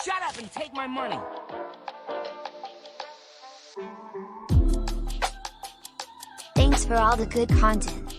Shut up and take my money. Thanks for all the good content.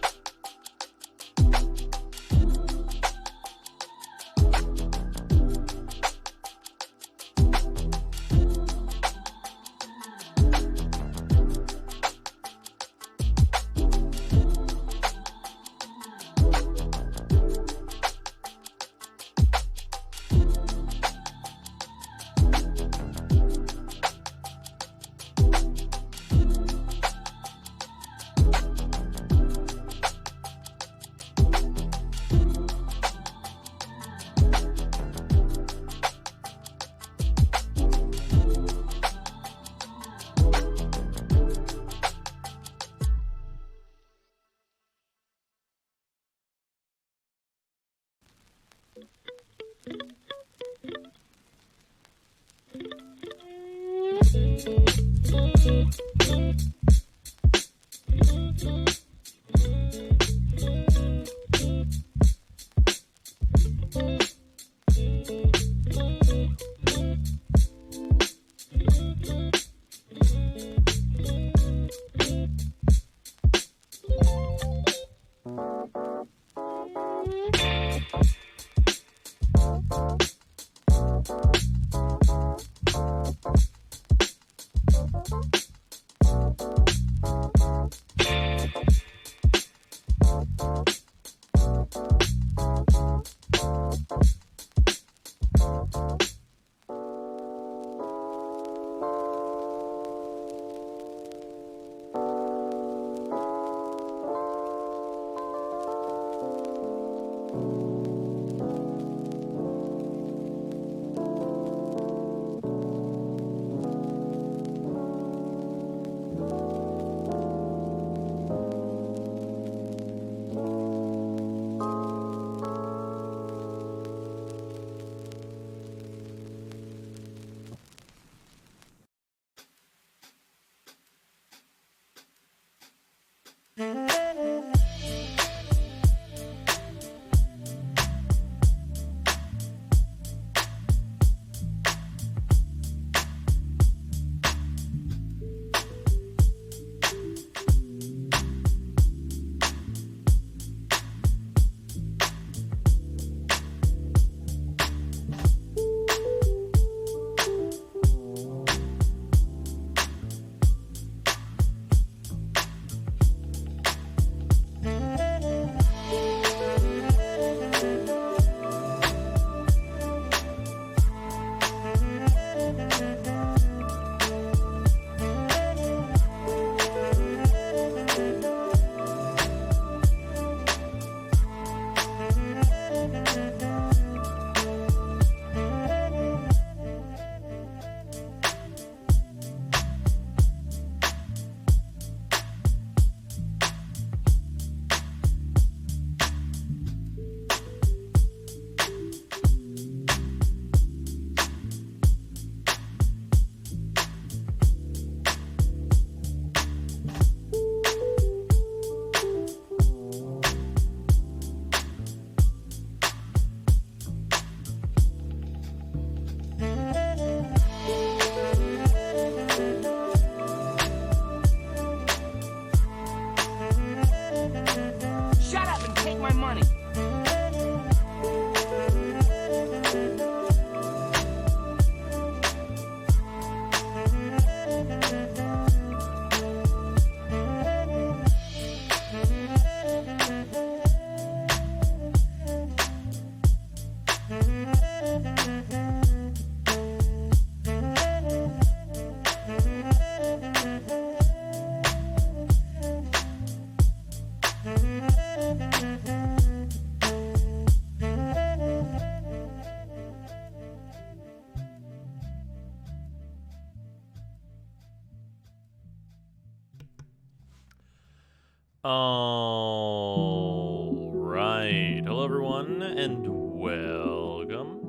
All right. Hello, everyone, and welcome.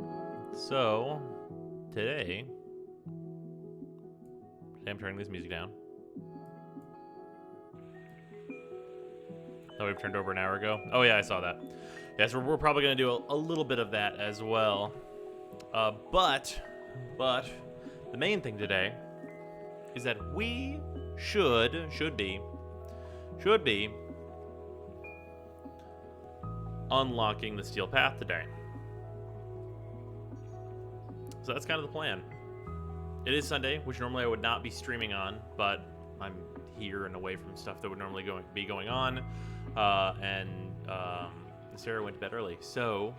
So, today I'm turning this music down. That we've turned over an hour ago. Oh, yeah, I saw that. Yes, we're probably going to do a little bit of that as well. But But the main thing today is that we should be unlocking the steel path today. So that's kind of the plan. It is Sunday, which normally I would not be streaming on, but I'm here and away from stuff that would normally be going on. And Sarah went to bed early, so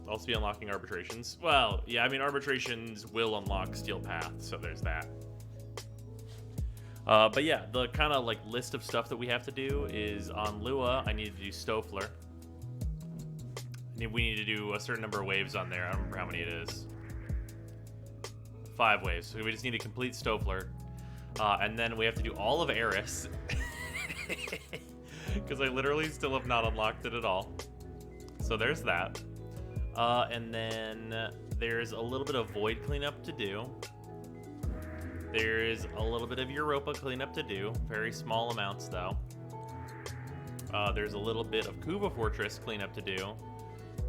I'll also be unlocking arbitrations. Well, yeah, I mean, arbitrations will unlock steel path, so there's that. But yeah, the kind of like list of stuff that we have to do is on Lua, I need to do Stoufler. We need to do a certain number of waves on there. I don't remember how many it is. 5 waves. So we just need to complete Stoufler. And then we have to do all of Eris. Because I literally still have not unlocked it at all. So there's that. And then there's a little bit of Void cleanup to do. There's a little bit of Europa cleanup to do. Very small amounts, though. There's a little bit of Kuva Fortress cleanup to do,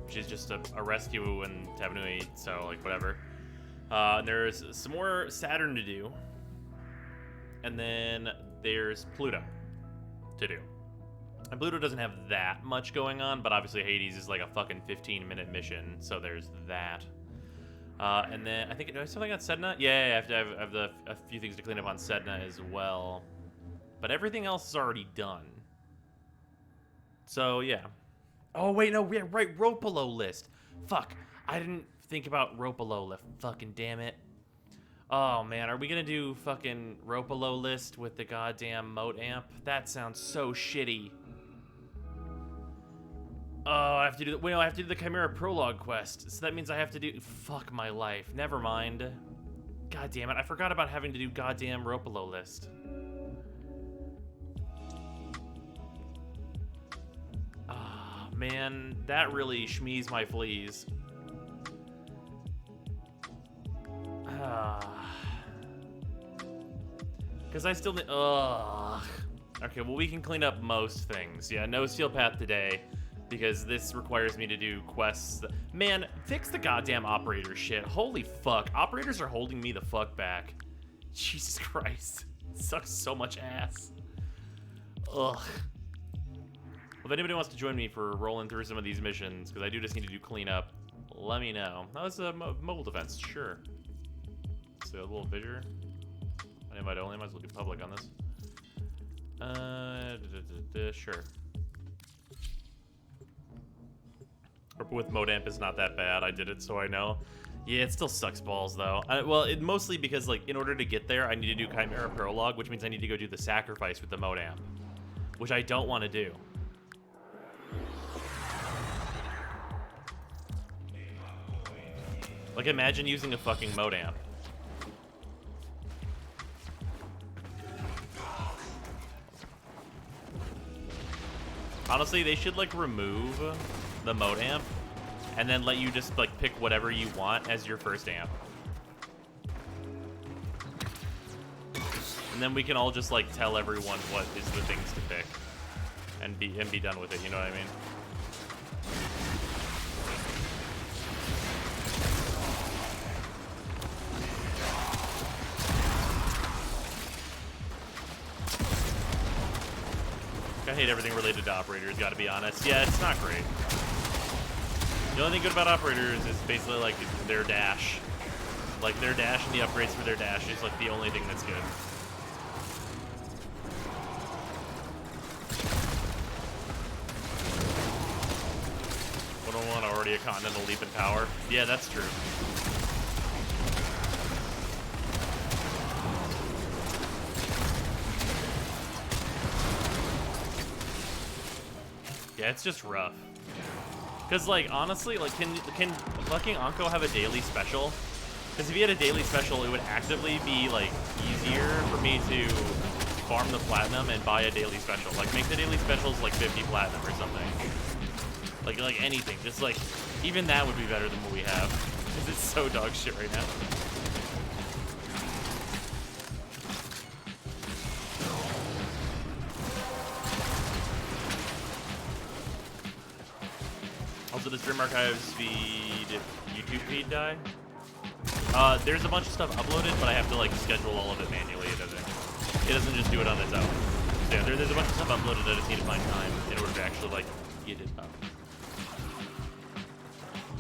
which is just a rescue in Tabnui, so, like, whatever. There's some more Saturn to do. And then there's Pluto to do. And Pluto doesn't have that much going on, but obviously Hades is like a fucking 15-minute mission, so there's that. And then I think, do I have something on Sedna? Yeah, I have a few things to clean up on Sedna as well. But everything else is already done. So, yeah. Oh, wait, no, yeah, right, Ropalo list. Fuck, I didn't think about Ropalo list. Fucking damn it. Oh, man, are we gonna do fucking Ropalo list with the goddamn moat amp? That sounds so shitty. Oh, I have to do I have to do the Chimera Prologue quest, so that means I have to do... Fuck my life. Never mind. God damn it, I forgot about having to do goddamn Ropalo list. Ah, man, that really shmees my fleas. Because I still need... Ugh. Okay, well, we can clean up most things. Yeah, no steel path today, because this requires me to do quests. Man, fix the goddamn operator shit. Holy fuck. Operators are holding me the fuck back. Jesus Christ. It sucks so much ass. Ugh. Well, if anybody wants to join me for rolling through some of these missions, because I do just need to do cleanup, let me know. Oh, it's a mobile defense. Sure. So a little fissure. Invite only. Might as well do public on this. Sure. With Modamp is not that bad. I did it, so I know. Yeah, it still sucks balls, though. Well, mostly because, like, in order to get there, I need to do Chimera Prologue, which means I need to go do the sacrifice with the Modamp, which I don't want to do. Like, imagine using a fucking Modamp. Honestly, they should, like, remove the mode amp and then let you just, like, pick whatever you want as your first amp. And then we can all just, like, tell everyone what is the things to pick and be done with it, you know what I mean? I hate everything related to operators, gotta be honest. Yeah, it's not great. The only thing good about operators is basically, like, their dash. Like, their dash and the upgrades for their dash is, like, the only thing that's good. One already a continental leap in power. Yeah, that's true. Yeah, it's just rough. Because, like, honestly, like, can fucking Anko have a daily special? Because if he had a daily special, it would actively be, like, easier for me to farm the platinum and buy a daily special. Like, make the daily specials, like, 50 platinum or something. Like anything. Just, like, even that would be better than what we have. Because it's so dog shit right now. Also, does Dream Archives feed YouTube feed die? There's a bunch of stuff uploaded, but I have to like schedule all of it manually. It doesn't just do it on its own. So yeah, there's a bunch of stuff uploaded. I just need to find time in order to actually like get it up.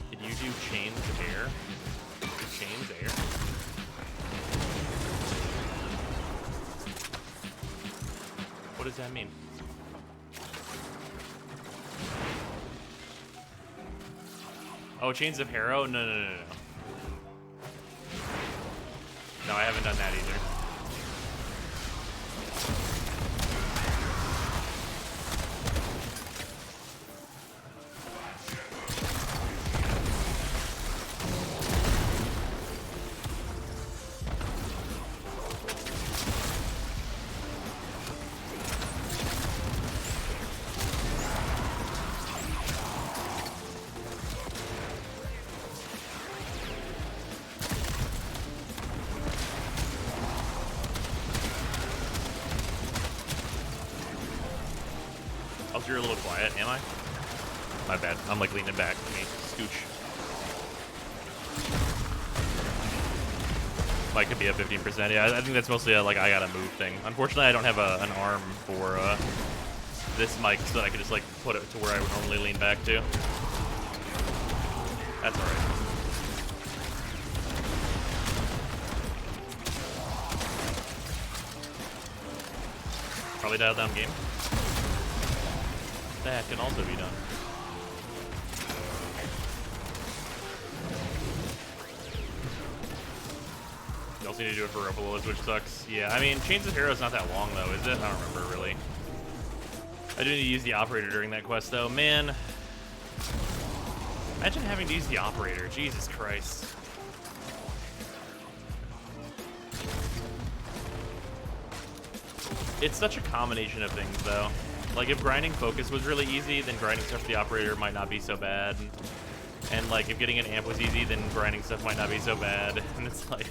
Did you do chains air? Chains air? What does that mean? Oh, Chains of Harrow? No. No, I haven't done that either. You're a little quiet, am I? My bad. I'm like leaning back. Let me scooch. Might could be a 15%. Yeah, I think that's mostly a, like, I gotta move thing. Unfortunately, I don't have an arm for this mic so that I could just like put it to where I would normally lean back to. That's alright. Probably dial down game. That can also be done. You also need to do it for Ropolos, which sucks. Yeah, I mean, Chains of Hero is not that long, though, is it? I don't remember, really. I do need to use the operator during that quest, though. Man, imagine having to use the operator. Jesus Christ. It's such a combination of things, though. Like, if grinding focus was really easy, then grinding stuff for the operator might not be so bad. And like, if getting an amp was easy, then grinding stuff might not be so bad. And it's like,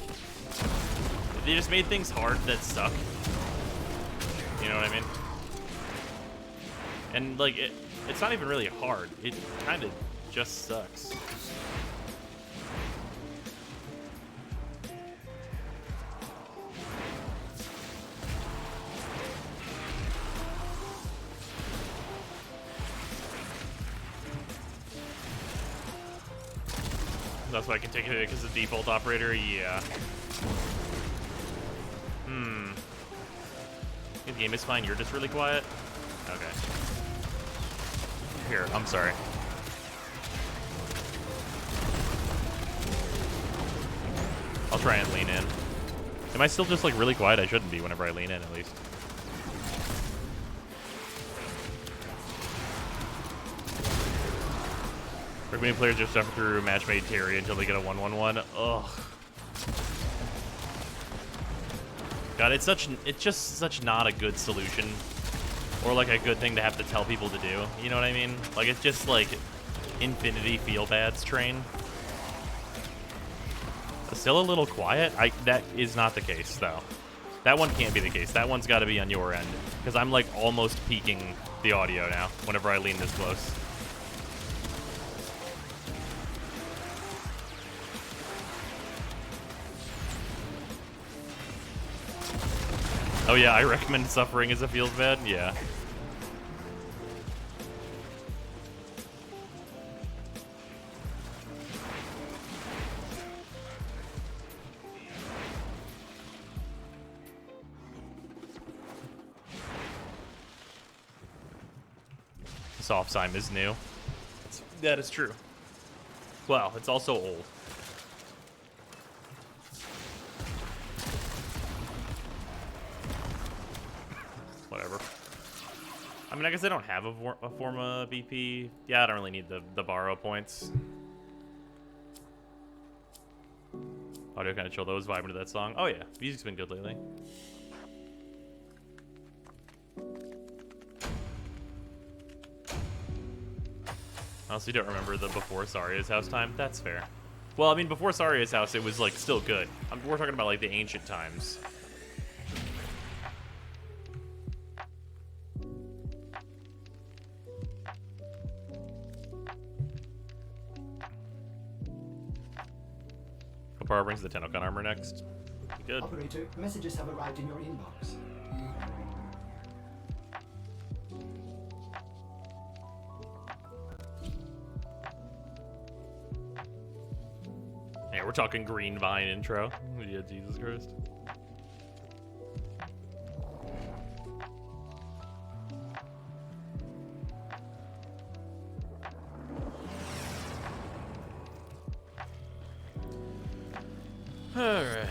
they just made things hard that suck. You know what I mean? And like, it's not even really hard. It kind of just sucks. That's why I can take it because the default operator, yeah. The game is fine, you're just really quiet? Okay. Here, I'm sorry. I'll try and lean in. Am I still just like really quiet? I shouldn't be whenever I lean in, at least. Recommend players just suffer through match-made Terry until they get a 1-1-1. Ugh. God, it's just such not a good solution, or like a good thing to have to tell people to do. You know what I mean? Like, it's just like infinity feel-bads train. Still a little quiet. That is not the case though. That one can't be the case. That one's got to be on your end, because I'm like almost peaking the audio now whenever I lean this close. Oh yeah, I recommend suffering as it feels bad. Yeah. Softzyme is new. That is true. Well, it's also old. Whatever. I mean, I guess I don't have a Forma BP. Yeah, I don't really need the borrow points. Audio kind of chill. Those vibing to that song. Oh yeah, music's been good lately. I honestly don't remember the before Saria's house time. That's fair. Well, I mean, before Saria's house, it was like still good. We're talking about like the ancient times. power brings the Tennokan armor next. Good. Operator, messages have arrived in your inbox. Yeah, we're talking Green Vine intro. Yeah, Jesus Christ. Alright.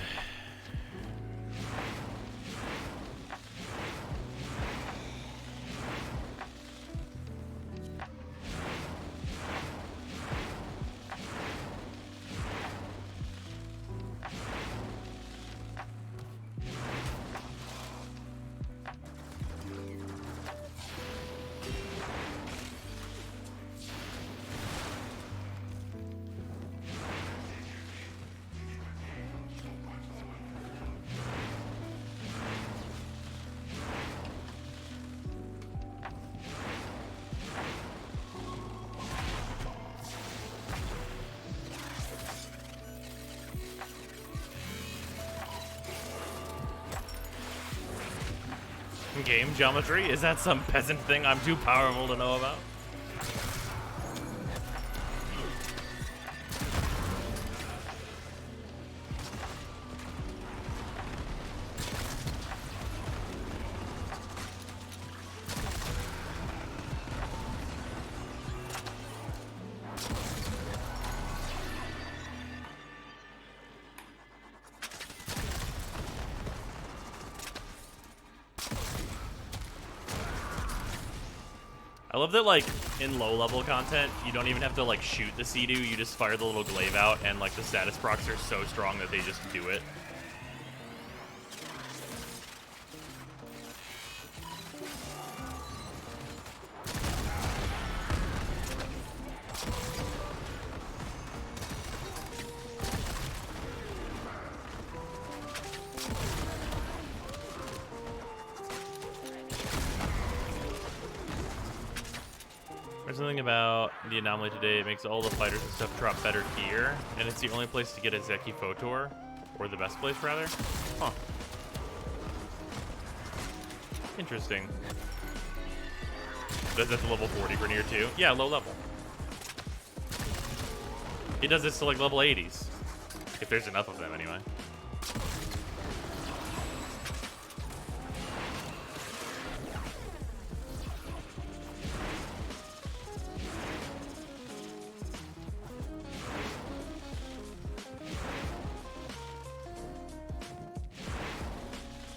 Game geometry? Is that some peasant thing I'm too powerful to know about? I love that, like, in low-level content, you don't even have to, like, shoot the Sea-Doo, you just fire the little glaive out, and, like, the status procs are so strong that they just do it. There's something about the anomaly today. It makes all the fighters and stuff drop better gear, and it's the only place to get a Zeki Photor, or the best place, rather. Huh. Interesting. That's a level 40 Grenier too? Yeah, low level. It does this to like level 80s. If there's enough of them, anyway.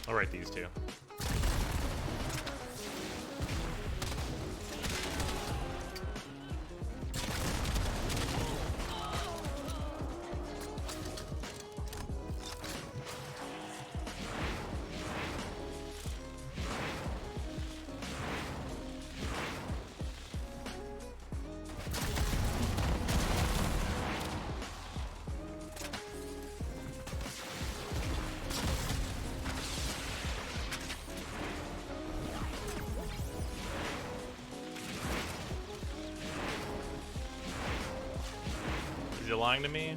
I'll write these two. Is he lying to me?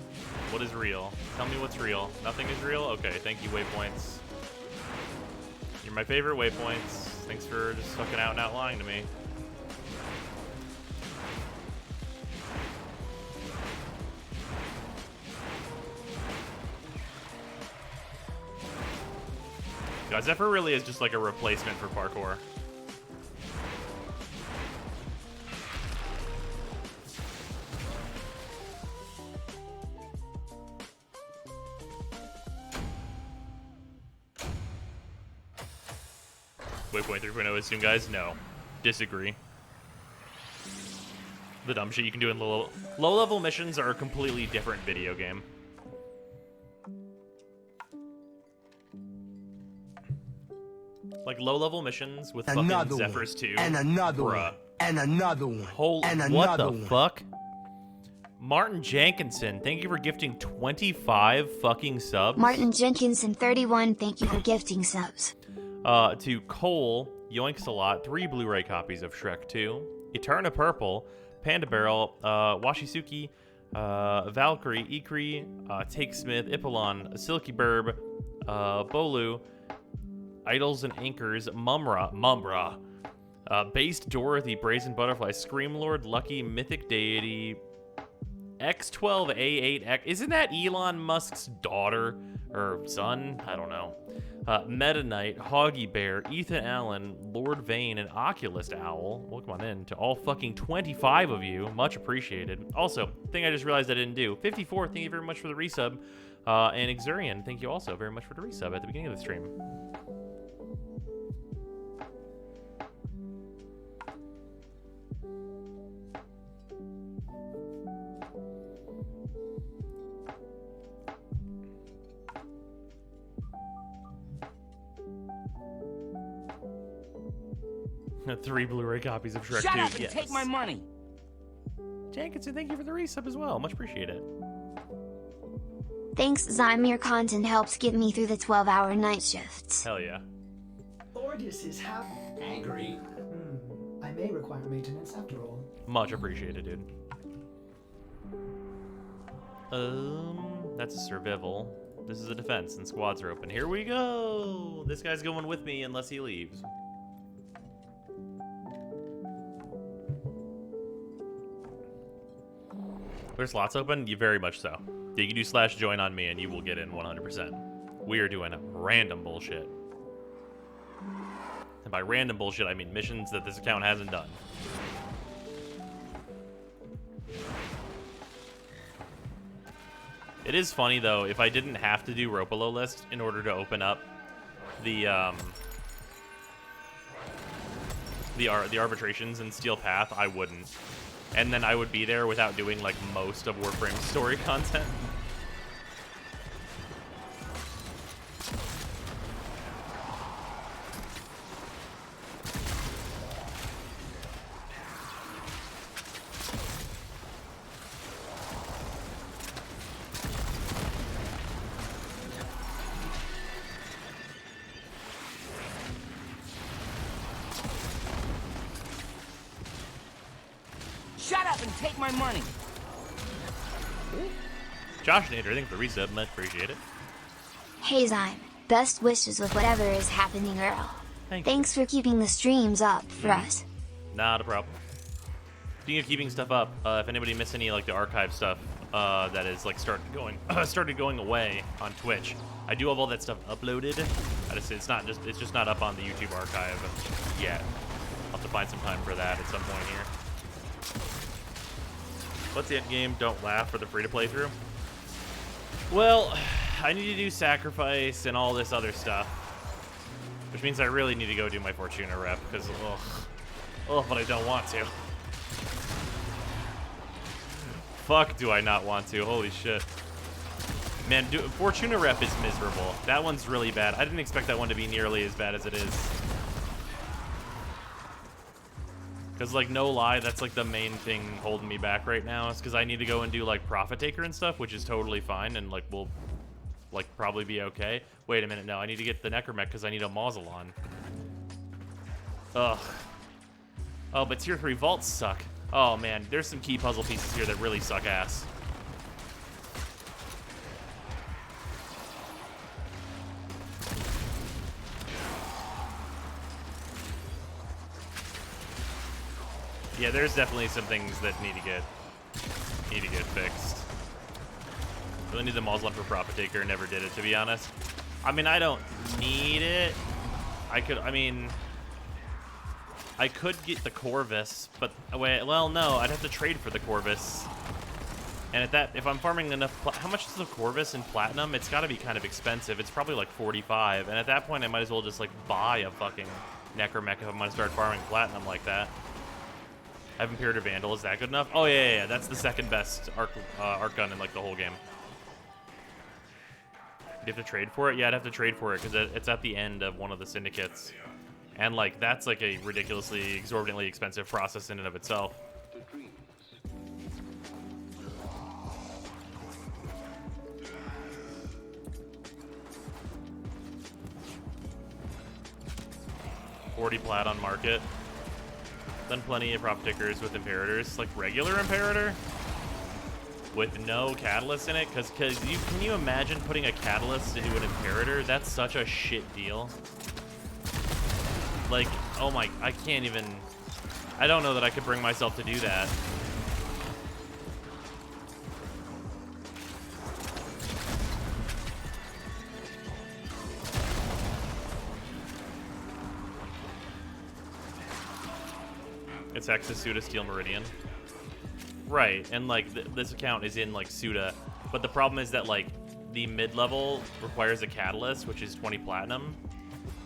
What is real? Tell me what's real. Nothing is real? Okay, thank you, waypoints. You're my favorite waypoints. Thanks for just fucking out and out lying to me. God, Zephyr really is just like a replacement for parkour. Waypoint 3.0 is soon, guys? No. Disagree. The dumb shit you can do in low-level missions are a completely different video game. Like low-level missions with fucking Zephyrs 2. And another bruh. one. And another one. Holy, and what another the one. fuck? Martin Jenkinson, thank you for gifting 25 fucking subs. Martin Jenkinson 31, thank you for gifting subs. To Cole, Yoinks a lot, 3 Blu-ray copies of Shrek 2, Eterna Purple, Panda Barrel, Washisuki, Valkyrie, Ikri, Takesmith, Ippalon, Silky Burb, Bolu, Idols and Anchors, Mumra, Based Dorothy, Brazen Butterfly, Screamlord, Lucky, Mythic Deity, X12A8X. Isn't that Elon Musk's daughter or son? I don't know. Meta Knight, Hoggy Bear, Ethan Allen, Lord Vane, and Oculist Owl. Welcome on in to all fucking 25 of you. Much appreciated. Also, thing I just realized I didn't do. 54, thank you very much for the resub. And Exurian, thank you also very much for the resub at the beginning of the stream. 3 Blu-ray copies of Shrek 2. Shut up and take my money. Jankinson, thank you for the resub as well. Much appreciated. Thanks, Zyme. Your content helps get me through the 12-hour night shifts. Hell yeah. Ordis is angry. I may require maintenance after all. Much appreciated, dude. That's a survival. This is a defense, and squads are open. Here we go! This guy's going with me unless he leaves. There's slots open? You very much so. You can do /join on me and you will get in 100%. We are doing random bullshit. And by random bullshit, I mean missions that this account hasn't done. It is funny, though, if I didn't have to do Ropalo list in order to open up the arbitrations in Steel Path, I wouldn't. And then I would be there without doing, like, most of Warframe's story content. Shut up and take my money. Josh Nader, thank you for the resub. Much appreciate it. Hey, Zyme. Best wishes with whatever is happening, Earl. Thanks for keeping the streams up for us. Not a problem. Speaking of keeping stuff up, if anybody missed any like the archive stuff that is like started going away on Twitch, I do have all that stuff uploaded. It's just not up on the YouTube archive yet. I'll have to find some time for that at some point here. What's the end game? Don't laugh for the free-to-play through. Well, I need to do sacrifice and all this other stuff, which means I really need to go do my Fortuna rep because, but I don't want to. Fuck, do I not want to? Holy shit, man! Fortuna rep is miserable. That one's really bad. I didn't expect that one to be nearly as bad as it is. Because, like, no lie, that's, like, the main thing holding me back right now. Is because I need to go and do, like, Prophet Taker and stuff, which is totally fine and, like, will, like, probably be okay. Wait a minute, no, I need to get the Necromech because I need a Mausolon. Ugh. Oh, but Tier 3 vaults suck. Oh, man, there's some key puzzle pieces here that really suck ass. Yeah, there's definitely some things that need to get fixed. Really need the Mausolon for Prophet Taker. Never did it, to be honest. I mean, I don't need it. I could get the Corvus, but wait, well, no, I'd have to trade for the Corvus. And if I'm farming enough, how much is the Corvus in Platinum? It's got to be kind of expensive. It's probably like 45. And at that point, I might as well just like buy a fucking Necromech if I'm gonna start farming Platinum like that. I have Imperator Vandal. Is that good enough? Oh, yeah. That's the second best arc gun in, like, the whole game. Do you have to trade for it? Yeah, I'd have to trade for it, because it's at the end of one of the syndicates. And, like, that's, like, a ridiculously, exorbitantly expensive process in and of itself. $40 plat on market. Done plenty of Prophet Takers with Imperators. Like, regular Imperator? with no catalyst in it, because can you imagine putting a catalyst into an Imperator? That's such a shit deal. Like, oh my, I can't even, I don't know that I could bring myself to do that. It's Hexus, Suda, Steel Meridian. Right, and like this account is in like Suda, but the problem is that like the mid-level requires a catalyst, which is 20 platinum,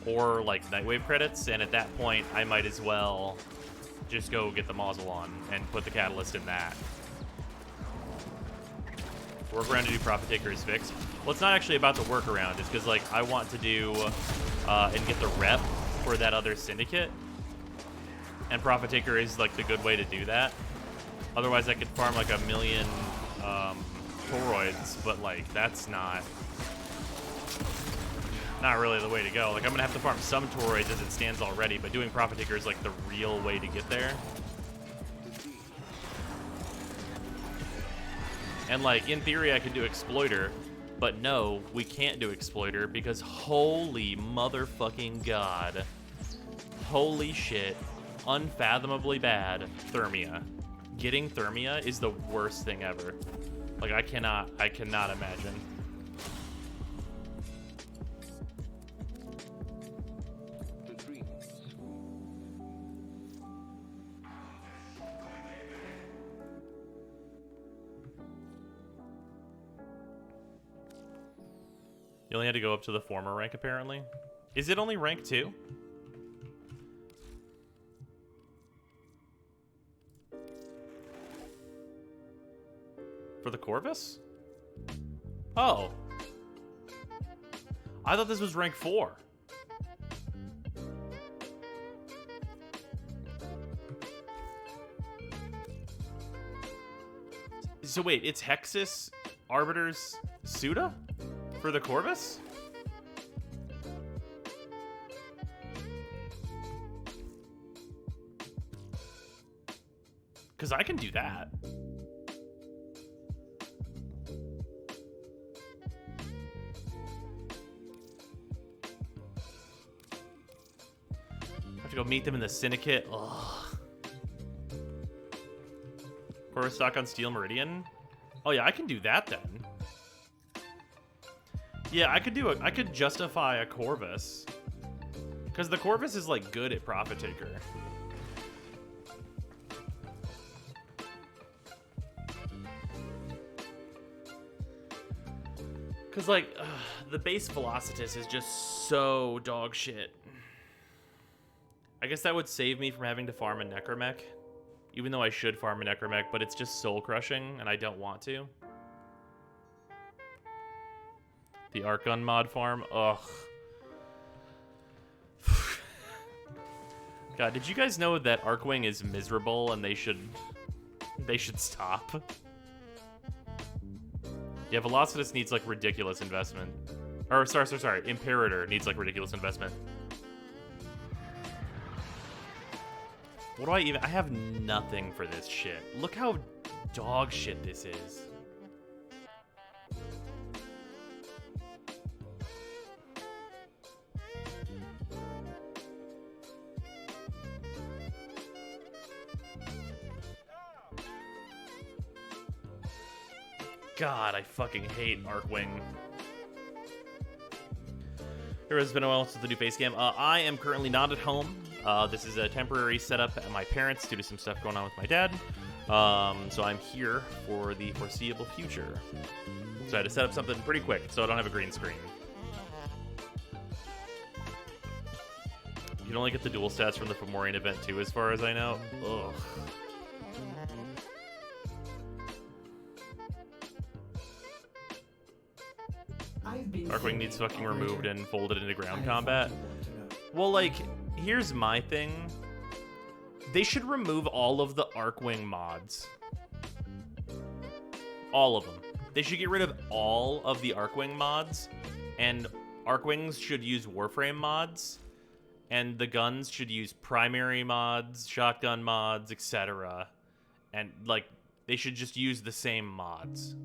or like Nightwave credits, and at that point I might as well just go get the Mausolon and put the catalyst in that. Workaround to do Profit Taker is fixed. Well, it's not actually about the workaround, it's because like I want to do and get the rep for that other syndicate, and Profit Taker is like the good way to do that. Otherwise, I could farm like a million toroids, but like that's not really the way to go. Like I'm gonna have to farm some toroids as it stands already, but doing Profit Taker is like the real way to get there. And like in theory, I could do Exploiter, but no, we can't do Exploiter because holy motherfucking god, holy shit, unfathomably bad Thermia. Getting Thermia is the worst thing ever. Like I cannot imagine. You only had to go up to the former rank apparently. Is it only rank 2? For the Corvus? Oh. I thought this was rank 4. So wait, it's Hexus, Arbiters, Suda? For the Corvus? Because I can do that. Go meet them in the Syndicate. Ugh. Corvus stock on Steel Meridian. Oh yeah, I can do that then. Yeah, I could justify a Corvus. Because the Corvus is like good at Profit Taker. Because like the base Velocitus is just so dog shit. I guess that would save me from having to farm a Necromech. Even though I should farm a Necromech, but it's just soul crushing, and I don't want to. The Arc Gun mod farm? Ugh. God, did you guys know that Arcwing is miserable and they should stop? Yeah, Velocitus needs like ridiculous investment. Or sorry, Imperator needs like ridiculous investment. What do I have nothing for this shit. Look how dog shit this is. God, I fucking hate Arcwing. There has been a while since the new face cam. I am currently not at home. This is a temporary setup at my parents' due to some stuff going on with my dad. So I'm here for the foreseeable future. So I had to set up something pretty quick, so I don't have a green screen. You can only get the dual stats from the Fomorian event too, as far as I know. Ugh. Arcwing needs fucking removed and folded into ground combat. Well, like, here's my thing. They should remove all of the Arcwing mods. All of them. They should get rid of all of the Arcwing mods, and Arcwings should use Warframe mods, and the guns should use primary mods, shotgun mods, etc. And, like, They should just use the same mods.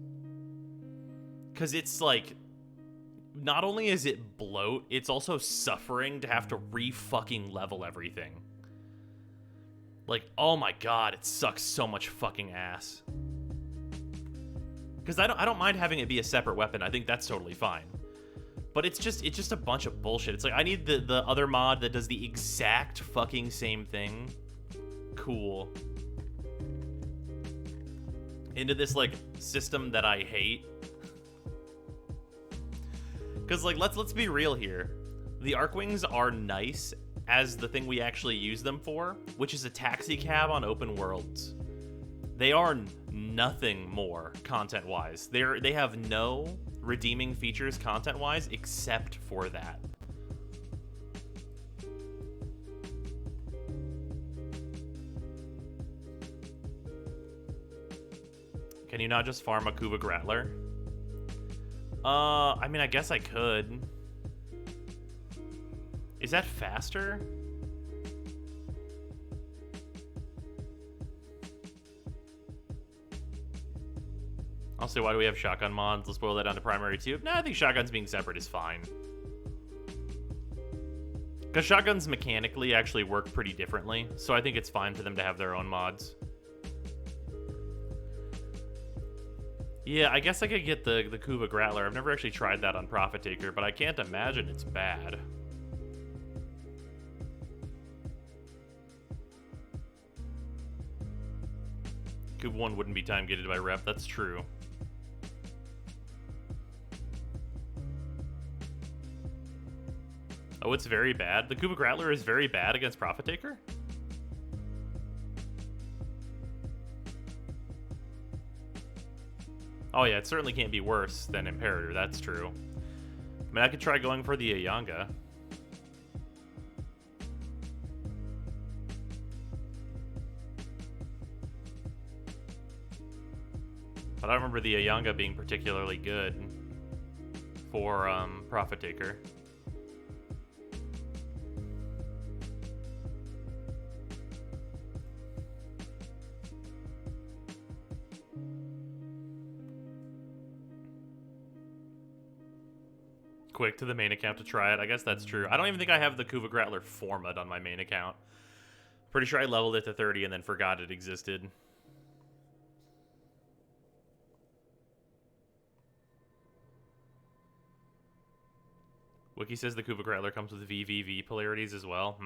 Because it's like, not only is it bloat, it's also suffering to have to re-fucking level everything. Like, oh my god, it sucks so much fucking ass. Because I don't mind having it be a separate weapon. I think that's totally fine. But it's just a bunch of bullshit. It's like, I need the other mod that does the exact fucking same thing. Cool. Into this, like, system that I hate. Because, like, let's be real here. The Arcwings are nice as the thing we actually use them for, which is a taxi cab on open worlds. They are nothing more content-wise. They have no redeeming features content-wise except for that. Can you not just farm a Kuva Grattler? I mean, I guess I could. Is that faster? I'll say, why do we have shotgun mods? Let's boil that down to primary too. No, I think shotguns being separate is fine. Because shotguns mechanically actually work pretty differently, so I think it's fine for them to have their own mods. Yeah, I guess I could get the Kuva Grattler. I've never actually tried that on Profit Taker, but I can't imagine it's bad. Kuva 1 wouldn't be time gated by rep, that's true. Oh, it's very bad? The Kuva Grattler is very bad against Profit Taker? Oh yeah, it certainly can't be worse than Imperator, that's true. I mean, I could try going for the Ayanga. But I don't remember the Ayanga being particularly good for Profit Taker. Quick to the main account to try it. I guess that's true. I don't even think I have the Kuva Grattler Formad on my main account. Pretty sure I leveled it to 30 and then forgot it existed. Wiki says the Kuva Grattler comes with VVV polarities as well.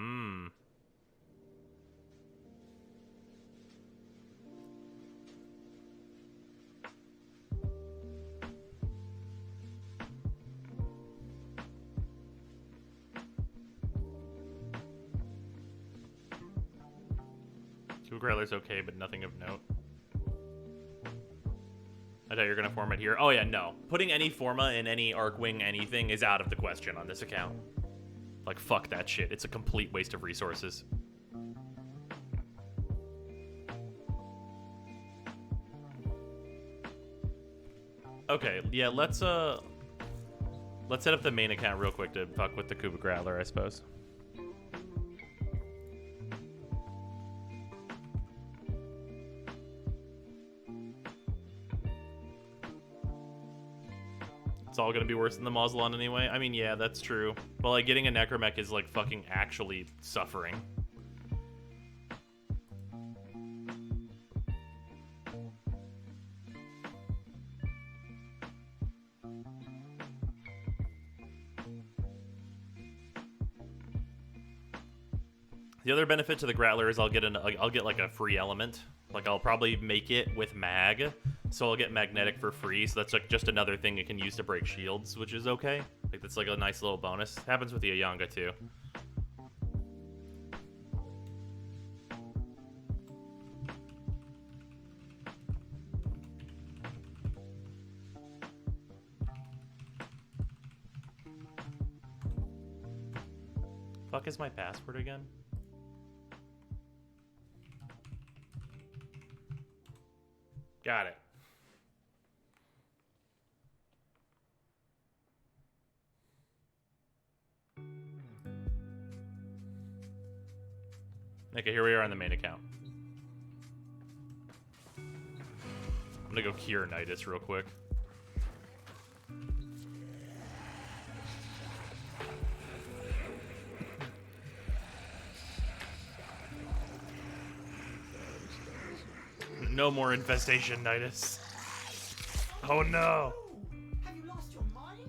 Kuva Grattler's okay, but nothing of note. I thought you were going to form it here. Oh yeah, no. Putting any Forma in any Arcwing anything is out of the question on this account. Like, fuck that shit. It's a complete waste of resources. Okay, yeah, let's set up the main account real quick to fuck with the Kuva Grattler, I suppose. It's all gonna be worse than the Mausolon anyway. I mean, yeah, that's true. But like, getting a Necromech is like fucking actually suffering. The other benefit to the Grattler is I'll get like a free element. Like, I'll probably make it with mag, so I'll get magnetic for free. So that's like just another thing it can use to break shields, which is okay. Like, that's like a nice little bonus. Happens with the Ayanga too. Fuck is my password again? Got it. Okay, here we are on the main account. gonna go cure Nidus real quick. No more infestation, Nidus. Oh no! Have you lost your mind?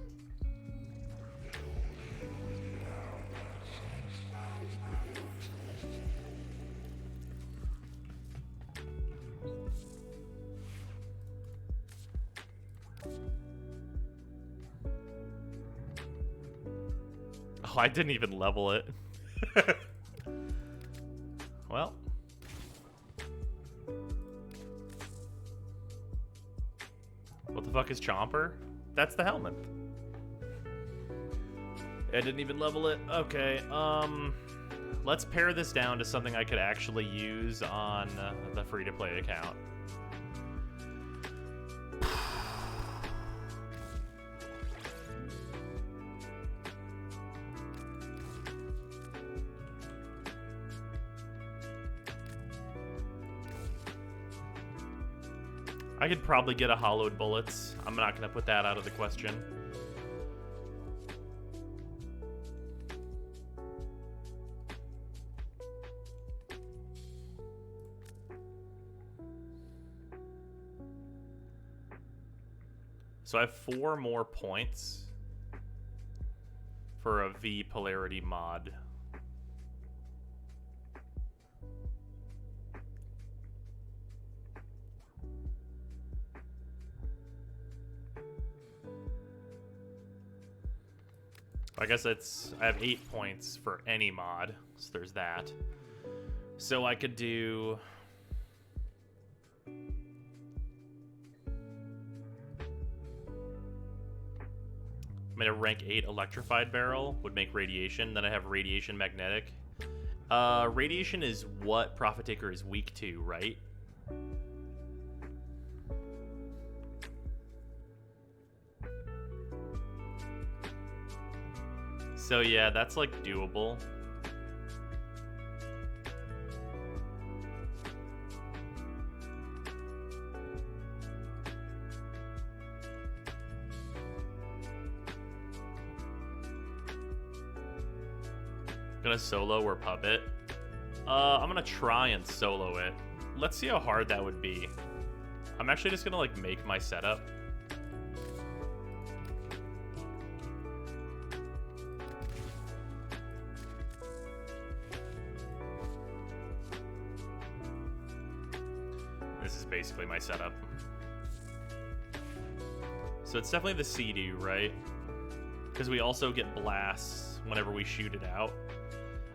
Oh, I didn't even level it. Well. What the fuck is Chomper? That's the helmet. I didn't even level it. Okay, let's pare this down to something I could actually use on the free-to-play account. I could probably get a hollowed bullets. I'm not going to put that out of the question. So I have 4 more points for a V polarity mod. I guess I have 8 points for any mod, so there's that. So I could do... I mean, a rank 8 electrified barrel would make radiation. Then I have radiation magnetic. Radiation is what Prophet Taker is weak to, right? So yeah, that's like doable. Gonna solo or puppet? I'm gonna try and solo it. Let's see how hard that would be. I'm actually just gonna like make my setup. This is basically my setup. So it's definitely the Sea-Doo, right? Because we also get blasts whenever we shoot it out.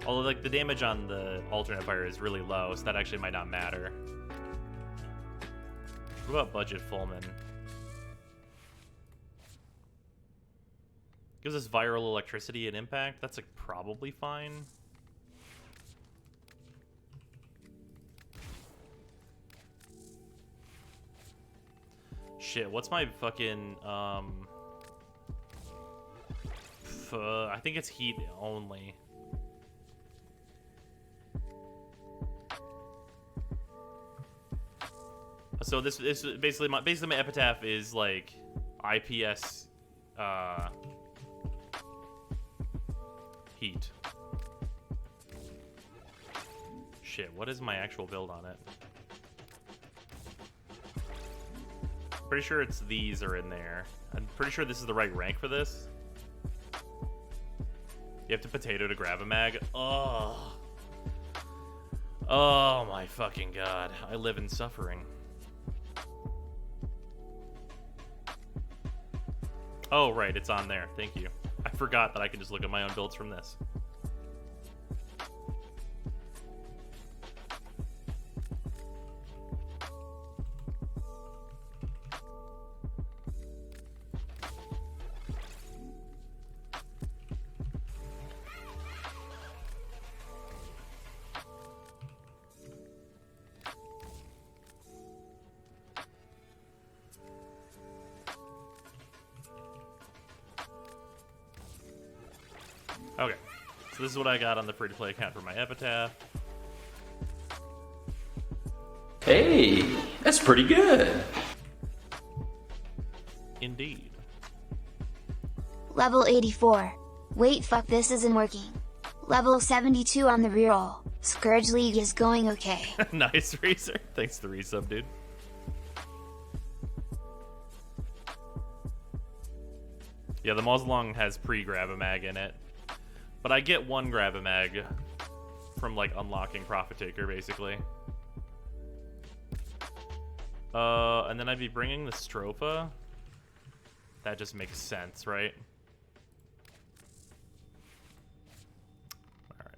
Although, like, the damage on the alternate fire is really low, so that actually might not matter. What about budget Fullman? Gives us viral electricity and impact. That's, like, probably fine. Shit, what's my fucking, I think it's heat only. So this is basically my epitaph is like IPS heat. Shit, what is my actual build on it? Pretty sure it's these are in there. I'm pretty sure this is the right rank for this. You have to potato to grab a mag. Oh. Oh my fucking god. I live in suffering. Oh, right, it's on there. Thank you. I forgot that I can just look at my own builds from this. Okay, so this is what I got on the free-to-play account for my epitaph. Hey, that's pretty good. Indeed. Level 84. Wait, fuck, this isn't working. Level 72 on the reroll. Scourge League is going okay. Nice, Racer. Thanks for the resub, dude. Yeah, the Muzzlong has pre-grab-a-mag in it. But I get one grab-a-mag from, like, unlocking Profit Taker, basically. And then I'd be bringing the Stropha. That just makes sense, right? Alright.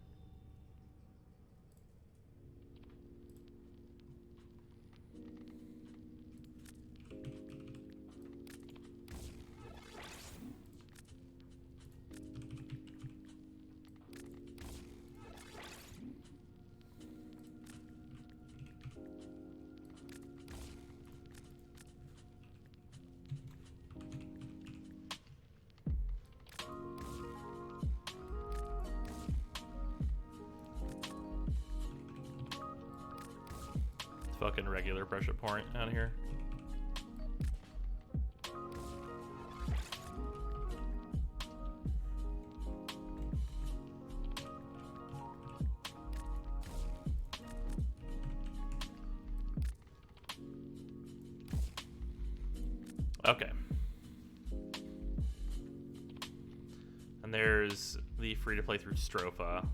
Fucking regular pressure point out here. Okay. And there's the free-to-play through Stropha.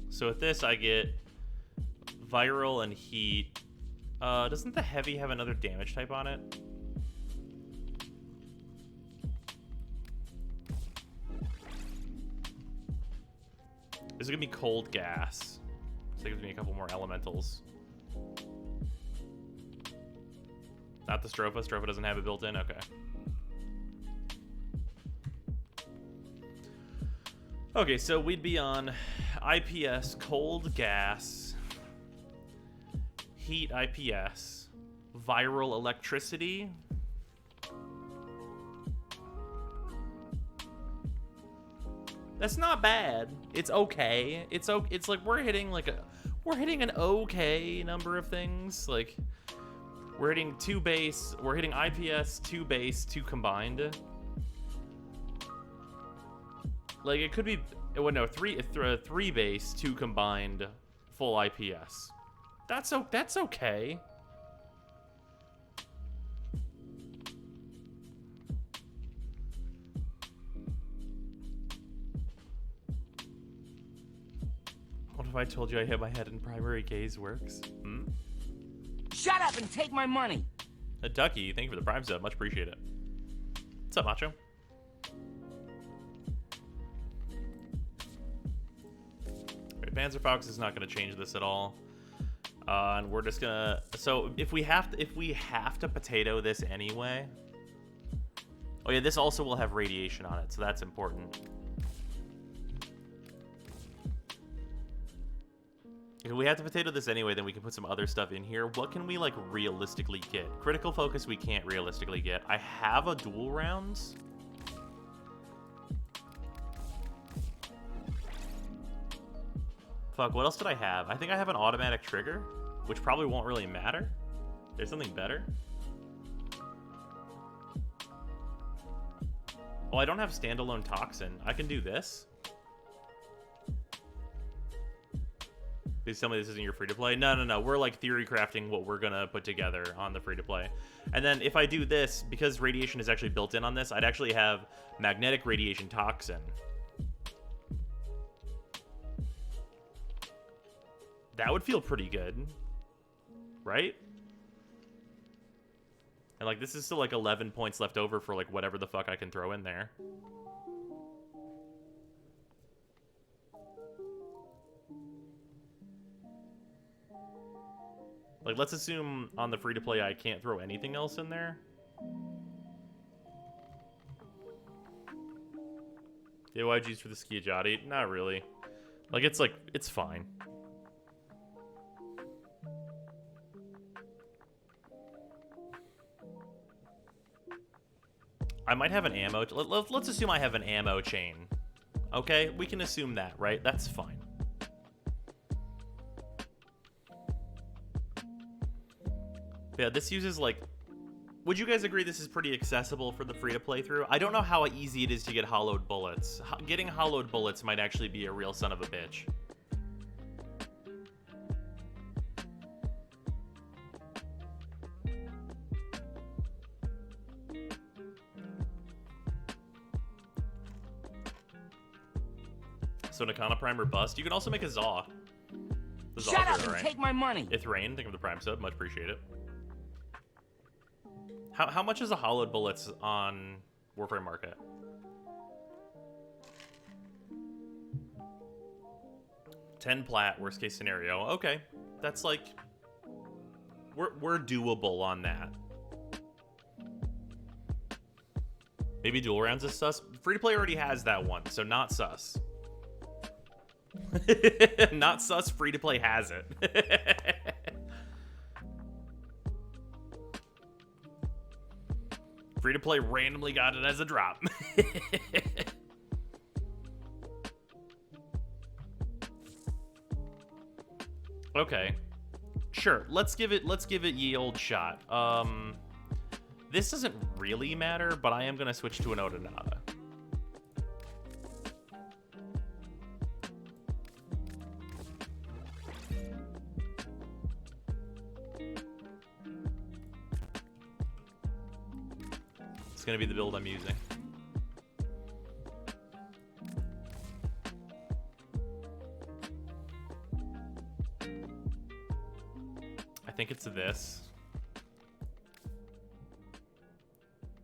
So with this, I get viral and heat. Doesn't the heavy have another damage type on it? This is gonna be cold gas. So it gives me a couple more elementals. Not the Stropha. Stropha doesn't have it built in? Okay. Okay, so we'd be on IPS, cold gas, heat IPS, viral electricity. That's not bad. It's okay. It's like we're hitting an okay number of things. Like we're hitting 2 base, we're hitting IPS, 2 base, 2 combined. Like it could be, well, no, 3 base, 2 combined, full IPS. That's okay. What if I told you I hit my head in primary gaze works? Hmm? Shut up and take my money. Ducky, thank you for the Prime sub. Much appreciate it. What's up, Macho? Right, Panzer Fox is not going to change this at all. And we're just gonna. So if we have to potato this anyway. Oh yeah, this also will have radiation on it, so that's important. If we have to potato this anyway, then we can put some other stuff in here. What can we like realistically get? Critical focus we can't realistically get. I have a dual rounds. Fuck, what else did I have? I think I have an automatic trigger, which probably won't really matter. There's something better. Oh, I don't have standalone toxin. I can do this. Please tell me this isn't your free-to-play. No. We're like theory crafting what we're gonna put together on the free-to-play. And then if I do this, because radiation is actually built in on this, I'd actually have magnetic radiation toxin. That would feel pretty good, right? And like this is still like 11 points left over for like whatever the fuck I can throw in there. Like let's assume on the free-to-play I can't throw anything else in there. Yeah, why'd you use for the Skiajati? Not really. Like it's fine. I might have an ammo. Let's assume I have an ammo chain. Okay, we can assume that, right? That's fine. Yeah, this uses like would you guys agree this is pretty accessible for the free-to-play through? I don't know how easy it is to get hollowed bullets. Getting hollowed bullets might actually be a real son of a bitch. So Nakana Prime or bust. You can also make a Zaw. The Zaw's Shut up are and right. take my money. Ithrain, thank you for the Prime sub. Much appreciate it. How much is a hollowed bullets on Warframe Market? $10 plat, worst case scenario. Okay, that's like we're doable on that. Maybe dual rounds is sus. Free to play already has that one, so not sus. Not sus. Free to play has it. Free to play randomly got it as a drop. Okay, sure. Let's give it ye old shot. This doesn't really matter, but I am gonna switch to an Odinata. It's gonna be the build I'm using. I think it's this.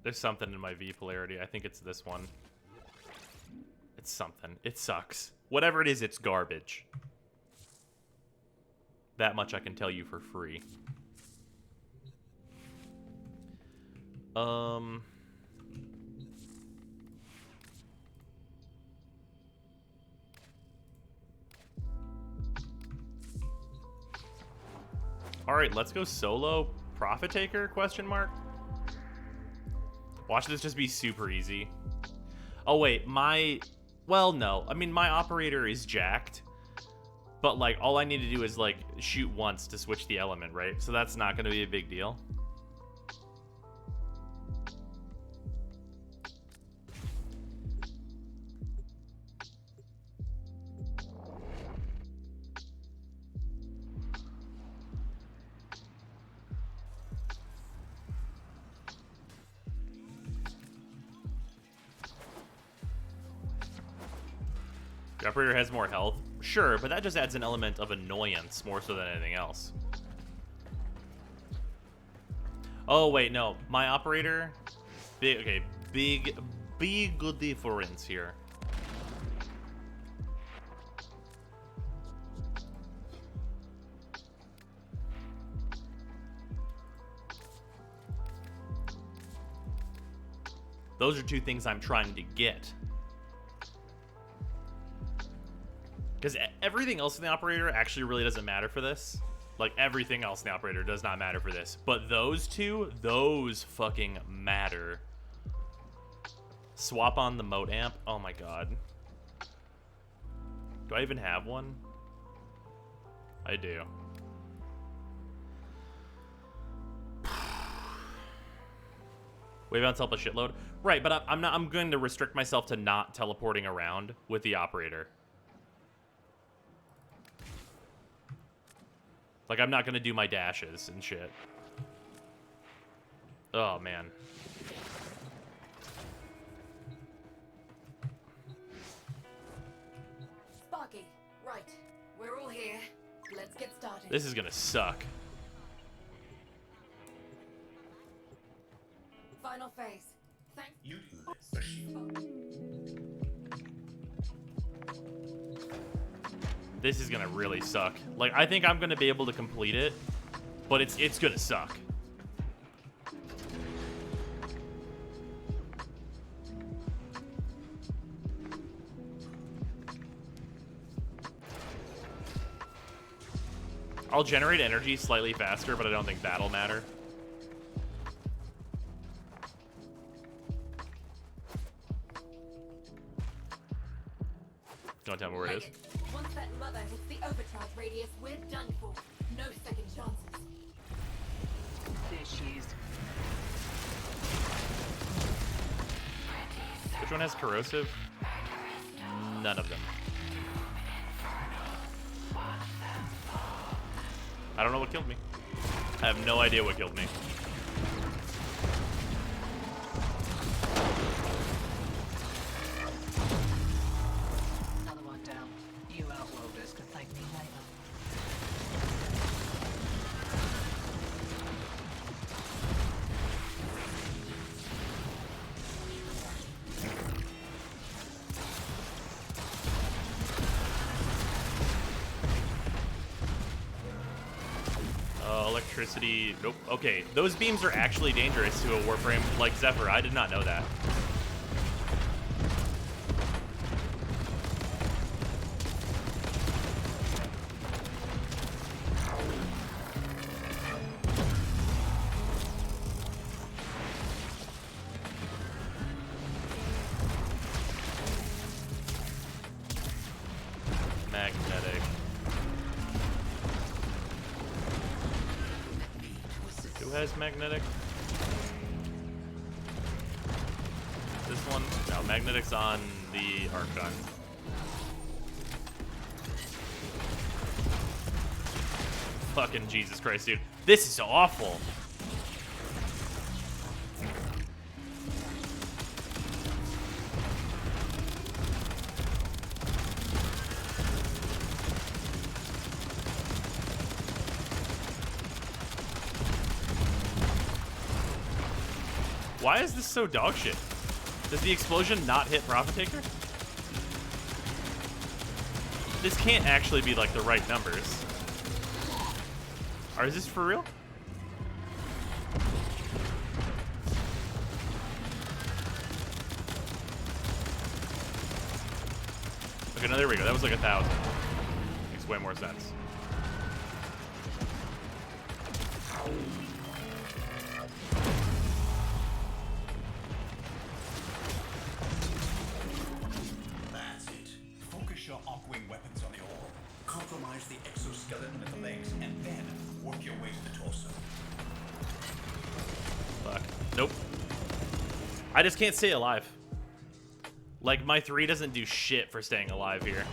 There's something in my V polarity. I think it's this one. It's something. It sucks. Whatever it is, it's garbage. That much I can tell you for free. All right, let's go solo profit taker, question mark. Watch this just be super easy. Oh wait, well, no. I mean, my operator is jacked, but like all I need to do is like shoot once to switch the element, right? So that's not going to be a big deal. The operator has more health. Sure, but that just adds an element of annoyance more so than anything else. Oh, wait, no. My operator... big good difference here. Those are two things I'm trying to get. Because everything else in the operator actually really doesn't matter for this. Like, everything else in the operator does not matter for this. But those two, those fucking matter. Swap on the moat amp. Oh my god. Do I even have one? I do. Wave outs help a shitload. Right, but I'm going to restrict myself to not teleporting around with the operator. Like, I'm not gonna do my dashes and shit. Oh, man. Sparky, right. We're all here. Let's get started. This is gonna suck. Final phase. Thank You do this. This is gonna really suck. Like, I think I'm gonna be able to complete it, but it's gonna suck. I'll generate energy slightly faster, but I don't think that'll matter. Don't tell me where it is. Once that mother hits the overcharge radius, we're done for. No second chances. There she is. one has corrosive? None of them. I don't know what killed me. I have no idea what killed me. Another one down. You outworlders can thank me later. Electricity. Nope. Okay, those beams are actually dangerous to a Warframe like Zephyr. I did not know that. Magnetic. Who has magnetic? This one? No, magnetic's on the Archon. Fucking Jesus Christ, dude. This is awful. Why is this so dog shit? Does the explosion not hit Profit Taker? This can't actually be like the right numbers. Or is this for real? Okay, no, there we go. That was like 1,000. Makes way more sense. That's it. Focus your arc-wing weapons on the ore. Compromise the exoskeleton at the legs, and then work your way to the torso. Fuck. Nope. I just can't stay alive. Like, my 3 doesn't do shit for staying alive here.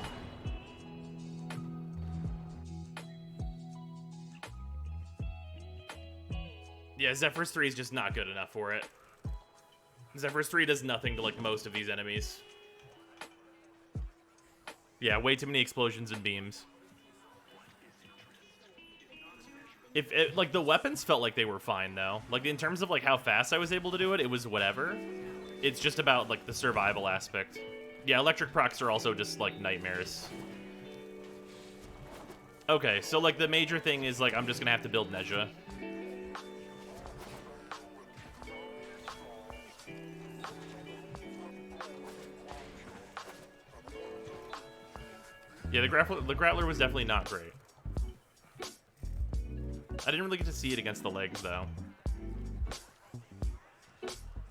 Yeah, Zephyr's 3 is just not good enough for it. Zephyr's 3 does nothing to, like, most of these enemies. Yeah, way too many explosions and beams. If it, like, the weapons felt like they were fine, though. Like, in terms of, like, how fast I was able to do it, it was whatever. It's just about, like, the survival aspect. Yeah, electric procs are also just, like, nightmares. Okay, so, like, the major thing is, like, I'm just gonna have to build Nezha. Yeah, the Grappler was definitely not great. I didn't really get to see it against the legs, though.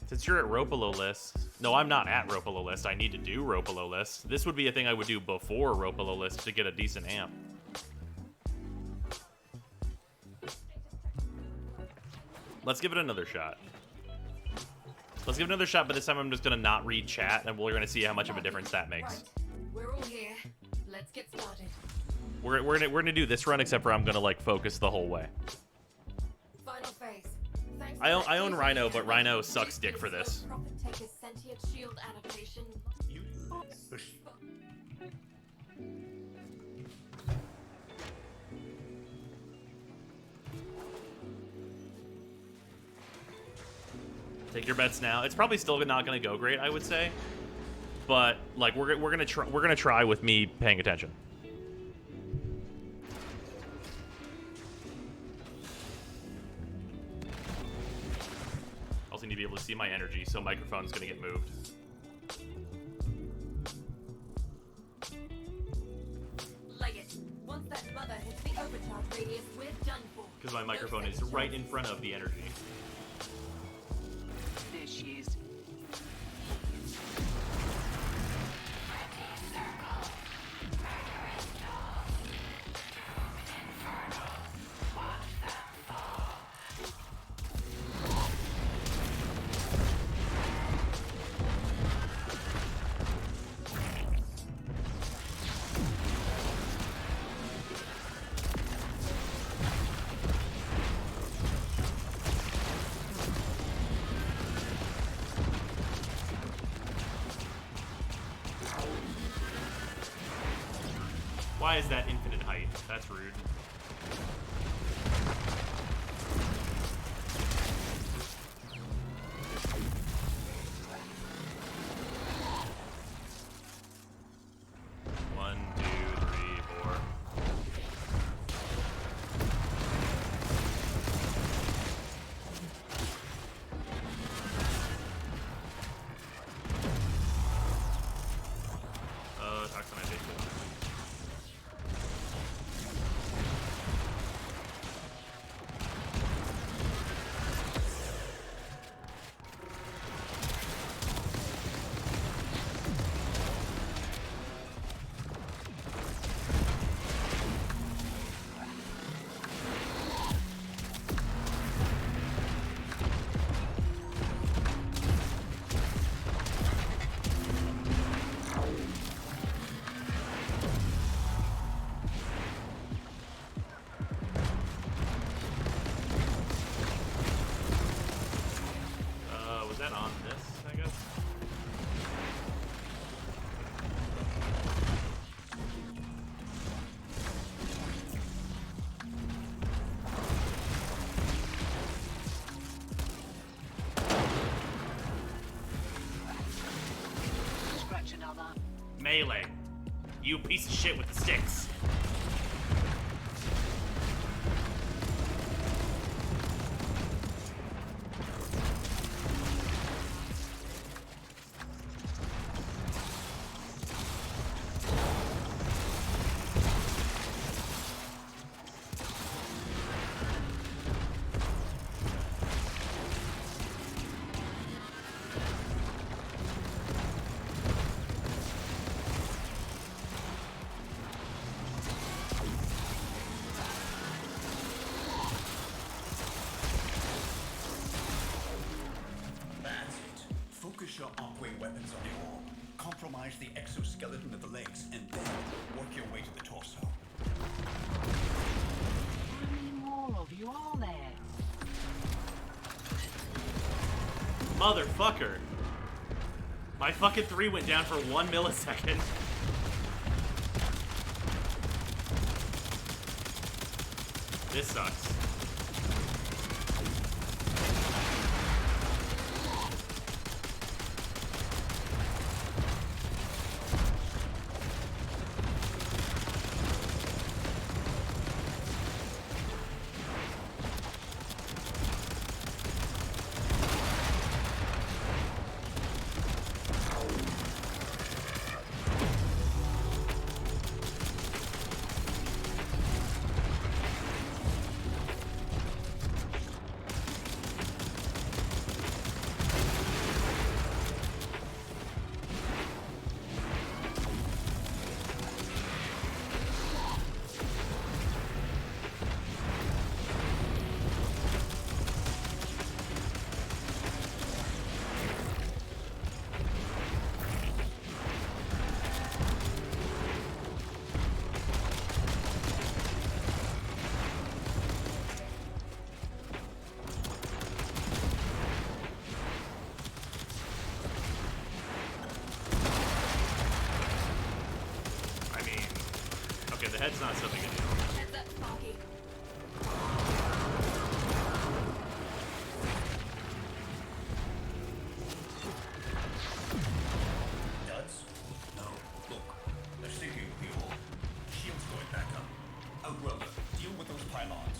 Since you're at Ropalo list... No, I'm not at Ropalo list. I need to do Ropalo list. This would be a thing I would do before Ropalo list to get a decent amp. Let's give it another shot. Let's give it another shot, but this time I'm just going to not read chat, and we're going to see how much of a difference that makes. Right. We're all here. Let's get started. We're gonna do this run, except for I'm gonna like focus the whole way. Final phase. Thanks I own Rhino, but Rhino sucks dick for this. Profit Taker's sentient shield adaptation. Take your bets now. It's probably still not gonna go great, I would say, but like we're gonna try with me paying attention. Also need to be able to see my energy, so microphone's gonna get moved. Like it. Once that mother hits the overcharge radius, we're done for. Because my microphone is right in front of the energy. There she is. Why is that infinite height? That's rude. One, two, three, four. Toxinization. Was that on this, I guess? Scratch another. Melee. You piece of shit with the sticks. That's it. Focus your arcwing weapons on the orb. Compromise the exoskeleton of the legs, and then work your way to the torso. How many more of you are there? Motherfucker. My fucking 3 went down for 1 millisecond. This sucks. Okay, the head's not so big a deal. Get that foggy. Duds? No. Look, they're sinking with the orb. Shield's going back up. Outworlder, deal with those pylons.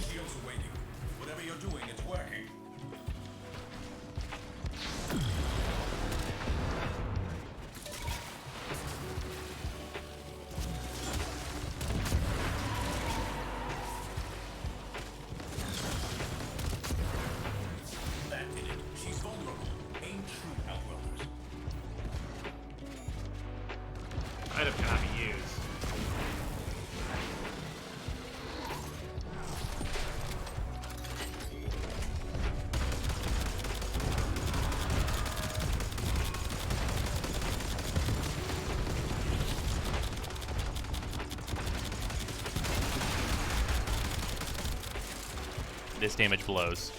Shield's awaiting. Whatever you're doing, it's working. That did it. She's vulnerable. Aim true, Outworlders. Item cannot be used. This damage blows.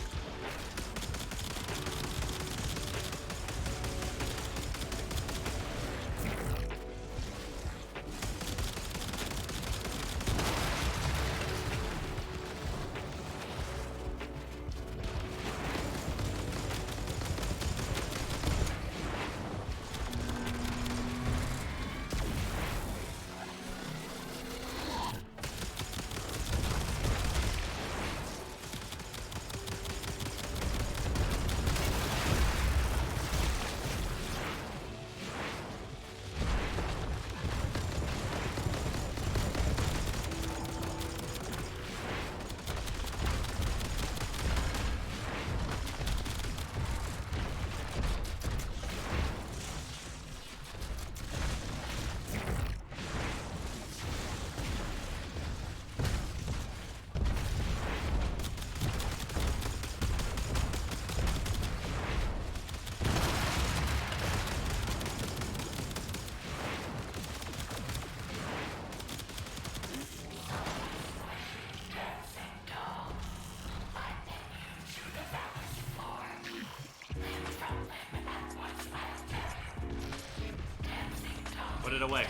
it away.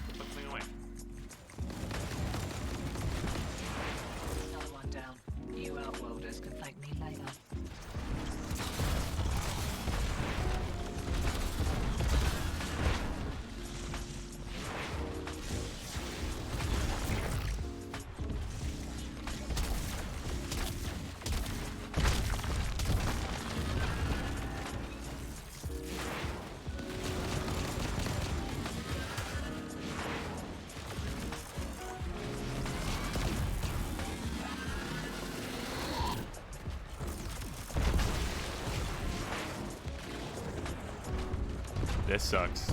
Put the thing away. Another one down. You outworlders can thank me later. This sucks.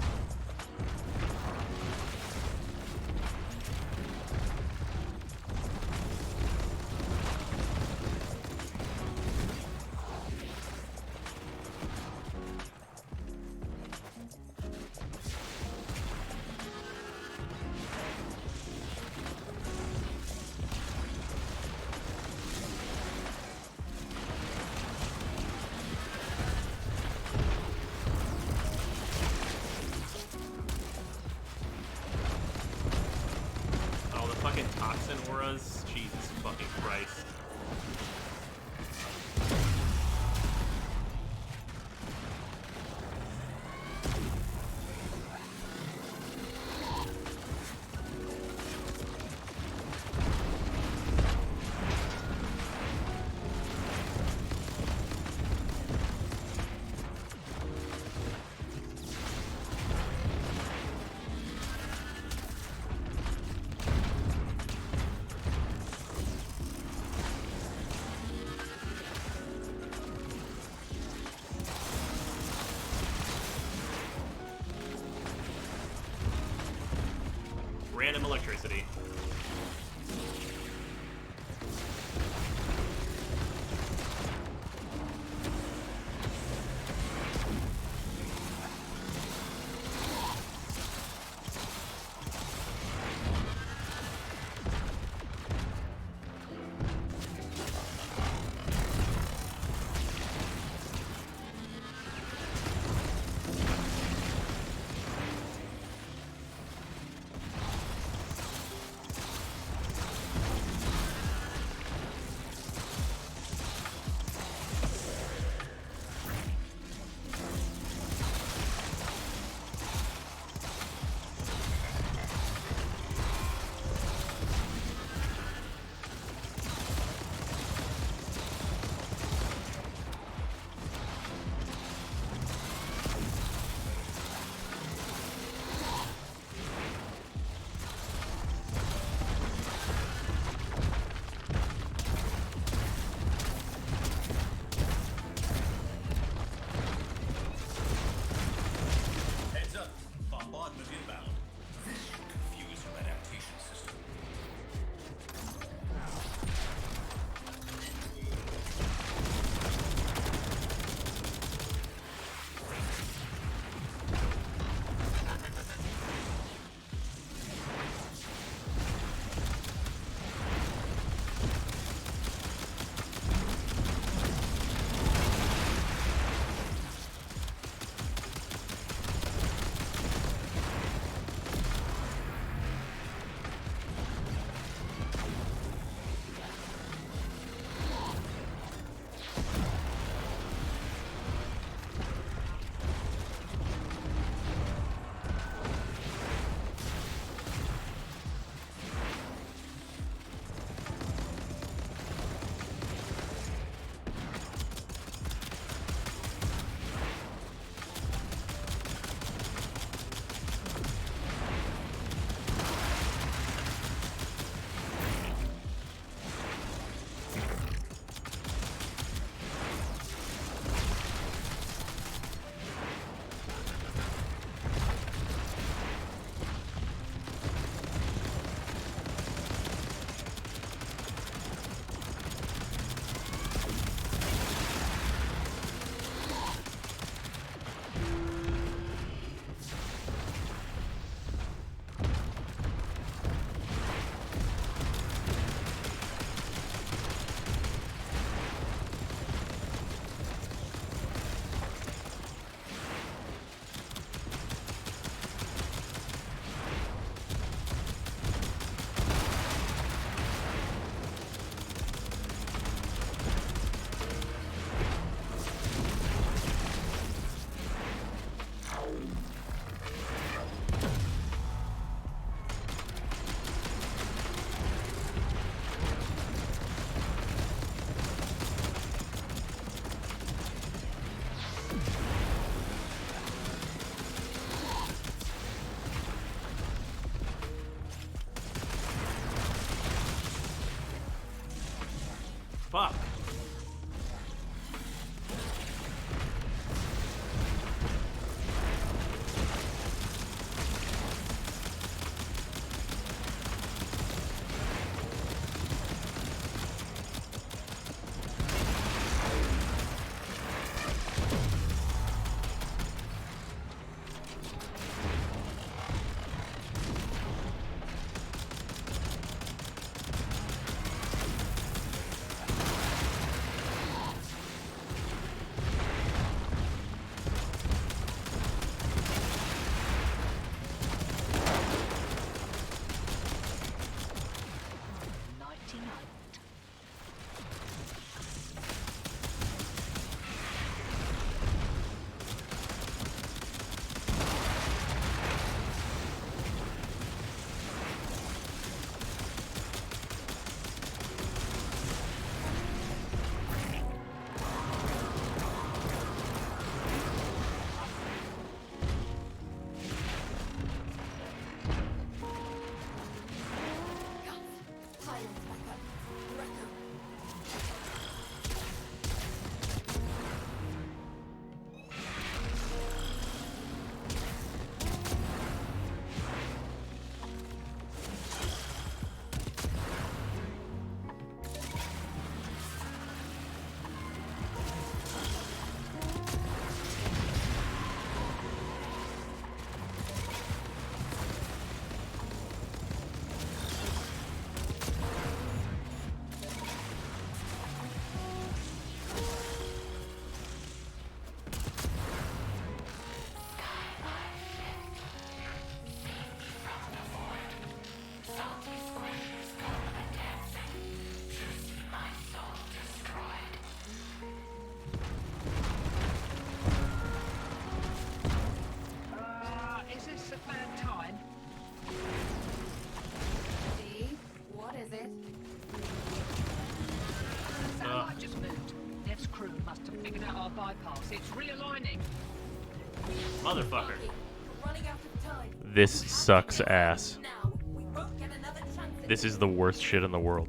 Fuck. It's realigning. Motherfucker. This sucks ass. This is the worst shit in the world.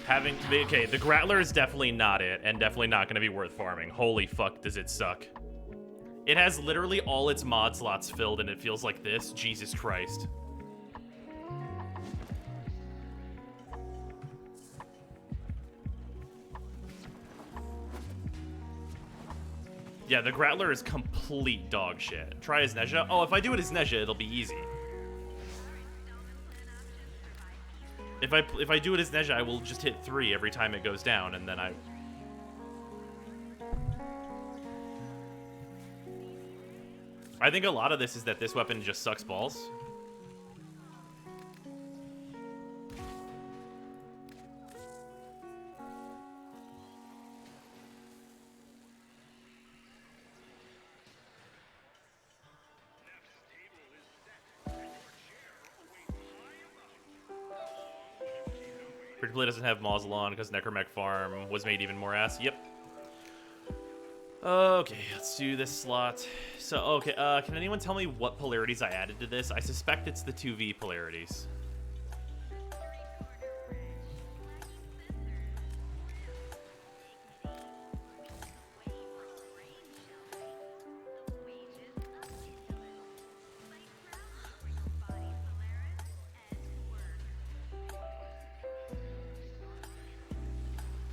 Okay, the Grattler is definitely not it, and definitely not going to be worth farming. Holy fuck, does it suck. It has literally all its mod slots filled, and it feels like this. Jesus Christ. Yeah, the Grattler is complete dog shit. Try as Nezha. Oh, if I do it as Nezha, it'll be easy. If I do it as Nezha, I will just hit 3 every time it goes down, and then I think a lot of this is that this weapon just sucks balls. Free-to-play doesn't have Maussalon because Necromech Farm was made even more ass. Yep. Okay, let's do this slot. So, okay, can anyone tell me what polarities I added to this? I suspect it's the 2V polarities.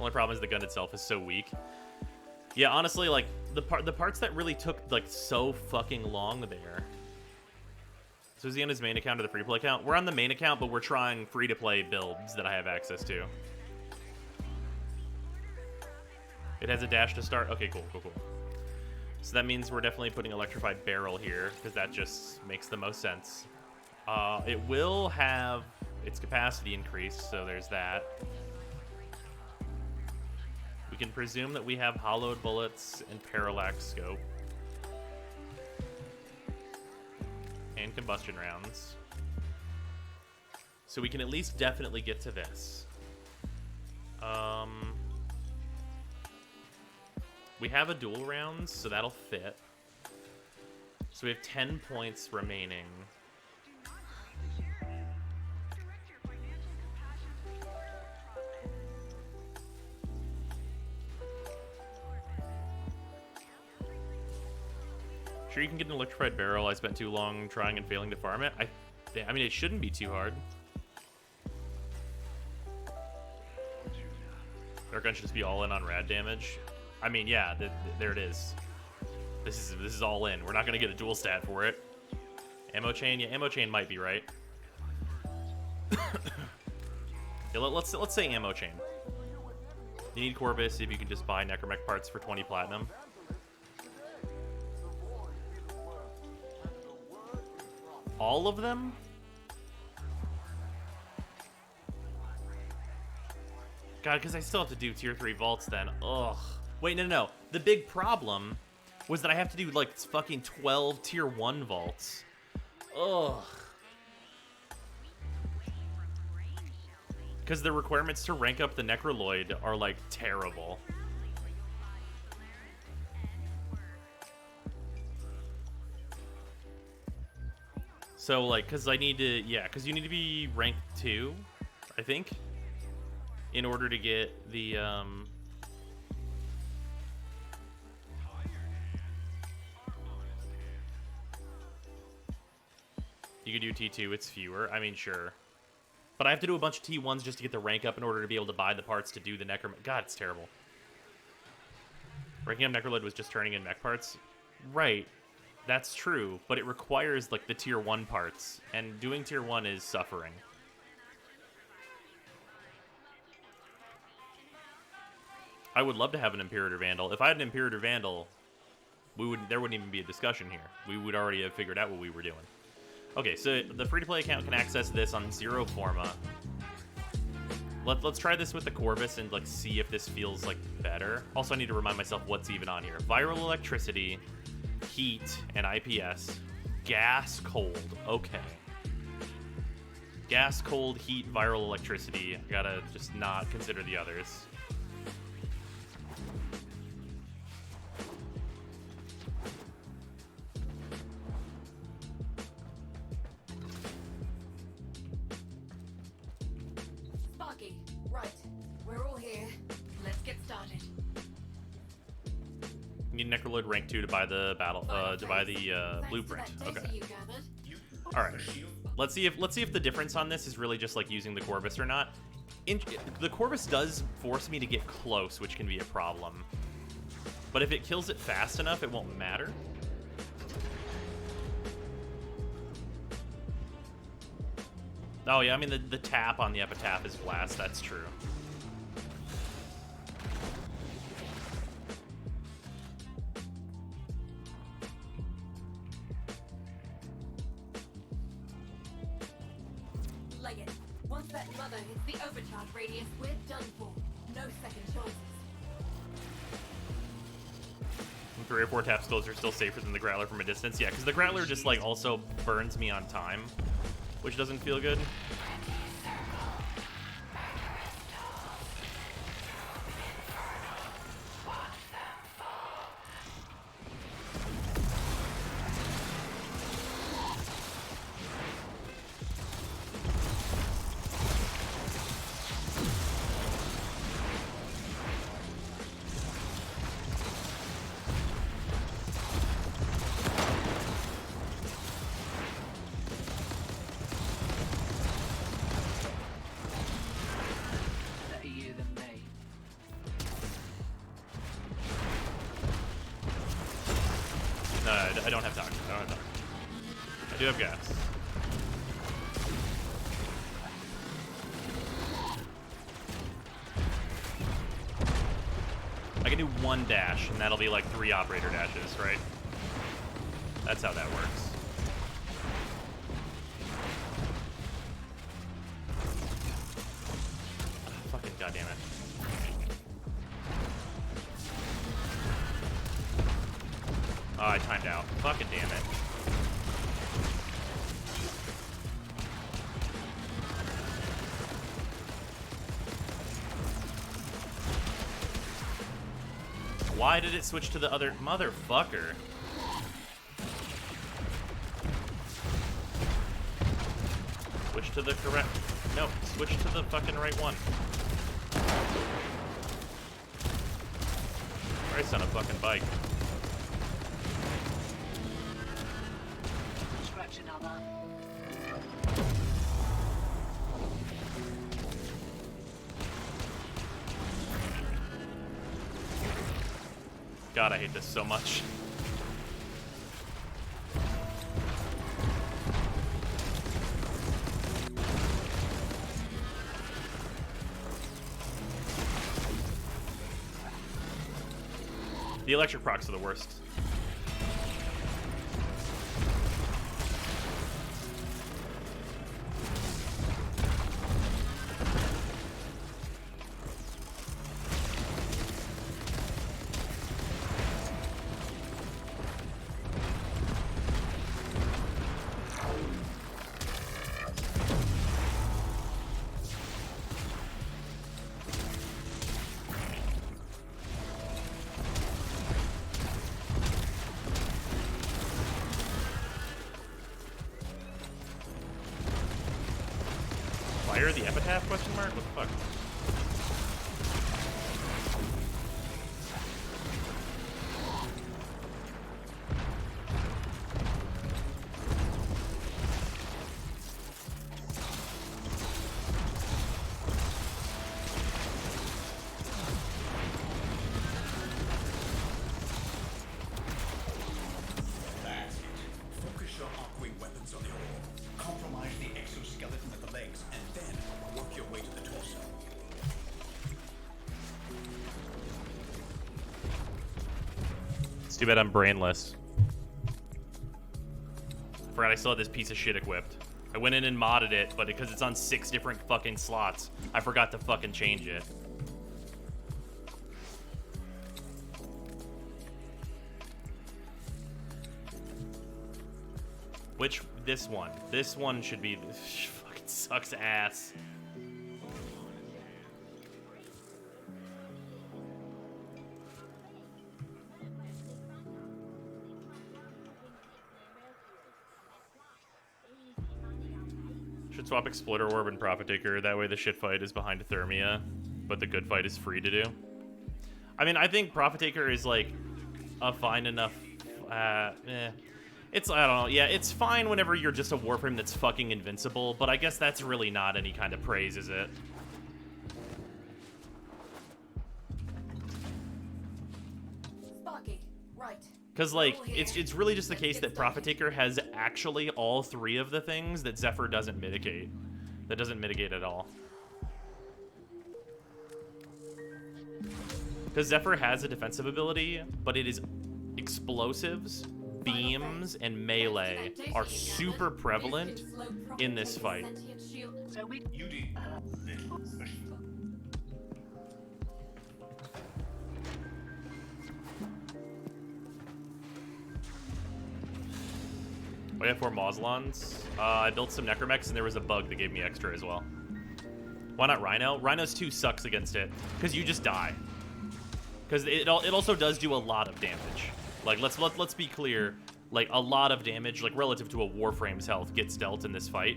Only problem is the gun itself is so weak. Yeah, honestly, like the parts that really took like so fucking long there. So is he on his main account or the free-to-play account? We're on the main account, but we're trying free-to-play builds that I have access to. It has a dash to start. Okay, cool. So that means we're definitely putting Electrified Barrel here because that just makes the most sense. It will have its capacity increased, so there's that. We can presume that we have hollowed bullets and parallax scope. And combustion rounds. So we can at least definitely get to this. We have a dual rounds, so that'll fit. So we have 10 points remaining. Sure, you can get an electrified barrel. I spent too long trying and failing to farm it. I mean, it shouldn't be too hard. Dark Gun should just be all in on rad damage. I mean, yeah, there it is. This is all in. We're not gonna get a dual stat for it. Ammo chain, yeah, ammo chain might be right. Yeah, let's say ammo chain. You need Corvus if you can just buy Necromech parts for 20 platinum. All of them? God, because I still have to do tier 3 vaults then. Ugh. Wait, no. The big problem was that I have to do like fucking 12 tier 1 vaults. Ugh. Because the requirements to rank up the Necroloid are like terrible. So like, because I need to, yeah, because you need to be rank 2, I think, in order to get the, you could do T2, it's fewer, I mean, sure. But I have to do a bunch of T1s just to get the rank up in order to be able to buy the parts to do the Necromech. God, it's terrible. Ranking up Necrolid was just turning in mech parts. Right, that's true, but it requires, like, the tier 1 parts, and doing tier 1 is suffering. I would love to have an Imperator Vandal. If I had an Imperator Vandal, there wouldn't even be a discussion here. We would already have figured out what we were doing. Okay, so the free-to-play account can access this on Zero Forma. Let's try this with the Corvus and like see if this feels like better. Also, I need to remind myself what's even on here. Viral electricity, heat, and IPS. Gas, cold. Okay. Gas, cold, heat, viral electricity. I gotta just not consider the others. Need Necroloid rank 2 to buy the blueprint. Okay. All right. Let's see if the difference on this is really just like using the Corvus or not. The Corvus does force me to get close, which can be a problem. But if it kills it fast enough, it won't matter. Oh yeah, I mean the tap on the epitaph is blast. That's true. Once that mother hits the overcharge radius, we're done for. No second choices. 3 or 4 tap spells are still safer than the Growler from a distance. Yeah, because the Growler just like also burns me on time, which doesn't feel good. I don't have toxic. I do have gas. I can do 1 dash, and that'll be like 3 operator dashes, right? That's how that works. Fucking goddamn it. Oh, I timed out. Fucking damn it. Why did it switch to the other motherfucker? Switch to the correct. No, switch to the fucking right one. Christ on a fucking bike. catch another. God, I hate this so much. The electric procs are the worst. Fire the epitaph? Question mark? What the fuck? That's it. Focus your arc-wing weapons on the ore. Compromise the exoskeleton at the legs, and then work your way to the torso. It's too bad I'm brainless. I forgot I still had this piece of shit equipped. I went in and modded it, but because it's on 6 different fucking slots, I forgot to fucking change it. Which, this one. This one should be, fucking sucks ass. Should swap Exploiter Orb and Profit Taker, that way the shit fight is behind Thermia, but the good fight is free to do. I mean, I think Profit Taker is like a fine enough, It's, I don't know, yeah, it's fine whenever you're just a Warframe that's fucking invincible, but I guess that's really not any kind of praise, is it? Sparky, right. Because, like, it's really just the case that Profit Taker has actually all 3 of the things that Zephyr doesn't mitigate. That doesn't mitigate at all. Because Zephyr has a defensive ability, but it is explosives, beams, and melee are super prevalent in this fight. So we You did little special. Oh yeah, 4 Moslons. I built some Necromechs, and there was a bug that gave me extra as well. Why not Rhino? Rhino's 2 sucks against it, because you just die. Because it also does do a lot of damage. Like, let's be clear, like, a lot of damage, like, relative to a Warframe's health gets dealt in this fight.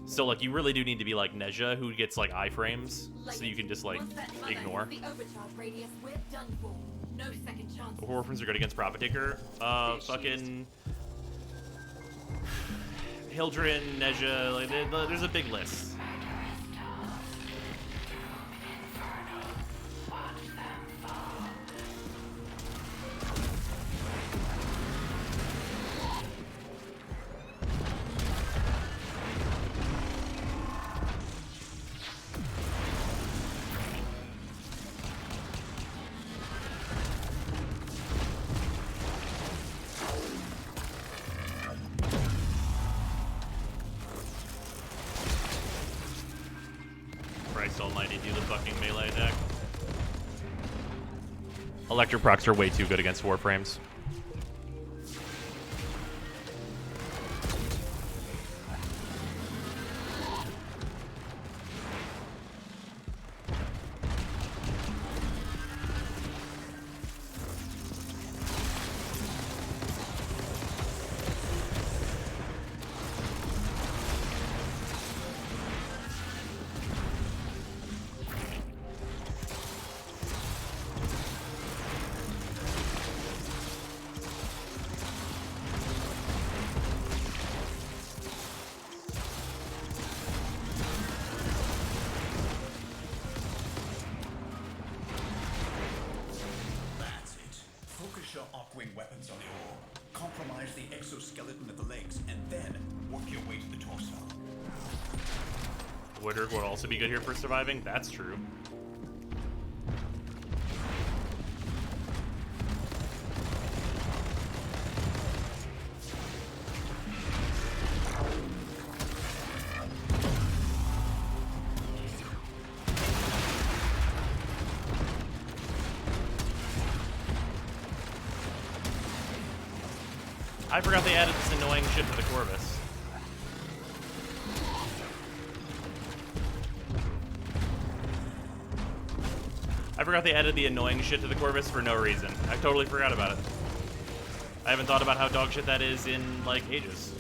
So, like, you really do need to be like Nezha, who gets, like, iframes, so you can just, like, ignore. The overcharge radius, we're done for. No second chance. Warframes are good against Profit Taker. Fucking Hildren, Nezha, like, there's a big list. Christ almighty, do the fucking melee attack. Electric procs are way too good against Warframes. your arc-wing weapons on the ore. Compromise the exoskeleton of the legs, and then work your way to the torso. Woodwork would also be good here for surviving. That's true. I forgot they added this annoying shit to the Corvus. I forgot they added the annoying shit to the Corvus for no reason. I totally forgot about it. I haven't thought about how dog shit that is in, like, ages.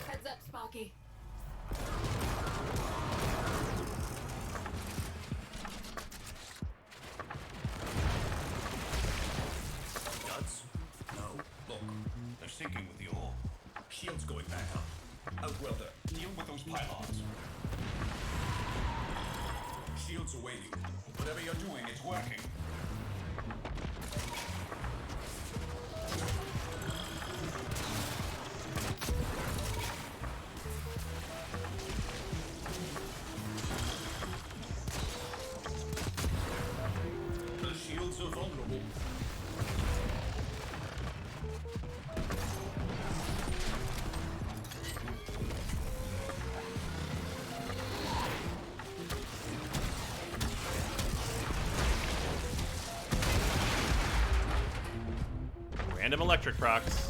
Heads up, Sparky. Guts? No. Look, they're sinking with the ore. Shields going back up. Outwelder, deal with those pylons. Shields are waiting. Whatever you're doing, it's working. The shields are vulnerable. Random electric procs.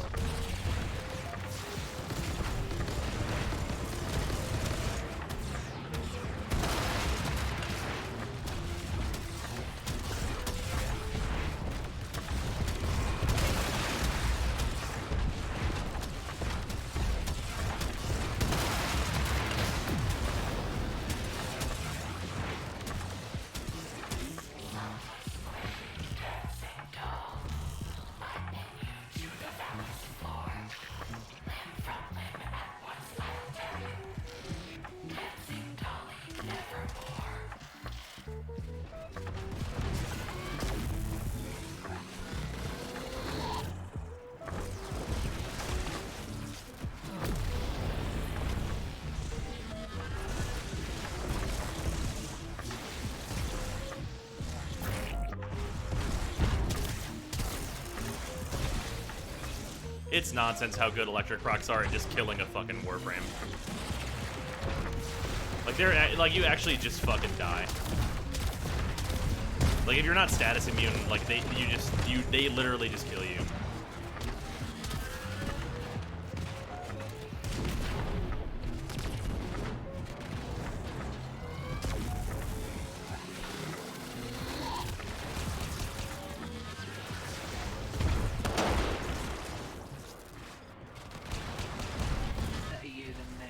It's nonsense how good electric procs are at just killing a fucking Warframe. Like they're like you actually just fucking die. Like if you're not status immune, like they literally just kill you. Better you than me.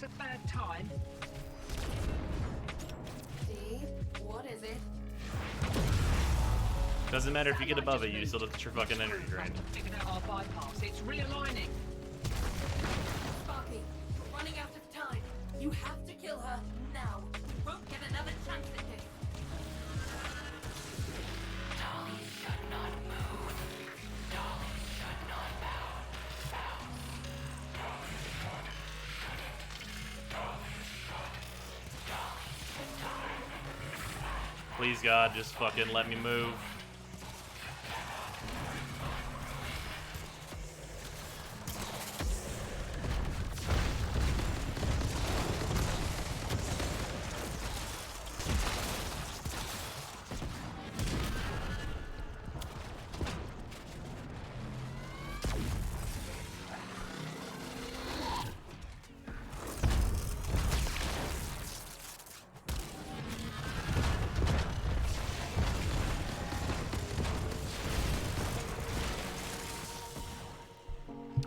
a bad time? Steve, what is it? Doesn't matter if you get above it, you still get your fucking energy drained. Taking out our bypass. It's realigning. Sparky, we're running out of time. You have to kill her now. You won't get another chance at this. Dolly should not move. Dolly should not bow. Please, God, just fucking let me move.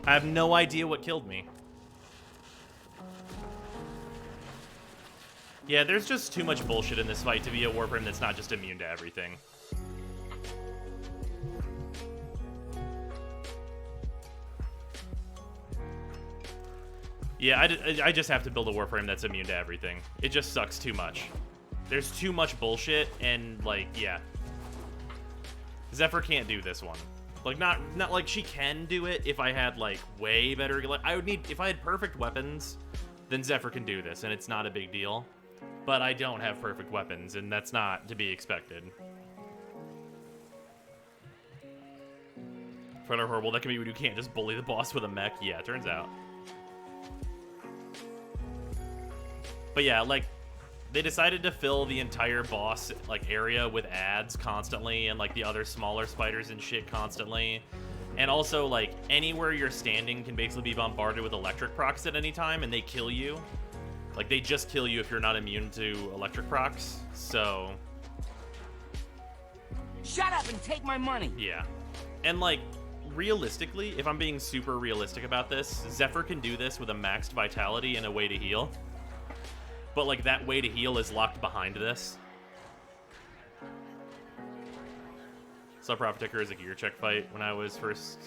I have no idea what killed me. Yeah, there's just too much bullshit in this fight to be a Warframe that's not just immune to everything. Yeah, I just have to build a Warframe that's immune to everything. It just sucks too much. There's too much bullshit, and, like, yeah. Zephyr can't do this one. Like, not like she can do it if I had, like, way better... Like, I would need... If I had perfect weapons, then Zephyr can do this, and it's not a big deal. But I don't have perfect weapons, and that's not to be expected. Friend are horrible. That can be when you can't just bully the boss with a mech. Yeah, it turns out. But yeah, like... They decided to fill the entire boss, like, area with ads constantly, and, like, the other smaller spiders and shit constantly. And also, like, anywhere you're standing can basically be bombarded with electric procs at any time, and they kill you. Like, they just kill you if you're not immune to electric procs, so... Shut up and take my money! Yeah. And, like, realistically, if I'm being super realistic about this, Zephyr can do this with a maxed vitality and a way to heal. But, like, that way to heal is locked behind this. Sub-Profit Ticker is a gear check fight when I was first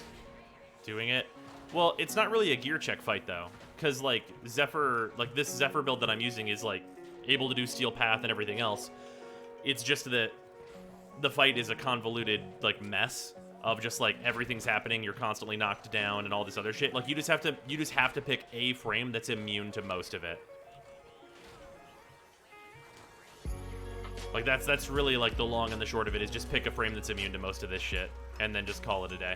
doing it. Well, it's not really a gear check fight, though. Because, like, Zephyr, like, this Zephyr build that I'm using is, like, able to do Steel Path and everything else. It's just that the fight is a convoluted, like, mess of just, like, everything's happening, you're constantly knocked down and all this other shit. Like, you just have to pick a frame that's immune to most of it. Like, that's really, like, the long and the short of it, is just pick a frame that's immune to most of this shit, and then just call it a day.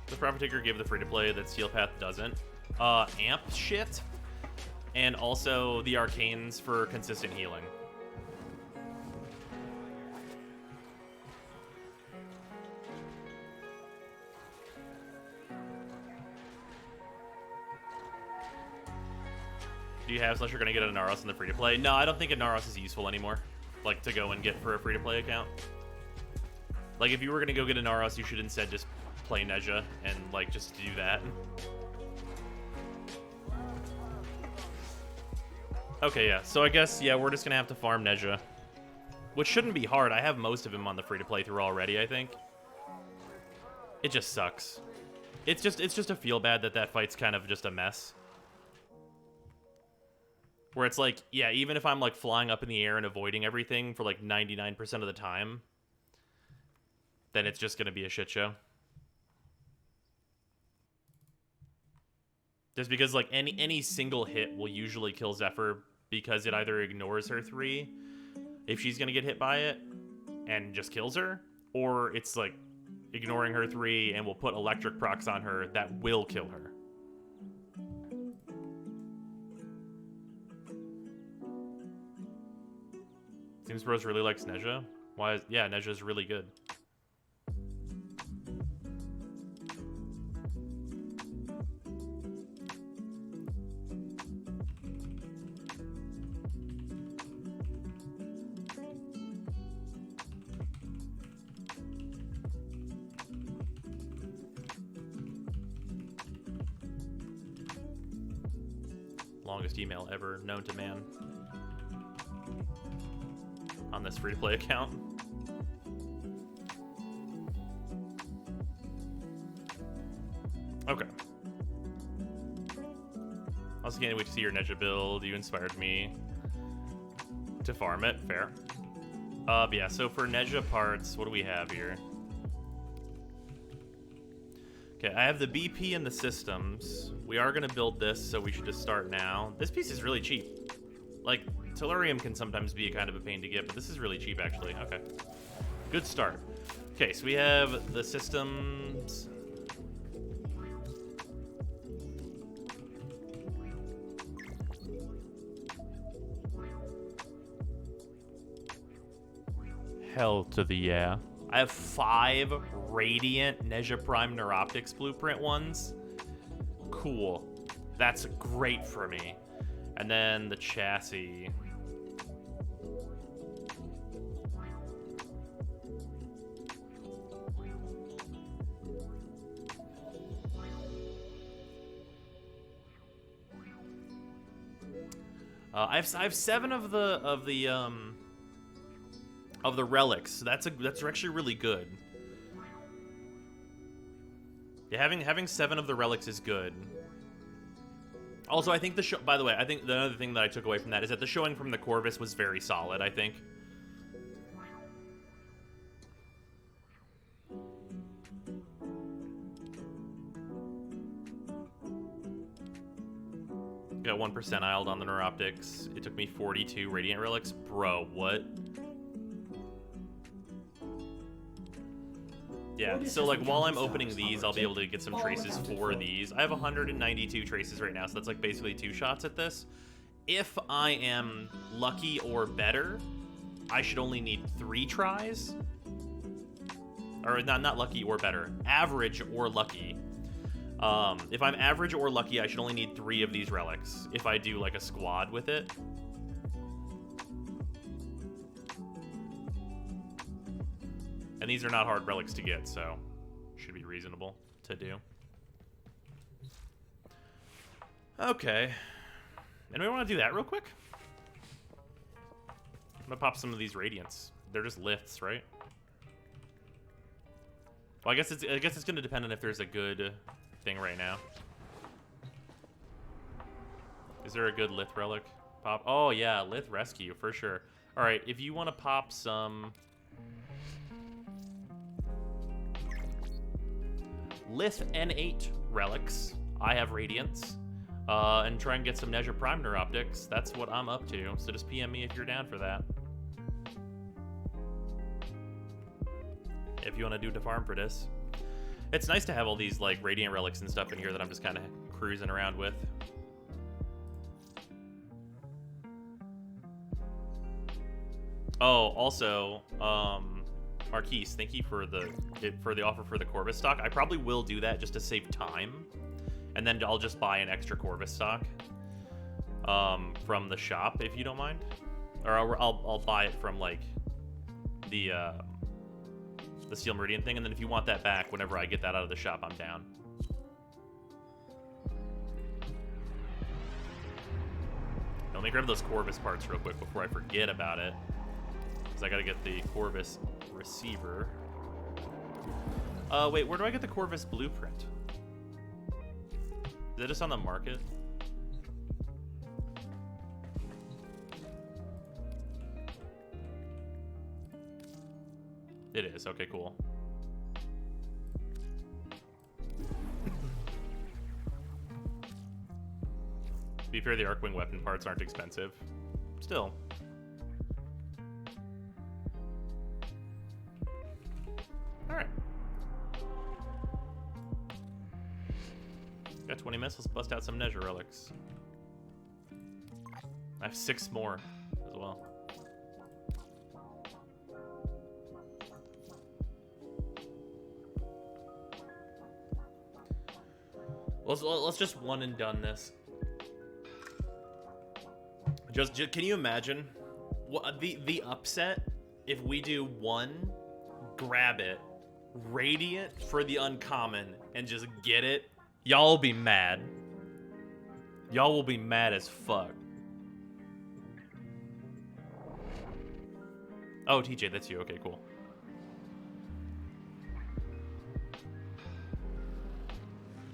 The Profit Taker gave the free-to-play that Steel Path doesn't. Amp shit, and also the Arcanes for consistent healing. Do you have slash you're gonna get a Naros in the free-to-play? No, I don't think a Naros is useful anymore. Like, to go and get for a free-to-play account. Like, if you were gonna go get a Naros, you should instead just play Nezha and, like, just do that. Okay, yeah. So I guess, yeah, we're just gonna have to farm Nezha. Which shouldn't be hard. I have most of him on the free-to-play through already, I think. It just sucks. It's just a feel bad that fight's kind of just a mess. Where it's like, yeah, even if I'm, like, flying up in the air and avoiding everything for, like, 99% of the time, then it's just going to be a shit show. Just because, like, any single hit will usually kill Zephyr because it either ignores her 3 if she's going to get hit by it and just kills her, or it's, like, ignoring her 3 and will put electric procs on her that will kill her. Seems Bros really likes Nezha. Why? Yeah, Nezha's really good. longest email ever known to man on this free-to-play account. Okay. Also can't wait to see your Neja build. You inspired me to farm it. Fair. But yeah, so for Neja parts, what do we have here? Okay, I have the BP and the systems. We are going to build this, so we should just start now. This piece is really cheap. Like, Tellurium can sometimes be kind of a pain to get, but this is really cheap, actually. Okay. Good start. Okay, so we have the systems. Hell to the yeah. I have 5 Radiant Neja Prime Neuroptics blueprint ones. Cool. That's great for me. And then the chassis. I have 7 of the relics. So that's actually really good. Yeah, having 7 of the relics is good. Also, I think the show. By the way, I think the other thing that I took away from that is that the showing from the Corvus was very solid. I think. Got 1% IL'd on the Neuroptics. It took me 42 Radiant Relics. Bro, what? Yeah, so like while I'm opening these, I'll be able to get some traces for these. I have 192 traces right now, so that's like basically 2 shots at this. If I am lucky or better, I should only need 3 tries. Or not lucky or better, average or lucky. If I'm average or lucky, I should only need 3 of these relics if I do like a squad with it. And these are not hard relics to get, so should be reasonable to do. Okay. Anybody want to do that real quick? I'm gonna pop some of these radiants. They're just lifts, right? Well, I guess it's gonna depend on if there's a good thing right now. Is there a good Lith relic pop? Oh yeah, Lith rescue for sure. All right, if you want to pop some Lith N8 relics, I have radiants, and try and get some Neja Prime Neuroptics. That's what I'm up to. So just PM me if you're down for that. If you want to do the farm for this. It's nice to have all these like radiant relics and stuff in here that I'm just kind of cruising around with. Oh, also, Marquise, thank you for the offer for the Corvus stock. I probably will do that just to save time, and then I'll just buy an extra Corvus stock from the shop if you don't mind, or I'll buy it from like the Steel Meridian thing, and then if you want that back whenever I get that out of the shop, I'm down. Let me grab those Corvus parts real quick before I forget about it, because I gotta get the Corvus receiver. Wait, where do I get the Corvus blueprint? Is it just on the market? It is. Okay, cool. To be fair, the Arcwing weapon parts aren't expensive. Still. Alright. Got 20 minutes. Let's bust out some Neja relics. I have 6 more as well. Let's just one and done this. Just can you imagine what the upset if we do 1, grab it, radiant for the uncommon, and just get it? Y'all be mad. Y'all will be mad as fuck. Oh, TJ, that's you. Okay, cool.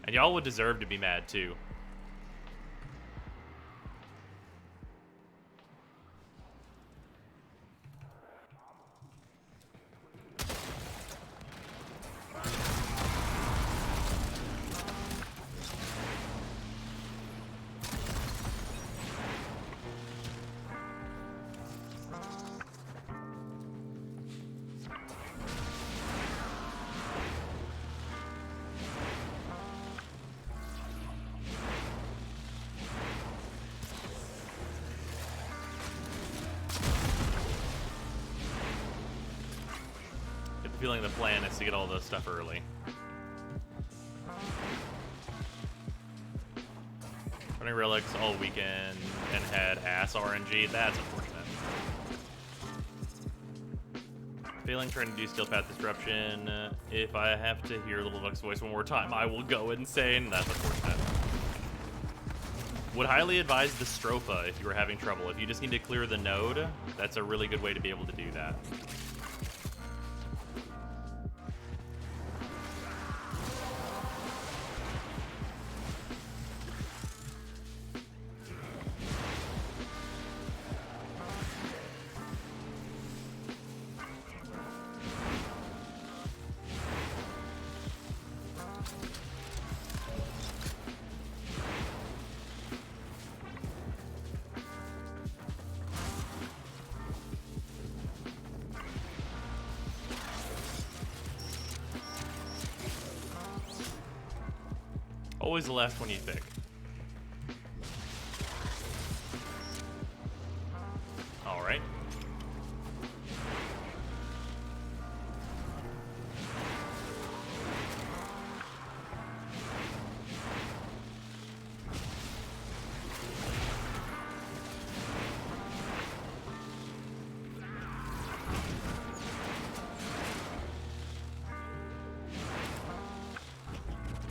And y'all would deserve to be mad, too. Feeling the plan is to get all this stuff early. Running relics all weekend and had ass RNG. That's unfortunate. Failing trying to do Steel Path Disruption. If I have to hear Little Duck's voice one more time, I will go insane. That's unfortunate. Would highly advise the Stropha if you were having trouble. If you just need to clear the node, that's a really good way to be able to do that. Always the last one you pick. All right.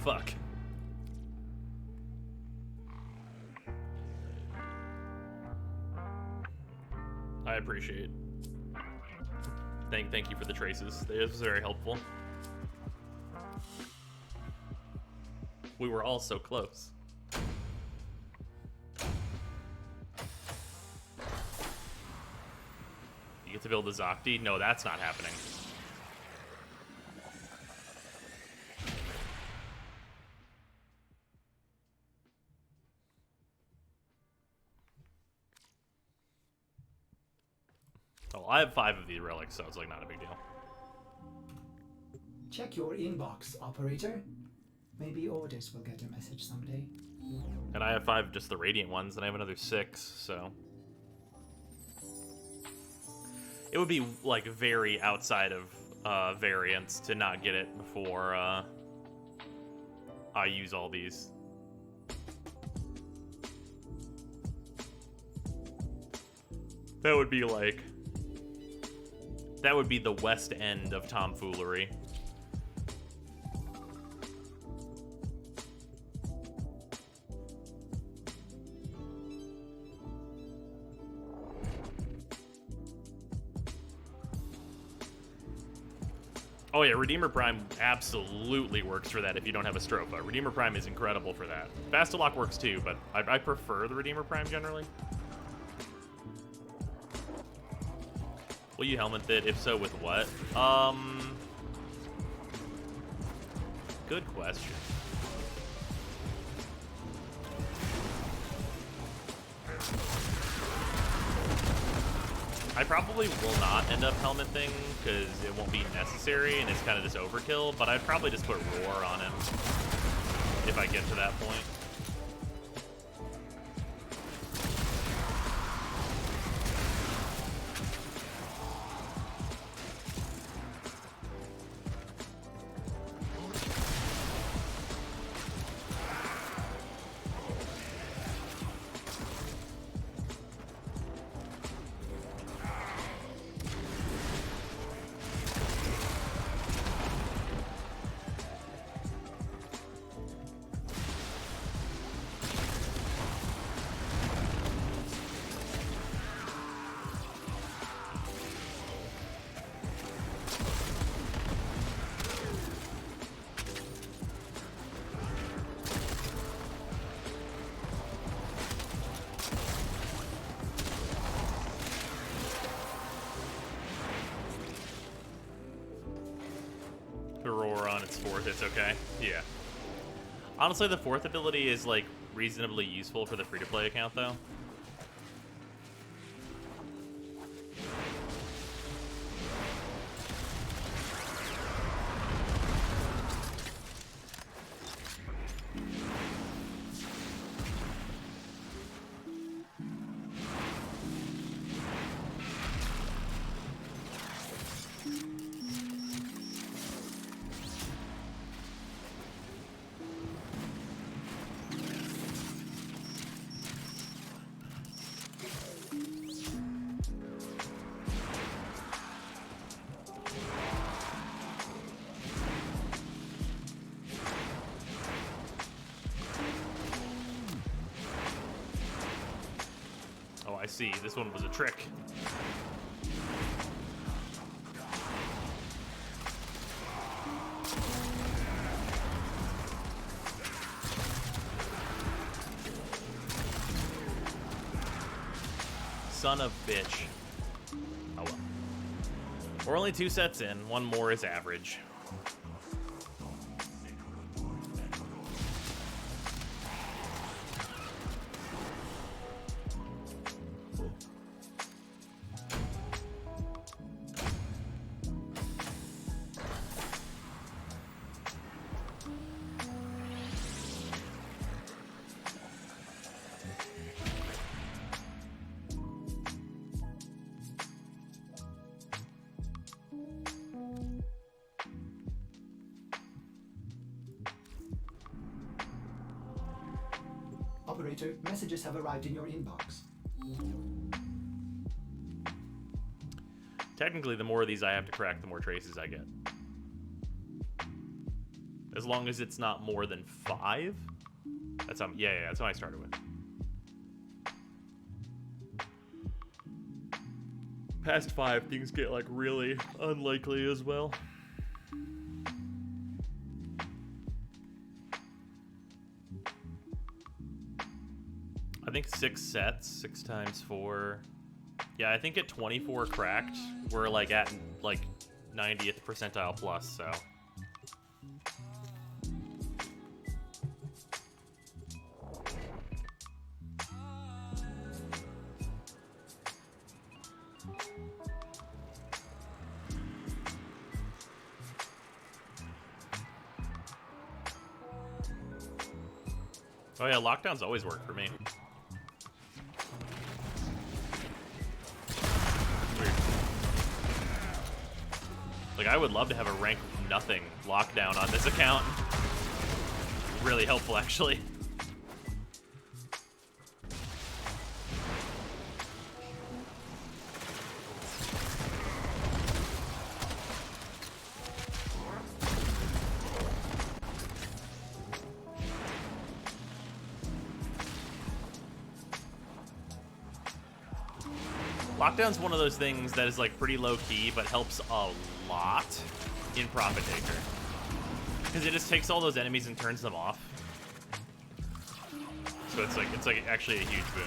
Fuck. I appreciate. Thank you for the traces. It was very helpful. We were all so close. You get to build a Zocti? No, that's not happening. Oh, I have 5 of these relics, so it's like not a big deal. Check your inbox, operator. Maybe orders will get a message someday. And I have 5 just the Radiant ones, and I have another 6, so... It would be, like, very outside of variance to not get it before I use all these. That would be, like... That would be the West End of tomfoolery. Oh yeah, Redeemer Prime absolutely works for that if you don't have a Stropha. Redeemer Prime is incredible for that. Fast-to-Lock works too, but I prefer the Redeemer Prime generally. Will you helmet it? If so, with what? Good question. I probably will not end up helmeting because it won't be necessary and it's kind of just overkill, but I'd probably just put Roar on him if I get to that point. it's fourth, it's okay. Yeah. Honestly, the fourth ability is, like, reasonably useful for the free-to-play account, though. Oh, I see. This one was a trick. Son of bitch. Oh well. We're only 2 sets in. One more is average. Operator, messages have arrived in your inbox. Technically, the more of these I have to crack, the more traces I get. As long as it's not more than 5. That's yeah, that's what I started with. Past 5, things get like really unlikely as well. I think 6 sets, 6 times 4. Yeah, I think at 24 cracked, we're like at like 90th percentile plus, so. Oh yeah, lockdowns always work for me. Like, I would love to have a rank nothing lockdown on this account. Really helpful, actually. Lockdown's one of those things that is like pretty low key, but helps a lot in Profit Taker. Because it just takes all those enemies and turns them off. So it's like actually a huge boon.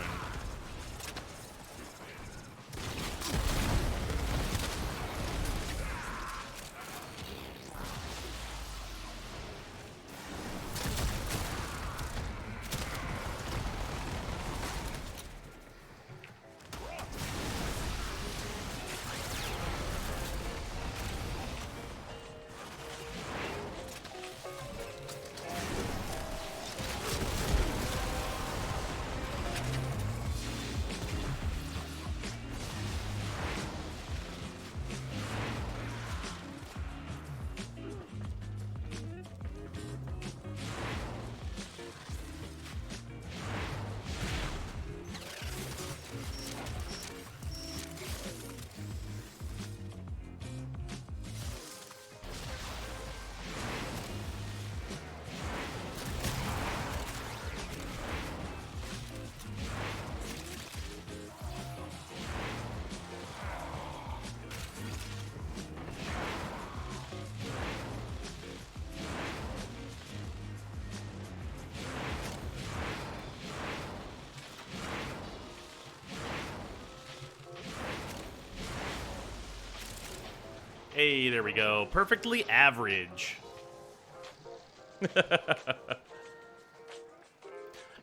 Hey, there we go. Perfectly average.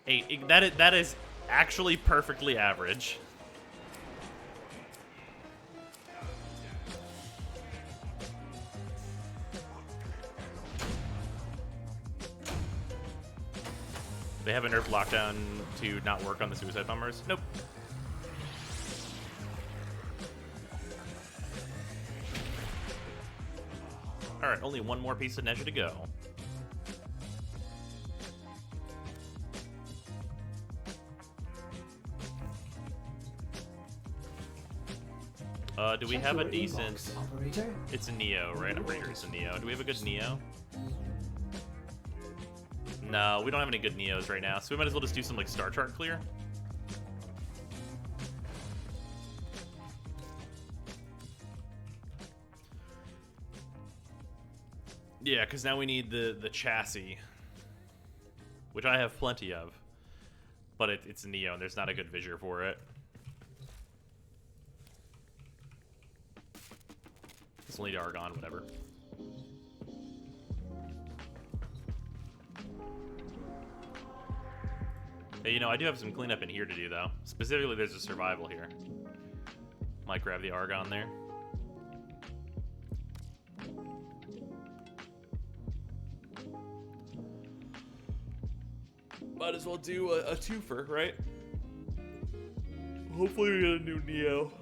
Hey, that is actually perfectly average. They have a nerf lockdown to not work on the suicide bombers? Nope. Alright, only one more piece of Nezha to go. Do we have a decent... Operator? It's a Neo, right? I'm pretty sure it's a Neo. Do we have a good Neo? No, we don't have any good Neos right now, so we might as well just do some, like, star chart clear. Yeah, because now we need the chassis, which I have plenty of, but it's a Neo, and there's not a good visor for it. It's only Argon, whatever. Hey, you know, I do have some cleanup in here to do, though. Specifically, there's a survival here. Might grab the Argon there. Might as well do a twofer, right? Hopefully we get a new Neo.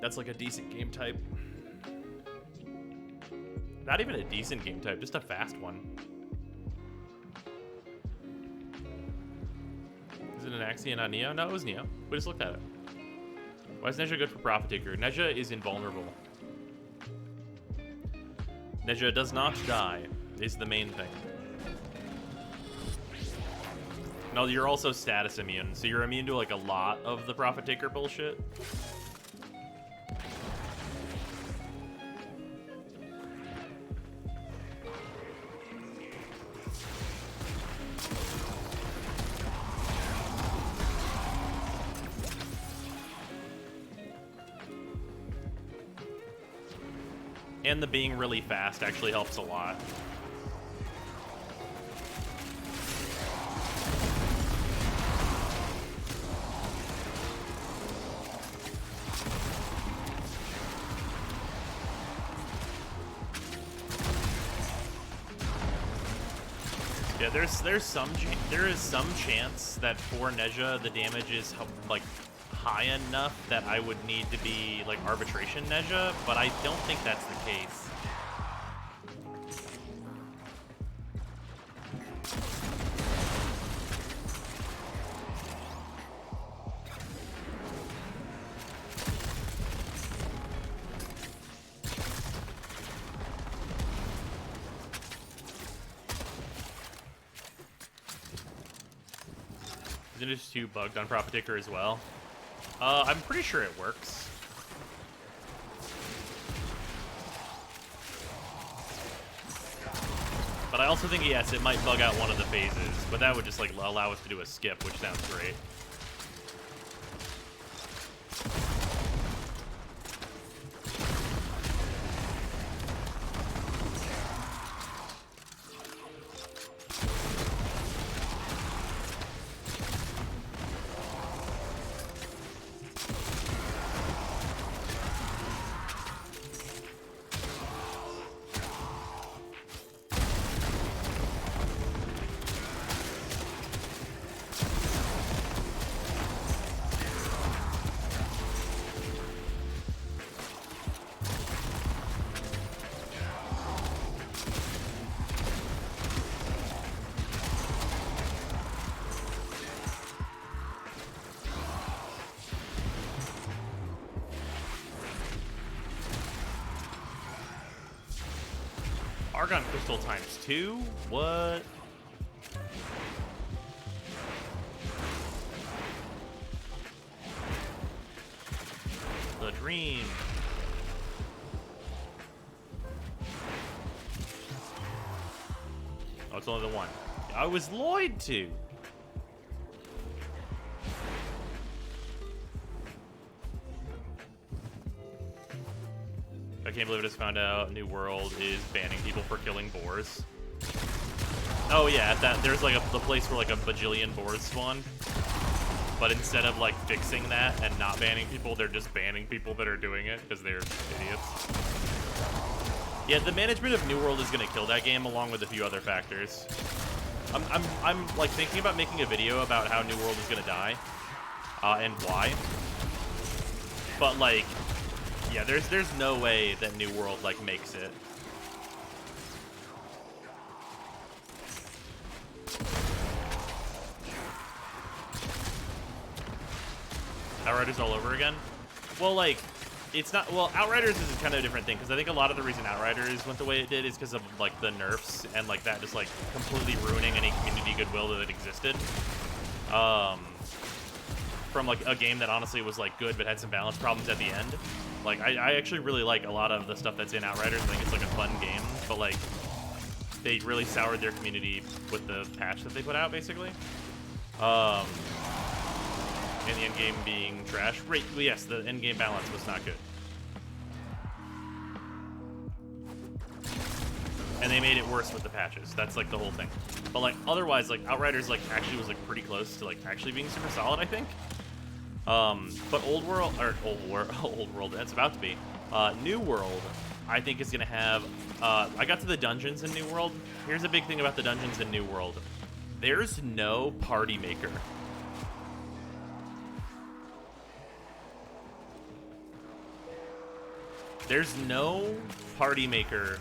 That's like a decent game type. Not even a decent game type, just a fast one. Is it an Axion, not Neo? No, it was Neo. We just looked at it. Why is Nezha good for Profit Taker? Nezha is invulnerable. Nezha does not die, is the main thing. No, you're also status immune, so you're immune to like a lot of the Profit Taker bullshit. And the being really fast actually helps a lot. Yeah, there is some chance that for Nezha the damage is like high enough that I would need to be like arbitration Nezha, but I don't think that's the case. Isn't it just too bugged on Profit Taker as well? I'm pretty sure it works. But I also think, yes, it might bug out one of the phases, but that would just like allow us to do a skip, which sounds great. Argon Crystal times 2? What? The dream. Oh, it's only the one. I was Lloyd to. I can't believe I just found out New World is banning people for killing boars. Oh yeah, at that there's like the place where like a bajillion boars spawn. But instead of like fixing that and not banning people, they're just banning people that are doing it because they're idiots. Yeah, the management of New World is gonna kill that game along with a few other factors. I'm like thinking about making a video about how New World is gonna die, and why. But like, yeah, there's no way that New World like makes it. Outriders all over again? Well, like, it's not... Well, Outriders is kind of a different thing, because I think a lot of the reason Outriders went the way it did is because of, like, the nerfs and, like, that just, like, completely ruining any community goodwill that existed. From, like, a game that honestly was, like, good but had some balance problems at the end. Like, I actually really like a lot of the stuff that's in Outriders. I think it's, like, a fun game, but, like, they really soured their community with the patch that they put out, basically. And the endgame being trash. Right, yes, the endgame balance was not good. And they made it worse with the patches. That's like the whole thing. But like otherwise, like Outriders like actually was like pretty close to like actually being super solid, I think. But Old World, that's about to be. New World, I think is gonna have. I got to the dungeons in New World. Here's a big thing about the dungeons in New World. There's no party maker. There's no party maker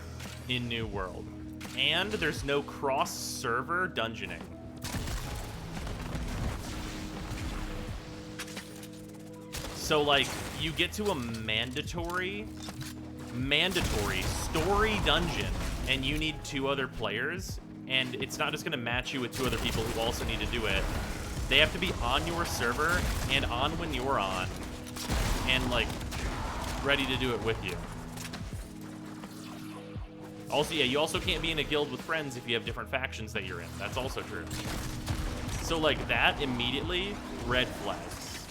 in New World, and there's no cross-server dungeoning. So, like, you get to a mandatory story dungeon, and you need 2 other players, and it's not just gonna match you with 2 other people who also need to do it. They have to be on your server and on when you're on, and, like, ready to do it with you. Also, yeah, you also can't be in a guild with friends if you have different factions that you're in. That's also true. So, like, that immediately, red flags.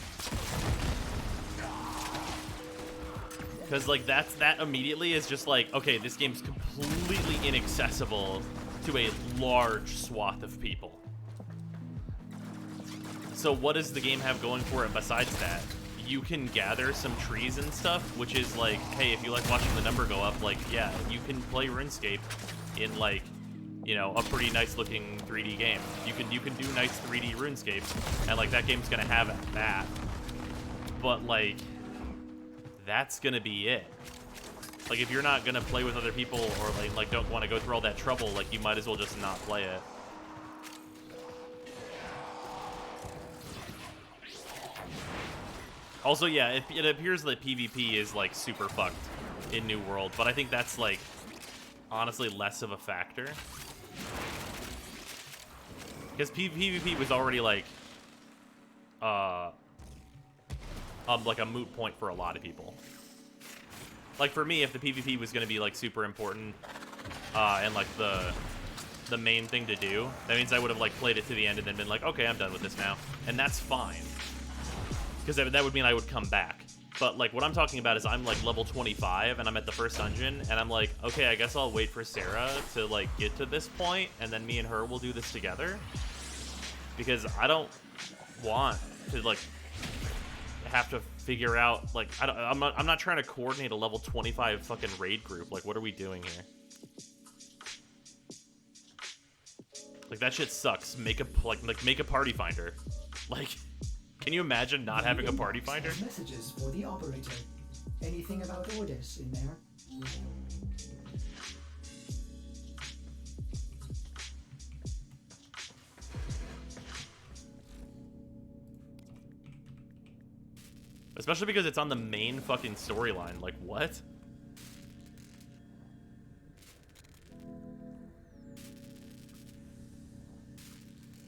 Because, like, that immediately is just like, okay, this game's completely inaccessible to a large swath of people. So what does the game have going for it besides that? You can gather some trees and stuff, which is like, hey, if you like watching the number go up, like, yeah, you can play RuneScape in, like, you know, a pretty nice looking 3D game. You can do nice 3D RuneScape, and like that game's gonna have that. But like, that's gonna be it. Like, if you're not gonna play with other people or like don't want to go through all that trouble, like, you might as well just not play it. Also, yeah, it appears that PvP is, like, super fucked in New World, but I think that's, like, honestly less of a factor. Because PvP was already, like a moot point for a lot of people. Like, for me, if the PvP was going to be, like, super important, and, like, the main thing to do, that means I would have, like, played it to the end and then been like, okay, I'm done with this now. And that's fine. Because that would mean I would come back. But, like, what I'm talking about is I'm, like, level 25, and I'm at the first dungeon, and I'm like, okay, I guess I'll wait for Sarah to, like, get to this point, and then me and her will do this together. Because I don't want to, like, have to figure out, like, I'm not trying to coordinate a level 25 fucking raid group. Like, what are we doing here? Like, that shit sucks. Make a party finder. Like... Can you imagine not having a party finder? Messages for the operator. Anything about orders in there? Especially because it's on the main fucking storyline. Like, what?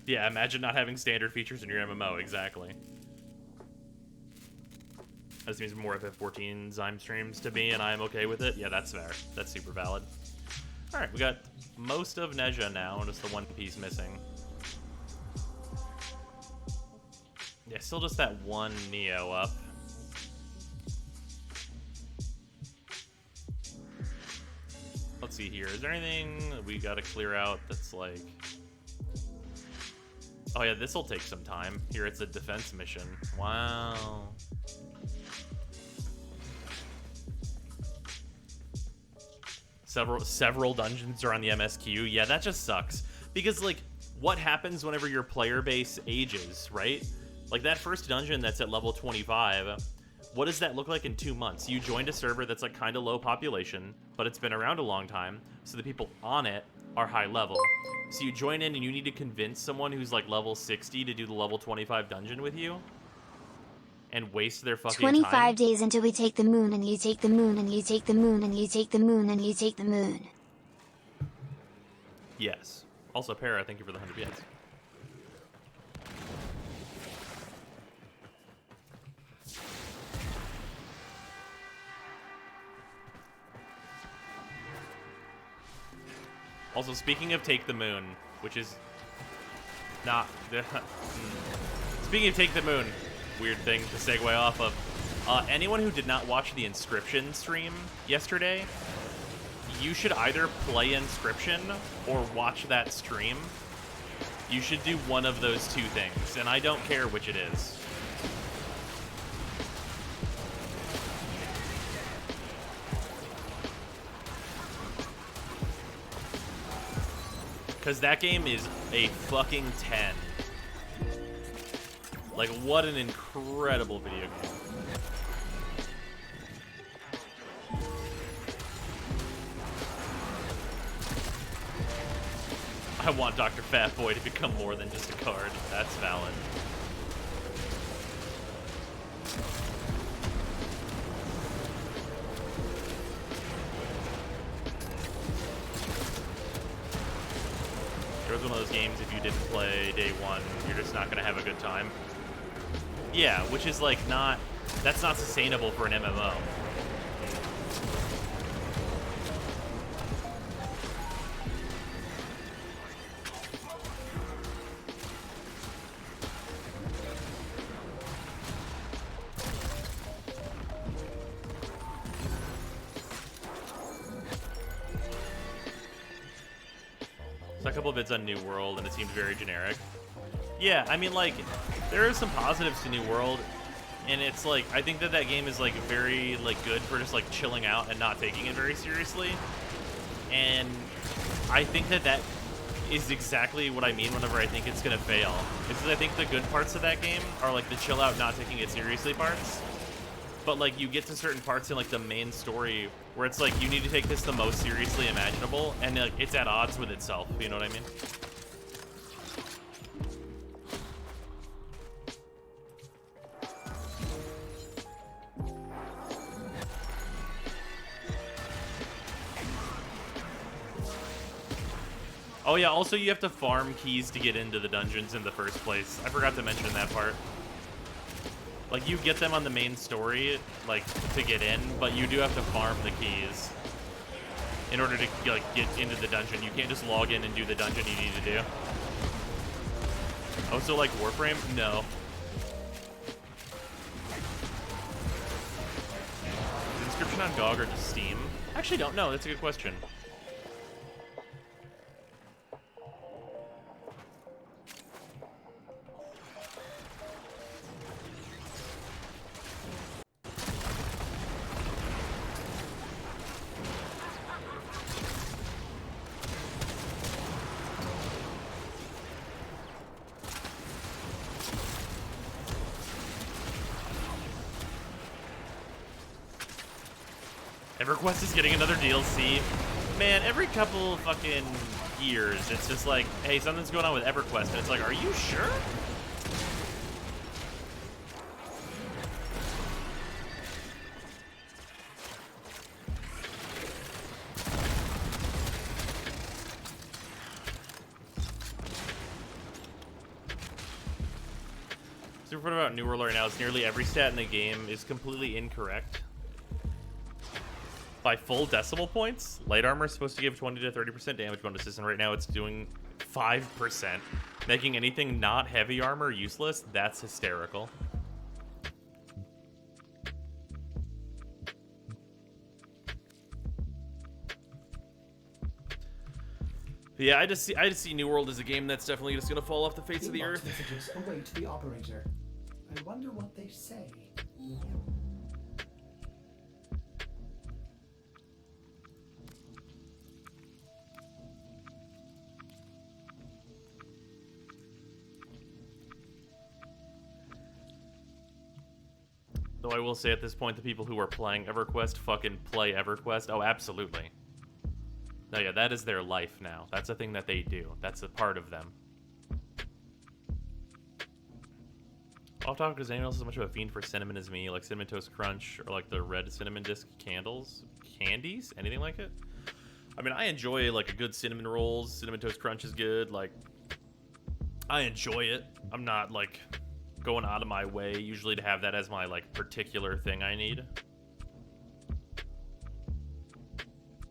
Yeah, imagine not having standard features in your MMO, exactly. That means more FF14 Zyme streams to me, and I'm okay with it. Yeah, that's fair. That's super valid. Alright, we got most of Nezha now, and just the one piece missing. Yeah, still just that one Neo up. Let's see here. Is there anything we gotta clear out that's like... Oh yeah, this'll take some time. Here it's a defense mission. Wow. Several dungeons are on the MSQ. Yeah, that just sucks. Because, like, what happens whenever your player base ages, right? Like, that first dungeon that's at level 25, what does that look like in 2 months? You joined a server that's, like, kind of low population, but it's been around a long time, so the people on it are high level. So you join in and you need to convince someone who's, like, level 60 to do the level 25 dungeon with you? And waste their fucking 25 time? days until we take the moon, and you take the moon, and you take the moon, and you take the moon, and you take the moon. Yes. Also, Para, thank you for the 100 bits. Also, speaking of Take the Moon, which is not... Speaking of Take the Moon, weird thing to segue off of. Anyone who did not watch the Inscription stream yesterday, you should either play Inscription or watch that stream. You should do one of those two things, and I don't care which it is. Because that game is a fucking 10. Like, what an incredible video game. I want Dr. Fatboy to become more than just a card. That's valid. It was one of those games, if you didn't play day one, you're just not going to have a good time. Yeah, which is like not... That's not sustainable for an MMO. So a couple of vids on New World, and it seemed very generic. Yeah, I mean, like, there are some positives to New World, and it's like, I think that that game is like very like good for just like chilling out and not taking it very seriously. And I think that that is exactly what I mean whenever I think it's gonna fail. Because I think the good parts of that game are like the chill out, not taking it seriously parts. But like you get to certain parts in like the main story where it's like you need to take this the most seriously imaginable, and like it's at odds with itself. You know what I mean? Oh yeah, also you have to farm keys to get into the dungeons in the first place. I forgot to mention that part. Like, you get them on the main story, like, to get in, but you do have to farm the keys in order to, like, get into the dungeon. You can't just log in and do the dungeon you need to do. Oh, so like Warframe? No. Is Inscription on GOG or just Steam? I actually don't know. That's a good question. EverQuest is getting another DLC. Man, every couple of fucking years, it's just like, hey, something's going on with EverQuest, and it's like, are you sure? Super fun about New World right now is nearly every stat in the game is completely incorrect. By full decimal points, light armor is supposed to give 20 to 30% damage bonuses, and right now it's doing 5%, making anything not heavy armor useless. That's hysterical. Yeah, I just see New World as a game that's definitely just gonna fall off the face of the Inbox earth. messages await the operator. I wonder what they say. Though I will say at this point, the people who are playing EverQuest fucking play EverQuest. Oh, absolutely. No, yeah, that is their life now. That's a thing that they do. That's a part of them. Off topic, does anyone else as much of a fiend for cinnamon as me? Like Cinnamon Toast Crunch or like the red cinnamon disc candles? Candies? Anything like it? I mean, I enjoy like a good cinnamon rolls. Cinnamon Toast Crunch is good. Like, I enjoy it. I'm not like going out of my way usually to have that as my like particular thing I need.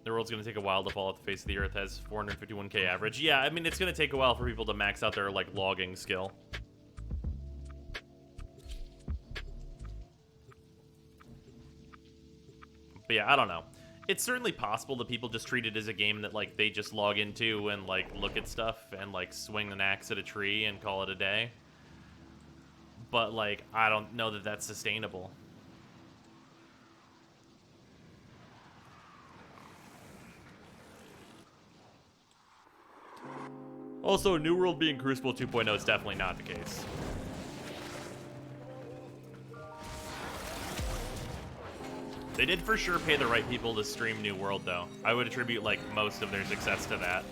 The world's gonna take a while to fall off the face of the earth. Has 451k average. Yeah, I mean, it's gonna take a while for people to max out their like logging skill. But yeah, I don't know. It's certainly possible that people just treat it as a game that like they just log into and like look at stuff and like swing an axe at a tree and call it a day. But like, I don't know that that's sustainable. Also, New World being Crucible 2.0 is definitely not the case. They did for sure pay the right people to stream New World, though. I would attribute, like, most of their success to that.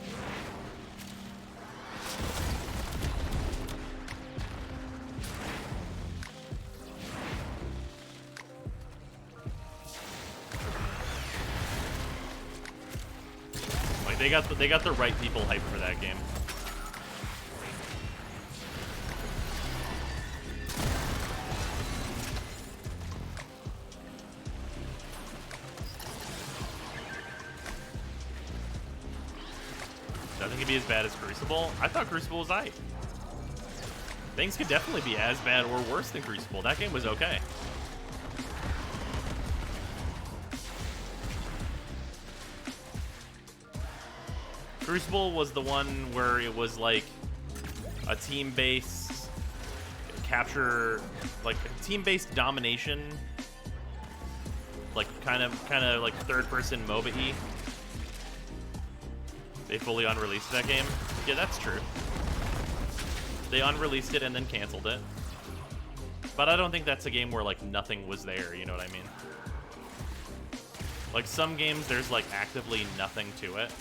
Like, they got the right people hyped for that game. Doesn't it be as bad as Crucible? I thought Crucible was aight. Things could definitely be as bad or worse than Crucible. That game was okay. Crucible was the one where it was like a team-based capture, like team-based domination, like kind of like third-person MOBA-y. They fully unreleased that game. Yeah, that's true. They unreleased it and then canceled it. But I don't think that's a game where like nothing was there, you know what I mean? Like some games there's like actively nothing to it.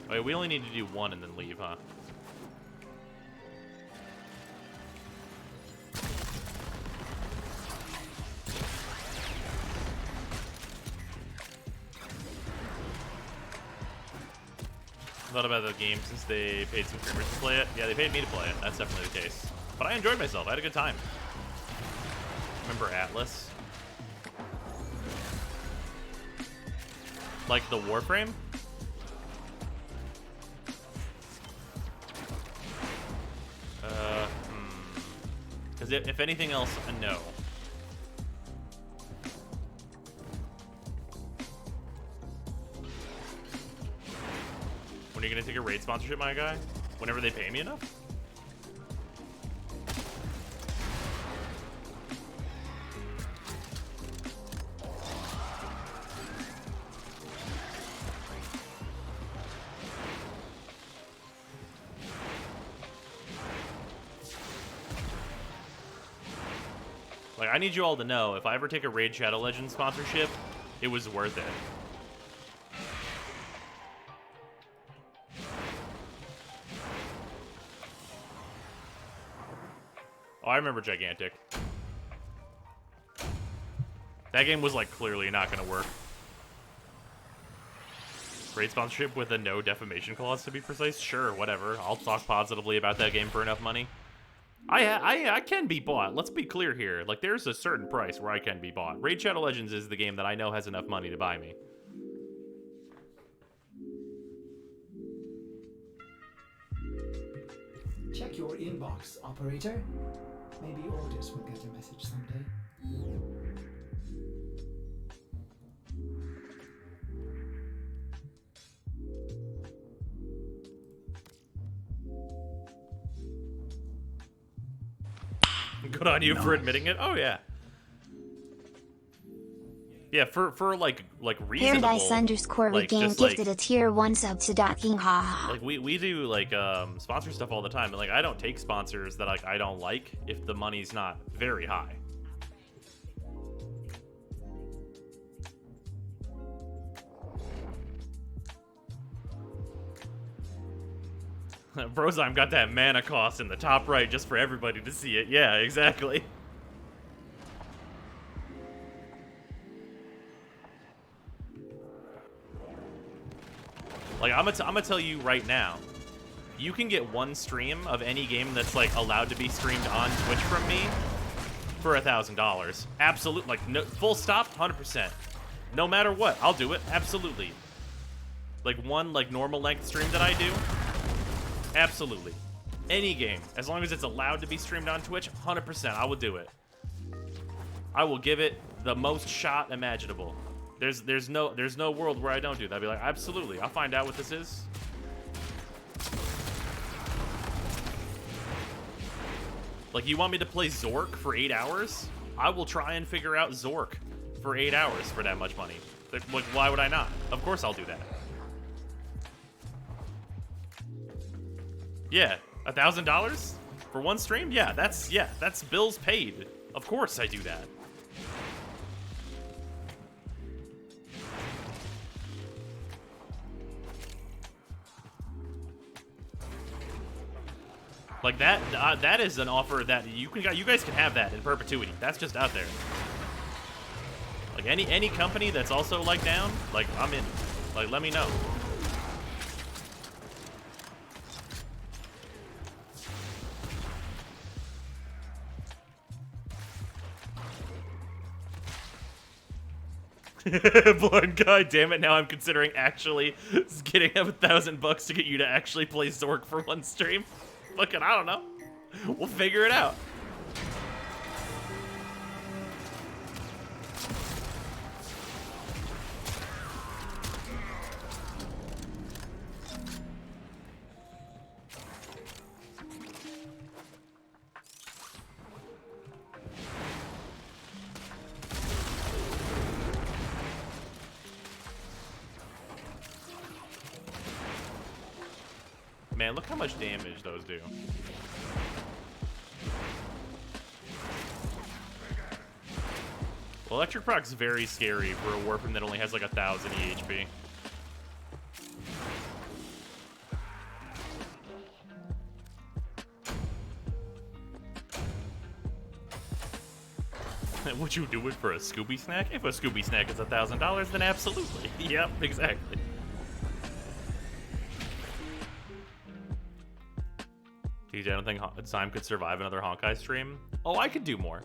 Wait, we only need to do one and then leave, huh? Thought about the game since they paid some streamers to play it. Yeah, they paid me to play it. That's definitely the case. But I enjoyed myself. I had a good time. Remember Atlas? Like the Warframe? Because if anything else, a no. When are you going to take a raid sponsorship, my guy? Whenever they pay me enough? Like, I need you all to know, if I ever take a Raid Shadow Legends sponsorship, it was worth it. Oh, I remember Gigantic. That game was, like, clearly not going to work. Raid sponsorship with a no defamation clause, to be precise? Sure, whatever. I'll talk positively about that game for enough money. I can be bought. Let's be clear here. Like, there's a certain price where I can be bought. Raid Shadow Legends is the game that I know has enough money to buy me. Check your inbox, operator. Maybe Ordis will get a message someday. Good on you for admitting it. Oh yeah. Yeah, for like reasonable. Paradise _ like, Regain just, like, gifted a tier 1 sub to Docking Ha. Like we do like sponsor stuff all the time, and like I don't take sponsors that like I don't like if the money's not very high. Brozime got that mana cost in the top right just for everybody to see it. Yeah, exactly. Like, I'm gonna tell you right now, you can get one stream of any game that's, like, allowed to be streamed on Twitch from me for $1,000. Absolute, like, no, full stop, 100%. No matter what, I'll do it, absolutely. Like, one, like, normal length stream that I do, absolutely. Any game, as long as it's allowed to be streamed on Twitch, 100%, I will do it. I will give it the most shot imaginable. There's no world where I don't do that. I'd be like, absolutely, I'll find out what this is. Like, you want me to play Zork for 8 hours? I will try and figure out Zork for 8 hours for that much money. Like, why would I not? Of course I'll do that. Yeah, $1,000 for one stream? Yeah, that's bills paid. Of course I do that. Like that is an offer that you guys can have that in perpetuity. That's just out there. Like any company that's also like down, like I'm in. Like let me know. Blind guy, damn it! Now I'm considering actually getting up $1,000 to get you to actually play Zork for one stream. Fucking, I don't know. We'll figure it out. Man, look how much damage those do. Well, Electric Proc's very scary for a Warframe that only has like 1,000 EHP. Would you do it for a Scooby snack? If a Scooby snack is $1,000, then absolutely. Yep, exactly. TJ, I don't think Zyme could survive another Honkai stream. Oh, I could do more.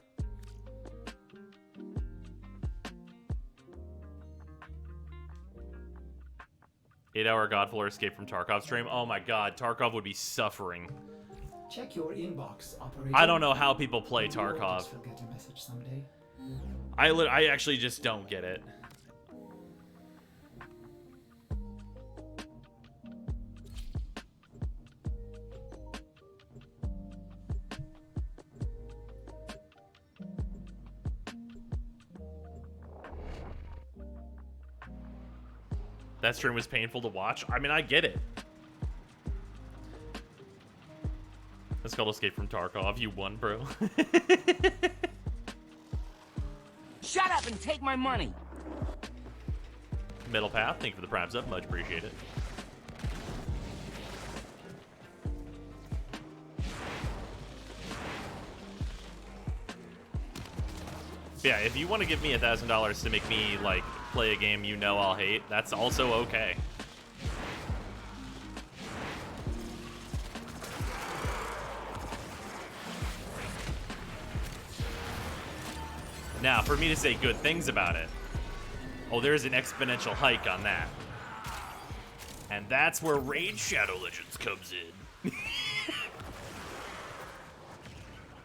Eight-hour Godfall escape from Tarkov stream. Oh my god, Tarkov would be suffering. Check your inbox, operator. I don't know how people play Tarkov. You'll get a message someday. I actually just don't get it. That stream was painful to watch. I mean, I get it. That's called Escape from Tarkov. You won, bro. Shut up and take my money. Middle Path, thank you for the primes up. Much appreciate it. Yeah, if you want to give me $1,000 to make me, like, play a game you know I'll hate, that's also okay. Now, for me to say good things about it, oh, there's an exponential hike on that. And that's where Raid Shadow Legends comes in.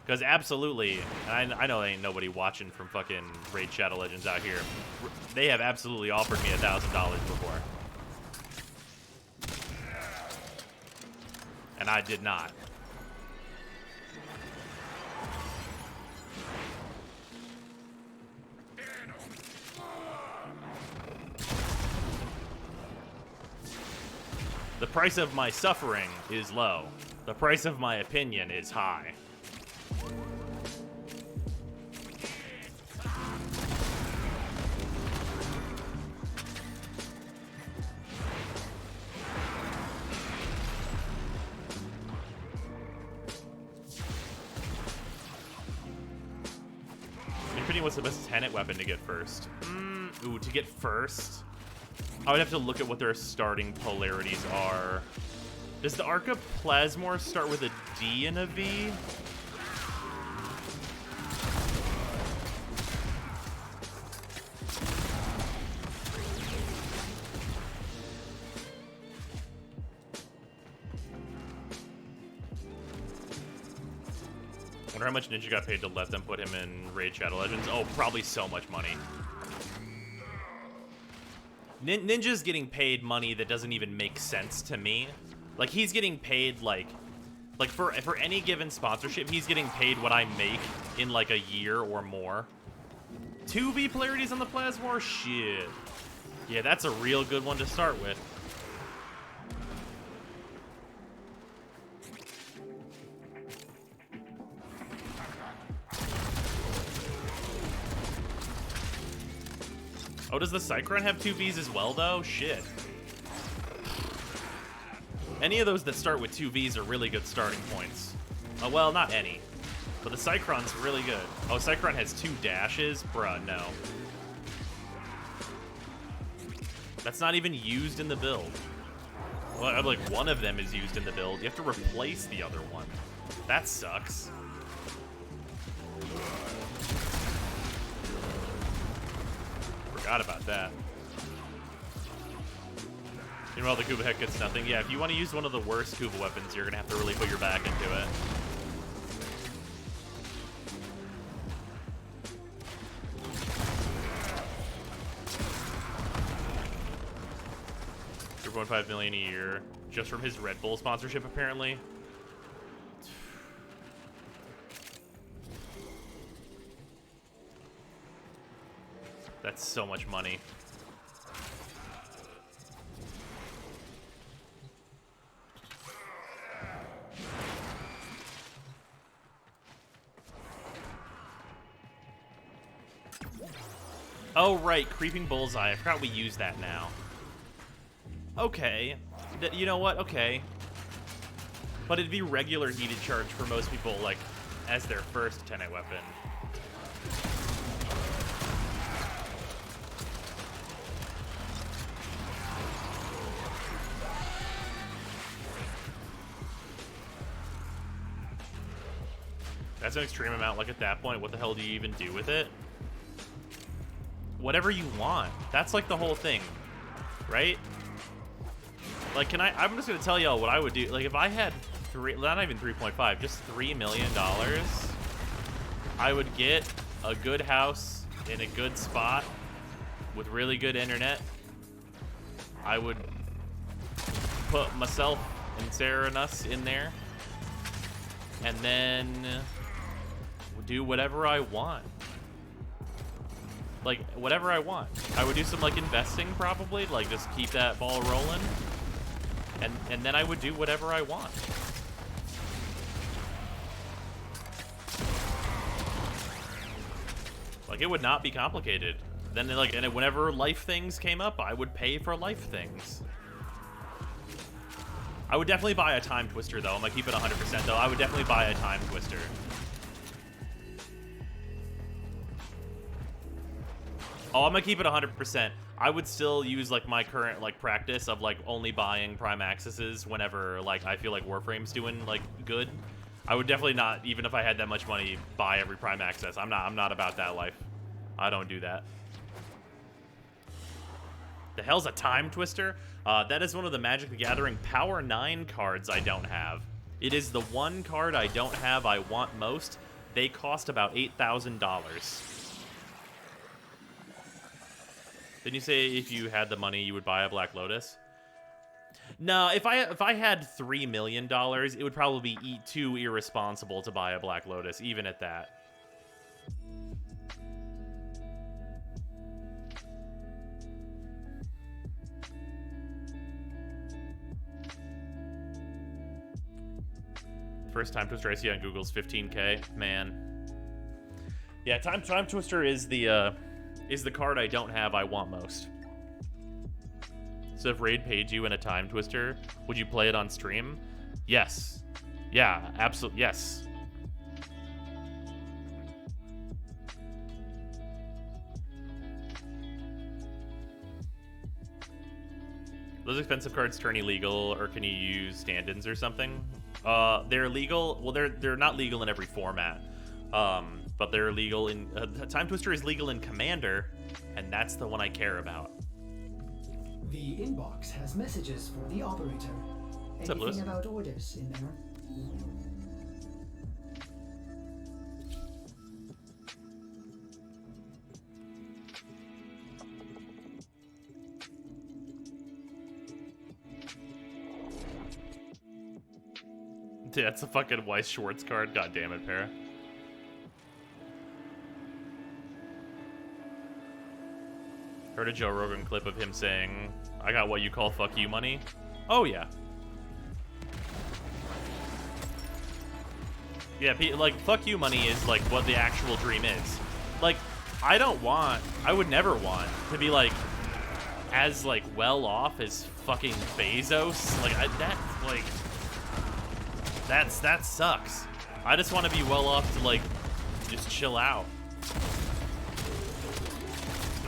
Because absolutely, and I know there ain't nobody watching from fucking Raid Shadow Legends out here. They have absolutely offered me $1,000 before. And I did not. The price of my suffering is low. The price of my opinion is high. Infinity, what's the best tenet weapon to get first? Ooh, to get first? I would have to look at what their starting polarities are. Does the Arca Plasmor start with a D and a V? Wonder how much Ninja got paid to let them put him in Raid Shadow Legends. Oh, probably so much money. Ninja's getting paid money that doesn't even make sense to me. Like, he's getting paid, like for any given sponsorship, he's getting paid what I make in, like, a year or more. 2V polarities on the Plasmor? Shit. Yeah, that's a real good one to start with. Oh, does the Cycron have 2Vs as well, though? Shit. Any of those that start with 2Vs are really good starting points. Oh, well, not any. But the Cycron's really good. Oh, Cycron has 2 dashes? Bruh, no. That's not even used in the build. Well, like, one of them is used in the build. You have to replace the other one. That sucks. Forgot about that. Meanwhile, the Kuba Heck gets nothing. Yeah, if you want to use one of the worst Kuba weapons, you're going to have to really put your back into it. $3.5 million a year just from his Red Bull sponsorship, apparently. That's so much money. Oh, right, Creeping Bullseye. I forgot we use that now. Okay. You know what? Okay. But it'd be regular heated charge for most people, like, as their first tenet weapon. That's an extreme amount. Like, at that point, what the hell do you even do with it? Whatever you want. That's, like, the whole thing. Right? Like, I'm just gonna tell y'all what I would do. Like, if I had not even 3.5, just $3 million, I would get a good house in a good spot with really good internet. I would put myself and Sarah and us in there. And then do whatever I want. Like, whatever I want. I would do some, like, investing, probably. Like, just keep that ball rolling. And then I would do whatever I want. Like, it would not be complicated. Then, like, and whenever life things came up, I would pay for life things. I would definitely buy a time twister, though. I'm gonna keep it 100%, though. I would definitely buy a time twister. Oh, I'm gonna keep it 100%. I would still use, like, my current, like, practice of, like, only buying Prime Accesses whenever, like, I feel like Warframe's doing, like, good. I would definitely not, even if I had that much money, buy every Prime Access. I'm not about that life. I don't do that. The hell's a Time Twister? That is one of the Magic the Gathering Power 9 cards I don't have. It is the one card I don't have I want most. They cost about $8,000. Didn't you say if you had the money, you would buy a Black Lotus? No, if I had $3 million, it would probably be too irresponsible to buy a Black Lotus, even at that. First time twister I see on Google's 15K. Man. Yeah, time twister is the card I don't have I want most. So if Raid paid you in a time twister, would you play it on stream? Yes. Yeah, absolutely. Yes. Those expensive cards turn illegal, or can you use stand-ins or something? They're legal. Well, they're not legal in every format, but they're legal in Time Twister is legal in Commander, and that's the one I care about. The inbox has messages for the operator. What's up, Lewis? Anything about orders in there? Dude, that's a fucking Weiss Schwartz card. God damn it, Para. Heard a Joe Rogan clip of him saying, I got what you call fuck you money. Oh, yeah. Yeah, like, fuck you money is, like, what the actual dream is. Like, I would never want to be, like, as, like, well off as fucking Bezos. Like, that sucks. I just want to be well off to, like, just chill out.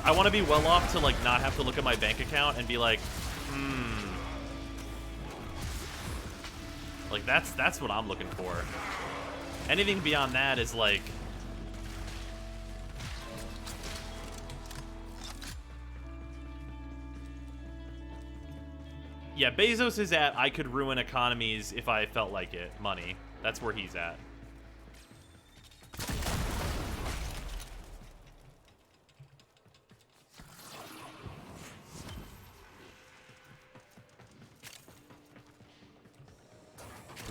I want to be well off to, like, not have to look at my bank account and be like, Like, that's what I'm looking for. Anything beyond that is, like... Yeah, Bezos is at, I could ruin economies if I felt like it, money. That's where he's at.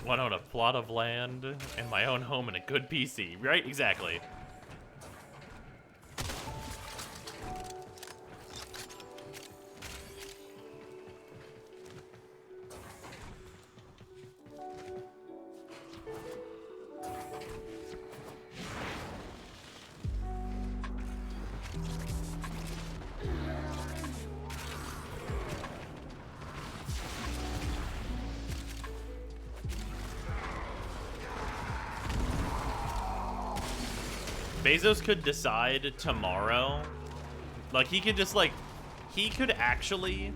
Want to own a plot of land and my own home and a good PC, right? Exactly. Bezos could decide tomorrow, like, he could just, like, he could actually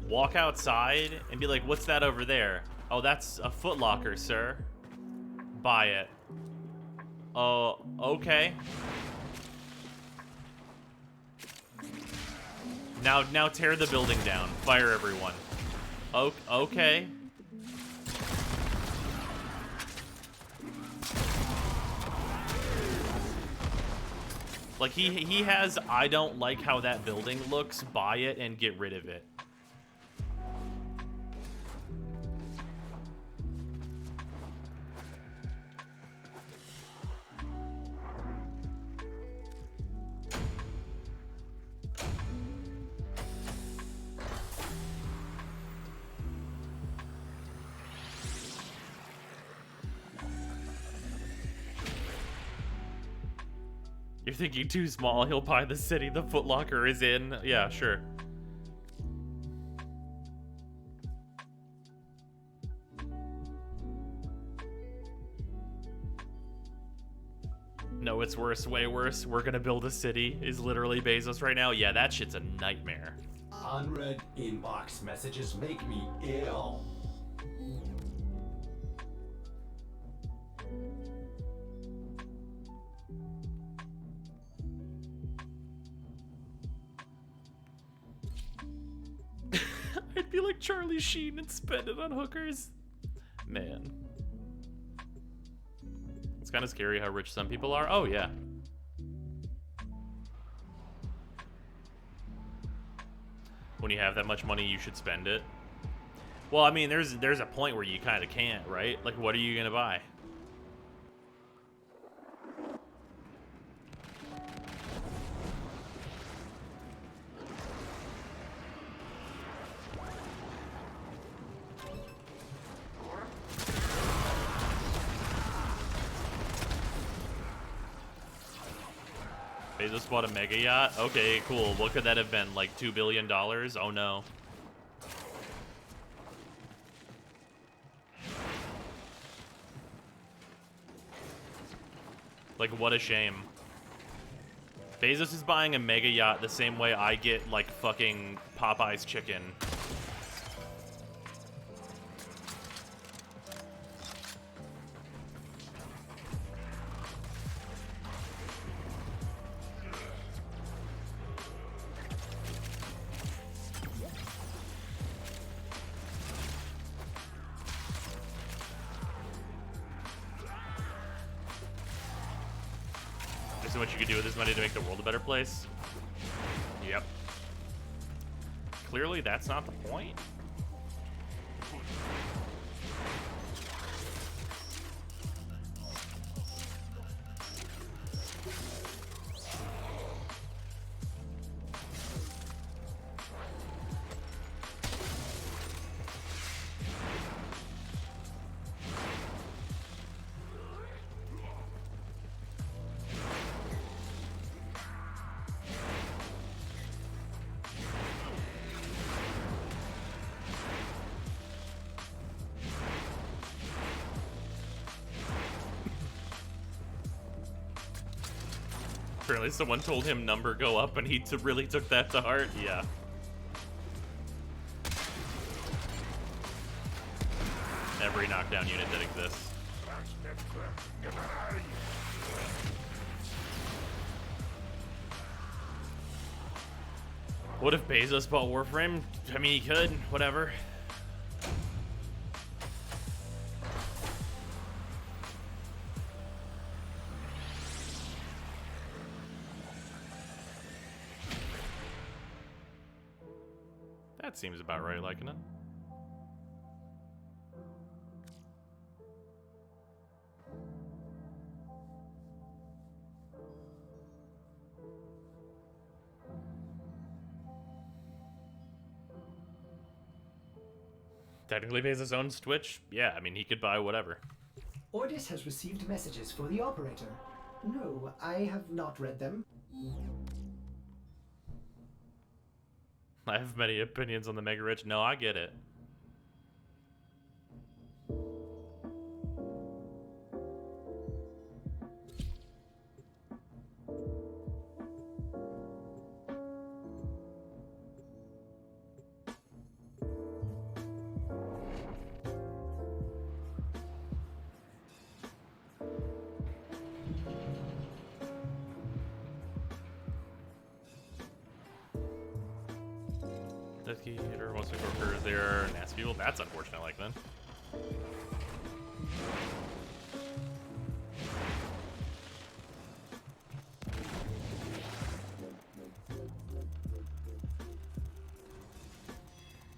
walk outside and be like, what's that over there? Oh, that's a Foot Locker, sir. Buy it. Oh, okay. Now tear the building down. Fire everyone. Okay. Like, he has, I don't like how that building looks, buy it and get rid of it. You're thinking too small, he'll buy the city the Foot Locker is in. Yeah, sure. No, it's worse, way worse. We're gonna build a city is literally Bezos right now. Yeah, that shit's a nightmare. Unread inbox messages make me ill. I'd be like Charlie Sheen and spend it on hookers. Man. It's kind of scary how rich some people are. Oh, yeah. When you have that much money, you should spend it. Well, I mean, there's a point where you kind of can't, right? Like, what are you going to buy? Bezos bought a mega yacht? Okay, cool. What could that have been? Like $2 billion? Oh no. Like, what a shame. Bezos is buying a mega yacht the same way I get, like, fucking Popeye's chicken. There's so much you could do with this money to make the world a better place. Yep. Clearly, that's not the point. Apparently someone told him number go up and he really took that to heart. Yeah. Every knockdown unit that exists. What if Bezos bought Warframe? I mean, he could. Whatever. That seems about right, liking it. Technically Bezos owns Twitch. Yeah, I mean, he could buy whatever. Ordis has received messages for the operator. No, I have not read them. I have many opinions on the mega rich. No, I get it. Dedicator wants to go for their nasty people. That's unfortunate, like then.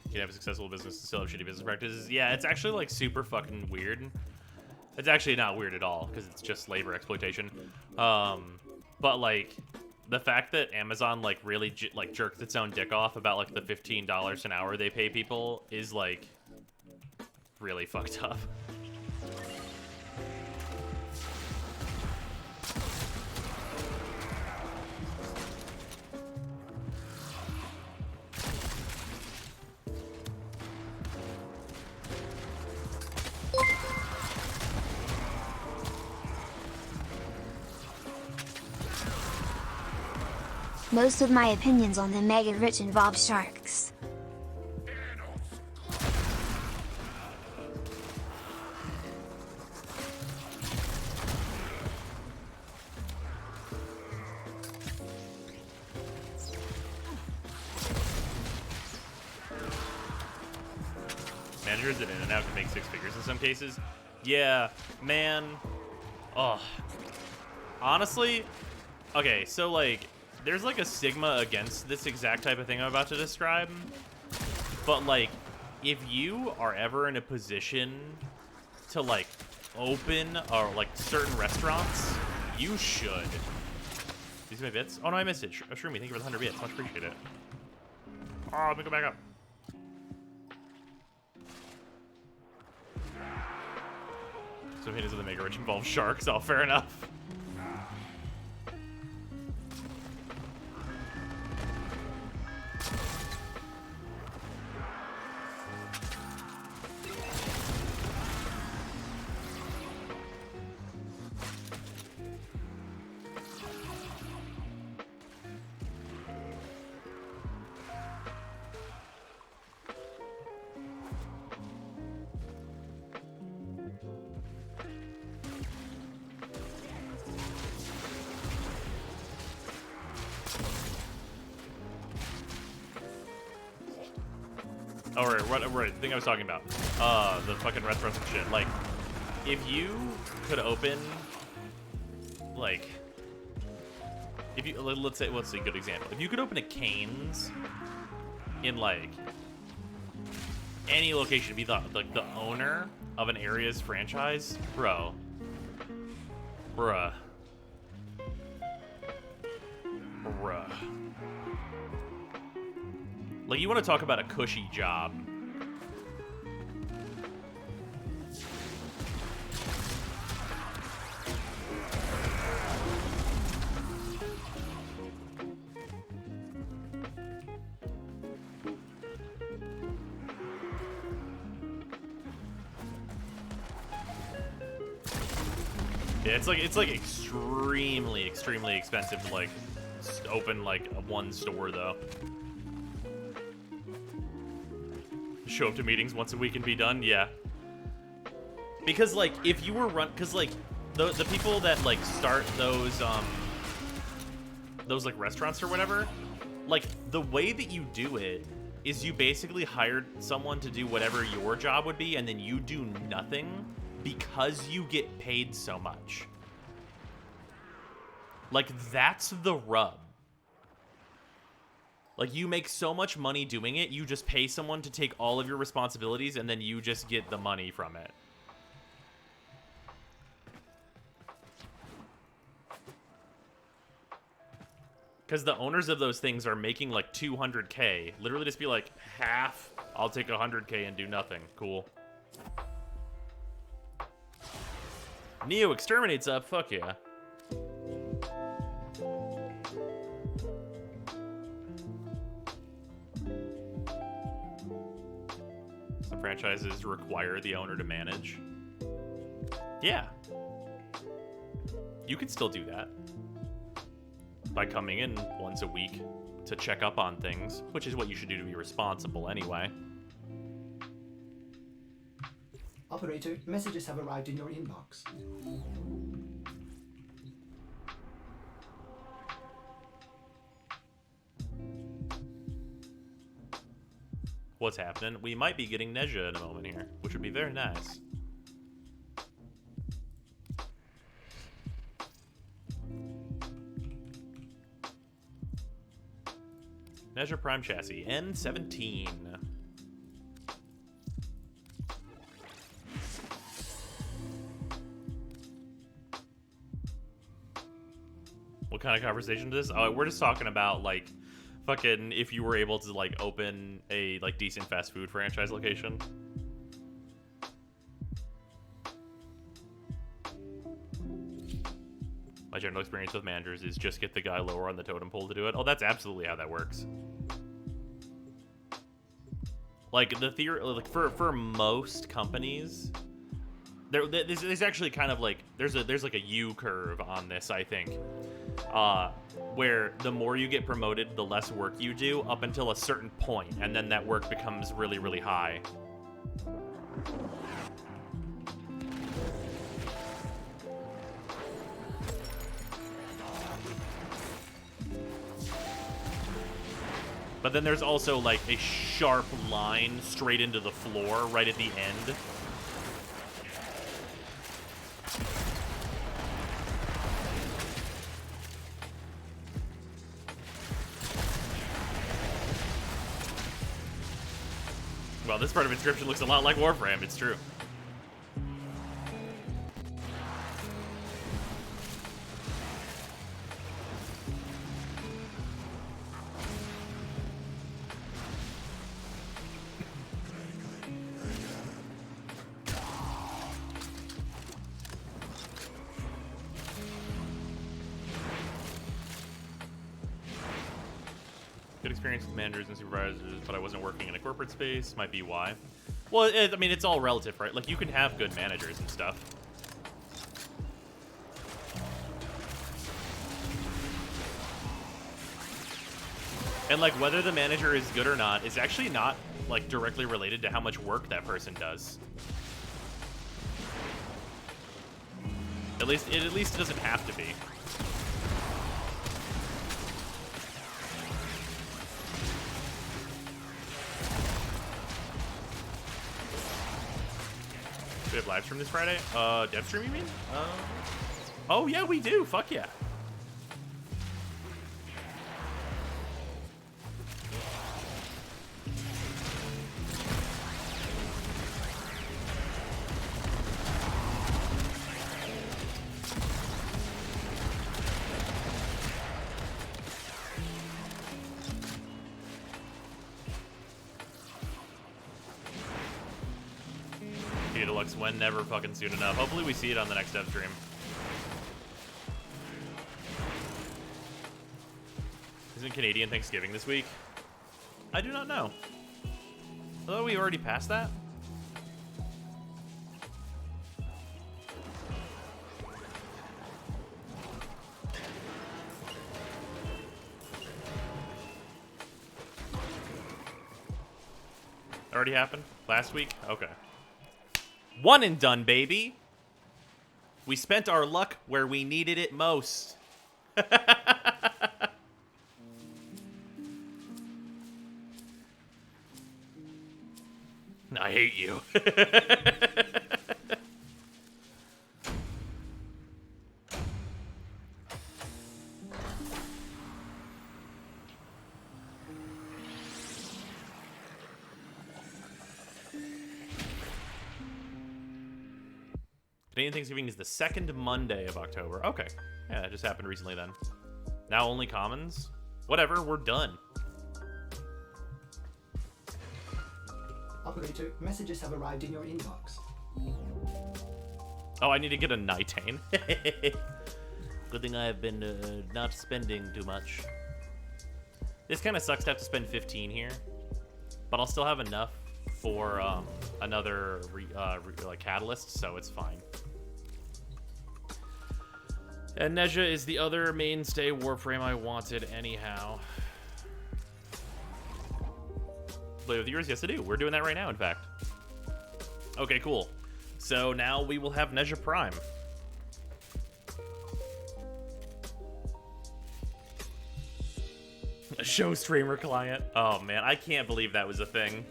You can have a successful business and still have shitty business practices. Yeah, it's actually like super fucking weird. It's actually not weird at all because it's just labor exploitation. But like, the fact that Amazon like really like jerked its own dick off about like the $15 an hour they pay people is like really fucked up. Most of my opinions on the mega rich involve sharks. Managers at In-N-Out can make 6 figures in some cases. Yeah, man. Oh. Honestly, okay, so like, there's like a stigma against this exact type of thing I'm about to describe. But like, if you are ever in a position to like open or like certain restaurants, you should. These are my bits? Oh no, I missed it. Shroomy, thank you for the 100 bits. Much appreciate it. Oh, let me go back up. So opinions of the mega rich involve sharks. Oh, fair enough. Or what? Right, the thing I was talking about. The fucking restaurants and shit. Like, if you could open, like, if you let's say a good example. If you could open a Cane's in like any location, be the owner of an area's franchise, bruh. Like, you want to talk about a cushy job. Yeah, it's like extremely expensive to like open like one store though. Show up to meetings once a week and be done, yeah. Because like if you were because like the people that like start those like restaurants or whatever, like the way that you do it is you basically hired someone to do whatever your job would be, and then you do nothing because you get paid so much. Like, that's the rub. Like, you make so much money doing it, you just pay someone to take all of your responsibilities, and then you just get the money from it. Because the owners of those things are making like 200K. Literally just be like, half, I'll take 100K and do nothing. Cool. Neo exterminates up, fuck yeah. Some franchises require the owner to manage. Yeah. You can still do that. By coming in once a week to check up on things, which is what you should do to be responsible anyway. Operator, messages have arrived in your inbox. What's happening? We might be getting Neja in a moment here, which would be very nice. Neja Prime Chassis, N17. What kind of conversation is this? Oh, we're just talking about, like, fucking if you were able to, like, open a, like, decent fast food franchise location. My general experience with managers is just get the guy lower on the totem pole to do it. Oh, that's absolutely how that works. Like, the theory, like, for most companies, there's actually kind of like, there's like a U curve on this, I think. Where the more you get promoted, the less work you do up until a certain point, and then that work becomes really, really high. But then there's also like a sharp line straight into the floor right at the end. Well, this part of Inscription looks a lot like Warframe, it's true. Good experience with managers and supervisors, but I wasn't working in a corporate space. Might be why. Well, I mean, it's all relative, right? Like, you can have good managers and stuff. And, like, whether the manager is good or not is actually not, like, directly related to how much work that person does. At least it doesn't have to be. live stream this Friday? Dev stream, you mean? Oh, yeah, we do. Fuck yeah. Deluxe when never fucking soon enough. Hopefully we see it on the next dev stream. Isn't Canadian Thanksgiving this week? I do not know. I thought we already passed that. Already happened? Last week? Okay. One and done, baby. We spent our luck where we needed it most. I hate you. Canadian Thanksgiving is the second Monday of October. Okay. Yeah, that just happened recently then. Now only commons? Whatever, we're done. Operator, messages have arrived in your inbox. Oh, I need to get a Nitane. Good thing I've been not spending too much. This kind of sucks to have to spend 15 here. But I'll still have enough for another like catalyst, so it's fine. And Nezha is the other mainstay Warframe I wanted anyhow. Play with yours? Yes, I do. We're doing that right now, in fact. Okay, cool. So now we will have Nezha Prime. A show streamer client. Oh, man. I can't believe that was a thing.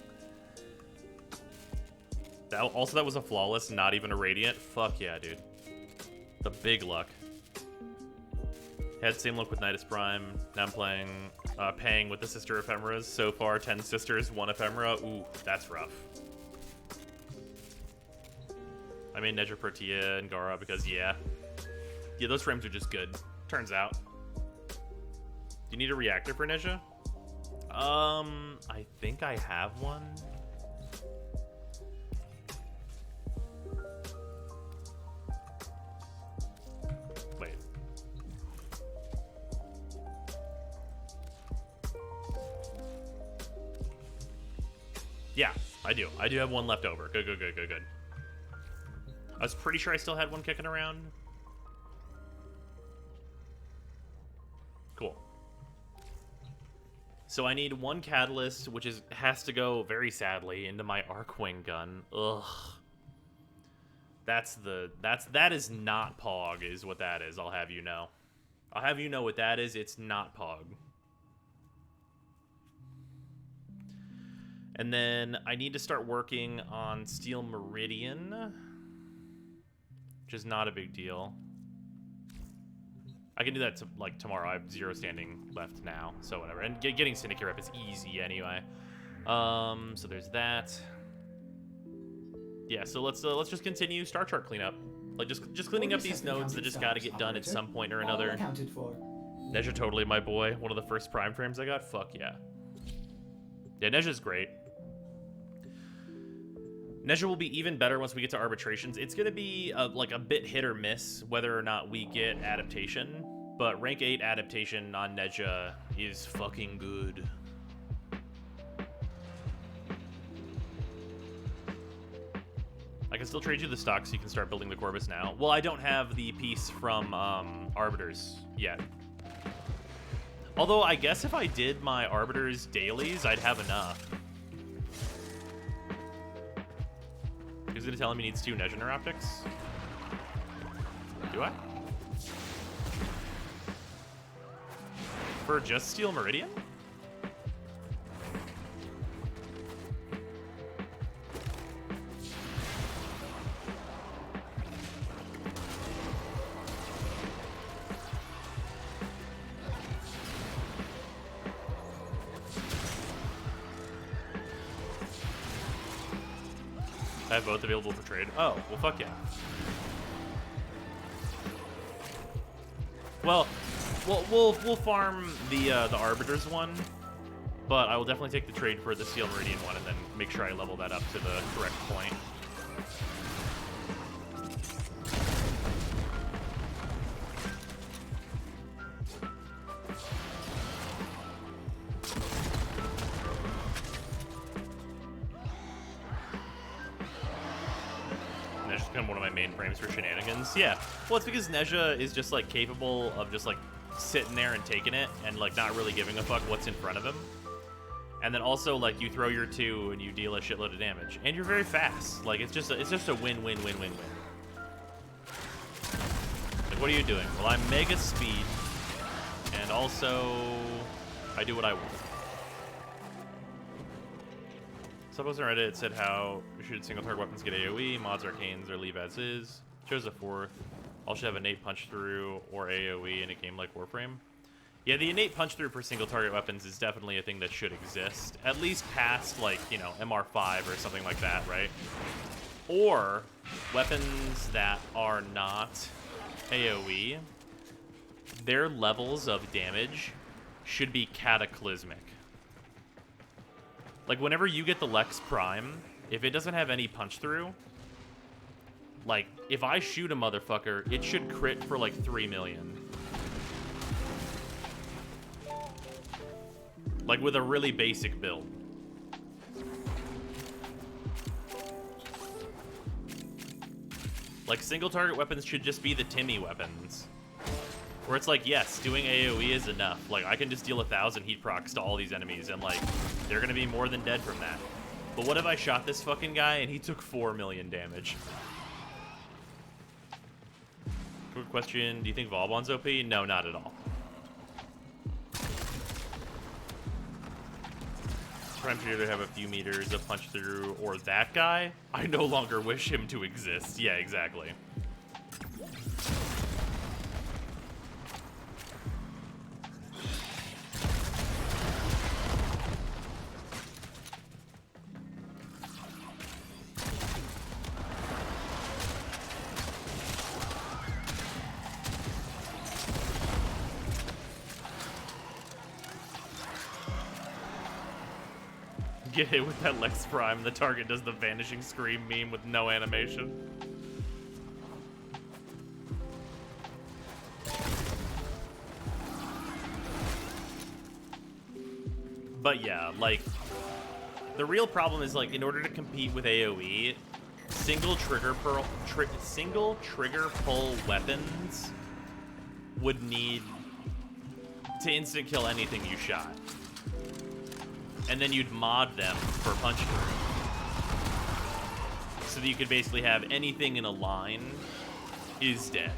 That was a flawless, not even a radiant. Fuck yeah, dude. The big luck. Had same look with Nidus Prime. Now I'm playing, paying with the Sister Ephemeras. So far, 10 Sisters, 1 Ephemera. Ooh, that's rough. I made Nedra Protea and Gara because, yeah, those frames are just good. Turns out. Do you need a reactor for Nezha? I think I have one. Wait. Yeah, I do. I do have one left over. Good. I was pretty sure I still had one kicking around. Cool. So I need one catalyst, which has to go, very sadly, into my Arcwing gun. Ugh. That is not Pog, is what that is, I'll have you know. I'll have you know what that is, it's not Pog. And then I need to start working on Steel Meridian, which is not a big deal. I can do that tomorrow. I have 0 standing left now, so whatever. And getting Syndicate rep is easy anyway. So there's that. Yeah, so let's just continue Star Chart cleanup. Like just cleaning up these nodes that just got to get done at some point or another. Nezha totally my boy. One of the first Prime frames I got. Fuck yeah. Yeah, Nezha's great. Nezha will be even better once we get to arbitrations. It's going to be a bit hit or miss whether or not we get adaptation, but rank 8 adaptation on Nezha is fucking good. I can still trade you the stock so you can start building the Corvus now. Well, I don't have the piece from Arbiters yet. Although I guess if I did my Arbiters dailies, I'd have enough. Who's gonna tell him he needs 2 Nezha Neuroptics? Do I? For just Steel Meridian? I have both available for trade. Oh, well, fuck yeah. Well, we'll farm the Arbiter's one, but I will definitely take the trade for the Steel Meridian one and then make sure I level that up to the correct point. Kind of one of my main frames for shenanigans. Yeah, well, it's because Nezha is just like capable of just like sitting there and taking it and like not really giving a fuck what's in front of him. And then also like you throw your 2 and you deal a shitload of damage, and you're very fast. Like it's just a win-win-win-win-win. Like what are you doing? Well, I'm mega speed, and also I do what I want. Suppose on Reddit it said how should single target weapons get AoE, mods arcanes or leave as is. Chose a 4th. All should have innate punch through or AoE in a game like Warframe. Yeah, the innate punch through for single target weapons is definitely a thing that should exist. At least past like, you know, MR5 or something like that, right? Or weapons that are not AoE, their levels of damage should be cataclysmic. Like, whenever you get the Lex Prime, if it doesn't have any punch-through, like, if I shoot a motherfucker, it should crit for, like, 3 million. Like, with a really basic build. Like, single-target weapons should just be the Timmy weapons. Where it's like, yes, doing AoE is enough. Like, I can just deal 1,000 heat procs to all these enemies, and, like, they're gonna be more than dead from that. But what if I shot this fucking guy and he took 4 million damage? Quick question, do you think Vauban's OP? No, not at all. Prime to either have a few meters of punch through, or that guy? I no longer wish him to exist. Yeah, exactly. Get hit with that Lex Prime, the target does the vanishing scream meme with no animation. But yeah, like, the real problem is, like, in order to compete with AoE, single trigger pull weapons would need to instant kill anything you shot. And then you'd mod them for punch through. So that you could basically have anything in a line is dead.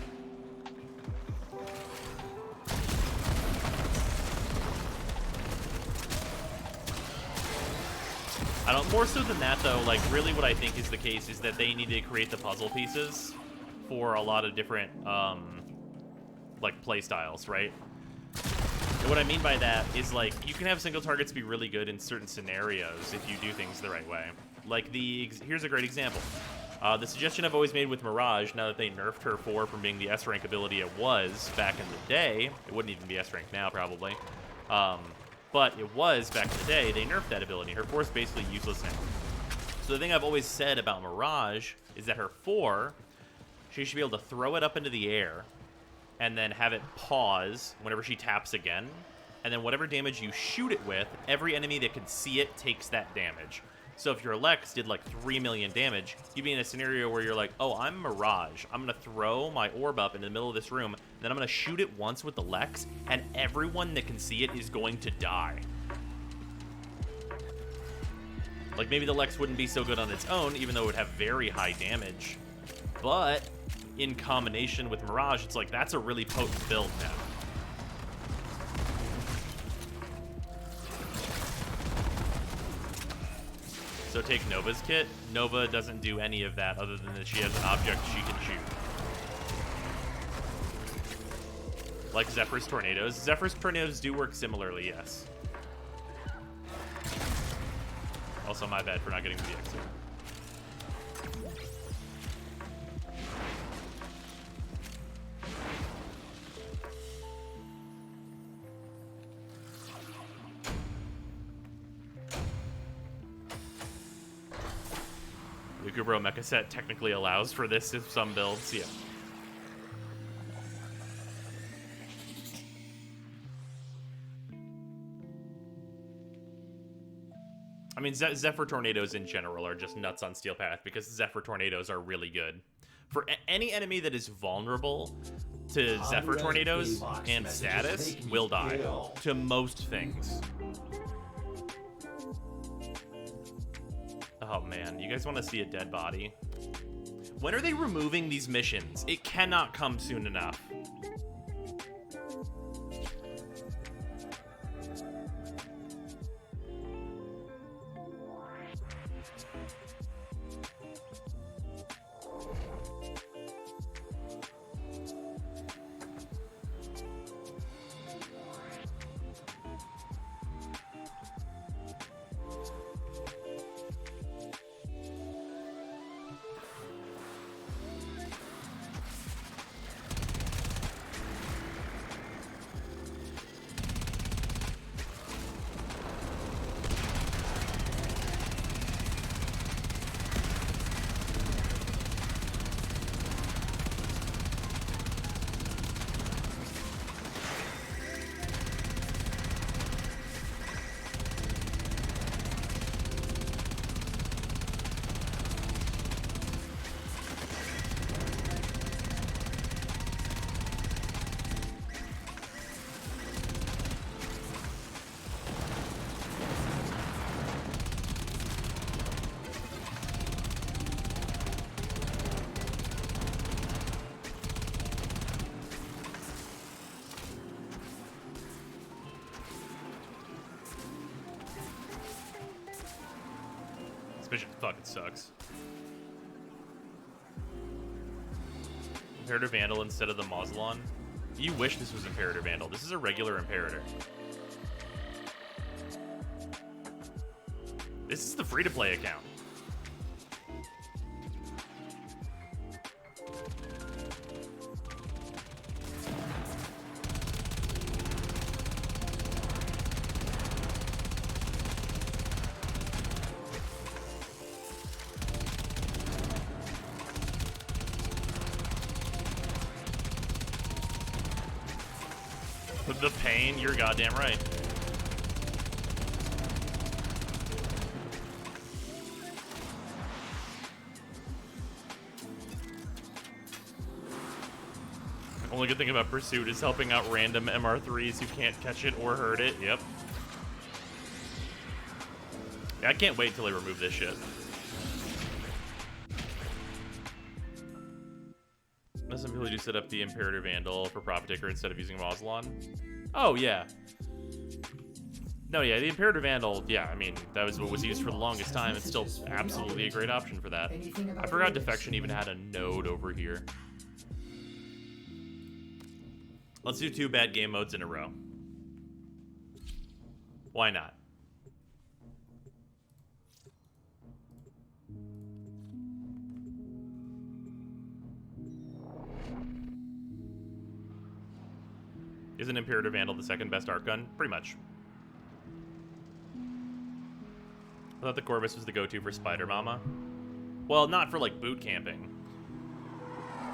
I don't, more so than that though, like really what I think is the case is that they need to create the puzzle pieces for a lot of different like play styles, right? And what I mean by that is, like, you can have single targets be really good in certain scenarios if you do things the right way. Like, here's a great example. The suggestion I've always made with Mirage, now that they nerfed her 4 from being the S-rank ability it was back in the day, it wouldn't even be S-rank now, probably, but it was back in the day, they nerfed that ability. Her 4 is basically useless now. So the thing I've always said about Mirage is that her 4, she should be able to throw it up into the air, and then have it pause whenever she taps again. And then whatever damage you shoot it with, every enemy that can see it takes that damage. So if your Lex did like 3 million damage, you'd be in a scenario where you're like, oh, I'm Mirage. I'm going to throw my orb up in the middle of this room, then I'm going to shoot it once with the Lex, and everyone that can see it is going to die. Like, maybe the Lex wouldn't be so good on its own, even though it would have very high damage. But in combination with Mirage, it's like, that's a really potent build now. So take Nova's kit. Nova doesn't do any of that other than that she has an object she can shoot. Like Zephyr's Tornadoes. Zephyr's Tornadoes do work similarly, yes. Also, my bad for not getting to the exit. Gubro Mecha set technically allows for this in some builds, yeah. I mean, Zephyr Tornadoes in general are just nuts on Steel Path because Zephyr Tornadoes are really good. For any enemy that is vulnerable to Zephyr Tornadoes and status will die to most things. Oh man, you guys want to see a dead body? When are they removing these missions? It cannot come soon enough. This mission fucking sucks. Imperator Vandal instead of the Mausolon. You wish this was Imperator Vandal. This is a regular Imperator. This is the free-to-play account. The pain, you're goddamn right. Only good thing about Pursuit is helping out random MR3s who can't catch it or hurt it. Yep. Yeah, I can't wait till they remove this shit. Some people do set up the Imperator Vandal for Profit Taker instead of using Mausolon. Oh, yeah. No, yeah, the Imperator Vandal, yeah, I mean, that was what was used for the longest time. It's still absolutely a great option for that. I forgot Defection even had a node over here. Let's do 2 bad game modes in a row. Why not? Isn't Imperator Vandal the second best arc gun? Pretty much. I thought the Corvus was the go-to for Spider Mama. Well, not for, like, boot camping.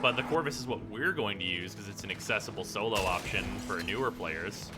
But the Corvus is what we're going to use because it's an accessible solo option for newer players.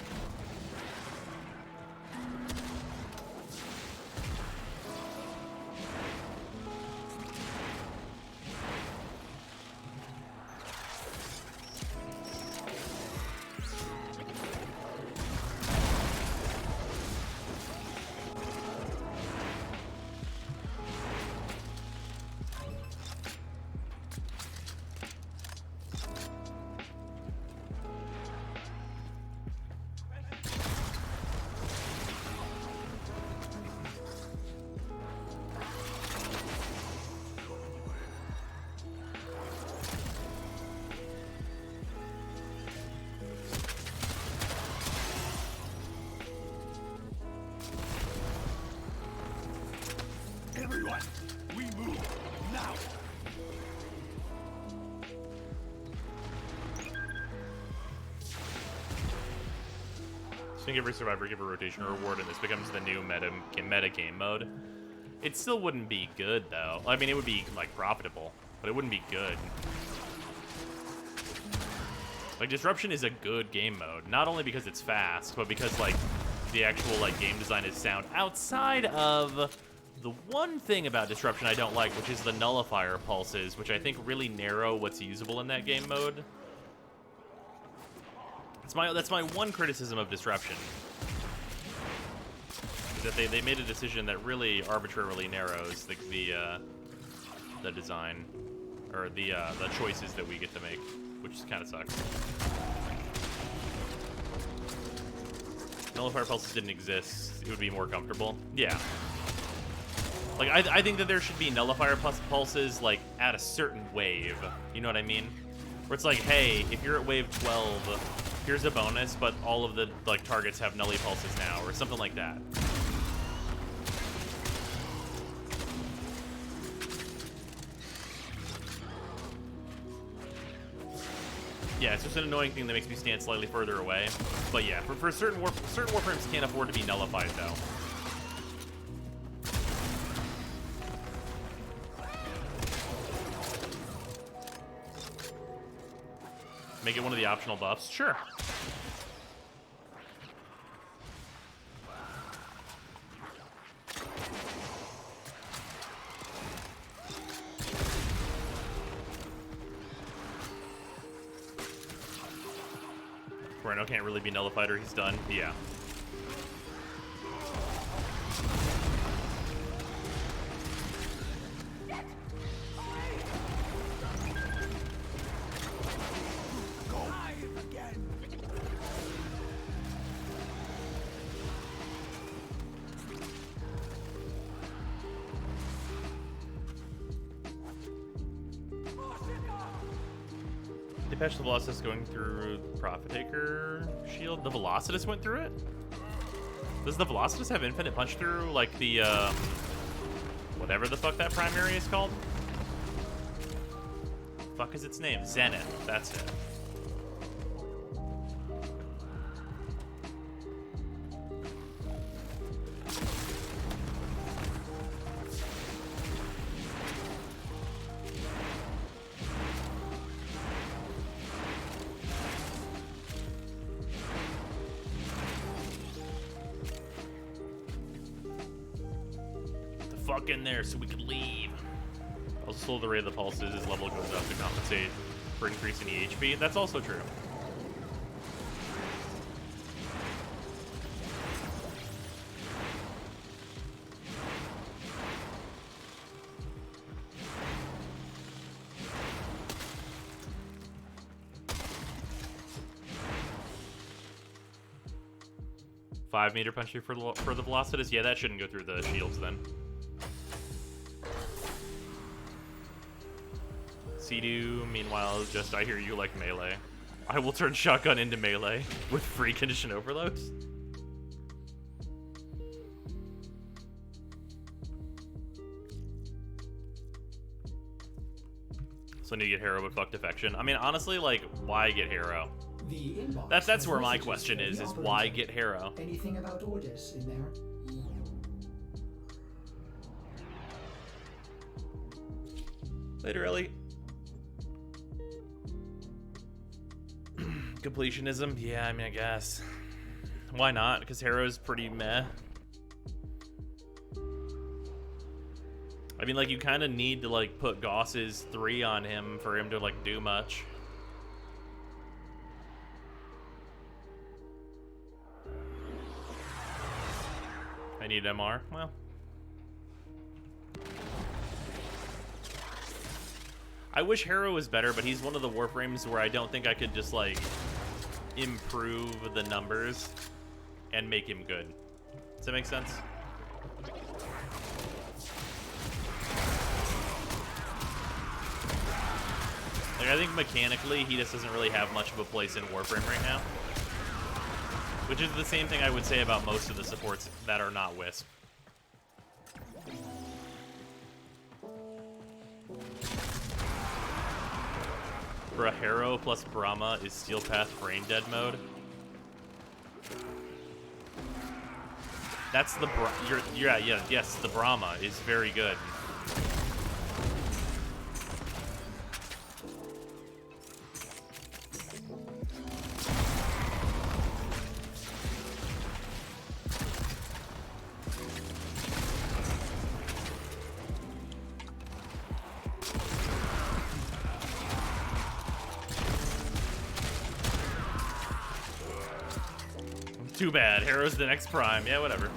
Everyone, we move now. So give every survivor, give a rotation reward, and this becomes the new meta game mode. It still wouldn't be good, though. I mean, it would be, like, profitable, but it wouldn't be good. Like, Disruption is a good game mode, not only because it's fast, but because, like, the actual, like, game design is sound. Outside of the one thing about Disruption I don't like, which is the nullifier pulses, which I think really narrow what's usable in that game mode. That's my one criticism of Disruption. That they made a decision that really arbitrarily narrows the design, or the choices that we get to make, which kind of sucks. Nullifier pulses didn't exist, it would be more comfortable. Yeah. Like, I think that there should be nullifier pulses, like, at a certain wave. You know what I mean? Where it's like, hey, if you're at wave 12, here's a bonus, but all of the, like, targets have nully pulses now, or something like that. Yeah, it's just an annoying thing that makes me stand slightly further away. But yeah, for certain Warframes can't afford to be nullified, though. Make it one of the optional buffs? Sure. Rhino can't really be nullified or he's done. Yeah. They patched the Velocitus going through the Profit Taker shield. The Velocitus went through it? Does the Velocitus have infinite punch through, like the, whatever the fuck that primary is called? Fuck is its name? Zenith. That's it. In there so we could leave. Also, slow the rate of the pulses as level goes up to compensate for increasing the HP. That's also true. Five-meter punch through for the Velocitus? Yeah, that shouldn't go through the shields then. Sea-Doo, meanwhile, is just, I hear you like melee. I will turn shotgun into melee with free condition overloads. So I need to get Hero, but fuck defection. I mean, honestly, like, why get Hero? The inbox That's where my question is why get Hero? Anything about orders in there? Later, Ellie. Completionism? Yeah, I mean, I guess. Why not? Because Hero's pretty meh. I mean, like, you kind of need to, like, put Goss's 3 on him for him to, like, do much. I need MR? Well. I wish Hero was better, but he's one of the Warframes where I don't think I could just, like, improve the numbers and make him good. Does that make sense? Like, I think mechanically he just doesn't really have much of a place in Warframe right now. Which is the same thing I would say about most of the supports that are not Wisp. For a Hero plus Brahma is Steel Path Brain Dead mode. That's the yes, the Brahma is very good. Too bad. Harrow's the next prime. Yeah, whatever.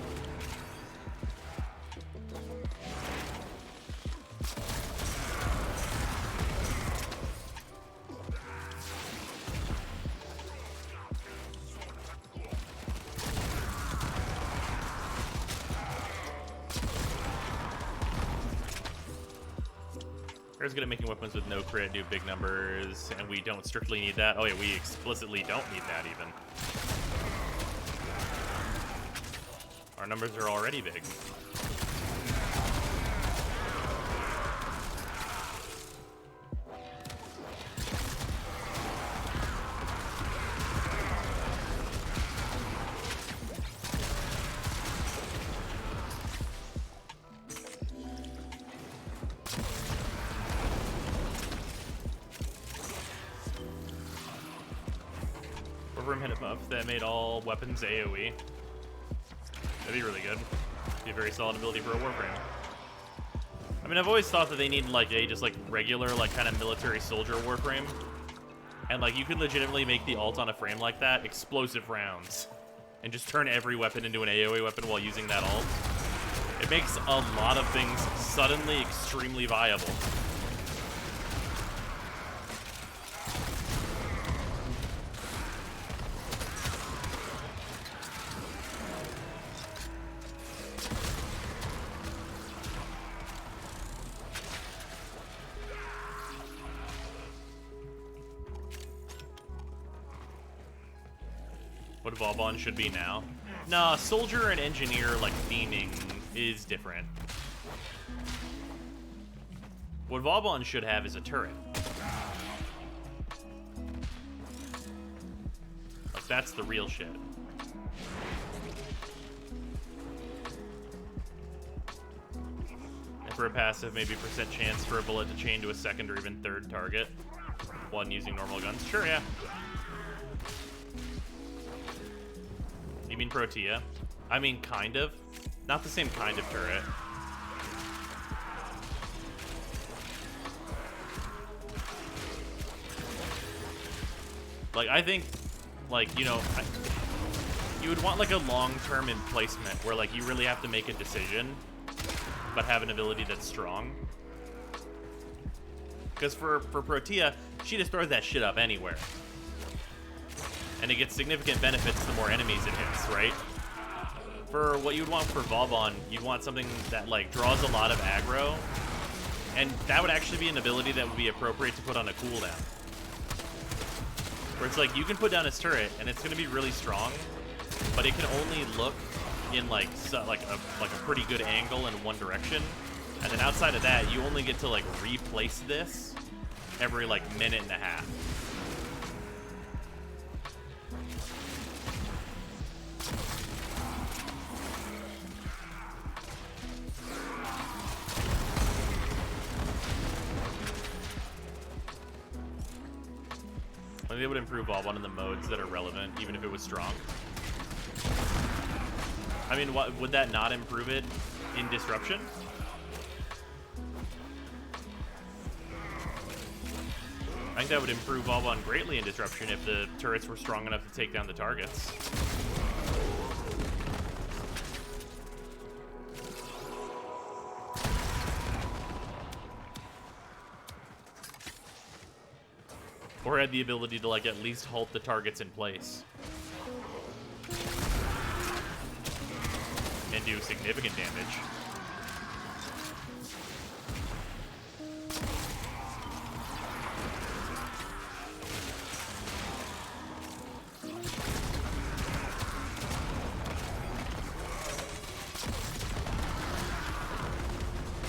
Harrow's good at making weapons with no crit, do big numbers, and we don't strictly need that. Oh yeah, we explicitly don't need that even. Our numbers are already big. Warframe hit a buff that made all weapons AoE. That'd be really good. Be a very solid ability for a Warframe. I mean, I've always thought that they need like a just like regular like kind of military soldier Warframe, and like you could legitimately make the ult on a frame like that explosive rounds, and just turn every weapon into an AoE weapon while using that ult. It makes a lot of things suddenly extremely viable. What Vauban should be now. Nah, soldier and engineer like theming is different. What Vauban should have is a turret. Like that's the real shit. And for a passive, maybe percent chance for a bullet to chain to a second or even third target. One using normal guns. Sure, yeah. You mean Protea? I mean, kind of. Not the same kind of turret. Like, I think, like, you know, you would want, like, a long-term emplacement where, like, you really have to make a decision, but have an ability that's strong. Because for Protea, she just throws that shit up anywhere. And it gets significant benefits the more enemies it hits, right? For what you would want for Vauban, you'd want something that like draws a lot of aggro, and that would actually be an ability that would be appropriate to put on a cooldown. Where it's like you can put down his turret and it's going to be really strong, but it can only look in like a pretty good angle in one direction, and then outside of that, you only get to like replace this every like minute and a half. I think they would improve Vauban in the modes that are relevant, even if it was strong. I mean, what would that not improve it in Disruption? I think that would improve Vauban greatly in Disruption if the turrets were strong enough to take down the targets. Or had the ability to, like, at least halt the targets in place. And do significant damage.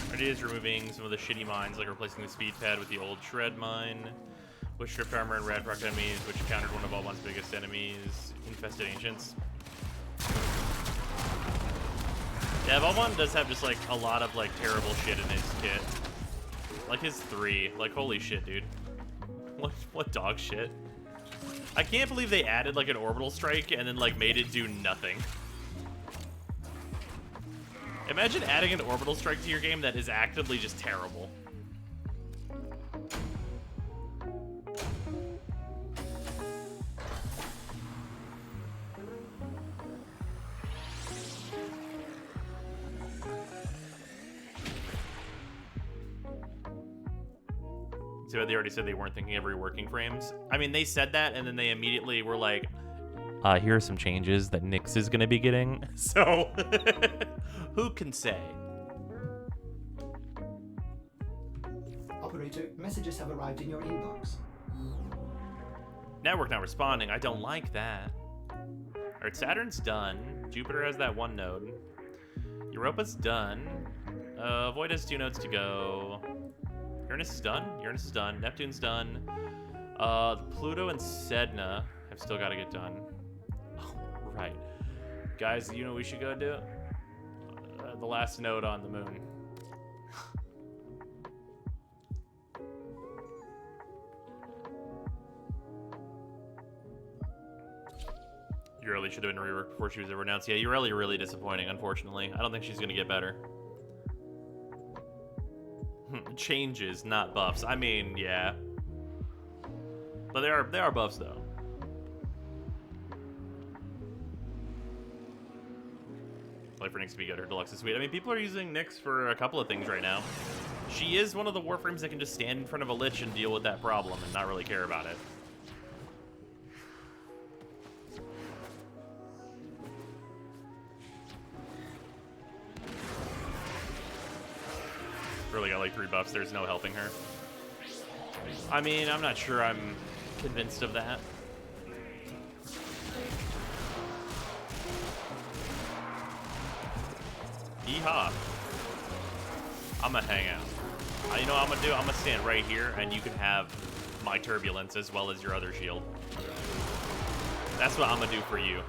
Our idea is removing some of the shitty mines, like replacing the speed pad with the old shred mine. Which stripped armor and rad proc enemies, which countered one of Vauban's biggest enemies, Infested Ancients. Yeah, Vauban does have just like a lot of like terrible shit in his kit. Like his 3. Like holy shit, dude. What dog shit? I can't believe they added like an orbital strike and then like made it do nothing. Imagine adding an orbital strike to your game that is actively just terrible. So they already said they weren't thinking of reworking frames. I mean, they said that, and then they immediately were like, here are some changes that Nyx is going to be getting. So, who can say? Operator, messages have arrived in your inbox. Network not responding. I don't like that. All right, Saturn's done. Jupiter has that 1 node. Europa's done. Void has 2 nodes to go. Uranus is done. Uranus is done. Neptune's done. Pluto and Sedna have still got to get done. Oh, right. Guys, you know what we should go do? The last node on the moon. Ureli should have been reworked before she was ever announced. Yeah, Ureli really disappointing, unfortunately. I don't think she's going to get better. Changes, not buffs. I mean, yeah. But they are buffs, though. Play for Nyx to be good. Her deluxe is sweet. I mean, people are using Nyx for a couple of things right now. She is one of the Warframes that can just stand in front of a Lich and deal with that problem and not really care about it. Really got like 3 buffs. There's no helping her. I mean, I'm not sure I'm convinced of that. Yeehaw. I'm gonna hang out. You know what I'm gonna do? I'm gonna stand right here and you can have my turbulence as well as your other shield. That's what I'm gonna do for you.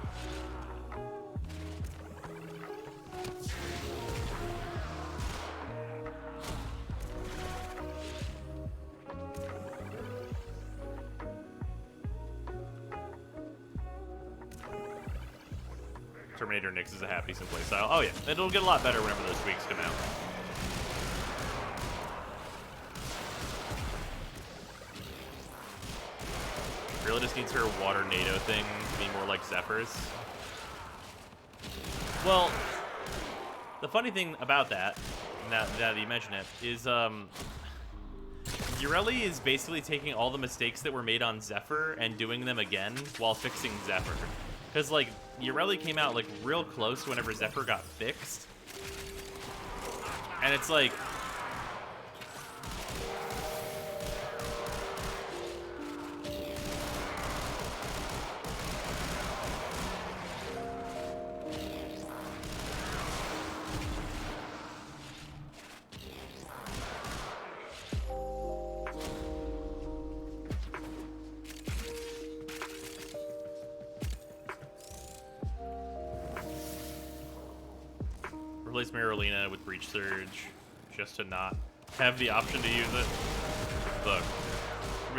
Terminator Nyx is a half decent playstyle. Oh yeah, it'll get a lot better whenever those tweaks come out. Really just needs her water NATO thing to be more like Zephyr's. Well, the funny thing about that, now that you mention it, is Ureli is basically taking all the mistakes that were made on Zephyr and doing them again while fixing Zephyr. Because, like, Ureli came out, like, real close whenever Zephyr got fixed. And it's like... Replace Marolina with Breach Surge, just to not have the option to use it. Look,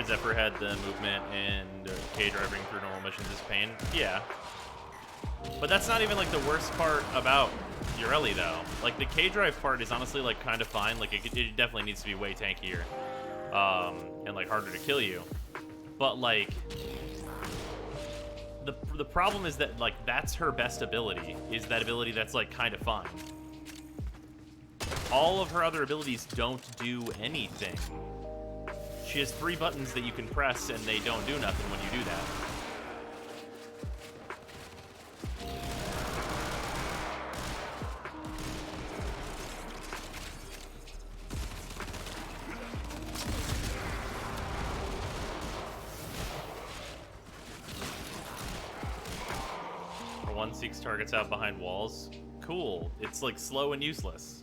Zephyr had the movement and K-driving through normal missions is pain. Yeah. But that's not even, like, the worst part about Ureli, though. Like, the K-drive part is honestly, like, kind of fine. Like, it definitely needs to be way tankier. And, like, harder to kill you. But, like... The problem is that, like, that's her best ability, is that ability that's, like, kind of fun. All of her other abilities don't do anything. She has 3 buttons that you can press, and they don't do nothing when you do that. One seeks targets out behind walls. Cool. It's like slow and useless.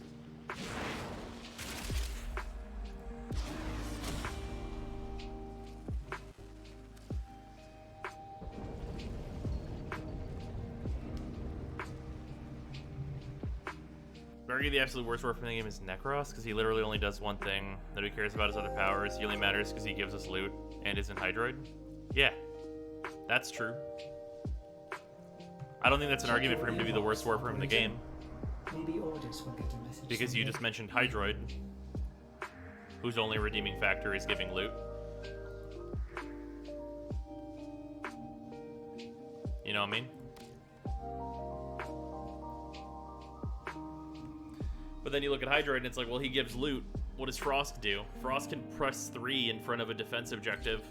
argue the absolute worst Warframe in the game is Necros, because he literally only does one thing. Nobody cares about his other powers. He only matters because he gives us loot and isn't Hydroid. Yeah, that's true. I don't think that's an argument for him to be the worst Warframe in the game. Maybe orders will get a message. Because you just mentioned Hydroid, whose only redeeming factor is giving loot. You know what I mean? But then you look at Hydroid and it's like, well, he gives loot. What does Frost do? Frost can press 3 in front of a defense objective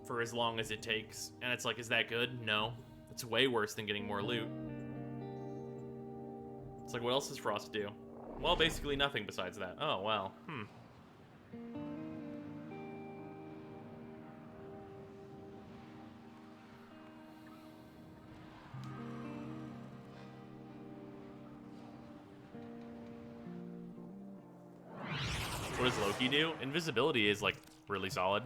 for as long as it takes. And it's like, is that good? No. It's way worse than getting more loot. It's like, what else does Frost do? Well, basically nothing besides that. Oh, well. What does Loki do? Invisibility is, like, really solid.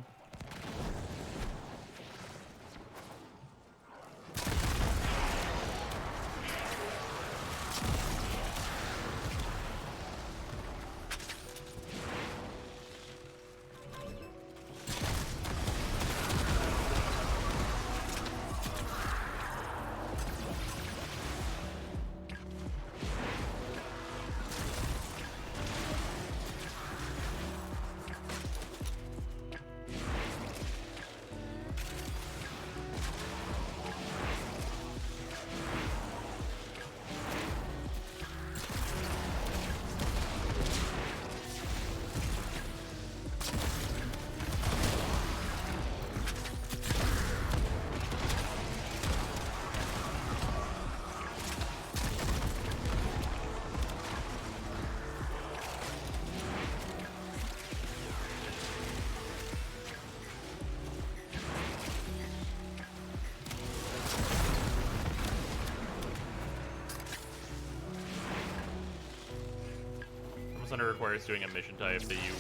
Hunter requires doing a mission type that you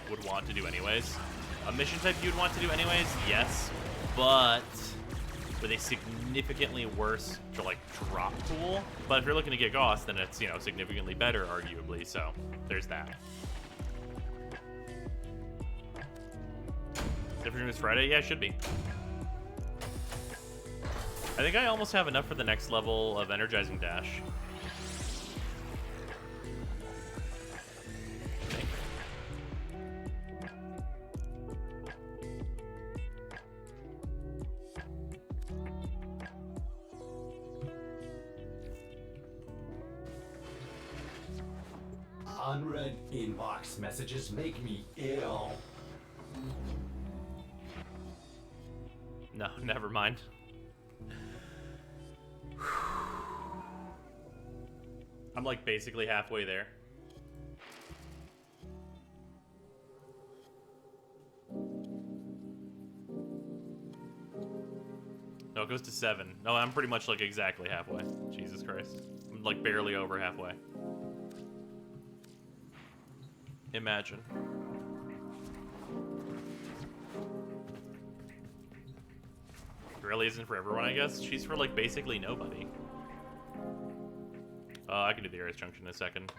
would want to do anyways. A mission type you'd want to do anyways, yes, but with a significantly worse like drop pool. But if you're looking to get Gauss, then it's, you know, significantly better, arguably. So there's that. Different this Friday? Yeah, it should be. I think I almost have enough for the next level of Energizing Dash. Unread inbox messages make me ill. No, never mind. I'm like basically halfway there. No, it goes to 7. No, I'm pretty much like exactly halfway. Jesus Christ. I'm like barely over halfway. Imagine. Really isn't for everyone, I guess. She's for like basically nobody. I can do the Ares Junction in a second.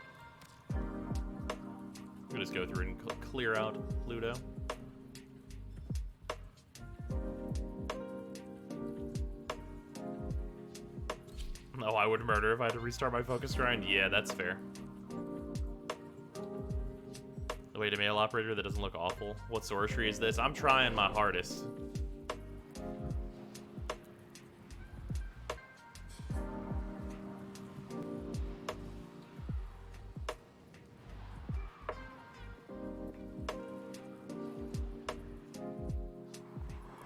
We'll just go through and clear out Pluto. Oh, I would murder if I had to restart my focus grind? Yeah, that's fair. Wait, a mail operator that doesn't look awful. What sorcery is this? I'm trying my hardest.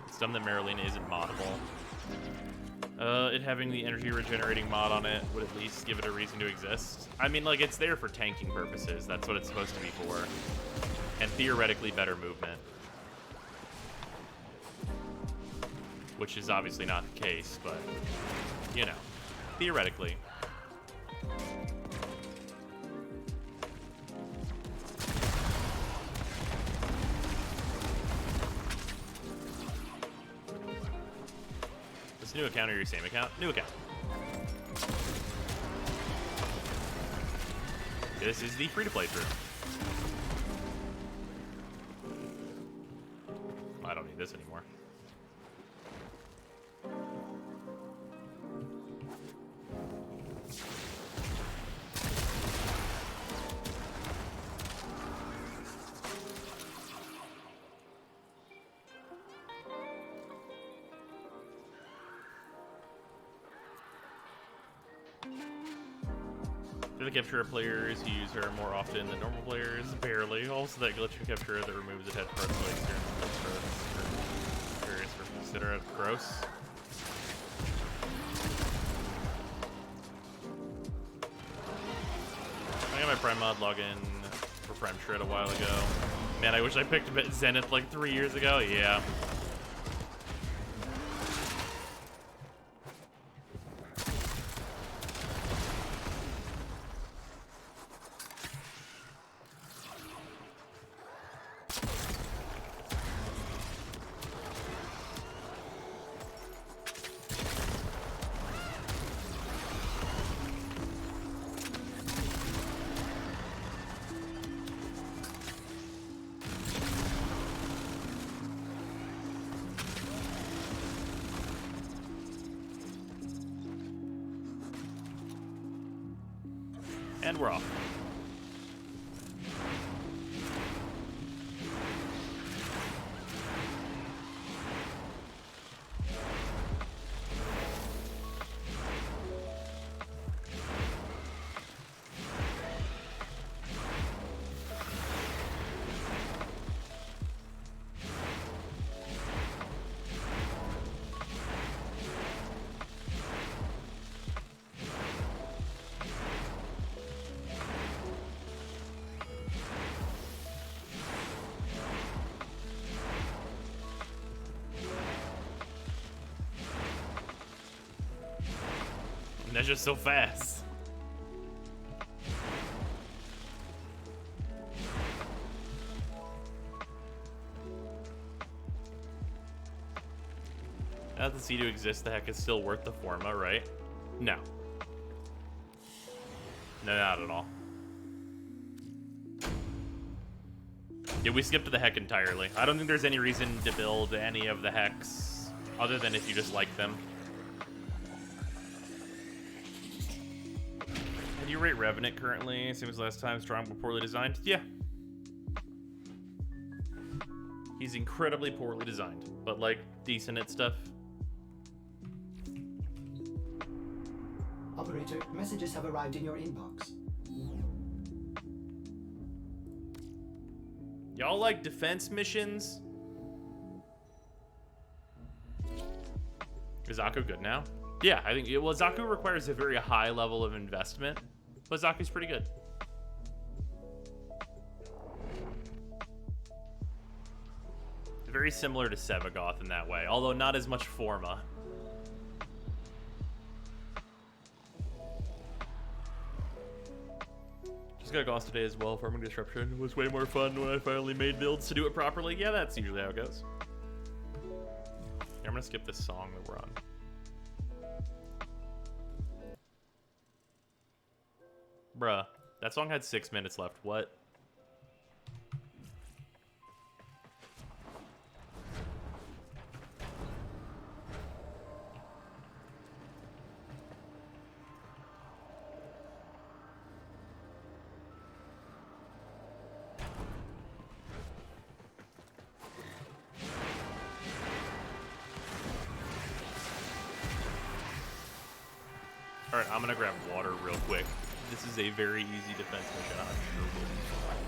It's dumb that Marilena isn't moddable. It having the energy regenerating mod on it would at least give it a reason to exist. I mean, like, it's there for tanking purposes. That's what it's supposed to be for. And theoretically better movement. Which is obviously not the case, but, you know, theoretically. This new account or your same account? New account. This is the free-to-play through. I don't need this anymore. The capture players who use her more often than normal players, barely. Also, that glitch capture that removes the head parts like curious for consider it gross. I got my Prime mod login for Prime Shred a while ago. Man, I wish I picked Zenith like 3 years ago. Yeah. And we're off. And that's just so fast. Now that the C2 exists, the heck is still worth the forma, right? No. No, not at all. Yeah, we skipped the heck entirely. I don't think there's any reason to build any of the hecks other than if you just like them. How do you rate Revenant currently? Same as last time, strong but poorly designed? Yeah. He's incredibly poorly designed, but like decent at stuff. Operator, messages have arrived in your inbox. Y'all like defense missions? Is Zaku good now? Yeah, I think, well, Zaku requires a very high level of investment, but Zaku's pretty good. Very similar to Sevagoth in that way, although not as much forma. Just got Gauss today as well. Farming Disruption was way more fun when I finally made builds to do it properly. Yeah, that's usually how it goes. Here, I'm gonna skip this song that we're on. Bruh, that song had 6 minutes left. What? Alright, I'm gonna grab water real quick. This is a very easy defense mission. I'm sure we'll be fine.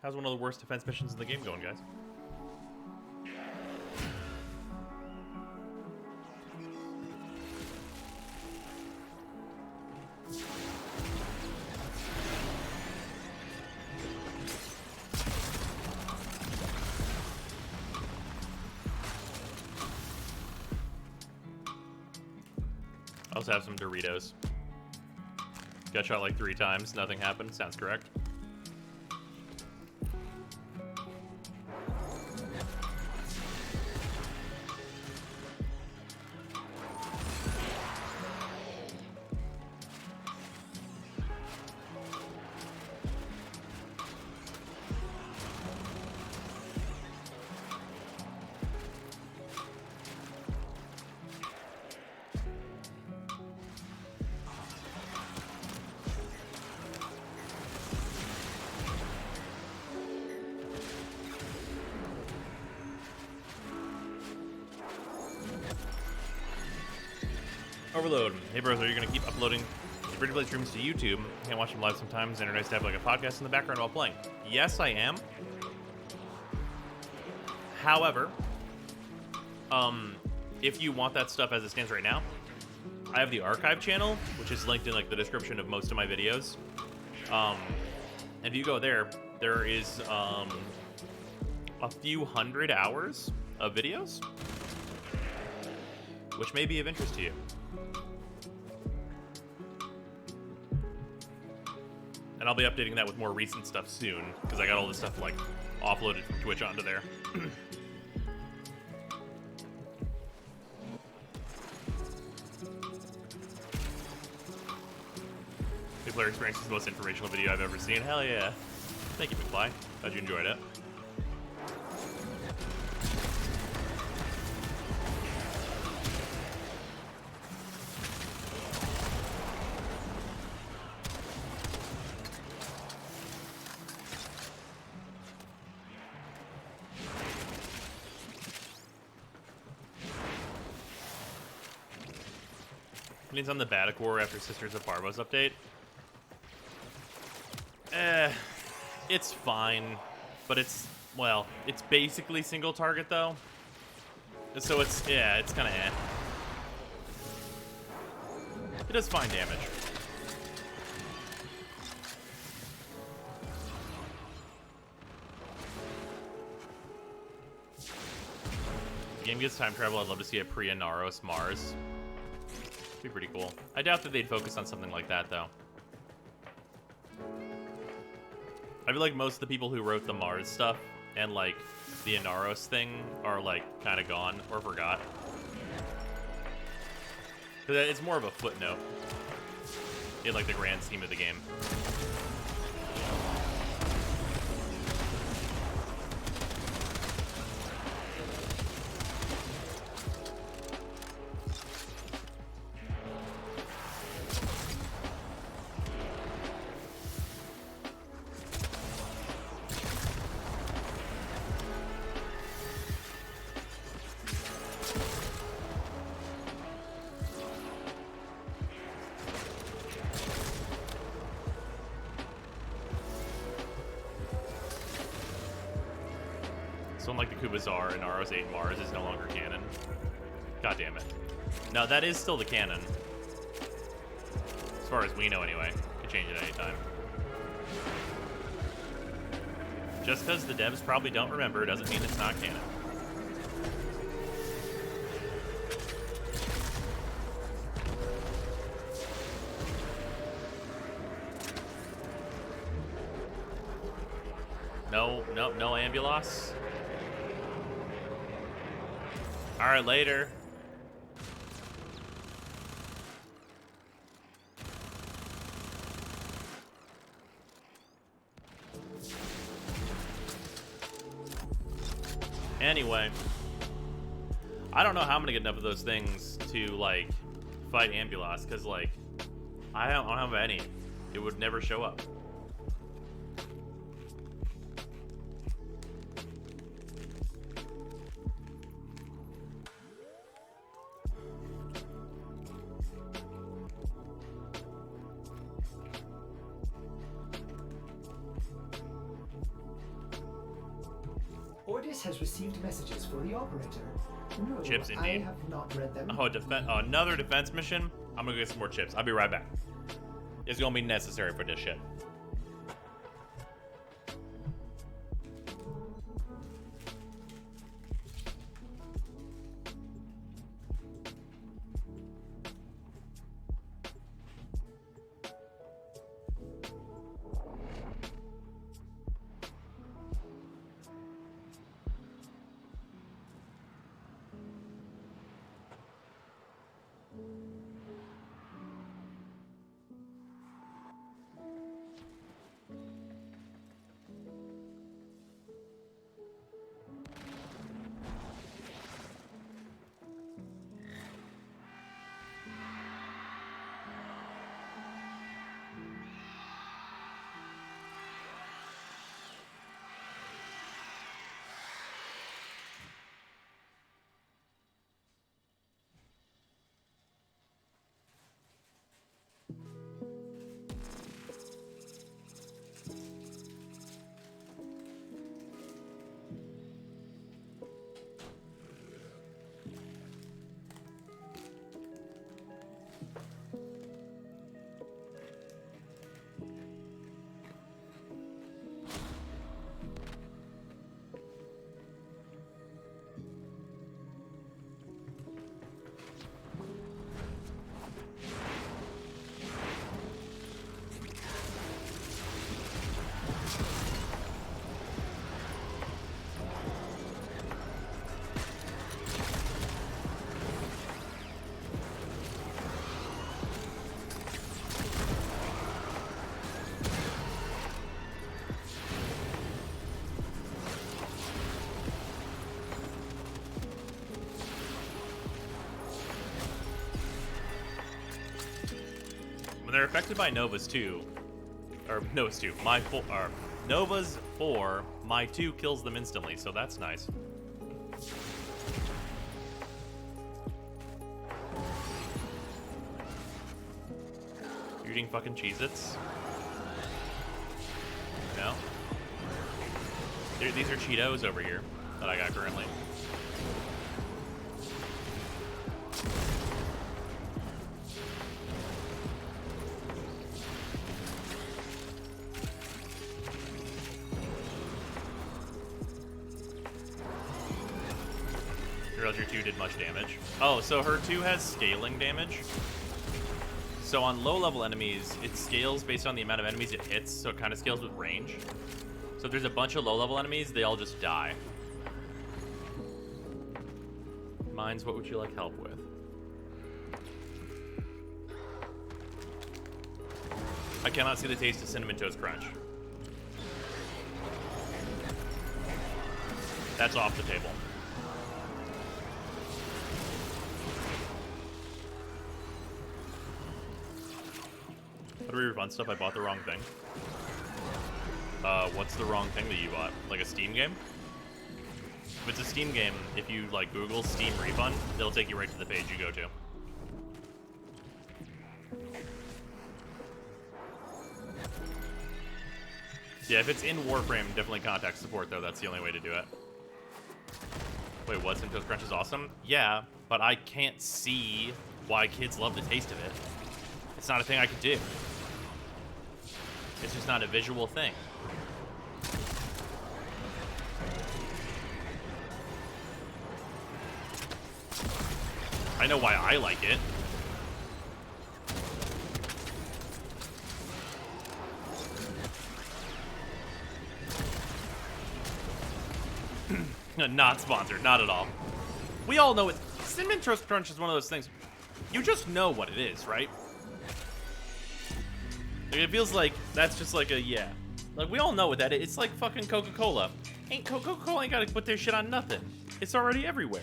How's one of the worst defense missions in the game going, guys? I also have some Doritos. Got shot like 3 times, nothing happened. Sounds correct. Overload. Hey bros, are you gonna keep uploading your free-to-play streams to YouTube? Can't watch them live sometimes, and it's nice to have like a podcast in the background while playing. Yes, I am. However, if you want that stuff as it stands right now, I have the archive channel, which is linked in like the description of most of my videos. And if you go there, there is a few hundred hours of videos, which may be of interest to you. And I'll be updating that with more recent stuff soon, because I got all this stuff like offloaded from Twitch onto there. Player Experience is the most informational video I've ever seen. Hell yeah. Thank you, McFly. Glad you enjoyed it. Means on the Batacore after Sisters of Barba's update. It's fine, but it's, well, it's basically single target though. So it's, yeah, it's kind of eh. It does fine damage. If the game gets time travel, I'd love to see a pre-Inaros Mars. It'd be pretty cool. I doubt that they'd focus on something like that though. I feel like most of the people who wrote the Mars stuff and like the Inaros thing are like kind of gone or forgot. Because it's more of a footnote in like the grand scheme of the game. Like the Kubazar and Aros 8 Mars is no longer canon. God damn it. No, that is still the canon. As far as we know anyway. Could change it anytime. Just because the devs probably don't remember doesn't mean it's not canon. No Ambulos. Alright, later. Anyway, I don't know how I'm gonna get enough of those things to like fight Ambulos, because like I don't have any. It would never show up. This has received messages for the operator. No, Chips, I indeed. have not read them. Oh, another defense mission? I'm gonna get some more chips. I'll be right back. It's gonna be necessary for this shit. When they're affected by Novas 2, or Novas 2, Novas 4, my 2 kills them instantly, so that's nice. You're eating fucking Cheez-Its? No? These are Cheetos over here that I got currently. Your 2 did much damage. Oh, so her 2 has scaling damage. So on low-level enemies, it scales based on the amount of enemies it hits, so it kind of scales with range. So if there's a bunch of low-level enemies, they all just die. Mine's what would you like help with? I cannot see the taste of Cinnamon Toast Crunch. That's off the table. How do we refund stuff? I bought the wrong thing. What's the wrong thing that you bought? Like a Steam game? If it's a Steam game, if you like Google Steam refund, it'll take you right to the page you go to. Yeah, if it's in Warframe, definitely contact support though. That's the only way to do it. Wait, what? Cinnamon Toast Crunch is awesome? Yeah, but I can't see why kids love the taste of it. It's not a thing I could do. It's just not a visual thing. I know why I like it. Not sponsored, not at all. We all know it. Cinnamon Toast Crunch is one of those things. You just know what it is, right? Like, it feels like that's just like a, yeah. Like, we all know what that is. It's like fucking Coca-Cola. Coca-Cola ain't gotta put their shit on nothing. It's already everywhere.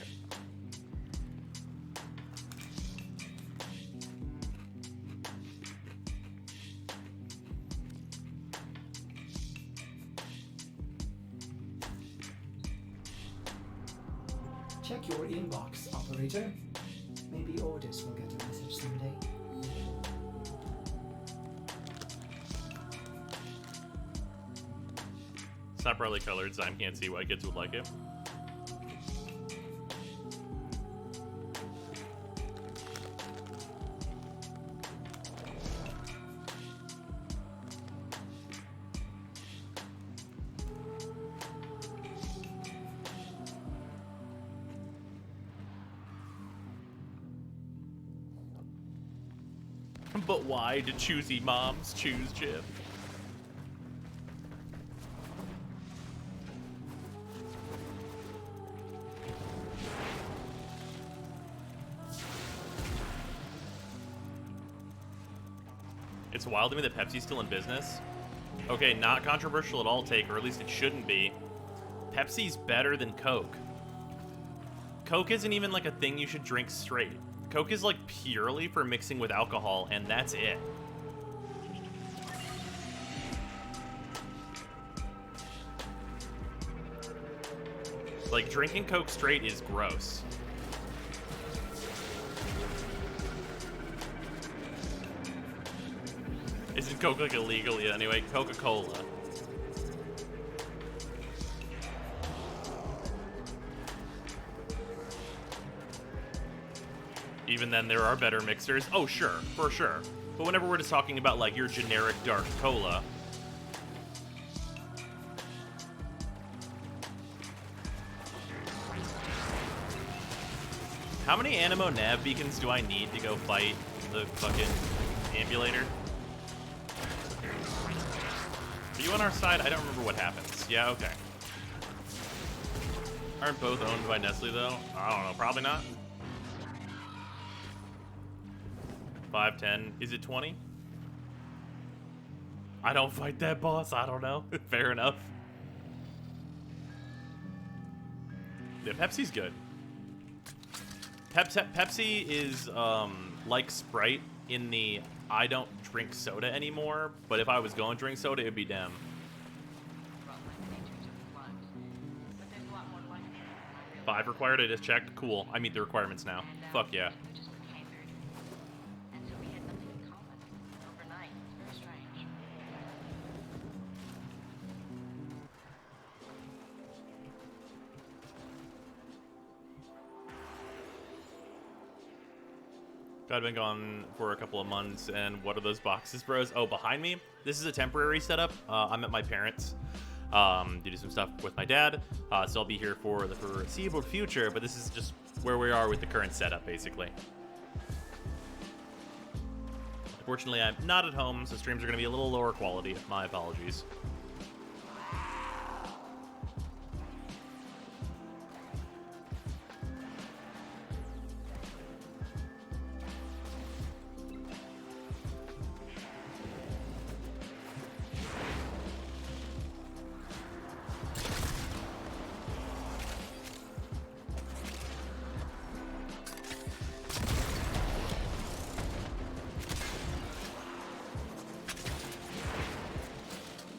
Check your inbox, operator. Maybe Ordis will get a message someday. It's not brightly colored, Zyme can't see why kids would like it. But why did choosy moms choose Jim? It's wild to me that Pepsi's still in business. Okay, not controversial at all take, or at least it shouldn't be. Pepsi's better than Coke. Coke isn't even like a thing you should drink straight. Coke is like purely for mixing with alcohol, and that's it. Like, drinking Coke straight is gross. Isn't Coke like illegal? Yeah, anyway, Coca-Cola. Even then, there are better mixers. Oh, sure, for sure. But whenever we're just talking about, like, your generic dark cola. How many Animo nav beacons do I need to go fight the fucking ambulator? Are you on our side? I don't remember what happens. Yeah, okay. Aren't both owned by Nestle, though? I don't know. Probably not. 5, 10. Is it 20? I don't fight that boss. I don't know. Fair enough. Yeah, Pepsi's good. Pepsi is like Sprite in the I don't drink soda anymore, but if I was going to drink soda, it'd be them. Five required, I just checked. Cool, I meet the requirements now. Fuck yeah. I've been gone for a couple of months, and what are those boxes, bros? Oh, behind me? This is a temporary setup. I'm at my parents' to do some stuff with my dad, so I'll be here for the foreseeable future, but this is just where we are with the current setup, basically. Unfortunately, I'm not at home, so streams are going to be a little lower quality. My apologies.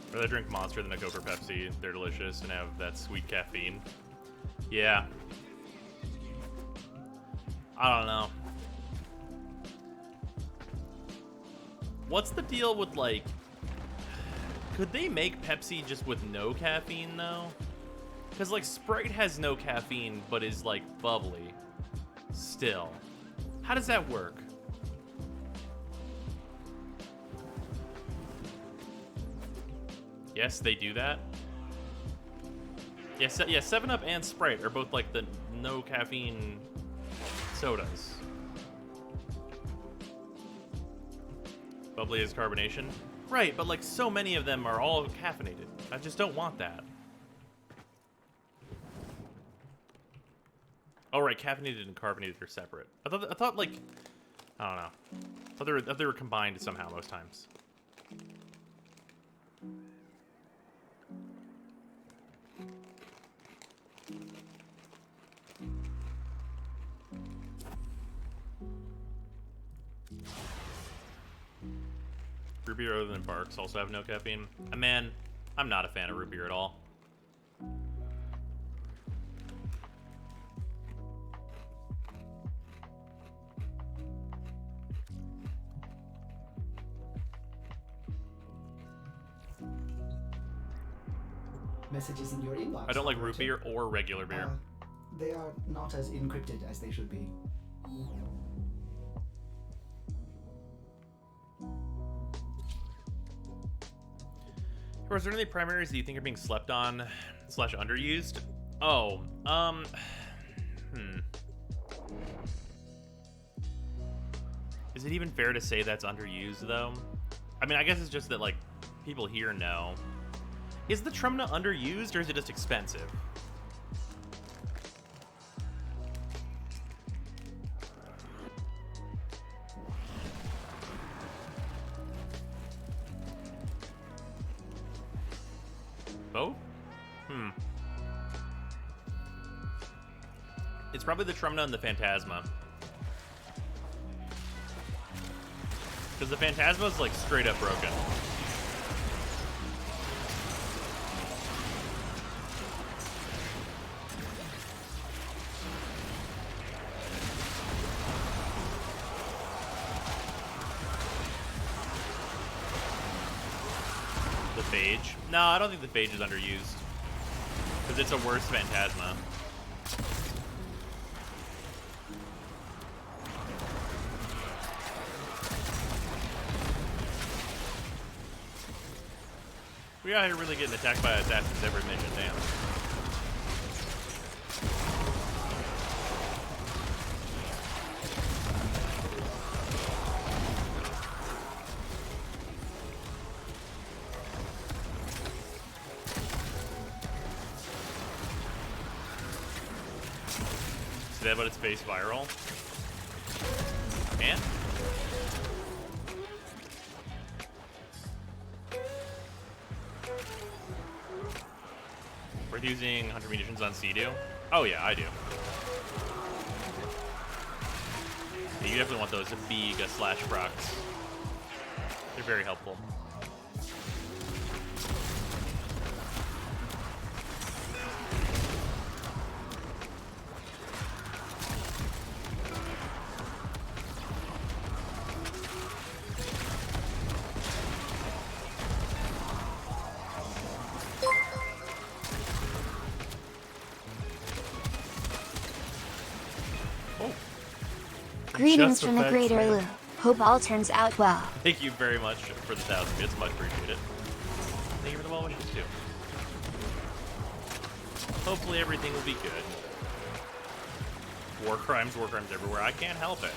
I'd rather drink Monster than a Coke or Pepsi. They're delicious and have that sweet caffeine. Yeah. I don't know. What's the deal with, like... Could they make Pepsi just with no caffeine, though? Because, like, Sprite has no caffeine, but is, like, bubbly. Still. How does that work? Yes, they do that. Yeah, 7-Up and Sprite are both like the no caffeine sodas. Bubbly is carbonation. Right, but like so many of them are all caffeinated. I just don't want that. Oh right, caffeinated and carbonated are separate. I thought like, I don't know. I thought they were combined somehow most times. Root beer other than Barks also have no caffeine. Man, I'm not a fan of root beer at all. Messages in your inbox. I don't like root beer or regular beer. They are not as encrypted as they should be. Is there any primaries that you think are being slept on / underused? Oh, Is it even fair to say that's underused, though? I mean, I guess it's just that, like, people here know. Is the Trumna underused, or is it just expensive? Both? It's probably the Trumna and the Phantasma. Because the Phantasma is, like, straight up broken. The Phage? No, I don't think the Phage is underused. Because it's a worse Phantasma. We out here really getting attacked by assassins every mission, damn. See that about its face viral? And? We're using 100 munitions on Sea-Doo? Oh yeah, I do. Yeah, you definitely want those big slash procs. They're very helpful. Greetings from the Greater Lu. Hope all turns out well. Thank you very much for the 1,000 bits. Much appreciated. Thank you for the well wishes too. Hopefully everything will be good. War crimes everywhere. I can't help it.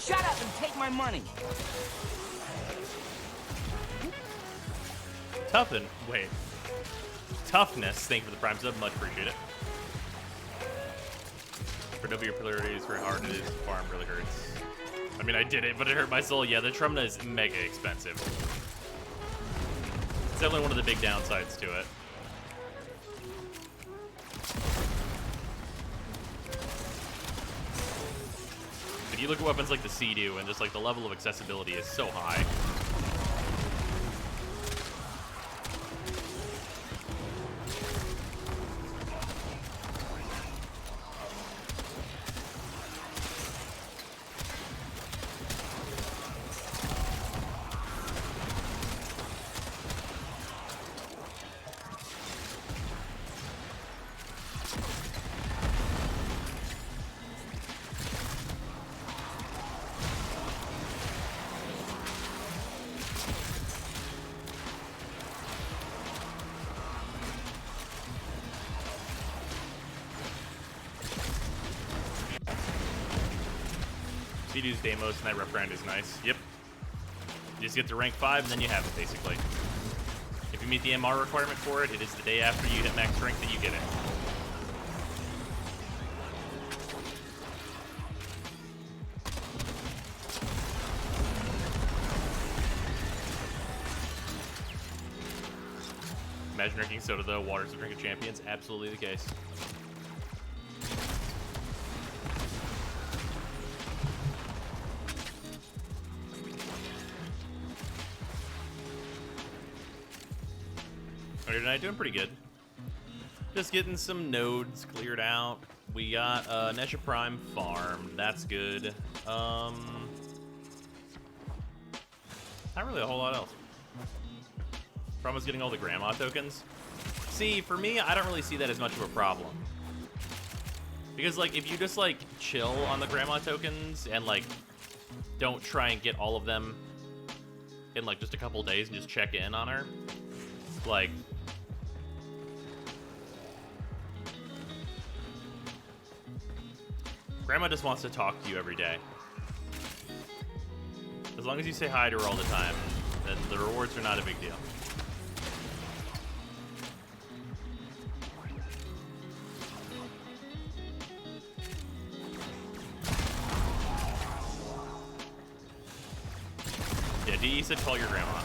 Shut up and take my money. Toughness. Thank you for the prime sub. Much appreciate it. For W polarity is very hard. It is. Farm really hurts. I mean, I did it, but it hurt my soul. Yeah, the Trumna is mega expensive. It's definitely one of the big downsides to it. If you look at weapons like the Sea-Doo, and just like the level of accessibility is so high. Sea-Doo's Deimos and that reprimand is nice. Yep. You just get to rank 5 and then you have it, basically. If you meet the MR requirement for it, it is the day after you hit max rank that you get it. Imagine drinking soda though, water's the drink of champions. Absolutely the case. Alright, tonight doing pretty good. Just getting some nodes cleared out. We got Nesha Prime farmed. That's good. Not really a whole lot else. Problem is getting all the grandma tokens. See, for me, I don't really see that as much of a problem. Because, like, if you just, like, chill on the grandma tokens and, like, don't try and get all of them in, like, just a couple days and just check in on her, like... Grandma just wants to talk to you every day. As long as you say hi to her all the time, then the rewards are not a big deal. Yeah, DE said call your grandma.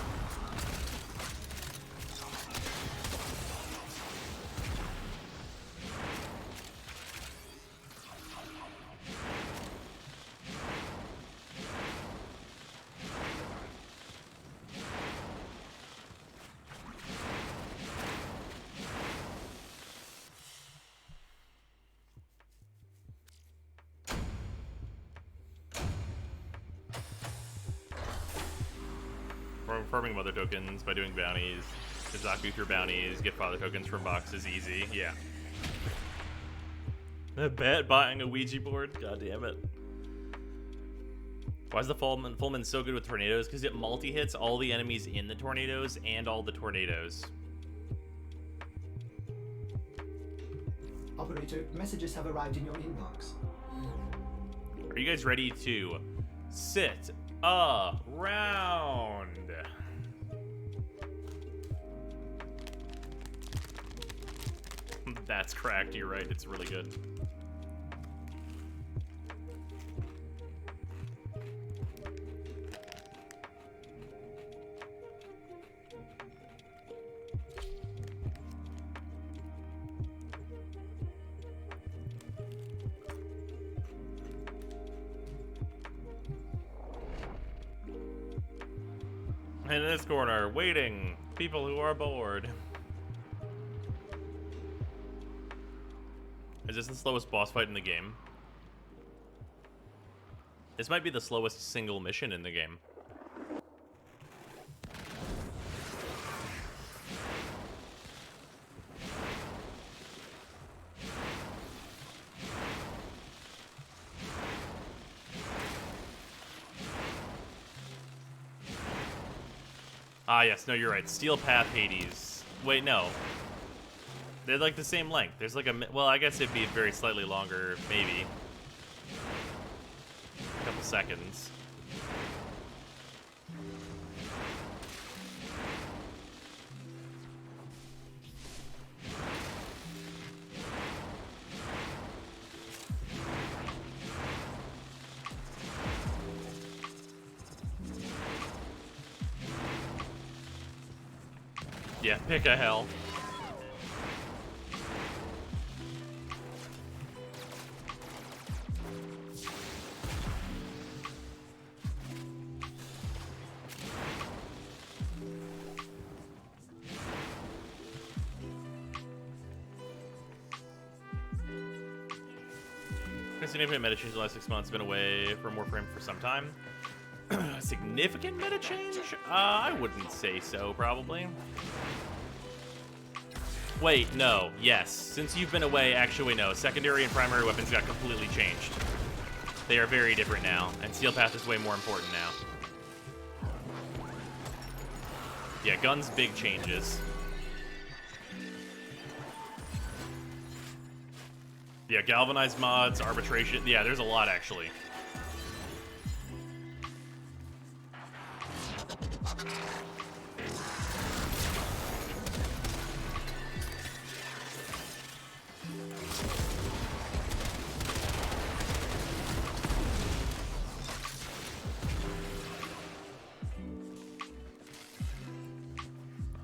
Farming mother tokens by doing bounties. Izaku through bounties. Get father tokens from boxes easy. Yeah. I bet buying a Ouija board. God damn it. Why is the Fullman so good with tornadoes? Because it multi-hits all the enemies in the tornadoes and all the tornadoes. Operator, messages have arrived in your inbox. Are you guys ready to sit around? That's cracked, you're right, it's really good. In this corner, waiting, people who are bored. Is this the slowest boss fight in the game? This might be the slowest single mission in the game. Ah, yes, no, you're right. Steel Path Hades. Wait, no. They're like the same length. There's like a... Well, I guess it'd be very slightly longer, maybe. A couple seconds. Yeah, pick a hell. Significant meta change in the last 6 months. Been away from Warframe for some time. Significant meta change? I wouldn't say so, probably. Wait, no. Yes. Since you've been away, actually, no. Secondary and primary weapons got completely changed. They are very different now, and Steel Path is way more important now. Yeah, guns, big changes. Yeah, galvanized mods, arbitration. Yeah, there's a lot, actually.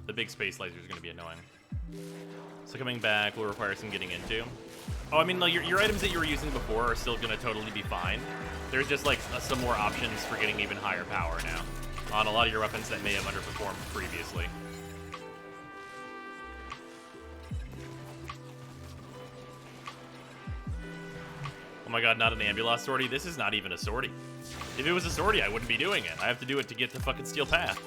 The big space laser is going to be annoying. So coming back will require some getting into. Oh, I mean, like, your items that you were using before are still going to totally be fine. There's just, like, some more options for getting even higher power now on a lot of your weapons that may have underperformed previously. Oh my god, not an Ambulos sortie? This is not even a sortie. If it was a sortie, I wouldn't be doing it. I have to do it to get to fucking Steel Path.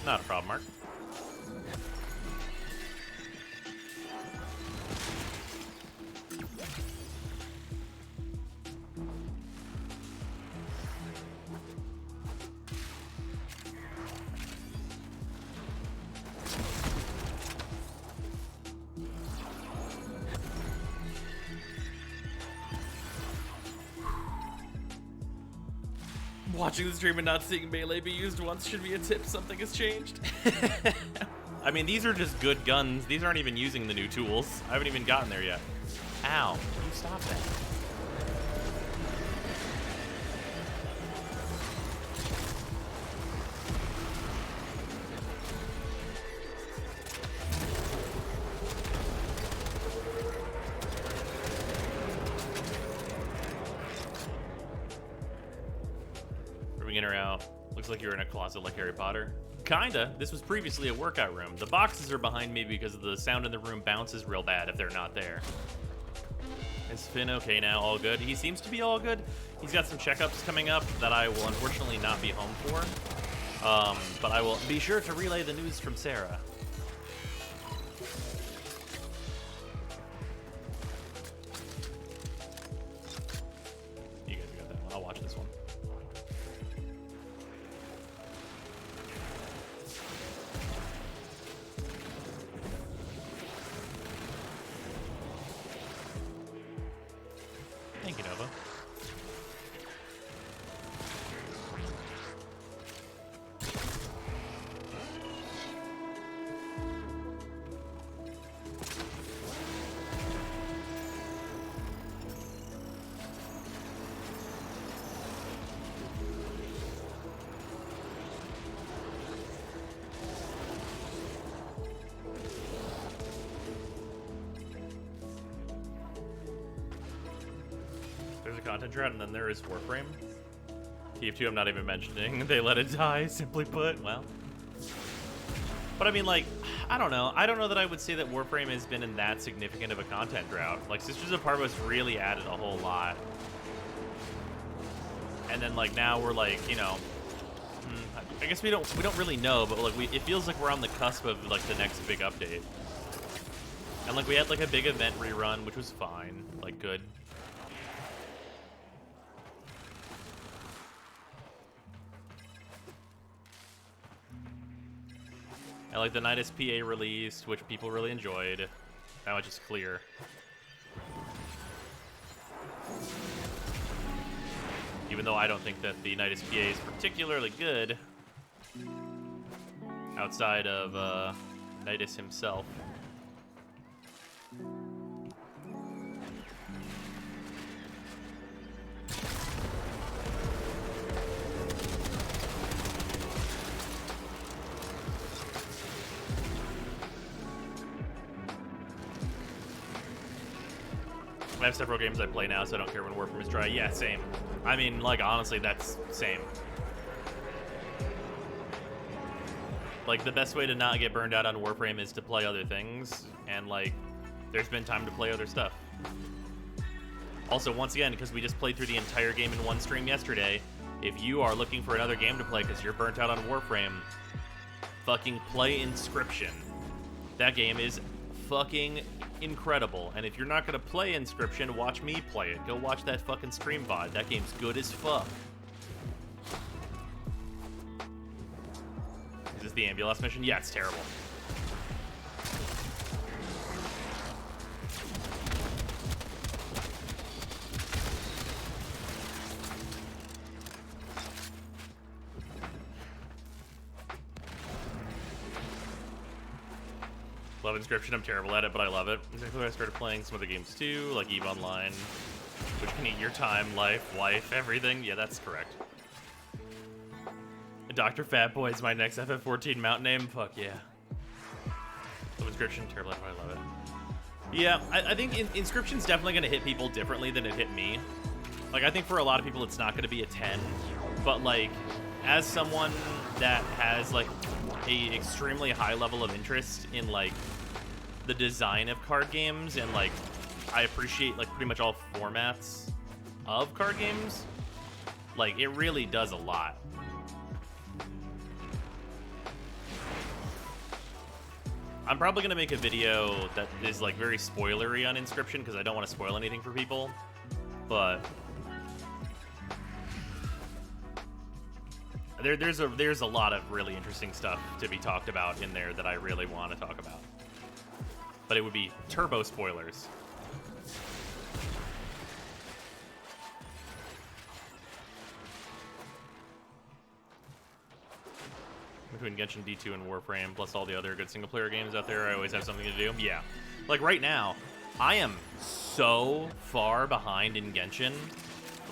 Not a problem, Mark. Watching the stream and not seeing melee be used once should be a tip. Something has changed. I mean, these are just good guns. These aren't even using the new tools. I haven't even gotten there yet. Ow. Can you stop that? In or out? Looks like you're in a closet like Harry Potter. Kinda. This was previously a workout room. The boxes are behind me because the sound in the room bounces real bad if they're not there. Is Finn okay now? All good? He seems to be all good. He's got some checkups coming up that I will unfortunately not be home for. But I will be sure to relay the news from Sarah. You guys got that one. I'll watch this one. Thank you, Nova. There's a content drought, and then there is Warframe. TF2 I'm not even mentioning. They let it die, simply put. Well. But I mean, like, I don't know. I don't know that I would say that Warframe has been in that significant of a content drought. Like, Sisters of Parvos really added a whole lot. And then, like, now we're like, you know, I guess we don't really know, but like it feels like we're on the cusp of like the next big update. And like we had like a big event rerun, which was fine, like good. And like the Nidus PA released, which people really enjoyed. That much is clear. Even though I don't think that the Nidus PA is particularly good, outside of Nidus himself. I have several games I play now, so I don't care when Warframe is dry. Yeah, same. I mean, like, honestly, that's same. Like, the best way to not get burned out on Warframe is to play other things, and, like, there's been time to play other stuff. Also, once again, because we just played through the entire game in one stream yesterday, if you are looking for another game to play because you're burnt out on Warframe, fucking play Inscription. That game is fucking incredible, and if you're not gonna play Inscription, watch me play it. Go watch that fucking stream VOD. That game's good as fuck. Is this the ambulance mission? Yeah, it's terrible. Love Inscription. I'm terrible at it, but I love it. Exactly when I started playing some other games too, like EVE Online, which can eat your time, life, wife, everything. Yeah, that's correct. Dr. Fatboy is my next FF14 mount name. Fuck yeah. Love Inscription. Terrible at it, but I love it. Yeah, I think Inscription's definitely going to hit people differently than it hit me. Like, I think for a lot of people it's not going to be a 10, but like, as someone that has like a extremely high level of interest in like the design of card games, and like I appreciate like pretty much all formats of card games, like it really does a lot. I'm probably gonna make a video that is like very spoilery on Inscription because I don't want to spoil anything for people, but there's a lot of really interesting stuff to be talked about in there that I really want to talk about. But it would be turbo spoilers. Between Genshin D2 and Warframe, plus all the other good single-player games out there, I always have something to do. Yeah. Like, right now, I am so far behind in Genshin.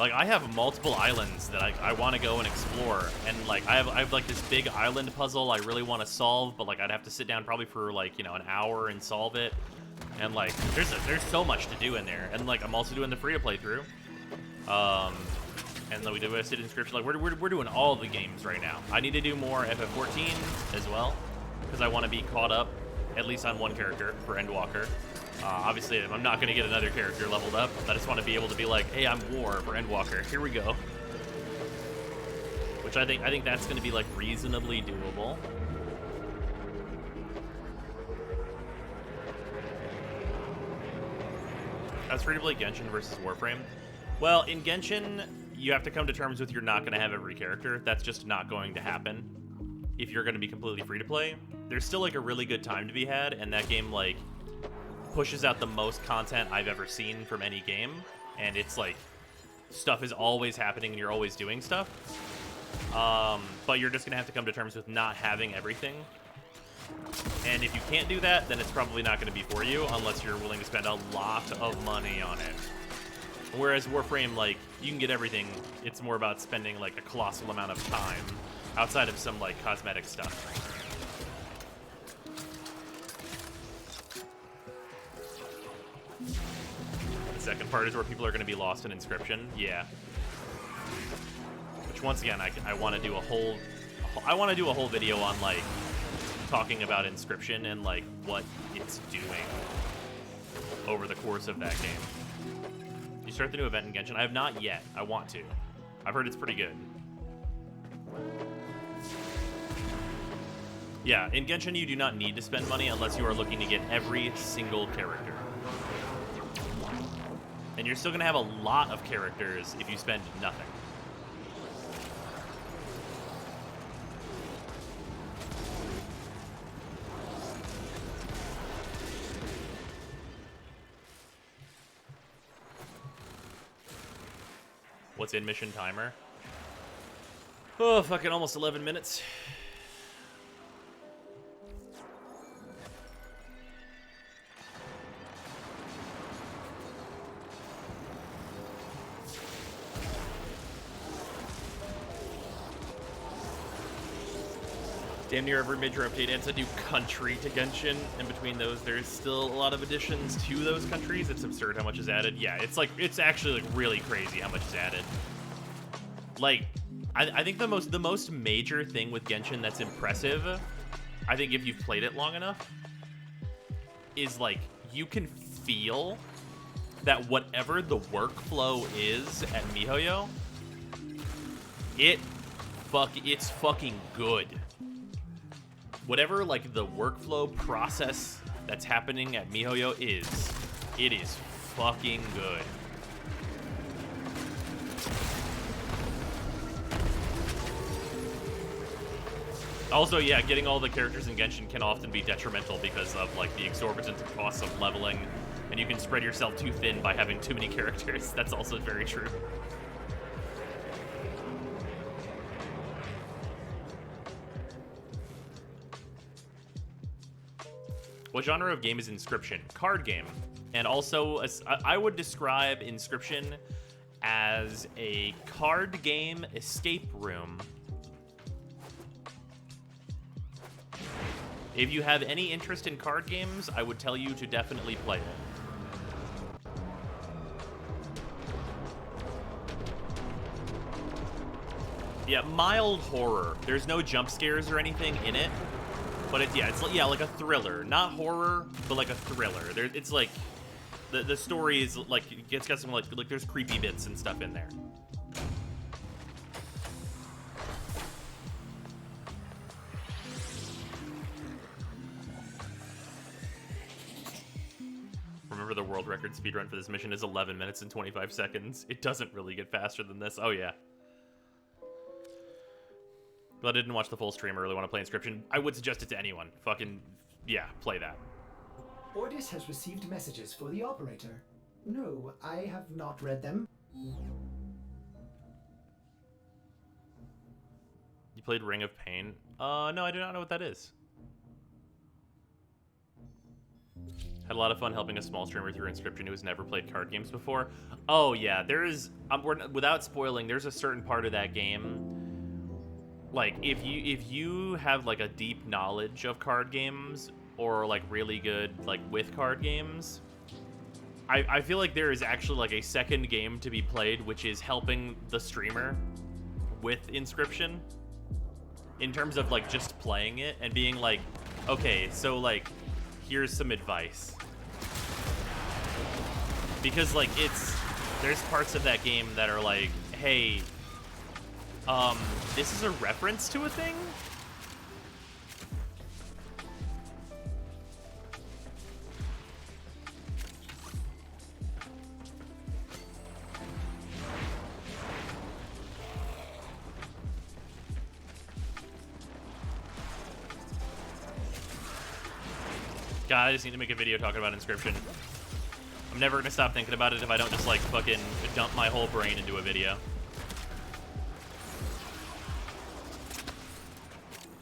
Like, I have multiple islands that I want to go and explore. And, like, I have, like, this big island puzzle I really want to solve, but, like, I'd have to sit down probably for, like, you know, an hour and solve it. And, like, there's so much to do in there. And, like, I'm also doing the free-to-play-through. And then we do a City Inscription. Like, we're doing all the games right now. I need to do more FF14 as well, because I want to be caught up, at least on one character, for Endwalker. Obviously, I'm not going to get another character leveled up. I just want to be able to be like, hey, I'm War for Endwalker. Here we go. Which I think that's going to be, like, reasonably doable. As free-to-play Genshin versus Warframe. Well, in Genshin, you have to come to terms with you're not going to have every character. That's just not going to happen if you're going to be completely free-to-play. There's still, like, a really good time to be had, and that game, like, pushes out the most content I've ever seen from any game, and it's, like, stuff is always happening and you're always doing stuff. But you're just going to have to come to terms with not having everything. And if you can't do that, then it's probably not going to be for you unless you're willing to spend a lot of money on it. Whereas Warframe, like, you can get everything. It's more about spending, like, a colossal amount of time outside of some, like, cosmetic stuff. The second part is where people are going to be lost in Inscription. Yeah. Which, once again, I want to do a whole video on, like, talking about Inscription and, like, what it's doing over the course of that game. You start the new event in Genshin? I have not yet. I want to. I've heard it's pretty good. Yeah, in Genshin you do not need to spend money unless you are looking to get every single character. And you're still going to have a lot of characters if you spend nothing. What's in mission timer? Oh, fucking almost 11 minutes. Damn near every major update adds a new country to Genshin, and between those there's still a lot of additions to those countries. It's absurd how much is added. Yeah, it's actually like really crazy how much is added. Like, I think the most major thing with Genshin that's impressive, I think if you've played it long enough, is like you can feel that whatever the workflow is at MiHoYo, it's fucking good. Whatever, like, the workflow process that's happening at MiHoYo is, it is fucking good. Also, yeah, getting all the characters in Genshin can often be detrimental because of, like, the exorbitant costs of leveling, and you can spread yourself too thin by having too many characters. That's also very true. What genre of game is Inscription? Card game. And also, I would describe Inscription as a card game escape room. If you have any interest in card games, I would tell you to definitely play it. Yeah, mild horror. There's no jump scares or anything in it, but it's like a thriller, not horror, but like a thriller. It's like the story is like it's got some like there's creepy bits and stuff in there. Remember, the world record speedrun for this mission is 11 minutes and 25 seconds. It doesn't really get faster than this. Oh, yeah. But I didn't watch the full stream. I really want to play Inscription. I would suggest it to anyone. Fucking, yeah, play that. Ordis has received messages for the operator. No, I have not read them. You played Ring of Pain? No, I do not know what that is. Had a lot of fun helping a small streamer through Inscription who has never played card games before. Oh yeah, there is. Without spoiling, there's a certain part of that game. Like if you have like a deep knowledge of card games or like really good like with card games, I feel like there is actually like a second game to be played, which is helping the streamer with Inscription. In terms of like just playing it and being like, okay, so like, here's some advice. Because like there's parts of that game that are like, hey, this is a reference to a thing? God, I just need to make a video talking about Inscription. I'm never gonna stop thinking about it if I don't just like fucking dump my whole brain into a video.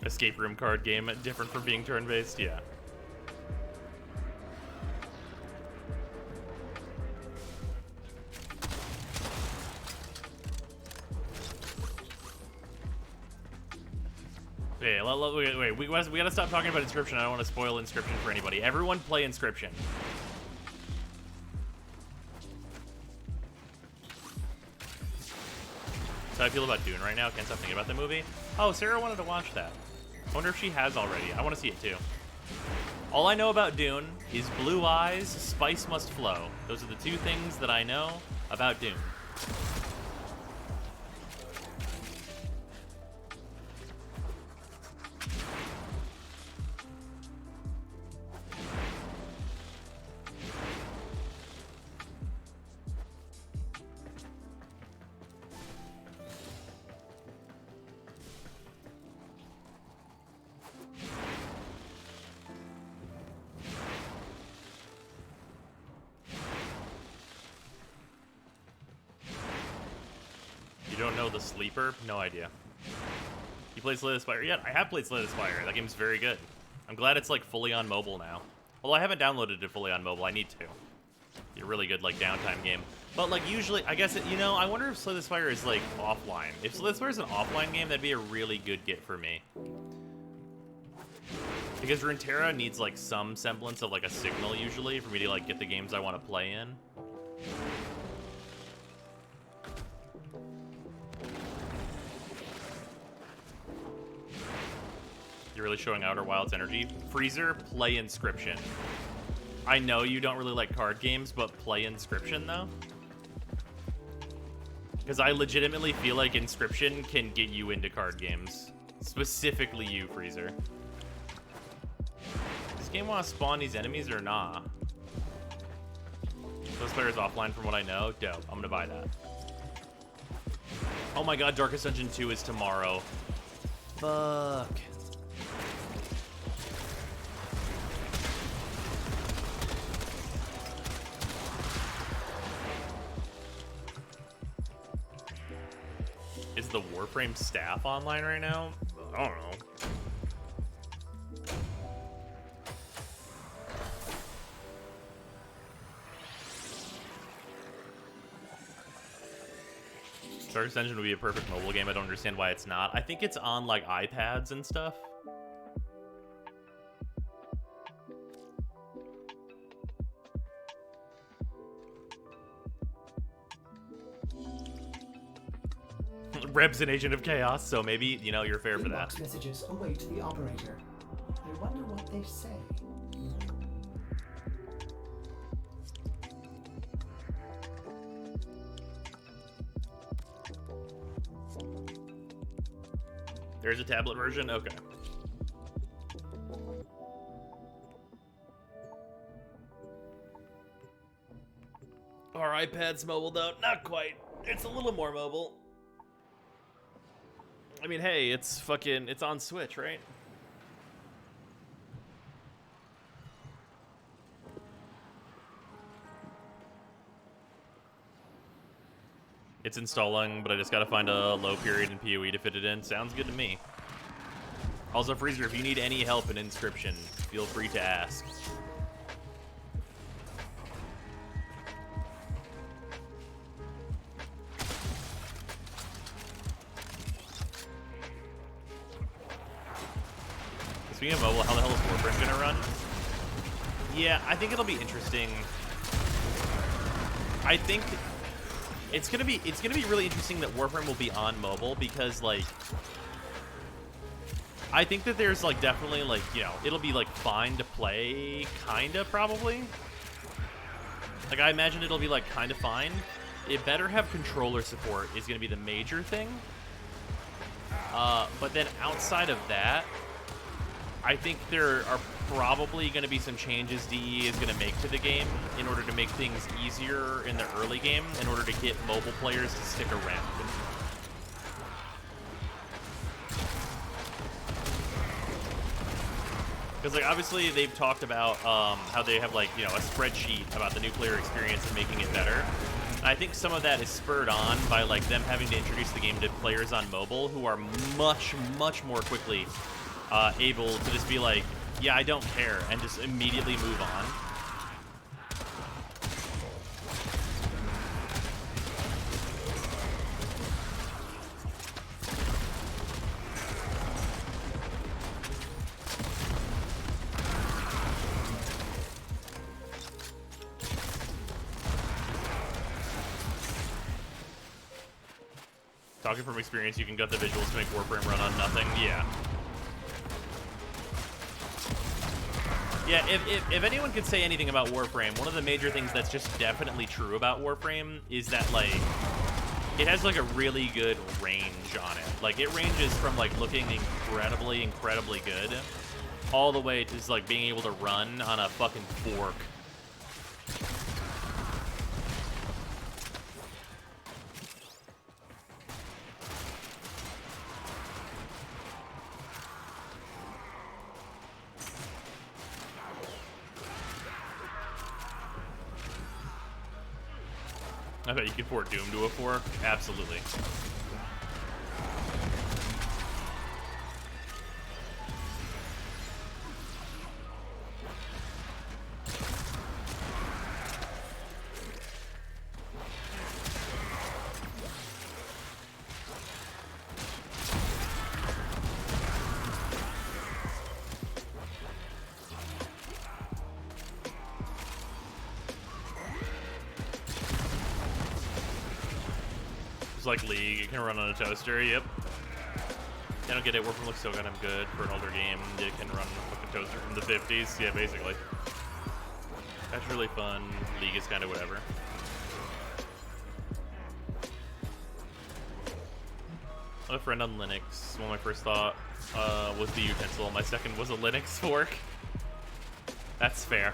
Escape room card game, different from being turn-based, yeah. Hey, wait, we gotta stop talking about Inscription. I don't want to spoil Inscription for anybody. Everyone play Inscription. So how I feel about Dune right now. Can't stop thinking about the movie. Oh, Sarah wanted to watch that. I wonder if she has already. I want to see it too. All I know about Dune is blue eyes, spice must flow. Those are the two things that I know about Dune. You don't know the Sleeper? No idea. You played Slay the Spire? Yeah, I have played Slay the Spire. That game's very good. I'm glad it's like fully on mobile now. Although I haven't downloaded it fully on mobile. I need to. It's a really good like downtime game. But like usually, I guess, you know, I wonder if Slay the Spire is like offline. If Slay the Spire is an offline game, that'd be a really good get for me. Because Runeterra needs like some semblance of like a signal usually for me to like get the games I want to play in. You're really showing Outer Wilds energy. Freezer, play Inscription. I know you don't really like card games, but play Inscription though. Because I legitimately feel like Inscription can get you into card games. Specifically you, Freezer. Does this game want to spawn these enemies or nah? Those players offline from what I know. Dope. I'm gonna buy that. Oh my god, Darkest Dungeon 2 is tomorrow. Fuck. Is the Warframe staff online right now? I don't know. Darkest Dungeon would be a perfect mobile game. I don't understand why it's not. I think it's on like iPads and stuff. Reb's an agent of chaos, so maybe, you know, you're fair for that. Inbox messages await the operator. I wonder what they say. There's a tablet version? Okay. Our iPad's mobile though? Not quite. It's a little more mobile. I mean, hey, it's on Switch, right? It's installing, but I just gotta find a low period in PoE to fit it in. Sounds good to me. Also, Freezer, if you need any help in Inscription, feel free to ask. Speaking of mobile, how the hell is Warframe gonna run? Yeah, I think it'll be interesting. I think it's gonna be really interesting that Warframe will be on mobile because, like, I think that there's, like, definitely, like, you know, it'll be, like, fine to play, kinda, probably. Like, I imagine it'll be, like, kinda fine. It better have controller support is gonna be the major thing. But then outside of that, I think there are probably going to be some changes DE is going to make to the game in order to make things easier in the early game, in order to get mobile players to stick around. Because, like, obviously they've talked about how they have, like, you know, a spreadsheet about the new player experience and making it better. And I think some of that is spurred on by, like, them having to introduce the game to players on mobile who are much, much more quickly able to just be like, yeah, I don't care, and just immediately move on. Talking from experience, you can gut the visuals to make Warframe run on nothing. Yeah. Yeah, if anyone could say anything about Warframe, one of the major things that's just definitely true about Warframe is that, like, it has, like, a really good range on it. Like, it ranges from, like, looking incredibly, incredibly good all the way to just, like, being able to run on a fucking fork. I bet you could port Doom to a fork. Absolutely. Like League, it can run on a toaster. Yep. I don't get it. Warframe looks so goddamn good for an older game. It can run on a fucking toaster from the 50s. Yeah, basically. That's really fun. League is kind of whatever. I had a friend on Linux. One of my first thought was the utensil. My second was a Linux fork. That's fair.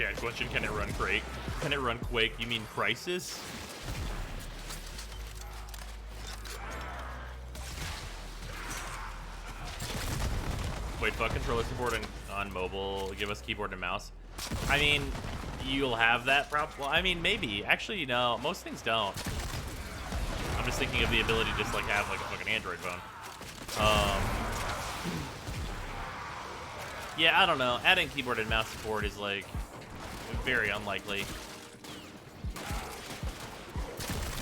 Chat question, can it run Quake? Can it run Quake? You mean Crisis? Wait, fuck controller support on mobile. Give us keyboard and mouse. I mean, you'll have that problem. Well, I mean, maybe. Actually, no. Most things don't. I'm just thinking of the ability to just like have like a fucking Android phone. Yeah, I don't know. Adding keyboard and mouse support is like very unlikely.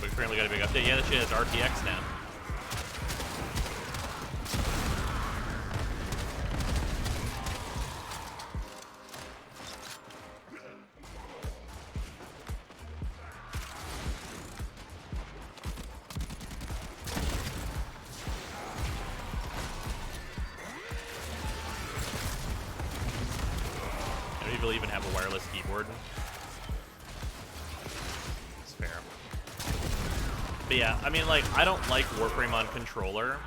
But currently got a big update. Yeah, that shit has RTX now. People even have a wireless keyboard. It's fair. But yeah, I mean, like, I don't like Warframe on controller.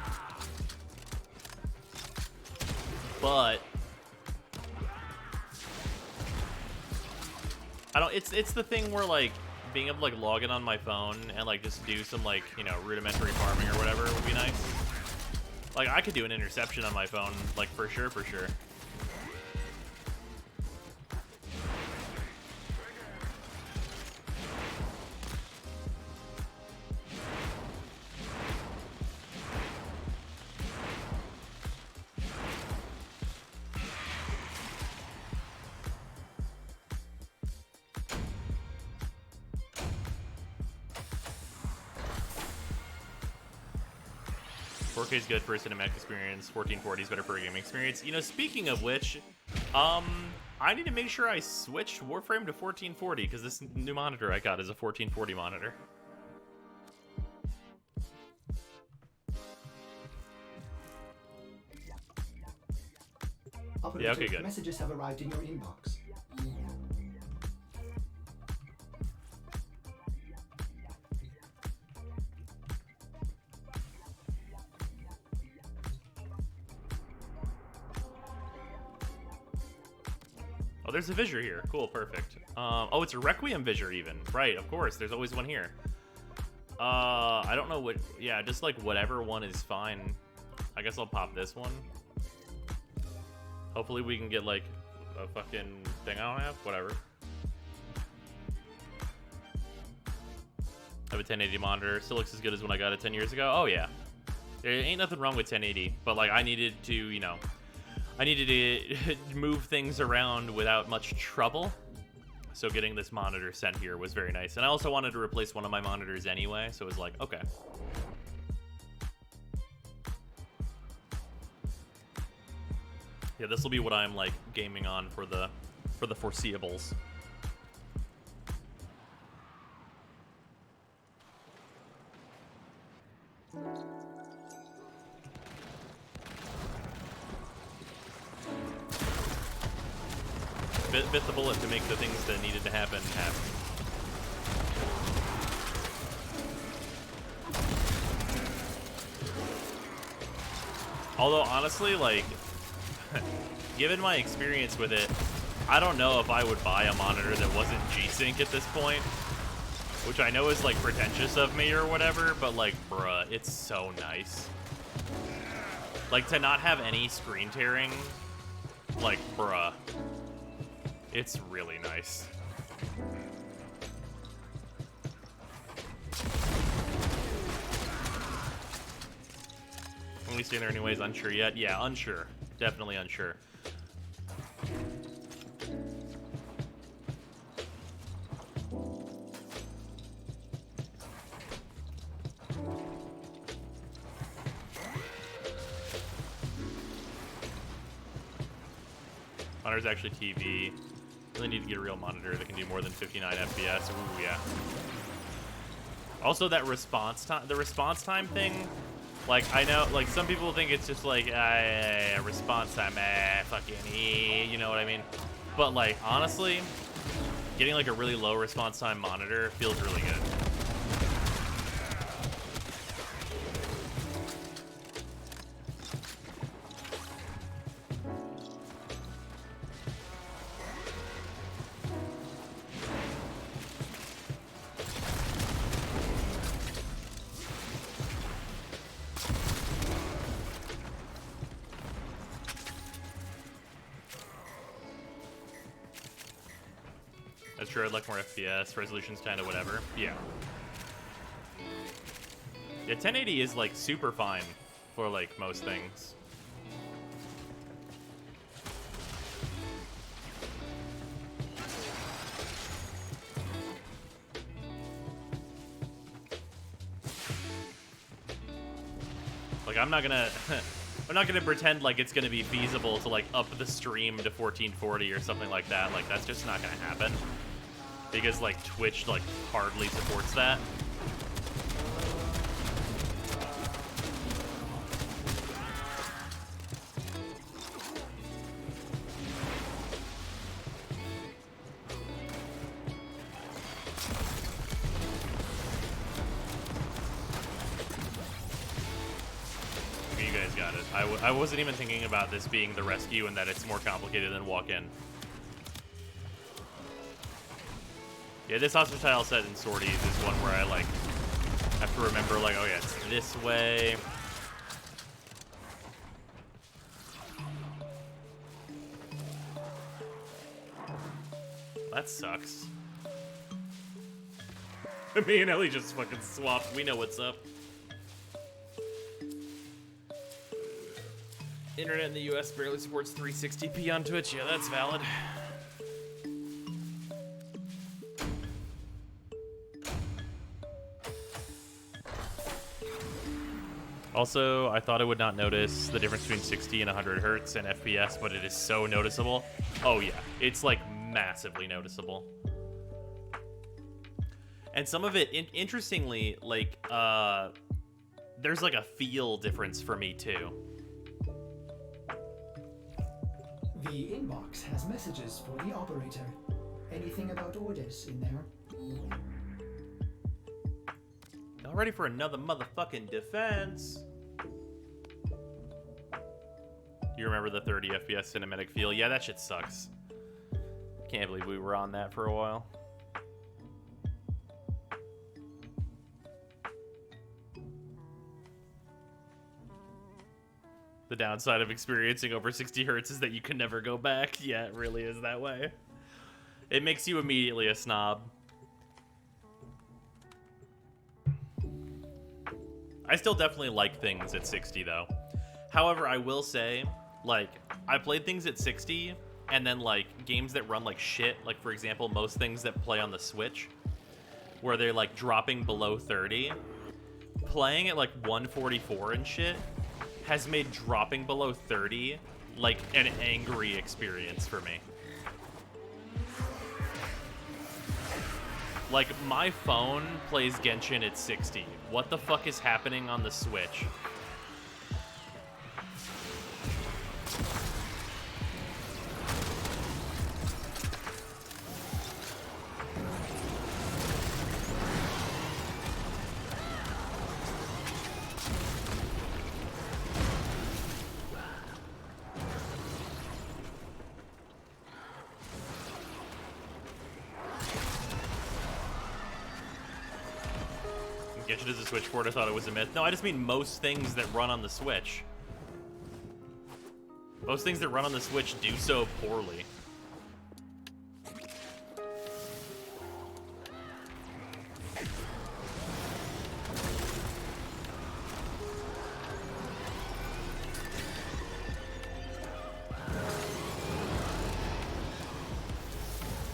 But I don't, it's the thing where, like, being able to, like, log in on my phone and, like, just do some, like, you know, rudimentary farming or whatever would be nice. Like, I could do an interception on my phone, like, for sure, for sure. Is good for a cinematic experience. 1440 is better for a gaming experience. You know, speaking of which, I need to make sure I switch Warframe to 1440 because this new monitor I got is a 1440 monitor. Operator, yeah, okay, good. Messages have arrived in your inbox. Oh, there's a Visor here. Cool, perfect. Oh, it's a Requiem Visor even. Right, of course. There's always one here. I don't know what... Yeah, just like whatever one is fine. I guess I'll pop this one. Hopefully we can get like a fucking thing I don't have. Whatever. I have a 1080 monitor. Still looks as good as when I got it 10 years ago. Oh, yeah. There ain't nothing wrong with 1080. But like I needed to, you know... I needed to move things around without much trouble, so getting this monitor sent here was very nice. And I also wanted to replace one of my monitors anyway, so it was like, okay. Yeah, this will be what I'm like gaming on for the foreseeables. Bit the bullet to make the things that needed to happen happen. Although honestly, like, given my experience with it, I don't know if I would buy a monitor that wasn't G-Sync at this point, which I know is like pretentious of me or whatever, but like, bruh, it's so nice. Like, to not have any screen tearing, like, bruh. It's really nice. Only staying there anyways, unsure yet? Yeah, unsure. Definitely unsure. Monitor's actually TV. Really need to get a real monitor that can do more than 59 FPS. Ooh, yeah. Also, that response time, the response time thing, like, I know, like, some people think it's just like, response time, fucking, you know what I mean? But, like, honestly, getting, like, a really low response time monitor feels really good. Sure, I'd like more FPS. Resolution's kind of whatever. Yeah. Yeah, 1080 is like super fine for like most things. Like I'm not gonna I'm not gonna pretend like it's gonna be feasible to like up the stream to 1440 or something like that. Like that's just not gonna happen. Because like Twitch like hardly supports that. You guys got it. I wasn't even thinking about this being the rescue and that it's more complicated than walk in. Yeah, this hostage tile set in sorties is one where I like have to remember like, oh yeah, it's this way. That sucks. Me and Ellie just fucking swapped. We know what's up. Internet in the US barely supports 360p on Twitch. Yeah, that's valid. Also, I thought I would not notice the difference between 60 and 100 hertz and FPS, but it is so noticeable. Oh yeah, it's like massively noticeable. And some of it, interestingly, like, there's like a feel difference for me too. The inbox has messages for the operator. Anything about orders in there? Y'all ready for another motherfucking defense? You remember the 30 FPS cinematic feel? Yeah, that shit sucks. Can't believe we were on that for a while. The downside of experiencing over 60 hertz is that you can never go back. Yeah, it really is that way. It makes you immediately a snob. I still definitely like things at 60 though. However, I will say, like, I played things at 60 and then like games that run like shit, like for example, most things that play on the Switch, where they're like dropping below 30, playing at like 144 and shit has made dropping below 30 like an angry experience for me. Like, my phone plays Genshin at 60. What the fuck is happening on the Switch? Genshin is a Switch port. I thought it was a myth. No, I just mean most things that run on the Switch. Most things that run on the Switch do so poorly.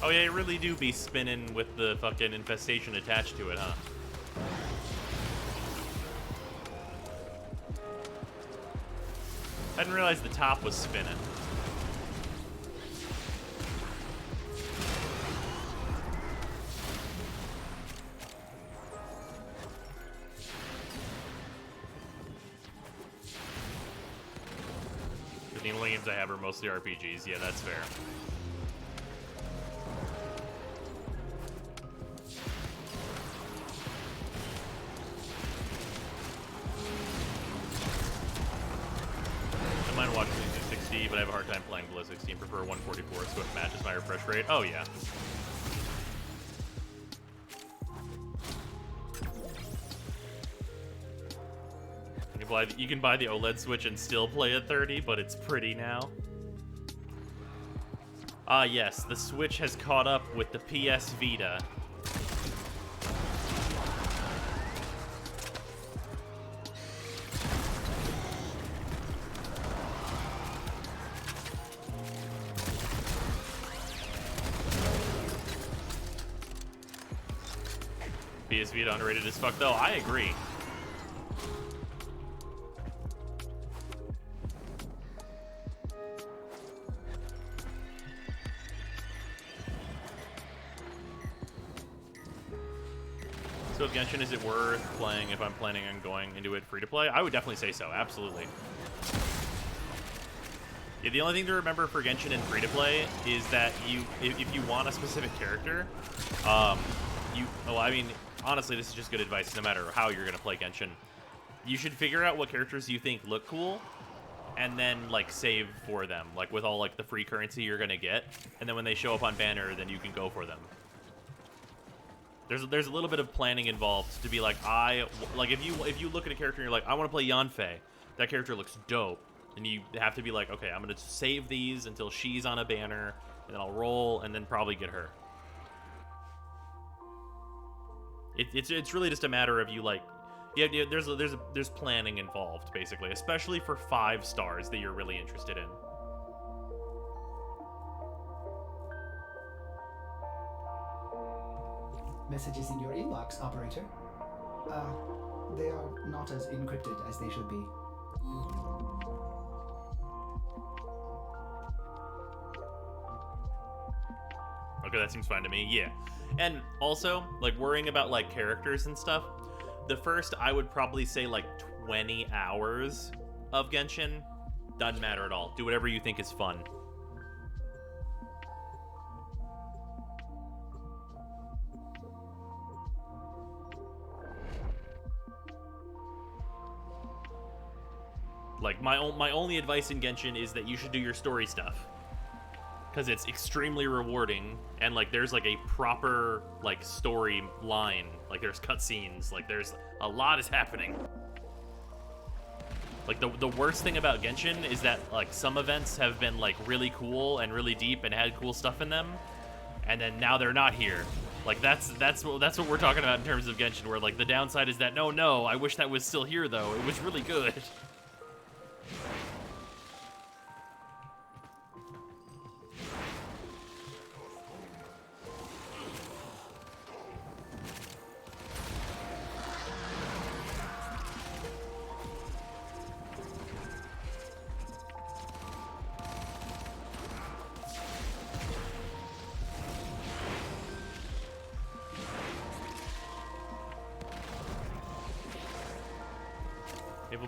Oh yeah, you really do be spinning with the fucking infestation attached to it, huh? I didn't realize the top was spinning. The only games I have are mostly RPGs. Yeah, that's fair. I mind watching things at 60, but I have a hard time playing below 60 and prefer 144 so it matches my refresh rate. Oh, yeah. You can buy the OLED Switch and still play at 30, but it's pretty now. Ah, yes, the Switch has caught up with the PS Vita. PS Vita underrated as fuck, though. I agree. So Genshin, is it worth playing if I'm planning on going into it free to play? I would definitely say so, absolutely. Yeah, the only thing to remember for Genshin and free to play is that if you want a specific character, I mean, honestly, this is just good advice no matter how you're gonna play Genshin. You should figure out what characters you think look cool, and then like save for them, like with all like the free currency you're gonna get, and then when they show up on banner, then you can go for them. There's a little bit of planning involved to be like, if you look at a character and you're like, I want to play Yanfei, that character looks dope, and you have to be like, okay, I'm gonna save these until she's on a banner, and then I'll roll, and then probably get her. It's really just a matter of you like, yeah. There's planning involved basically, especially for 5 stars that you're really interested in. Messages in your inbox, operator. They are not as encrypted as they should be. Okay, that seems fine to me. Yeah. And also, like, worrying about, like, characters and stuff, the first, I would probably say, like, 20 hours of Genshin doesn't matter at all. Do whatever you think is fun. Like, my only advice in Genshin is that you should do your story stuff. Because it's extremely rewarding, and like there's like a proper like story line, like there's cutscenes, like there's a lot is happening. Like the worst thing about Genshin is that like some events have been like really cool and really deep and had cool stuff in them, and then now they're not here. Like that's what we're talking about in terms of Genshin, where like the downside is that no, I wish that was still here though. It was really good.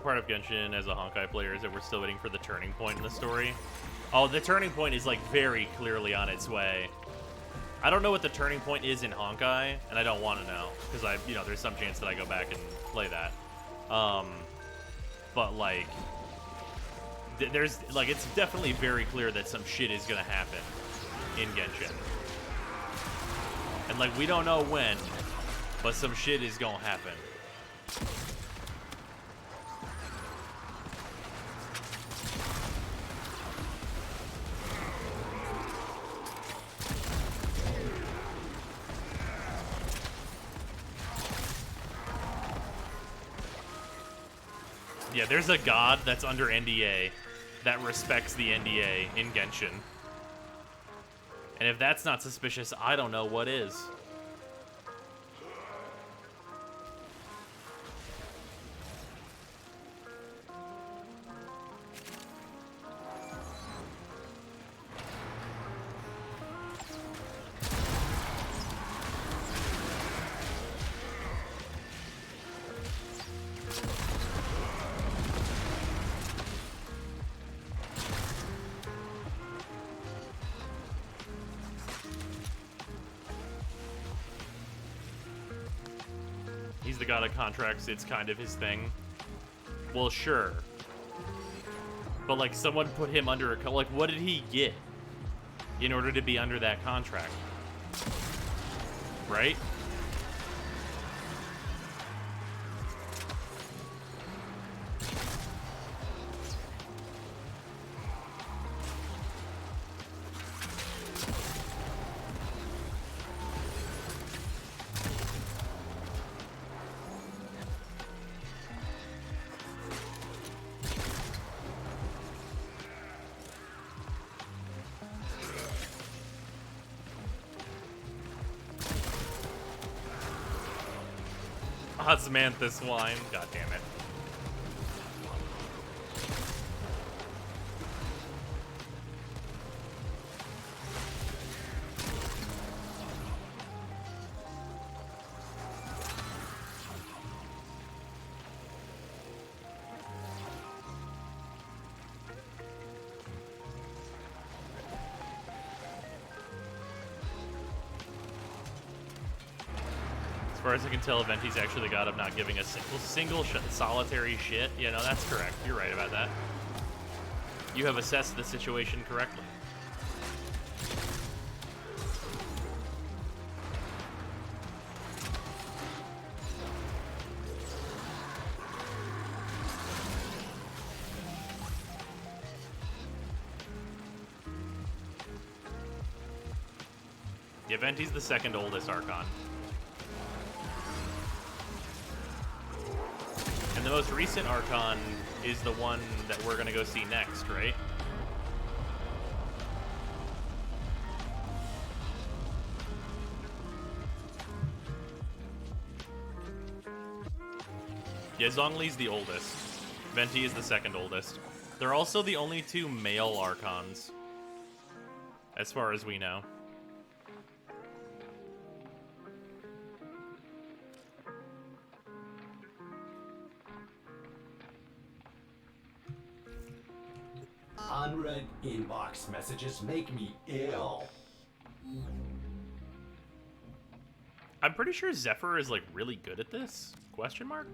Part of Genshin as a Honkai player is that we're still waiting for the turning point in the story. Oh, the turning point is like very clearly on its way. I don't know what the turning point is in Honkai, and I don't want to know because there's some chance that I go back and play that. But like, there's like it's definitely very clear that some shit is gonna happen in Genshin, and like we don't know when, but some shit is gonna happen. Yeah, there's a god that's under NDA that respects the NDA in Genshin. And if that's not suspicious, I don't know what is. He's the god of contracts, it's kind of his thing. Well, sure. But, like, someone put him under a... Like, what did he get in order to be under that contract? Right? Osmanthus wine. God damn it. As far as I can tell, Venti's actually the god of not giving a single solitary shit. You know, that's correct. You're right about that. You have assessed the situation correctly. Yeah, Venti's the second oldest Archon. And the most recent Archon is the one that we're gonna go see next, right? Yeah, Zhongli's the oldest. Venti is the second oldest. They're also the only two male Archons, as far as we know. Unread inbox messages make me ill. I'm pretty sure Zephyr is, like, really good at this? Question mark?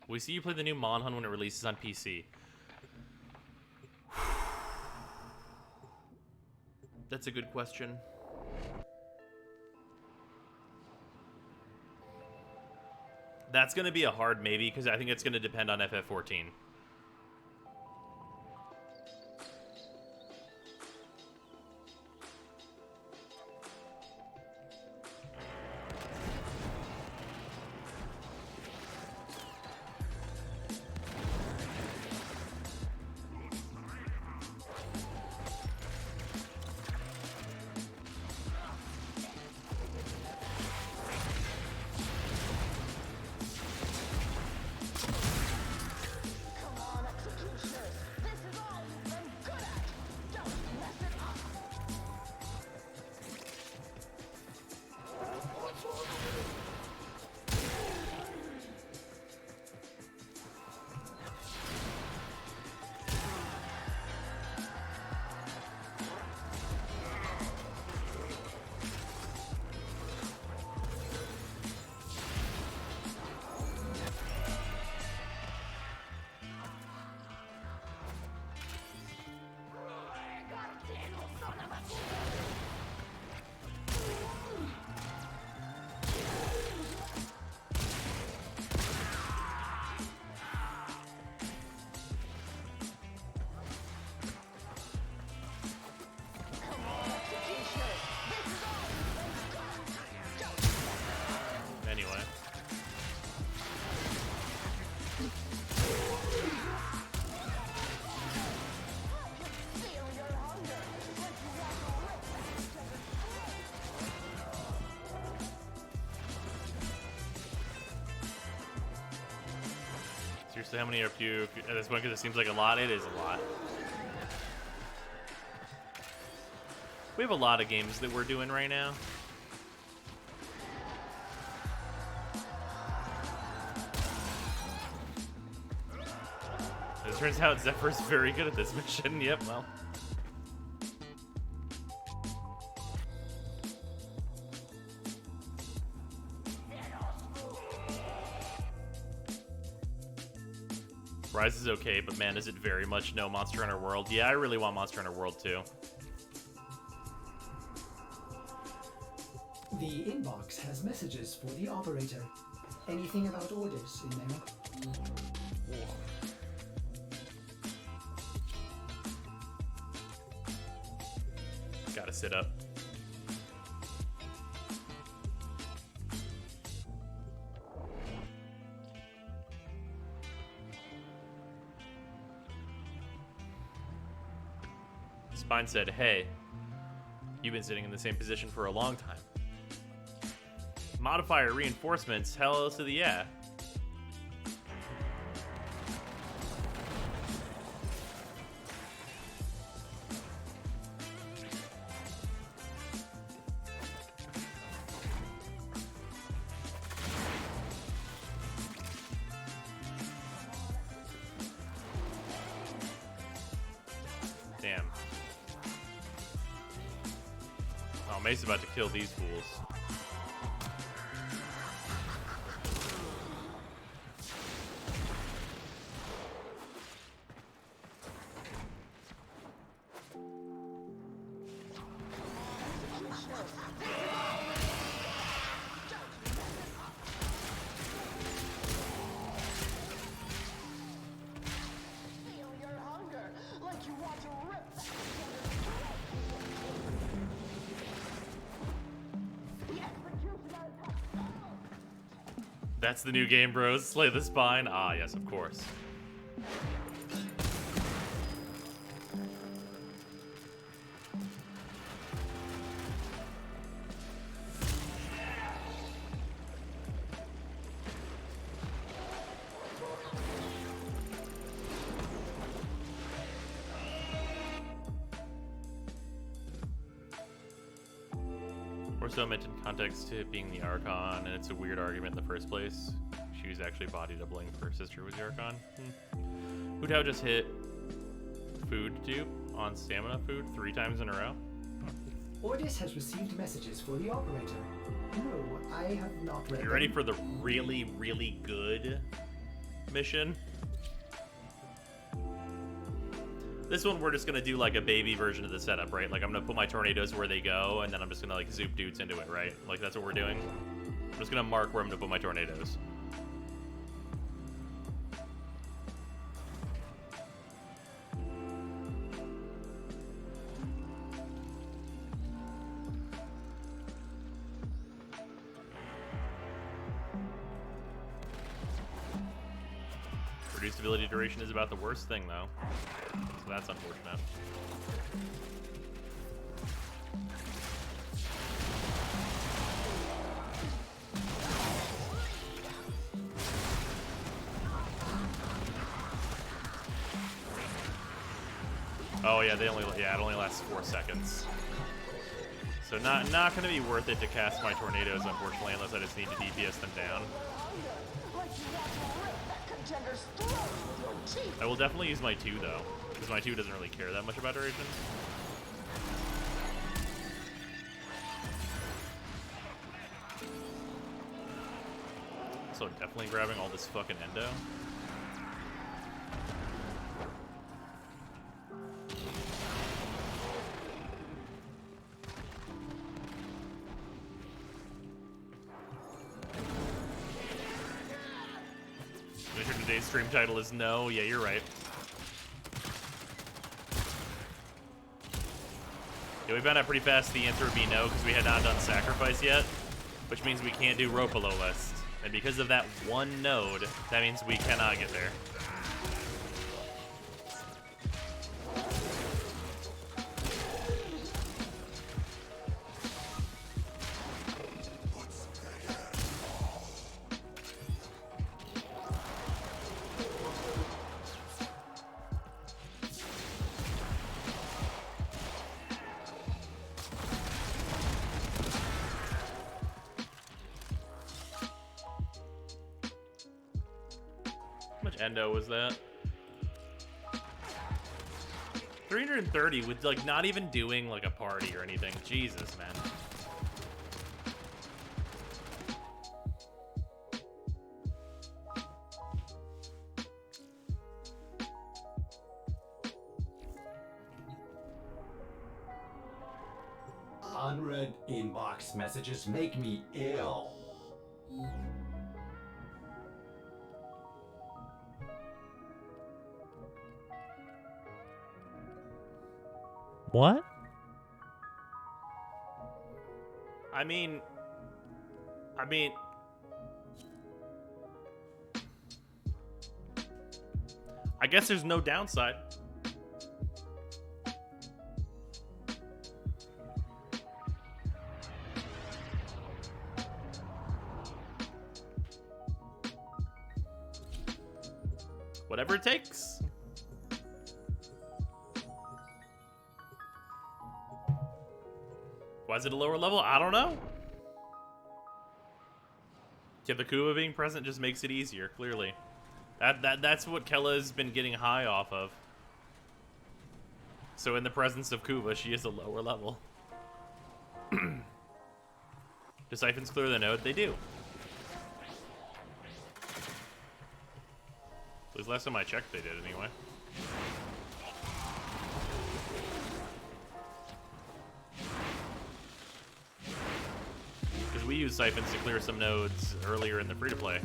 We see you play the new Monhun when it releases on PC. That's a good question. That's going to be a hard maybe, because I think it's going to depend on FF14. Seriously, how many are you at this point? Because it seems like a lot. It is a lot. We have a lot of games that we're doing right now. It turns out Zephyr's very good at this mission. Yep, well. Rise is okay, but man, is it very much no Monster Hunter World. Yeah, I really want Monster Hunter World too. The inbox has messages for the operator. Anything about orders in there? Gotta sit up. Spine said, hey, You've been sitting in the same position for a long time. Modifier reinforcements, hell to the yeah. Damn. Oh, Mace's about to kill these fools. That's the new game, bros. Slay the spine. Ah, yes, of course. Or so meant in context to it being the Archon, and it's a weird argument in the first place. She was actually body doubling for her sister was the Archon. Hu Tao just hit food dupe on stamina food 3 times in a row. Ordis has received messages for the operator. No, I have not read You ready for the really, really good mission? This one, we're just gonna do like a baby version of the setup, right? Like I'm gonna put my tornadoes where they go, and then I'm just gonna like zoop dudes into it, right? Like that's what we're doing. I'm just gonna mark where I'm gonna put my tornadoes. Reduced ability duration is about the worst thing, though. So that's unfortunate. Oh yeah, it only lasts 4 seconds. So not gonna be worth it to cast my tornadoes, unfortunately, unless I just need to DPS them down. I will definitely use my 2 though, because my 2 doesn't really care that much about duration. So definitely grabbing all this fucking endo. Today's stream title is no. Yeah, you're right. Yeah, we found out pretty fast the answer would be no because we had not done sacrifice yet, which means we can't do rope below list. And because of that one node, that means we cannot get there. How much endo was that? 330 with like not even doing like a party or anything. Jesus, man. Unread inbox messages make me ill. What? I mean, I guess there's no downside. Whatever it takes. Why is it a lower level? I don't know. Yeah, the Kuva being present just makes it easier, clearly. That's what Kella's been getting high off of. So in the presence of Kuva, she is a lower level. Do siphons clear the node? They do. At least last time I checked, they did anyway. Because we use siphons to clear some nodes earlier in the free-to-play.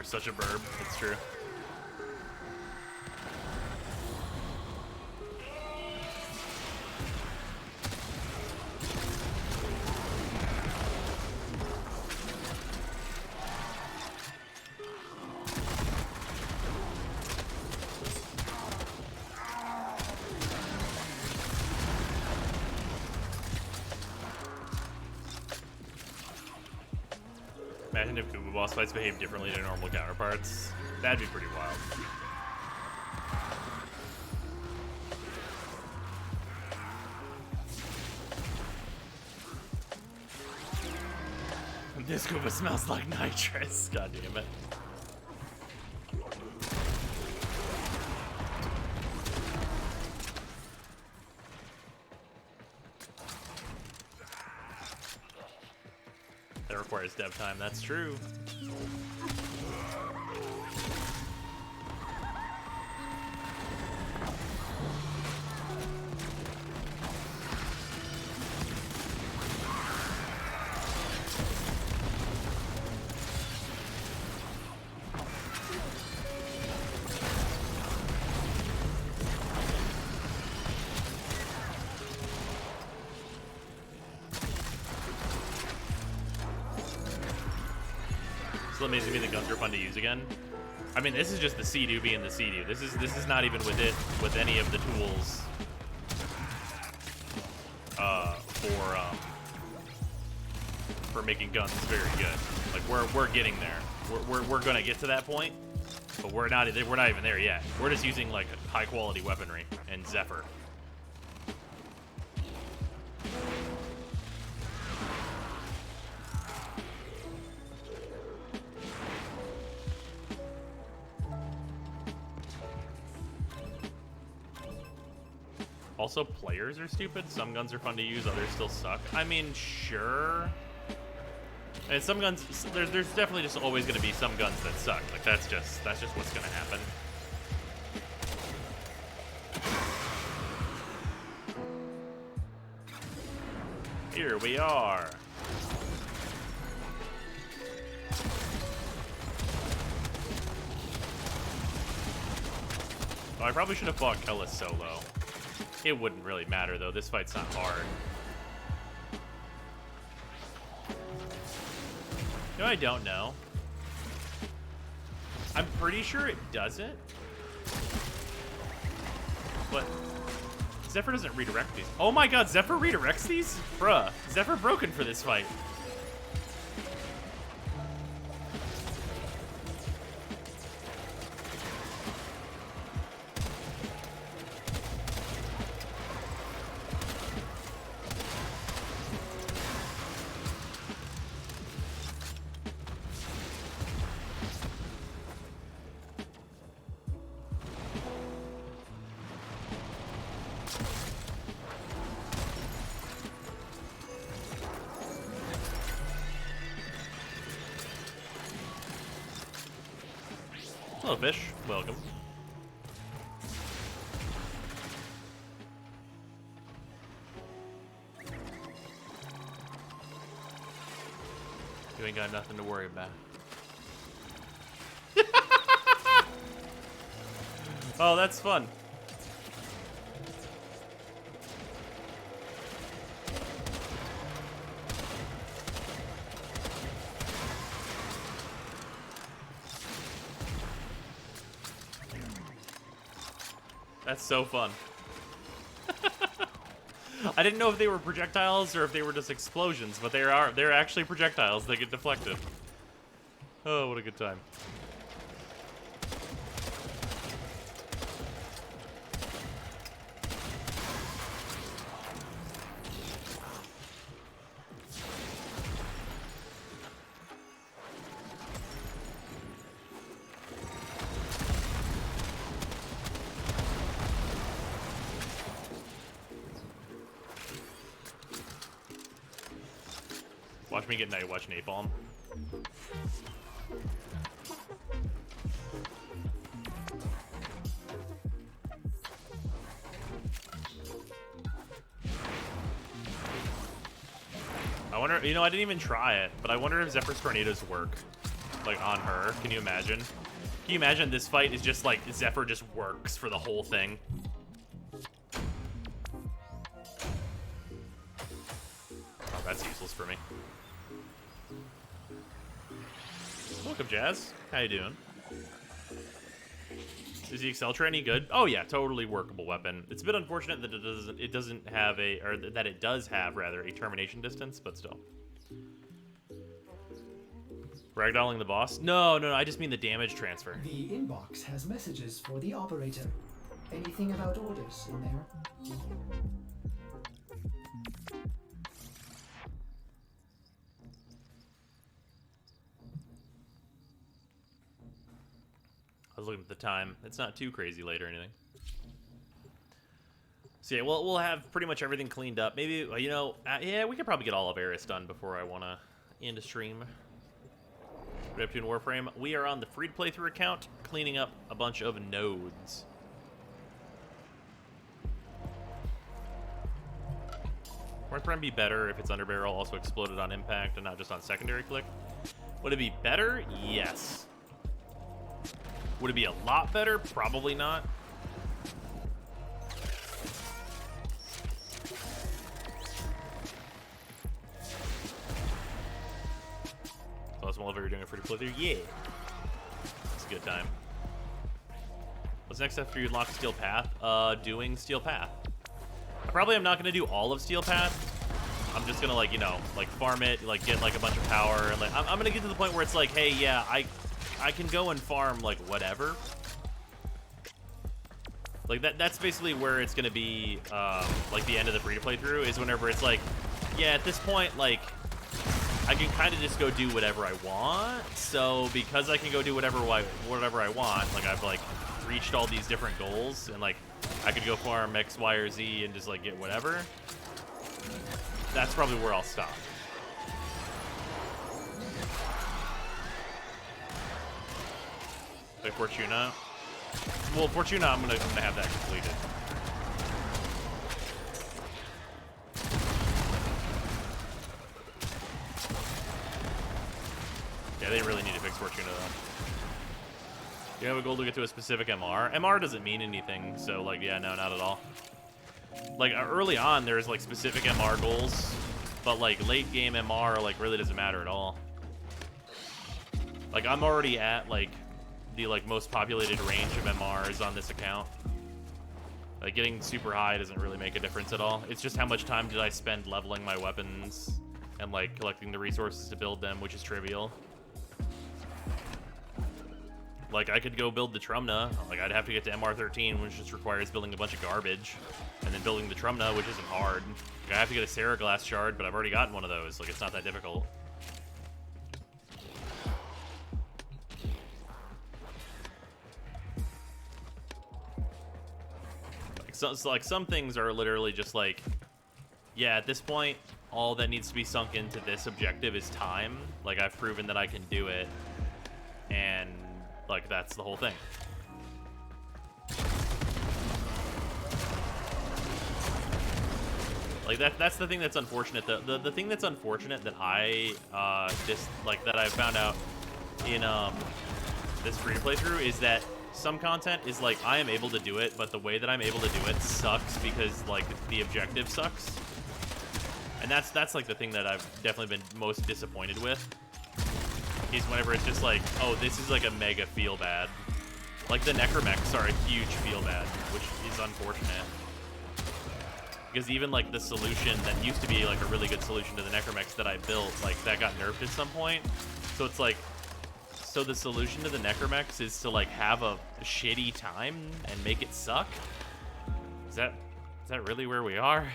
Such a burb, it's true. Imagine if Kuva boss fights behave differently than normal counterparts. That'd be pretty wild. This Kuva smells like nitrous. God damn it. That requires dev time, that's true. Still amazing to me the guns are fun to use again. I mean, this is just the Sea-Doo being the Sea-Doo. This is not even with any of the tools for making guns very good. Like we're getting there. We're gonna get to that point, but we're not even there yet. We're just using like high quality weaponry and Zephyr. Also, players are stupid. Some guns are fun to use, others still suck. I mean, sure. And some guns, there's definitely just always going to be some guns that suck. Like that's just what's going to happen. Here we are. Oh, I probably should have fought Kella solo. It wouldn't really matter, though. This fight's not hard. No, I don't know. I'm pretty sure it doesn't. But Zephyr doesn't redirect these. Oh my god, Zephyr redirects these? Bruh, Zephyr broken for this fight. Hello, fish. Welcome. You ain't got nothing to worry about. Oh, that's fun. That's so fun. I didn't know if they were projectiles or if they were just explosions, but they're actually projectiles. They get deflected. Oh, what a good time. Watch me get Night Watch Napalm. I wonder, you know, I didn't even try it, but I wonder if Zephyr's Tornadoes work, like, on her. Can you imagine? Can you imagine this fight is just, like, Zephyr just works for the whole thing? Oh, that's useless for me. Welcome, Jazz. How you doing? Is the Exceltra any good? Oh yeah, totally workable weapon. It's a bit unfortunate that it doesn't have a, or that it does have rather, a termination distance, but still. Ragdolling the boss? No, I just mean the damage transfer. The inbox has messages for the operator. Anything about orders in there? I was looking at the time. It's not too crazy late or anything. So yeah, we'll have pretty much everything cleaned up. Maybe, you know, yeah, we could probably get all of Eris done before I want to end a stream. What up to in Warframe? We are on the free playthrough account, cleaning up a bunch of nodes. Warframe be better if its underbarrel also exploded on impact and not just on secondary click? Would it be better? Yes. Would it be a lot better? Probably not. So that's what you're doing a free playthrough? Yeah. It's a good time. What's next after you unlock Steel Path? Doing Steel Path. I probably am not going to do all of Steel Path. I'm just going to, like, you know, like, farm it, like, get, like, a bunch of power. And, like, I'm going to get to the point where it's like, hey, yeah, I can go and farm, like, whatever. Like, that's basically where it's going to be, like, the end of the free-to-play through, is whenever it's like, yeah, at this point, like, I can kind of just go do whatever I want. So, because I can go do whatever I want, like, I've, like, reached all these different goals, and, like, I could go farm X, Y, or Z and just, like, get whatever. That's probably where I'll stop. Like Fortuna. Well, Fortuna, I'm gonna have that completed. Yeah, they really need to fix Fortuna though. You have a goal to get to a specific MR. MR doesn't mean anything, so like, yeah, no, not at all. Like early on, there's like specific MR goals, but like late game MR like really doesn't matter at all. Like I'm already at like the like most populated range of MRs on this account. Like getting super high doesn't really make a difference at all. It's just how much time did I spend leveling my weapons and like collecting the resources to build them, which is trivial. Like I could go build the Trumna, like I'd have to get to MR13, which just requires building a bunch of garbage, and then building the Trumna, which isn't hard. Like, I have to get a Sarah Glass shard, but I've already gotten one of those. Like it's not that difficult. So like some things are literally just like, yeah, at this point, all that needs to be sunk into this objective is time. Like I've proven that I can do it, and Like, that's the whole thing. Like, that's the thing that's unfortunate. The thing that's unfortunate that I that I found out in this free playthrough is that some content is like, I am able to do it, but the way that I'm able to do it sucks because, like, the objective sucks. And that's like the thing that I've definitely been most disappointed with, is whenever it's just like, oh, this is like a mega feel bad. Like, the necromechs are a huge feel bad, which is unfortunate. Because even, like, the solution that used to be, like, a really good solution to the necromechs that I built, like, that got nerfed at some point. So it's like, so the solution to the necromechs is to, like, have a shitty time and make it suck? Is that really where we are?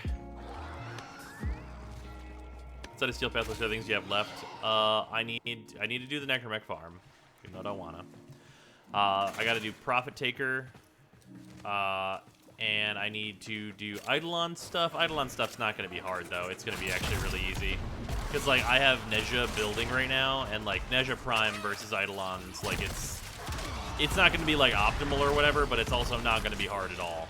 Instead of steel path, what other things you have left? I need to do the necromech farm, even though I don't wanna. I gotta do profit taker, and I need to do Eidolon stuff. Eidolon stuff's not gonna be hard though. It's gonna be actually really easy, because like I have Nezha building right now, and like Nezha Prime versus Eidolons, like it's not gonna be like optimal or whatever, but it's also not gonna be hard at all.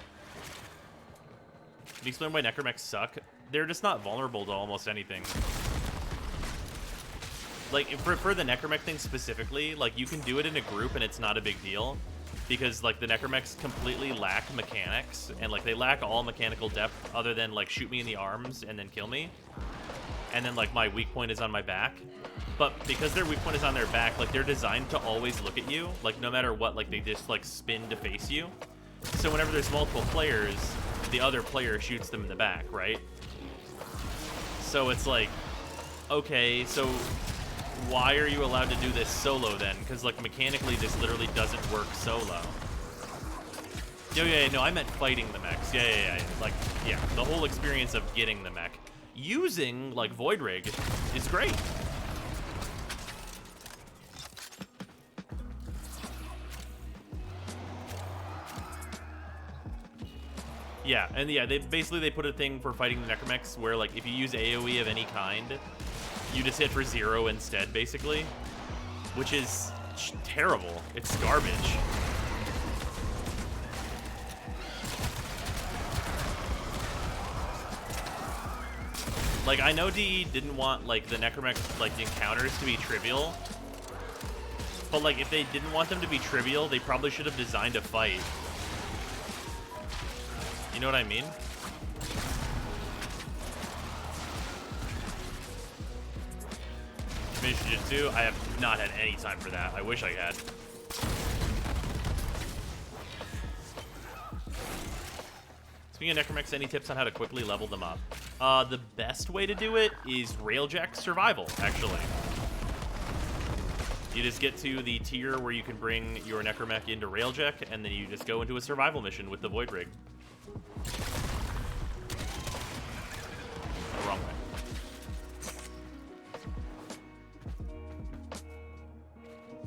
Can you explain why necromechs suck? They're just not vulnerable to almost anything. Like, for the necromech thing specifically, like, you can do it in a group and it's not a big deal. Because, like, the necromechs completely lack mechanics. And, like, they lack all mechanical depth other than, like, shoot me in the arms and then kill me. And then, like, my weak point is on my back. But because their weak point is on their back, like, they're designed to always look at you. Like, no matter what, like, they just, like, spin to face you. So whenever there's multiple players, the other player shoots them in the back, right? So it's like, okay, so why are you allowed to do this solo then? Because, like, mechanically, this literally doesn't work solo. Yeah, no, I meant fighting the mechs. Yeah. Like, yeah, the whole experience of getting the mech. Using, like, Void Rig is great. Yeah, and yeah, they put a thing for fighting the necromechs where, like, if you use AoE of any kind, you just hit for 0 instead, basically, which is terrible. It's garbage. Like, I know DE didn't want, like, the necromech, like, the encounters to be trivial, but, like, if they didn't want them to be trivial, they probably should have designed a fight. You know what I mean? Finish Jiu-Jitsu? I have not had any time for that. I wish I had. Speaking of necromechs, any tips on how to quickly level them up? The best way to do it is Railjack Survival, actually. You just get to the tier where you can bring your necromech into Railjack, and then you just go into a survival mission with the Void Rig. Oh, wrong way.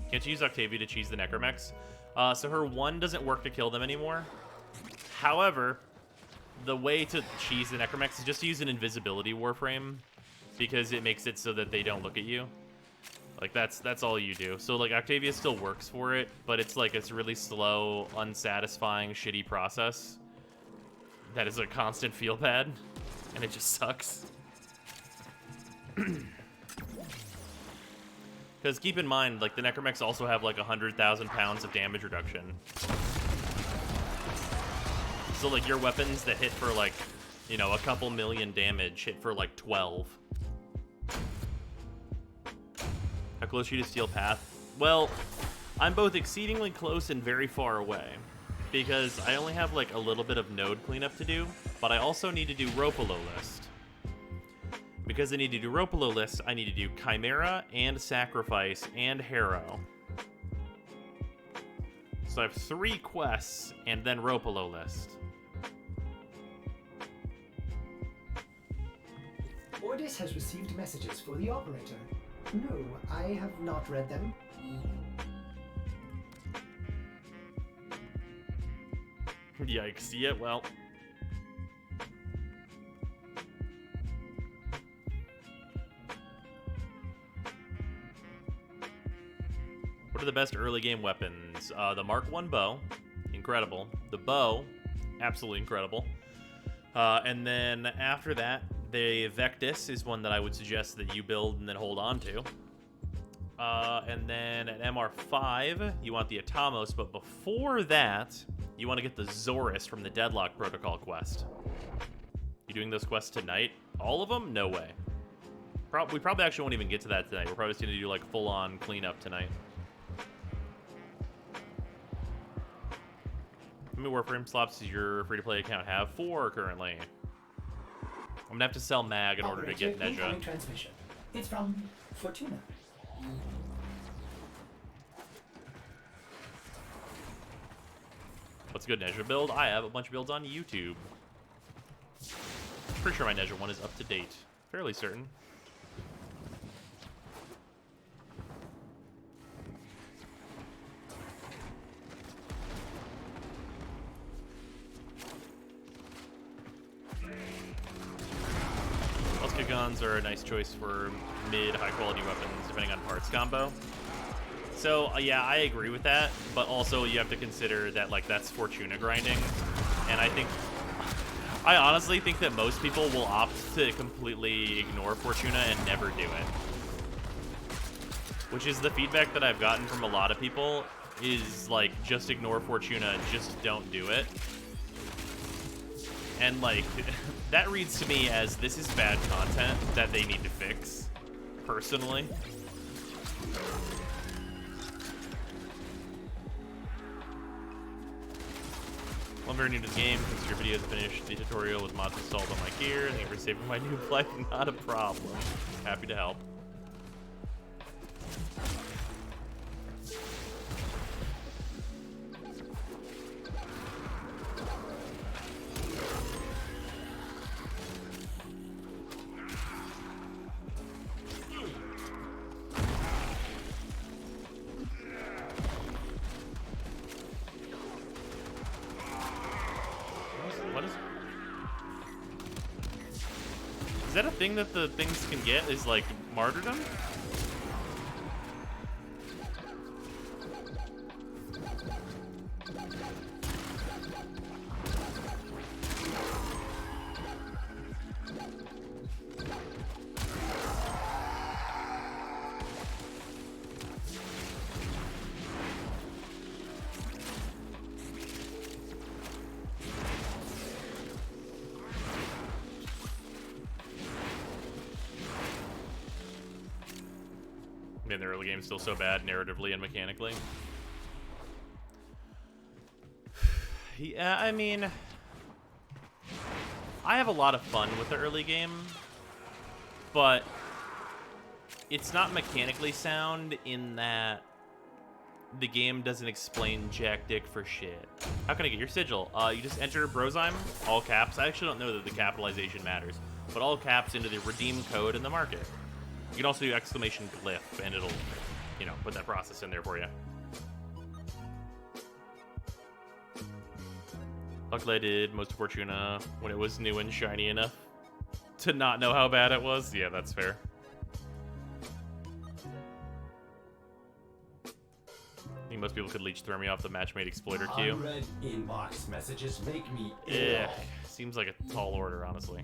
Can't you use Octavia to cheese the necromechs? So her 1 doesn't work to kill them anymore. However, the way to cheese the necromechs is just to use an invisibility warframe, because it makes it so that they don't look at you. Like, that's all you do. So, like, Octavia still works for it, but it's like it's really slow, unsatisfying, shitty process that is a constant feel bad, and it just sucks. Because keep in mind, like, the necromechs also have like 100,000 pounds of damage reduction. So, like, your weapons that hit for, like, you know, a couple million damage hit for like 12. How close are you to Steel Path? Well, I'm both exceedingly close and very far away, because I only have like a little bit of node cleanup to do, but I also need to do Ropalo List. Because I need to do Ropalo List, I need to do Chimera and Sacrifice and Harrow. So I have 3 quests and then Ropalo List. Ordis has received messages for the operator. No, I have not read them. Yikes, yeah, well. What What are the best early game weapons? The Mark I bow, incredible. The bow, absolutely incredible. And then after that, the Vectis is one that I would suggest that you build and then hold on to. And then at MR5, you want the Atamos, but before that, you want to get the Zorus from the Deadlock Protocol quest. You doing those quests tonight? All of them? No way. We probably actually won't even get to that tonight. We're probably just going to do like full-on cleanup tonight. How many Warframe slots does your free-to-play account have? 4 currently. I'm gonna have to sell Mag in order to get Neja. Transmission. It's from Fortuna. What's a good Neja build? I have a bunch of builds on YouTube. Pretty sure my Neja one is up to date. Fairly certain. Musket guns are a nice choice for mid, high-quality weapons, depending on parts combo. So, yeah, I agree with that, but also you have to consider that, like, that's Fortuna grinding, and I honestly think that most people will opt to completely ignore Fortuna and never do it. Which is the feedback that I've gotten from a lot of people, is, like, just ignore Fortuna, just don't do it. And, like, that reads to me as this is bad content that they need to fix, personally. I'm very new to the game. Since your video is finished, the tutorial with mods installed on my gear. Thank you for saving my new life. Not a problem. Happy to help. Is that a thing that the things can get? Is like martyrdom? Man, the early game's still so bad narratively and mechanically. Yeah, I mean, I have a lot of fun with the early game, but it's not mechanically sound in that the game doesn't explain jack dick for shit. How can I get your sigil? You just enter Brozime, all caps. I actually don't know that the capitalization matters, but all caps into the redeem code in the market. You can also do exclamation glyph, and it'll, you know, put that process in there for you. Luckily I did most of Fortuna when it was new and shiny enough to not know how bad it was. Yeah, that's fair. I think most people could leech throw me off the match-made exploiter queue. Unread inbox messages make me Yeah, ill. seems like a tall order, honestly.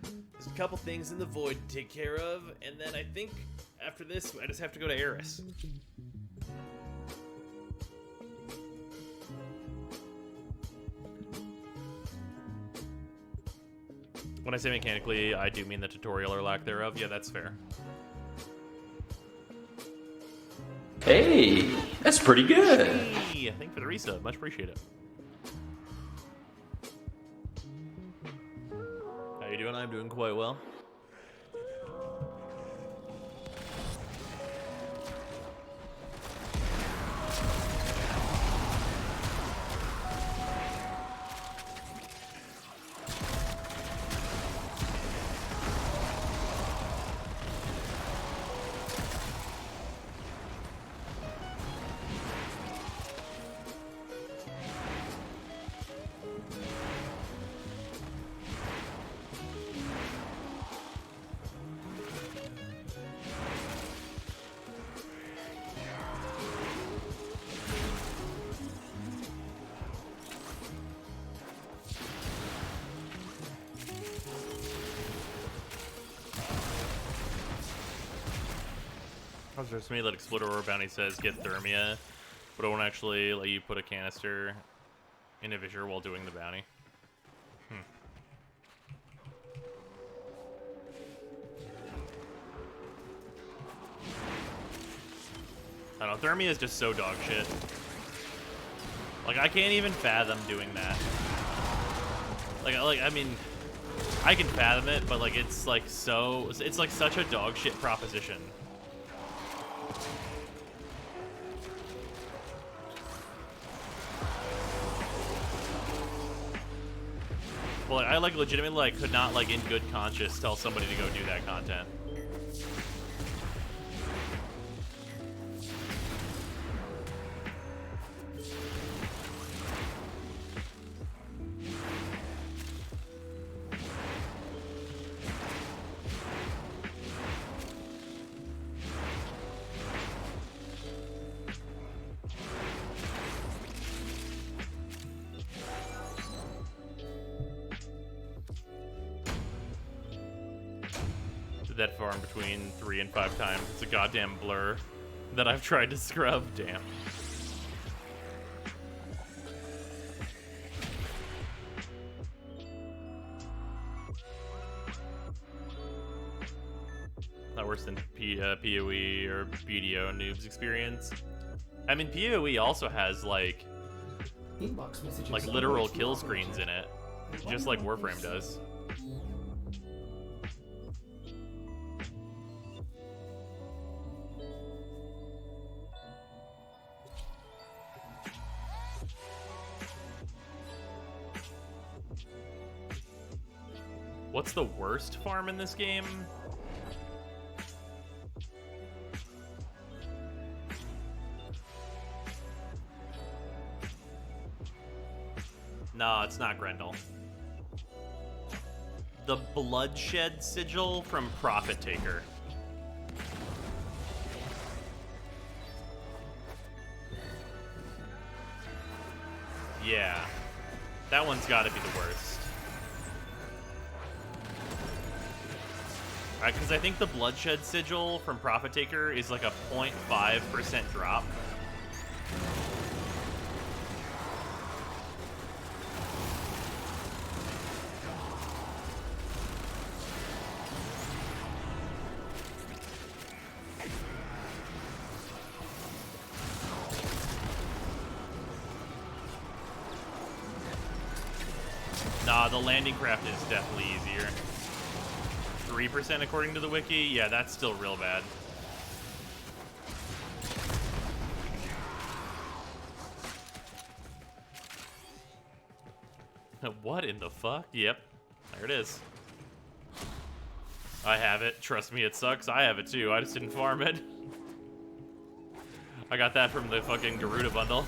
There's a couple things in the void to take care of, and then I think after this, I just have to go to Eris. When I say mechanically, I do mean the tutorial or lack thereof. Yeah, that's fair. Hey, that's pretty good. Hey, thank you for the resub. Much appreciate it. How you doing? I'm doing quite well. There's me that Exploder Ore bounty says get Thermia, but it won't actually let you put a canister in a Visor while doing the bounty. I don't know, Thermia is just so dog shit. Like, I can't even fathom doing that. Like, I mean, I can fathom it, but, like, it's, like, so... It's, like, such a dog shit proposition. Well, like, I, like, legitimately, like, could not, like, in good conscience tell somebody to go do that content. That farm between 3 and 5 times. It's a goddamn blur that I've tried to scrub. Damn. Not worse than PoE or BDO noobs experience. I mean, PoE also has like literal kill screens in it, just like Warframe does. What's the worst farm in this game? No, it's not Grendel. The Bloodshed Sigil from Profit Taker. Yeah. That one's gotta be the worst. Because I think the Bloodshed Sigil from Profit Taker is like a 0.5% drop. Nah, the landing craft is definitely easier. 3% according to the wiki? Yeah, that's still real bad. What in the fuck? Yep, there it is. I have it. Trust me, it sucks. I have it too. I just didn't farm it. I got that from the fucking Garuda bundle.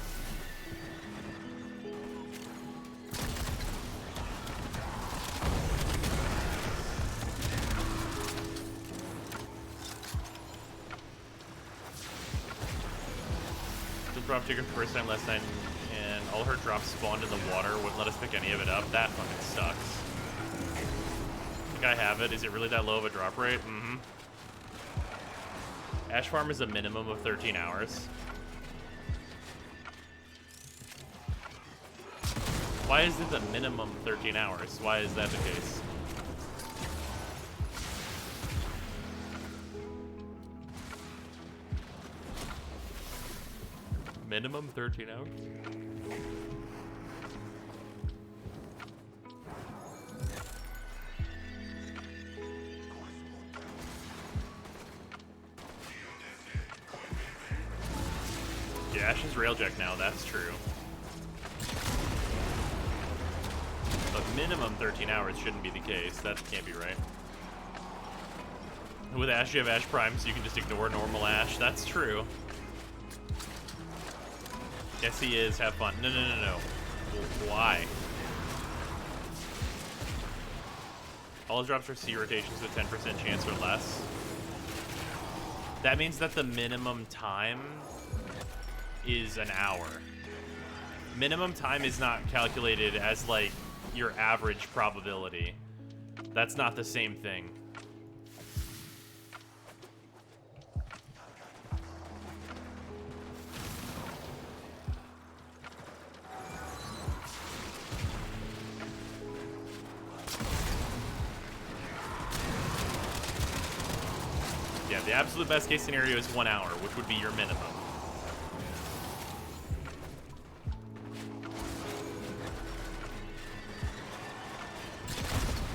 Drop ticker for the first time last night, and all her drops spawned in the water. Wouldn't let us pick any of it up. That fucking sucks. I think I have it. Is it really that low of a drop rate? Mm-hmm. Ash Farm is a minimum of 13 hours. Why is it the minimum 13 hours? Why is that the case? Minimum 13 hours? Yeah, Ash is Railjack now, that's true. But minimum 13 hours shouldn't be the case. That can't be right. With Ash, you have Ash Prime, so you can just ignore normal Ash. That's true. Yes, he is. Have fun. No. Why? All drops are C rotations with 10% chance or less. That means that the minimum time is an hour. Minimum time is not calculated as, like, your average probability. That's not the same thing. The absolute best case scenario is 1 hour, which would be your minimum.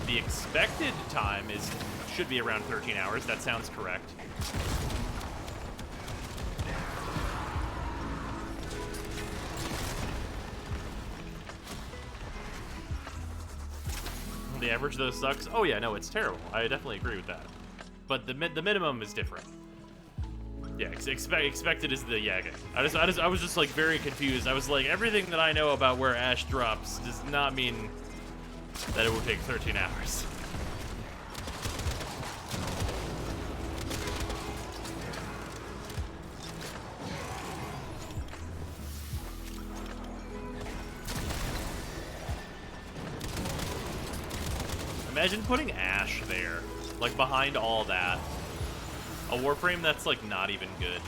The expected time should be around 13 hours. That sounds correct. The average though sucks. Oh yeah, no, it's terrible. I definitely agree with that. But the minimum is different. Yeah, expected is the yeah. Okay. I was just like very confused. I was like, everything that I know about where Ash drops does not mean that it will take 13 hours. Imagine putting Ash there, like behind all that. A Warframe that's like not even good.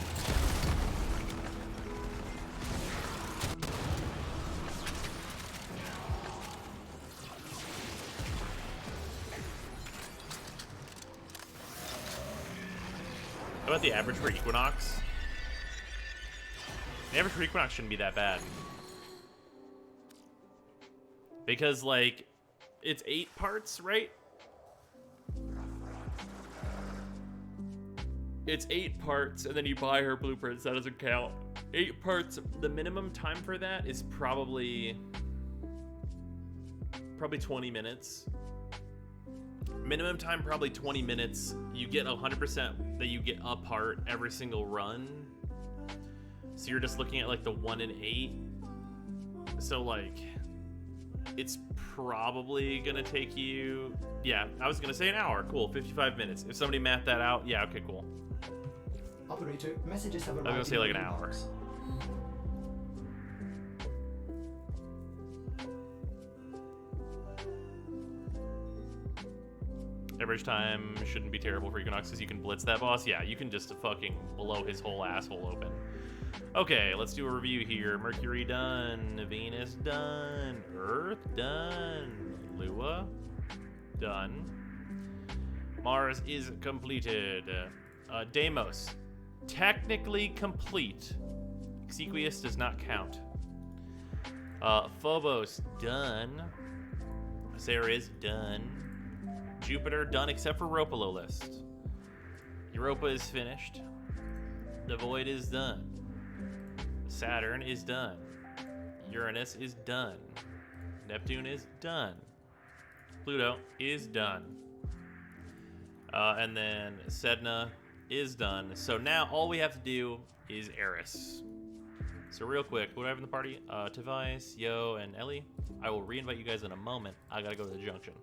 How about the average for Equinox? The average for Equinox shouldn't be that bad. Because, like, it's 8 parts, right? It's 8 parts, and then you buy her blueprints. That doesn't count. 8 parts. The minimum time for that is probably 20 minutes. Minimum time, probably 20 minutes. You get 100% that you get a part every single run. So you're just looking at like the 1 in 8. So like, it's probably gonna take you, yeah, I was gonna say an hour. Cool, 55 minutes. If somebody mapped that out, yeah, okay, cool. Operator, messages have arrived. I was gonna say like an hour. Average time shouldn't be terrible for Equinox because you can blitz that boss. Yeah, you can just fucking blow his whole asshole open. Okay, let's do a review here. Mercury done. Venus done. Earth done. Lua done. Mars is completed. Deimos, technically complete. Exequius does not count. Phobos done. Ceres done. Jupiter done except for Ropalo list. Europa is finished. The Void is done. Saturn is done. Uranus is done. Neptune is done. Pluto is done. And then Sedna is done. So now all we have to do is Eris. So real quick, what do I have in the party? Tobias, Yo, and Ellie. I will re-invite you guys in a moment. I gotta go to the junction.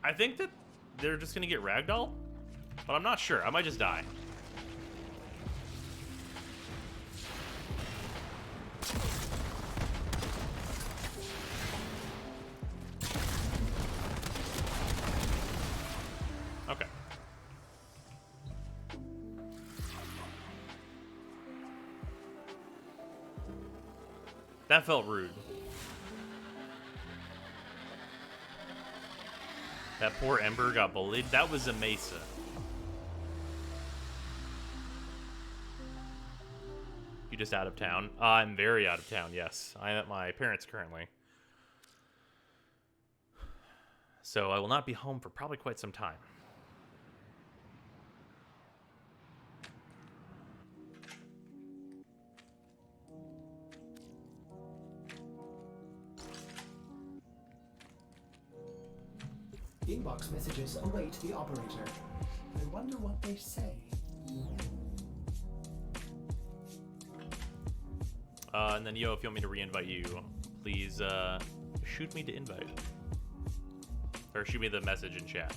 I think that they're just gonna get ragdoll, but I'm not sure. I might just die. Okay. That felt rude. That poor Ember got bullied. That was a Mesa. You just out of town? I'm very out of town, yes. I'm at my parents' currently. So I will not be home for probably quite some time. Inbox messages await the operator. I wonder what they say. And then, Yo, if you want me to re-invite you, please shoot me to invite. Or shoot me the message in chat.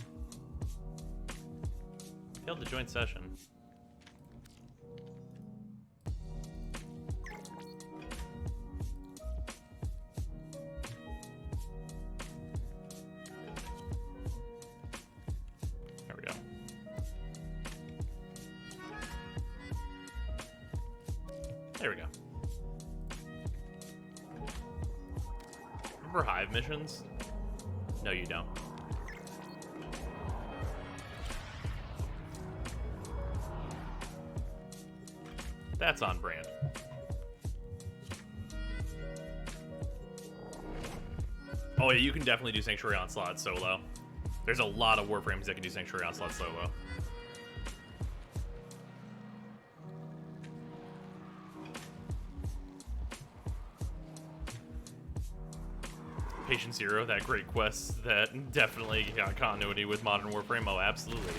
Failed to join session. There we go. There we go. Remember Hive missions? No, you don't. That's on brand. Oh yeah, you can definitely do Sanctuary Onslaught solo. There's a lot of Warframes that can do Sanctuary Onslaught solo. Patient Zero, that great quest that definitely got continuity with Modern Warframe. Oh, absolutely.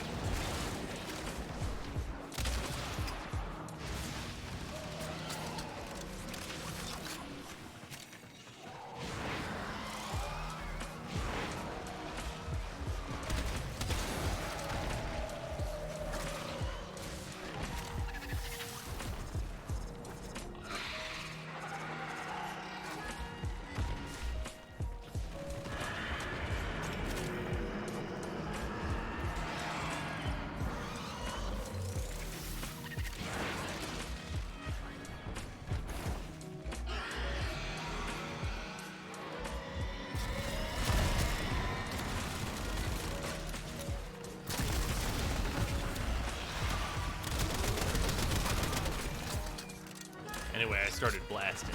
Anyway, I started blasting.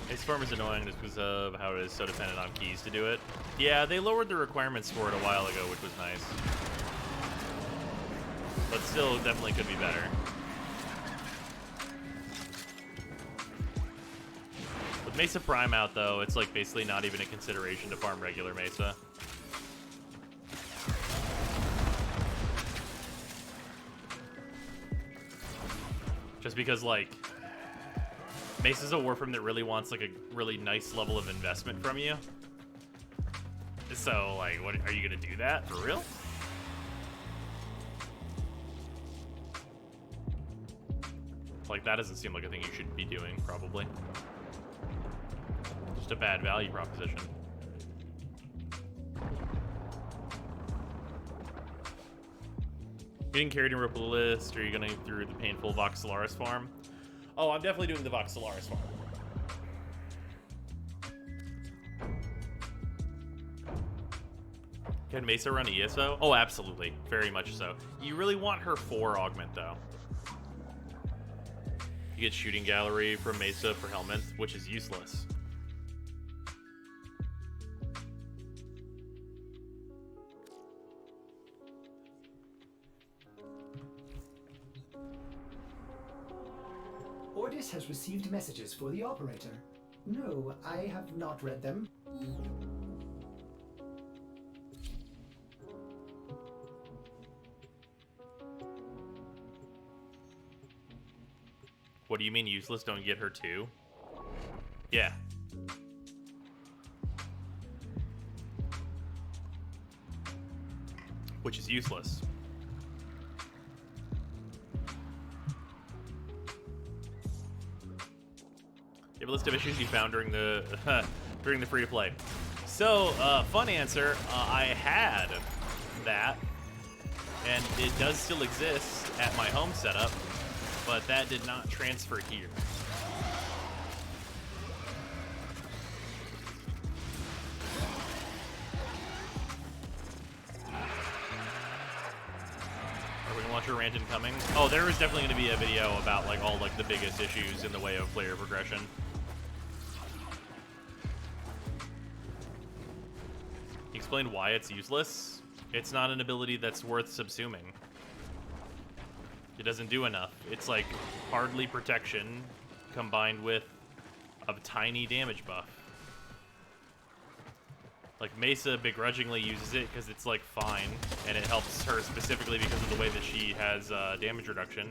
This farm is annoying just because of how it is so dependent on keys to do it. Yeah, they lowered the requirements for it a while ago, which was nice. But still, definitely could be better. With Mesa Prime out, though, it's like basically not even a consideration to farm regular Mesa. Just because, like, Mesa's a Warframe that really wants, like, a really nice level of investment from you. So, like, what, are you gonna do that? For real? Like, that doesn't seem like a thing you should be doing, probably. Just a bad value proposition. Getting carried in rope list, or are you going through the painful Vox Solaris farm? Oh, I'm definitely doing the Vox Solaris farm. Can Mesa run ESO? Oh, absolutely. Very much so. You really want her 4 augment, though. You get shooting gallery from Mesa for Helminth, which is useless. Ordis has received messages for the operator. No, I have not read them. What do you mean useless? Don't get her too? Yeah. Which is useless. You have a list of issues you found during the free-to-play. So, fun answer, I had that, and it does still exist at my home setup, but that did not transfer here. Are we gonna watch a rant incoming? Oh, there is definitely gonna be a video about like all like the biggest issues in the way of player progression. Explain why it's useless. It's not an ability that's worth subsuming. It doesn't do enough. It's like hardly protection combined with a tiny damage buff. Like Mesa begrudgingly uses it because it's like fine, and it helps her specifically because of the way that she has damage reduction.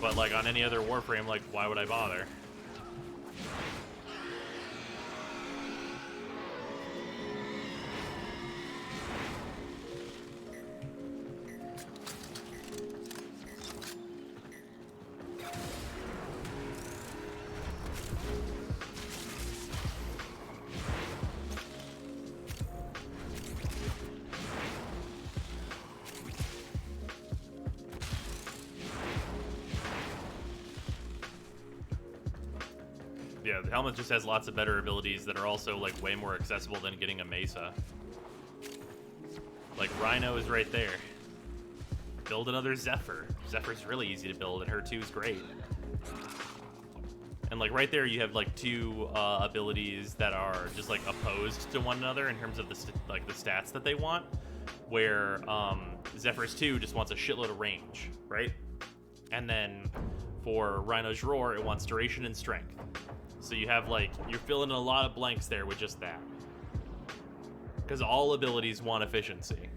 But like on any other Warframe, like why would I bother? Yeah, the helmet just has lots of better abilities that are also, like, way more accessible than getting a Mesa. Like, Rhino is right there. Build another Zephyr. Zephyr's really easy to build, and her 2 is great. And, like, right there you have, like, 2 abilities that are just, like, opposed to one another in terms of the stats that they want, where Zephyr's 2 just wants a shitload of range, right? And then for Rhino's Roar, it wants duration and strength. So you have, like, you're filling in a lot of blanks there with just that. Because all abilities want efficiency.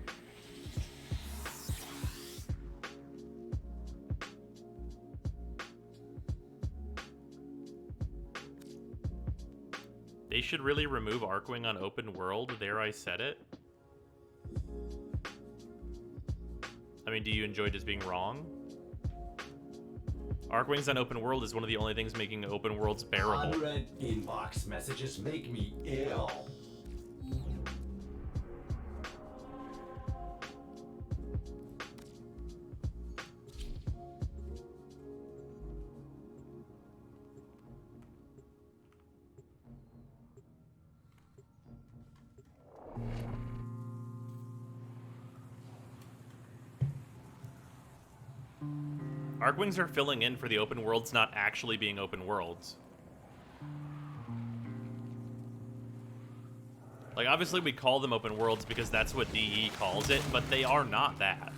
They should really remove Arcwing on open world. There, I said it. I mean, do you enjoy just being wrong? Arcwings on open world is one of the only things making open worlds bearable. Unread inbox messages make me ill. Arcwings are filling in for the open worlds not actually being open worlds. Like, obviously we call them open worlds because that's what DE calls it, but they are not that.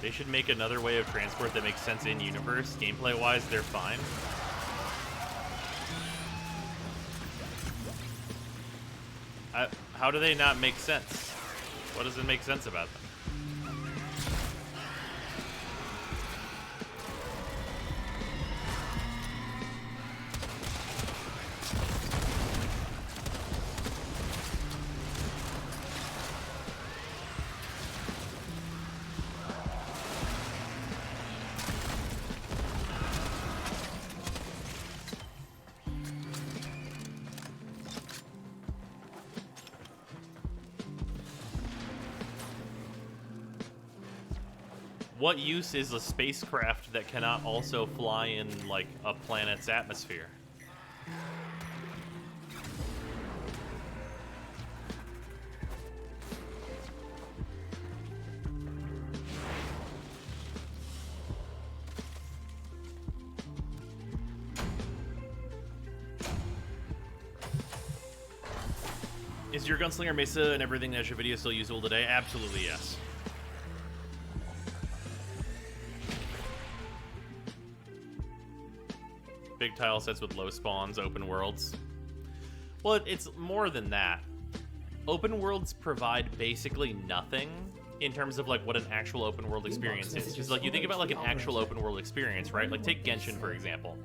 They should make another way of transport that makes sense in universe. Gameplay-wise, they're fine. How do they not make sense? What doesn't make sense about them? What use is a spacecraft that cannot also fly in, like, a planet's atmosphere? Is your Gunslinger Mesa and everything that's your video still usable today? Absolutely, yes. Big tile sets with low spawns, open worlds. Well, it's more than that. Open worlds provide basically nothing in terms of, like, what an actual open world experience is. Because, like, you think about, like, an actual open world experience, right? Like, take Genshin, for example.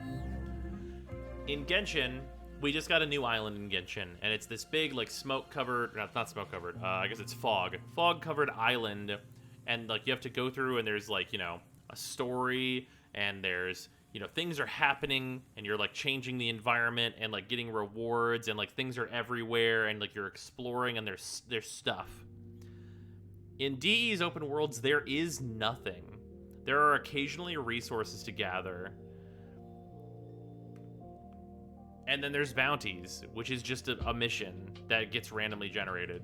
In Genshin, we just got a new island in Genshin, and it's this big, like, smoke-covered, not smoke-covered, I guess it's fog-covered island, and, like, you have to go through, and there's, like, you know, a story, and there's, you know, things are happening, and you're, like, changing the environment, and, like, getting rewards, and, like, things are everywhere, and, like, you're exploring, and there's stuff. In DE's open worlds, there is nothing. There are occasionally resources to gather. And then there's bounties, which is just a mission that gets randomly generated.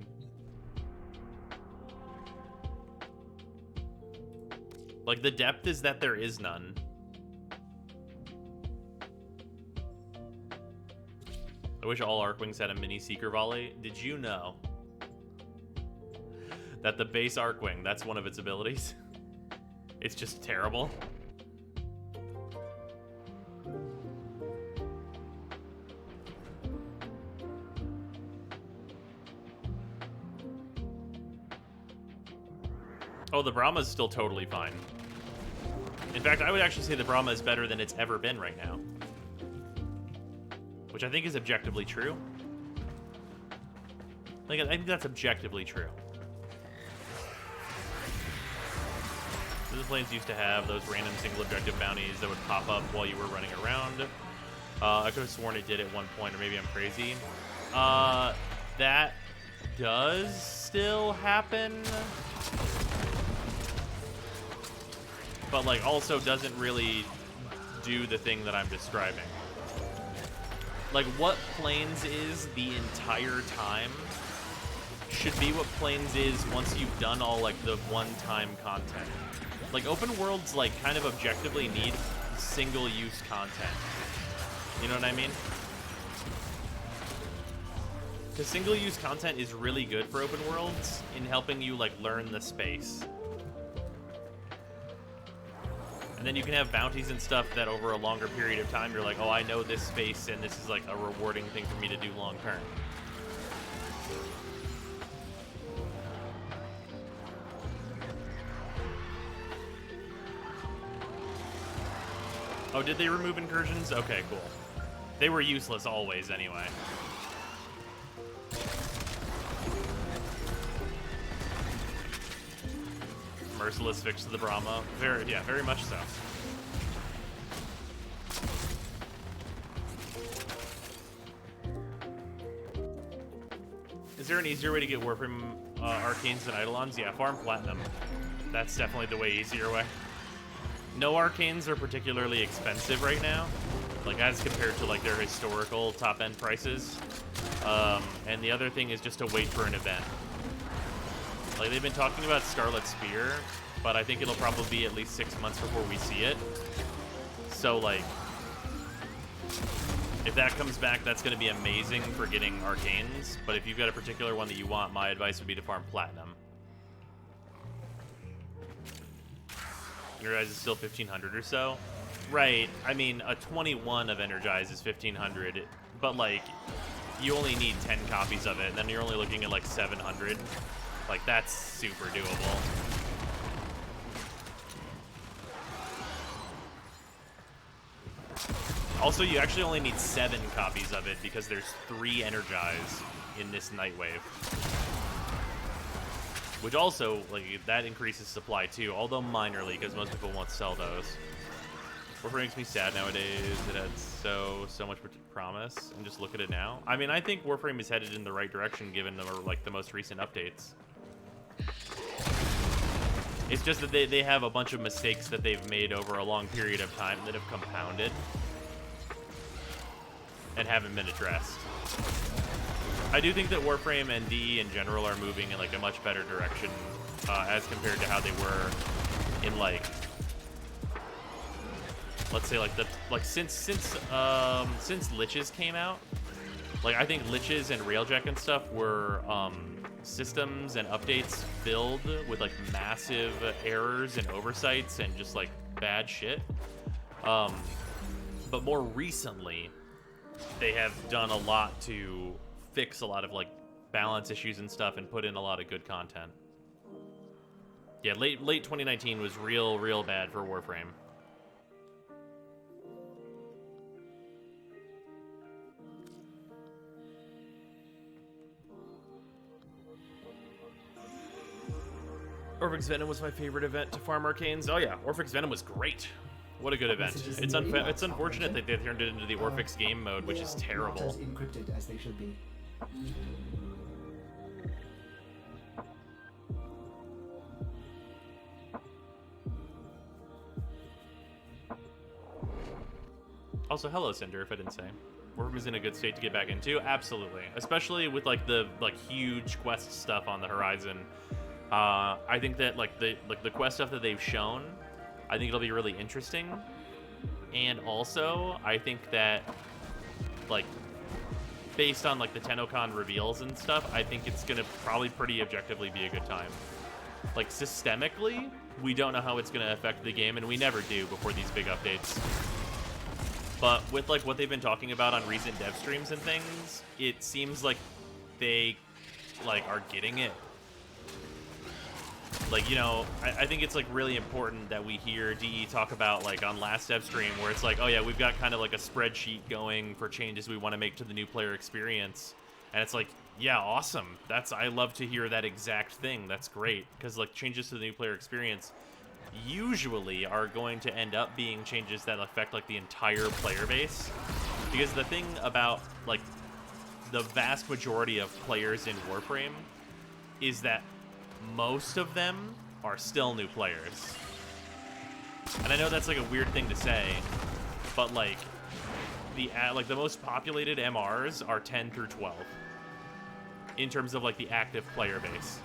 Like, the depth is that there is none. I wish all Arcwings had a mini Seeker Volley. Did you know that the base Arcwing, that's one of its abilities? It's just terrible. Oh, the Brahma's still totally fine. In fact, I would actually say the Brahma is better than it's ever been right now. Which I think is objectively true. Like, I think that's objectively true. The planes used to have those random single objective bounties that would pop up while you were running around. I could have sworn it did at one point, or maybe I'm crazy. That does still happen, but like also doesn't really do the thing that I'm describing. Like what Planes is the entire time should be what Planes is once you've done all like the one-time content. Like open worlds like kind of objectively need single-use content. You know what I mean? Because single-use content is really good for open worlds in helping you like learn the space. And then you can have bounties and stuff that over a longer period of time, you're like, oh, I know this space and this is like a rewarding thing for me to do long term. Oh, did they remove incursions? Okay, cool. They were useless always anyway. Merciless fix to the Brahma. Very much so. Is there an easier way to get Warframe Arcanes than Eidolons? Yeah, farm Platinum. That's definitely the way easier way. No Arcanes are particularly expensive right now, like as compared to like their historical top-end prices. And the other thing is just to wait for an event. Like, they've been talking about Scarlet Spear, but I think it'll probably be at least 6 months before we see it. So, like, if that comes back, that's going to be amazing for getting Arcanes. But if you've got a particular one that you want, my advice would be to farm Platinum. Energize is still 1,500 or so. Right, I mean, a 21 of Energize is 1,500, but, like, you only need 10 copies of it, and then you're only looking at, like, 700. Like, that's super doable. Also, you actually only need 7 copies of it because there's 3 Energize in this Nightwave. Which also, like, that increases supply too, although minorly, because most people won't sell those. Warframe makes me sad nowadays. It had so much promise, and just look at it now. I mean, I think Warframe is headed in the right direction given the most recent updates. It's just that they have a bunch of mistakes that they've made over a long period of time that have compounded and haven't been addressed. I do think that Warframe and DE in general are moving in like a much better direction as compared to how they were in like, let's say like since Liches came out. Like, I think Liches and Railjack and stuff were systems and updates filled with like massive errors and oversights and just like bad shit. But more recently, they have done a lot to fix a lot of like balance issues and stuff and put in a lot of good content. Yeah, late 2019 was real bad for Warframe. Orphix Venom was my favorite event to farm Arcanes. Oh yeah, Orphix Venom was great. What a good event. It's unfortunate that they turned it into the Orphix game mode, which is terrible. Not as encrypted as they should be. Also, hello Cinder, if I didn't say. Warframe is in a good state to get back into. Absolutely, especially with like the huge quest stuff on the horizon. I think that like the quest stuff that they've shown, I think it'll be really interesting. And also, I think that like based on like the TennoCon reveals and stuff, I think it's gonna probably pretty objectively be a good time. Like systemically, we don't know how it's gonna affect the game, and we never do before these big updates. But with like what they've been talking about on recent dev streams and things, it seems like they like are getting it. Like, you know, I think it's like really important that we hear DE talk about like on last dev stream where it's like, oh yeah, we've got kind of like a spreadsheet going for changes we want to make to the new player experience. And it's like, yeah, awesome. I love to hear that exact thing. That's great. Because like changes to the new player experience usually are going to end up being changes that affect like the entire player base. Because the thing about like the vast majority of players in Warframe is that most of them are still new players. And I know that's like a weird thing to say, but like the most populated MRs are 10 through 12 in terms of like the active player base.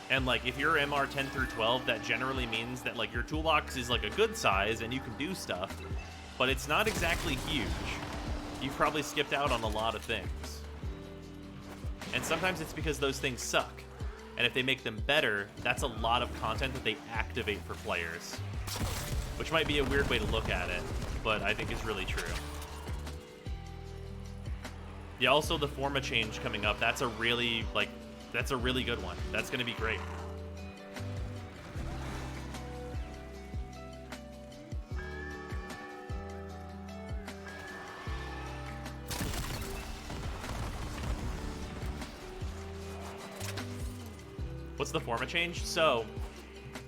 And like if you're MR 10 through 12, that generally means that like your toolbox is like a good size and you can do stuff, but it's not exactly huge. You've probably skipped out on a lot of things. And sometimes it's because those things suck. And if they make them better, that's a lot of content that they activate for players. Which might be a weird way to look at it, but I think is really true. Yeah, also the forma change coming up, that's a really good one. That's going to be great. What's the forma change? So,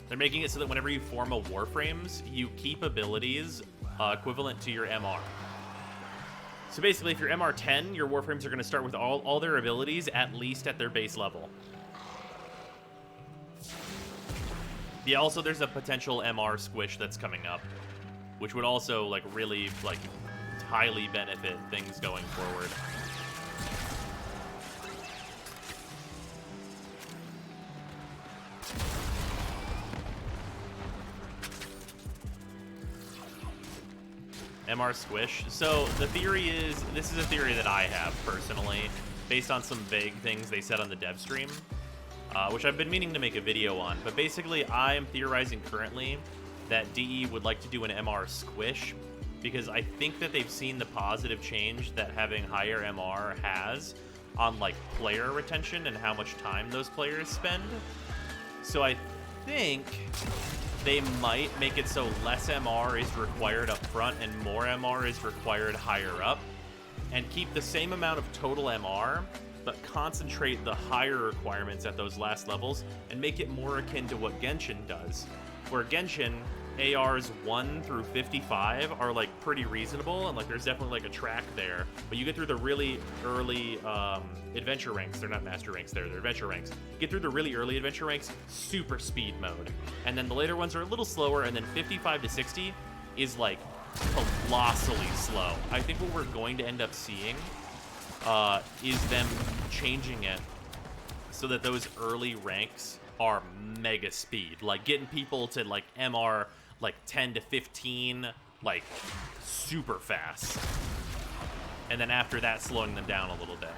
they're making it so that whenever you form a Warframes, you keep abilities equivalent to your MR. So basically, if you're MR 10, your Warframes are going to start with all their abilities at least at their base level. Yeah, also there's a potential MR squish that's coming up, which would also like really like highly benefit things going forward. MR squish. So the theory is, this is a theory that I have personally, based on some vague things they said on the dev stream, which I've been meaning to make a video on. But basically, I am theorizing currently that DE would like to do an MR squish, because I think that they've seen the positive change that having higher MR has on like player retention and how much time those players spend. So I think they might make it so less MR is required up front and more MR is required higher up, and keep the same amount of total MR, but concentrate the higher requirements at those last levels and make it more akin to what Genshin does. Where Genshin, ARs 1 through 55 are like pretty reasonable, and like there's definitely like a track there, but you get through the really early adventure ranks. They're not master ranks, they're adventure ranks. Get through the really early adventure ranks, super speed mode, and then the later ones are a little slower, and then 55 to 60 is like colossally slow. I think what we're going to end up seeing is them changing it so that those early ranks are mega speed, like getting people to like MR like 10 to 15 like super fast, and then after that slowing them down a little bit.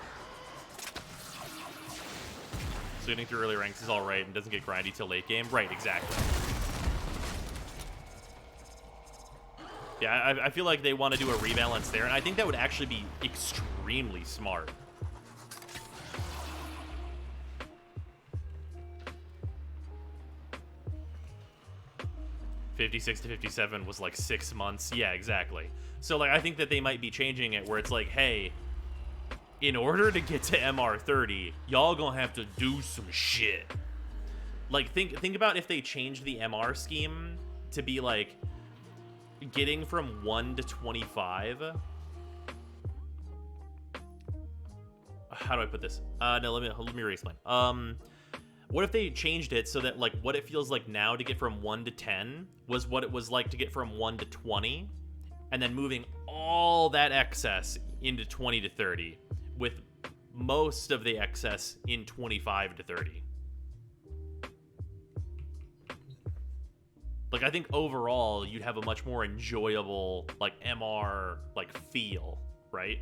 So getting through early ranks is all right and doesn't get grindy till late game. Right, exactly. Yeah, I feel like they want to do a rebalance there, and I think that would actually be extremely smart. $56 to $57 was like 6 months. Yeah, exactly. So like I think that they might be changing it where it's like, hey, in order to get to MR 30, y'all gonna have to do some shit. Like think about if they changed the MR scheme to be like getting from 1 to 25. How do I put this? No, let me re-explain. What if they changed it so that like what it feels like now to get from 1 to 10 was what it was like to get from 1 to 20, and then moving all that excess into 20 to 30, with most of the excess in 25 to 30. Like I think overall you'd have a much more enjoyable like MR like feel, right?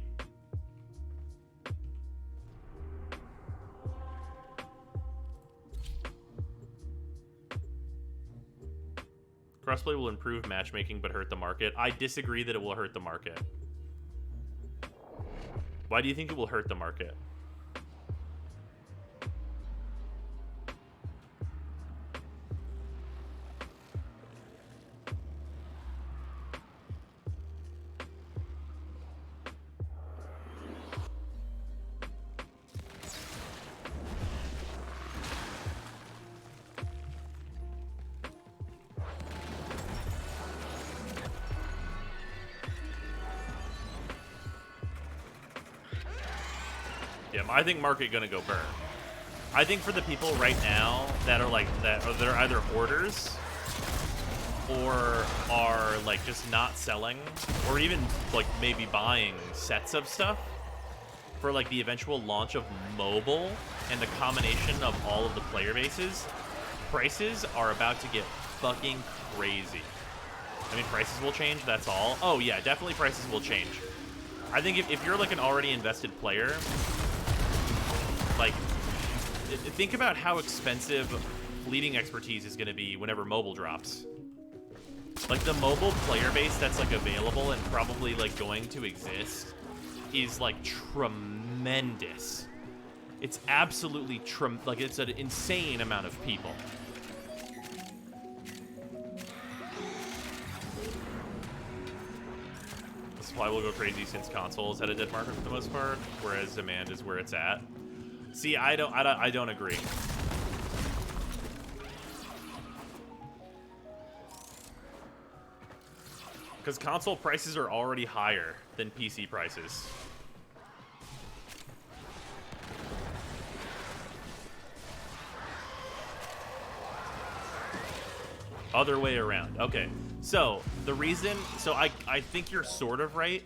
Crossplay will improve matchmaking but hurt the market. I disagree that it will hurt the market. Why do you think it will hurt the market? Tim. I think market gonna go burn. I think for the people right now that are like that are either hoarders or are like just not selling, or even like maybe buying sets of stuff for like the eventual launch of mobile and the combination of all of the player bases, prices are about to get fucking crazy. I mean, prices will change, that's all. Oh yeah, definitely prices will change. I think if you're like an already invested player, like, think about how expensive fleeting expertise is going to be whenever mobile drops. Like, the mobile player base that's like available and probably like going to exist is like tremendous. It's absolutely like it's an insane amount of people. The supply will go crazy since consoles had a dead market for the most part, whereas demand is where it's at. See, I don't agree. Because console prices are already higher than PC prices. Other way around. Okay. So, the reason... So, I think you're sort of right.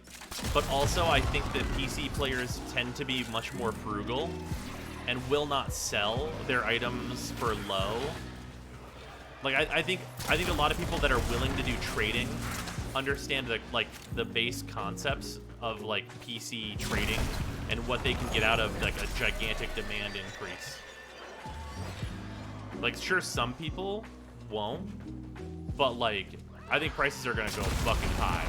But also, I think that PC players tend to be much more frugal and will not sell their items for low. Like, I think a lot of people that are willing to do trading understand the base concepts of like PC trading and what they can get out of like a gigantic demand increase. Like, sure, some people won't, but like I think prices are gonna go fucking high.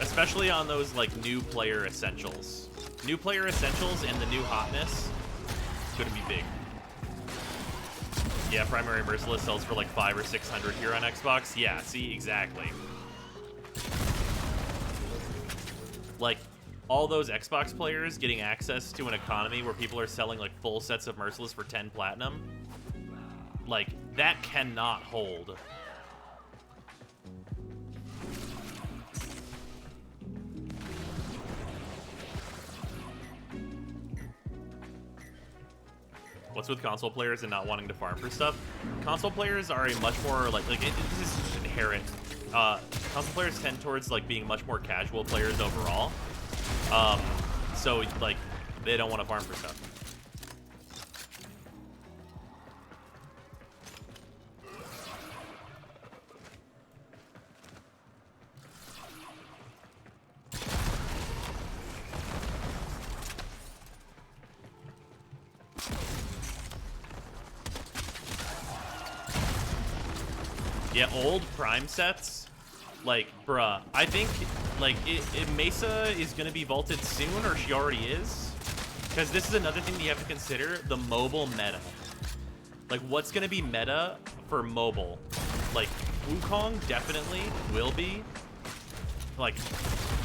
Especially on those like new player essentials. New player essentials and the new hotness is gonna be big. Yeah, Primary Merciless sells for like 500 or 600 here on Xbox. Yeah, see, exactly. Like, all those Xbox players getting access to an economy where people are selling like full sets of Merciless for 10 platinum, like, that cannot hold. What's with console players and not wanting to farm for stuff? Console players are a much more like this is just inherent. Console players tend towards like being much more casual players overall. So like they don't want to farm for stuff. Yeah, old Prime sets, like, bruh, I think, like, Mesa is going to be vaulted soon, or she already is, because this is another thing that you have to consider, the mobile meta. Like, what's going to be meta for mobile? Like, Wukong definitely will be, like,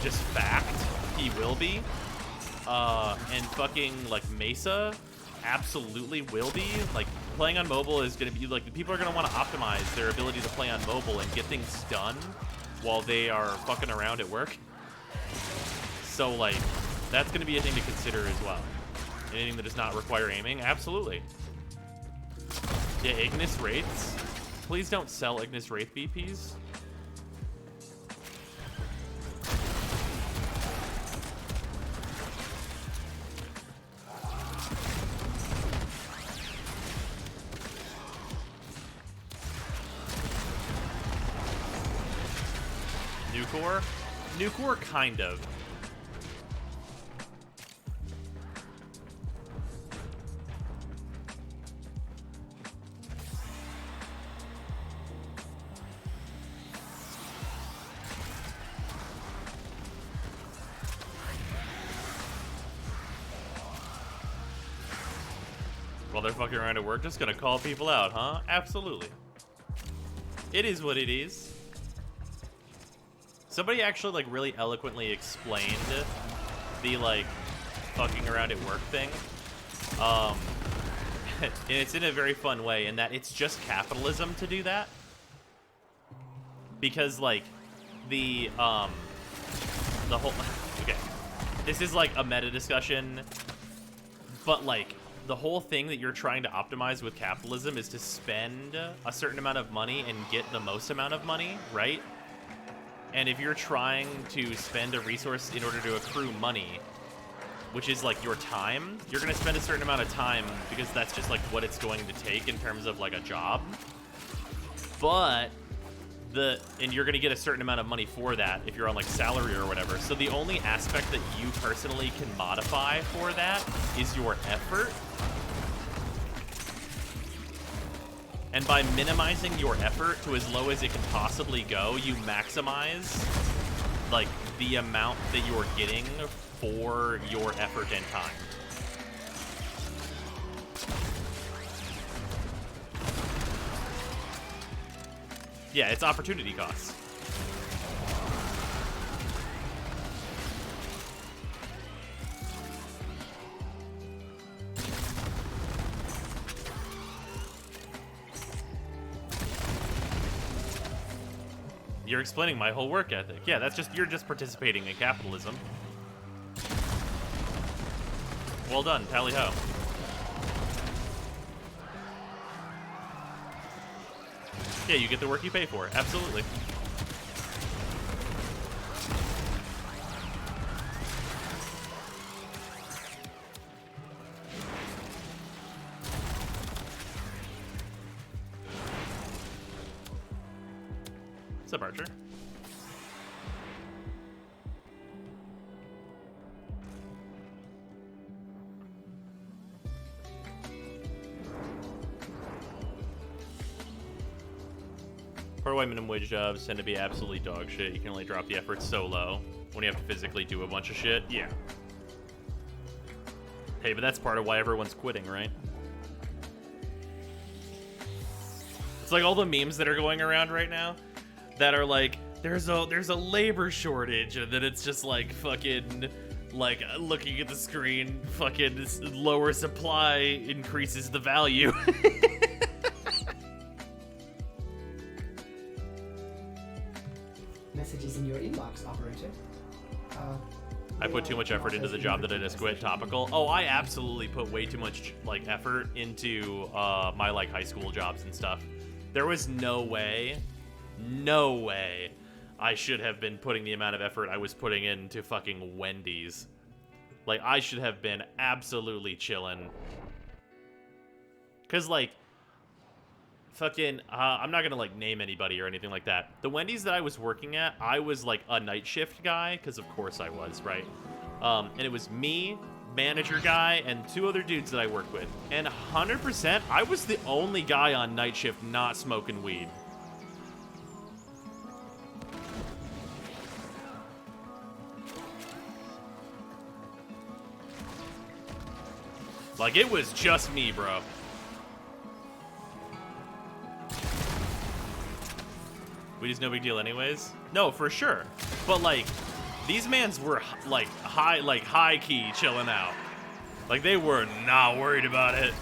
just fact, he will be, and fucking, like, Mesa absolutely will be, like, playing on mobile is going to be, like, people are going to want to optimize their ability to play on mobile and get things done while they are fucking around at work. So, like, that's going to be a thing to consider as well. Anything that does not require aiming, absolutely. Yeah, Ignis Wraiths. Please don't sell Ignis Wraith BPs. Nucor, kind of. While they're fucking around at work, just gonna call people out, huh? Absolutely. It is what it is. Somebody actually, like, really eloquently explained the, like, fucking around at work thing. And it's in a very fun way, in that it's just capitalism to do that. because like the whole okay, this is like a meta discussion, but like the whole thing that you're trying to optimize with capitalism is to spend a certain amount of money and get the most amount of money, right? And if you're trying to spend a resource in order to accrue money, which is like your time, you're going to spend a certain amount of time because that's just like what it's going to take in terms of like a job. But and you're going to get a certain amount of money for that if you're on like salary or whatever. So the only aspect that you personally can modify for that is your effort. And by minimizing your effort to as low as it can possibly go, you maximize like the amount that you're getting for your effort and time. Yeah, it's opportunity costs. You're explaining my whole work ethic. Yeah, that's just, you're just participating in capitalism. Well done, tally ho. Yeah, you get the work you pay for. Absolutely. What's up, Archer? Part of why minimum wage jobs tend to be absolutely dog shit. You can only drop the effort so low when you have to physically do a bunch of shit. Yeah. Hey, but that's part of why everyone's quitting, right? It's like all the memes that are going around right now that are like, there's a labor shortage, and then it's just like fucking like looking at the screen, fucking lower supply increases the value. Messages in your inbox, operator. I put too much effort into the job that I just quit. Topical. Oh, I absolutely put way too much like effort into my like high school jobs and stuff. There was no way I should have been putting the amount of effort I was putting into fucking Wendy's. Like, I should have been absolutely chilling. Cause like fucking I'm not gonna like name anybody or anything like that. The Wendy's that I was working at, I was like a night shift guy, because of course I was, right? And it was me, manager guy, and two other dudes that I worked with. And 100%, I was the only guy on night shift not smoking weed. Like, it was just me, bro. Weed is no big deal anyways. No, for sure. But like, these mans were like high key chilling out. Like, they were not worried about it.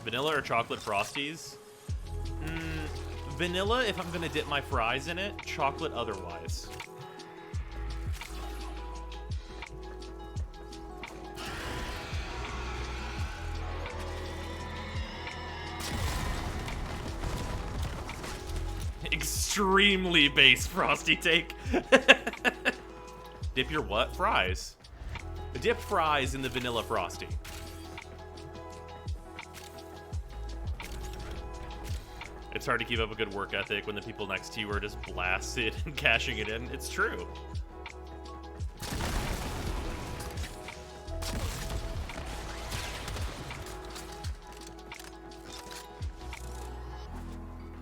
Vanilla or chocolate Frosties? Vanilla if I'm gonna dip my fries in it, chocolate otherwise. Extremely base Frosty take. Dip your what? Fries. Dip fries in the vanilla Frosty. It's hard to keep up a good work ethic when the people next to you are just blasted and cashing it in. It's true.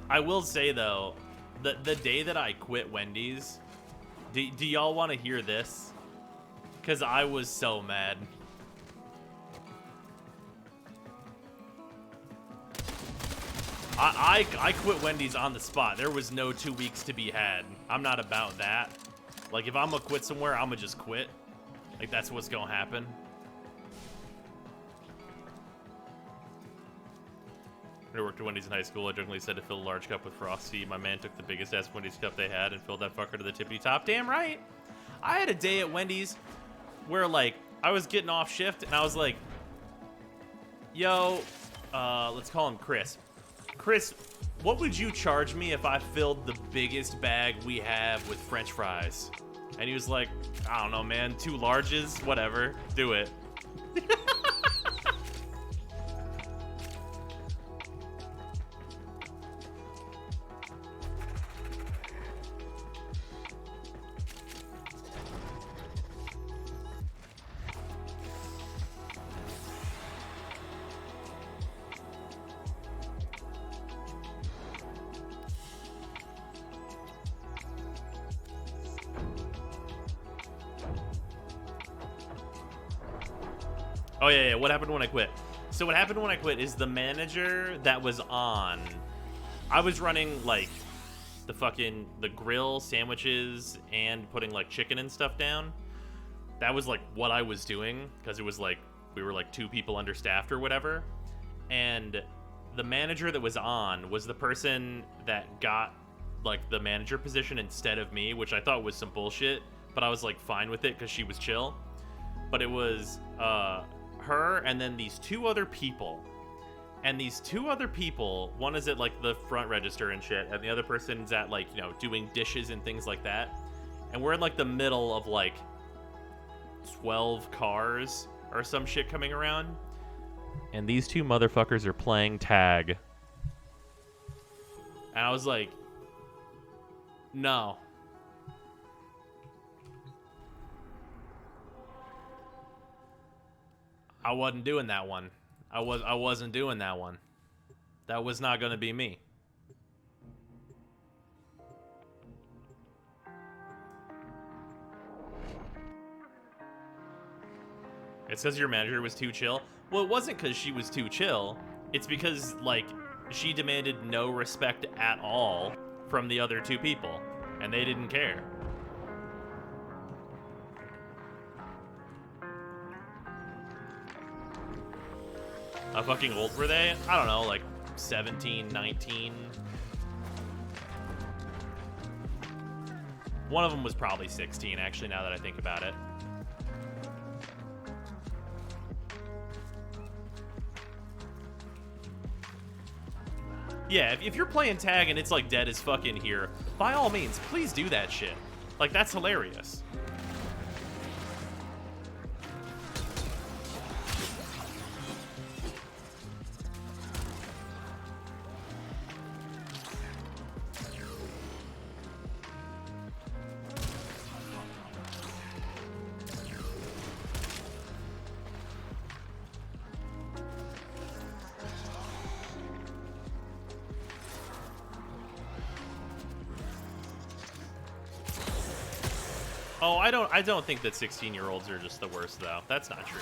I will say, though, the day that I quit Wendy's, do y'all want to hear this? Because I was so mad. I quit Wendy's on the spot. There was no 2 weeks to be had. I'm not about that. Like, if I'm gonna quit somewhere, I'm gonna just quit. Like, that's what's gonna happen. When I worked at Wendy's in high school, I jokingly said to fill a large cup with Frosty. My man took the biggest ass Wendy's cup they had and filled that fucker to the tippy top. Damn right. I had a day at Wendy's where, like, I was getting off shift and I was like, yo, let's call him Chris. Chris, what would you charge me if I filled the biggest bag we have with French fries? And he was like, I don't know, man, 2 larges, whatever, do it. Oh, yeah, what happened when I quit? So what happened when I quit is the manager that was on, I was running, like, the grill, sandwiches, and putting, like, chicken and stuff down. That was, like, what I was doing, because it was, like, we were, like, 2 people understaffed or whatever. And the manager that was on was the person that got, like, the manager position instead of me, which I thought was some bullshit, but I was, like, fine with it because she was chill. But it was, her and then these 2 other people. And these 2 other people, one is at like the front register and shit, and the other person's at like, you know, doing dishes and things like that. And we're in like the middle of like 12 cars or some shit coming around. And these 2 motherfuckers are playing tag. And I was like, no. I wasn't doing that one. I wasn't doing that one. That was not going to be me. It's because your manager was too chill. Well, it wasn't because she was too chill. It's because, like, she demanded no respect at all from the other 2 people, and they didn't care. How fucking old were they? I don't know, like 17, 19. One of them was probably 16, actually, now that I think about it. Yeah, if you're playing tag and it's like dead as fuck in here, by all means, please do that shit. Like, that's hilarious. Oh, I don't think that 16-year-olds are just the worst, though. That's not true.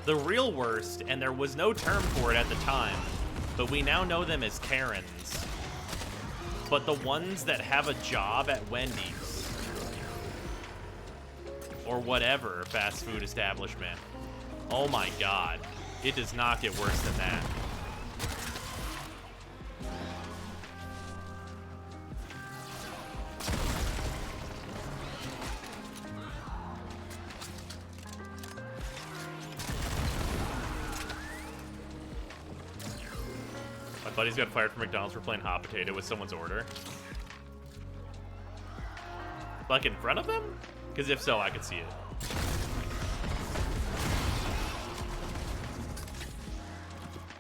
The real worst, and there was no term for it at the time, but we now know them as Karens. But the ones that have a job at Wendy's or whatever fast food establishment, oh my god, it does not get worse than that. Buddies got fired from McDonald's for playing hot potato with someone's order. Like in front of them? Because if so, I could see it.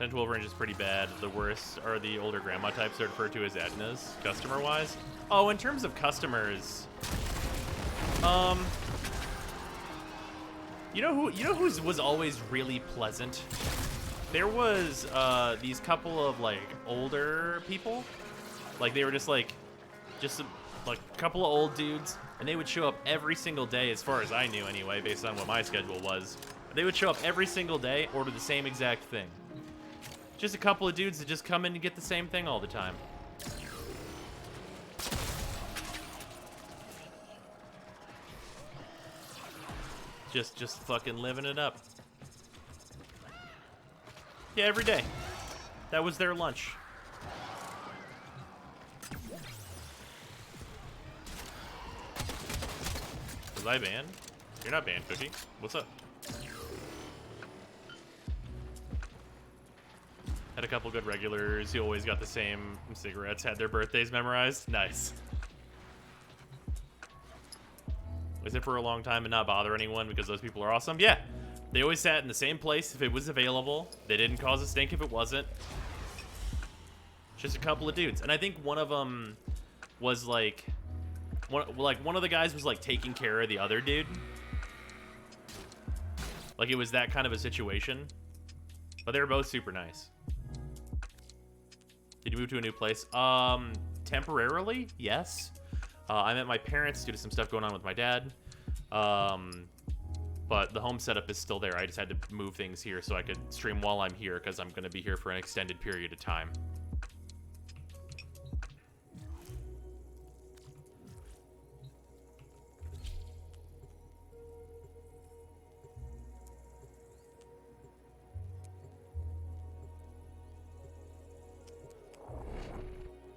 Ten 12 range is pretty bad. The worst are the older grandma types that are referred to as Ednas, customer-wise. Oh, in terms of customers, you know who was always really pleasant? There was these couple of like older people, like they were just a couple of old dudes, and they would show up every single day, as far as I knew anyway, based on what my schedule was. They would show up every single day, order the same exact thing. Just a couple of dudes that just come in and get the same thing all the time. Just fucking living it up. Yeah, every day. That was their lunch. Was I banned? You're not banned, Cookie. What's up? Had a couple good regulars who always got the same cigarettes, had their birthdays memorized. Nice. Was it for a long time and not bother anyone because those people are awesome? Yeah. They always sat in the same place if it was available. They didn't cause a stink if it wasn't. Just a couple of dudes. And I think one of them was like one of the guys was like taking care of the other dude. Like it was that kind of a situation. But they were both super nice. Did you move to a new place? Temporarily, yes. I'm at my parents' due to some stuff going on with my dad. But the home setup is still there. I just had to move things here so I could stream while I'm here because I'm going to be here for an extended period of time.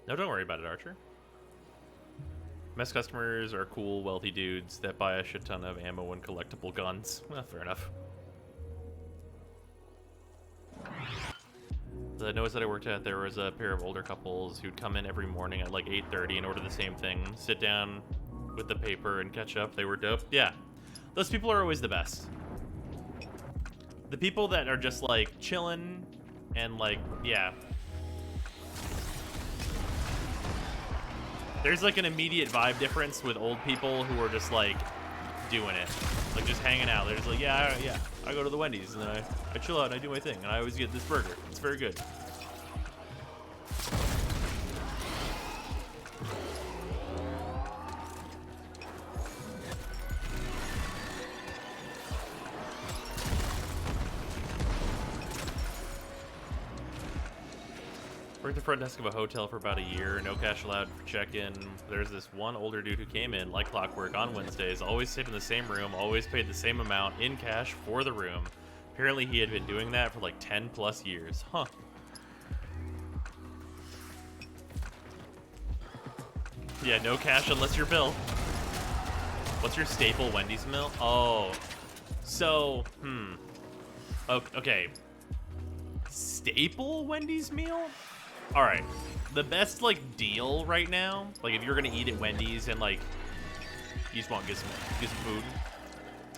No, don't worry about it, Archer. Mess customers are cool, wealthy dudes that buy a shit ton of ammo and collectible guns. Well, fair enough. The notice that I worked at, there was a pair of older couples who'd come in every morning at like 8:30 and order the same thing, sit down with the paper and catch up. They were dope. Yeah, those people are always the best. The people that are just like chilling and like, yeah. There's like an immediate vibe difference with old people who are just like doing it, like just hanging out. They're just like, yeah, I go to the Wendy's and then I chill out and I do my thing and I always get this burger. It's very good. Worked the front desk of a hotel for about a year, no cash allowed for check-in. There's this one older dude who came in, like clockwork, on Wednesdays, always stayed in the same room, always paid the same amount in cash for the room. Apparently he had been doing that for like 10 plus years. Huh. Yeah, no cash unless you're Bill. What's your staple Wendy's meal? Oh. So, okay. Staple Wendy's meal? Alright, the best, like, deal right now, like, if you're gonna eat at Wendy's and, like, you just want to get some food,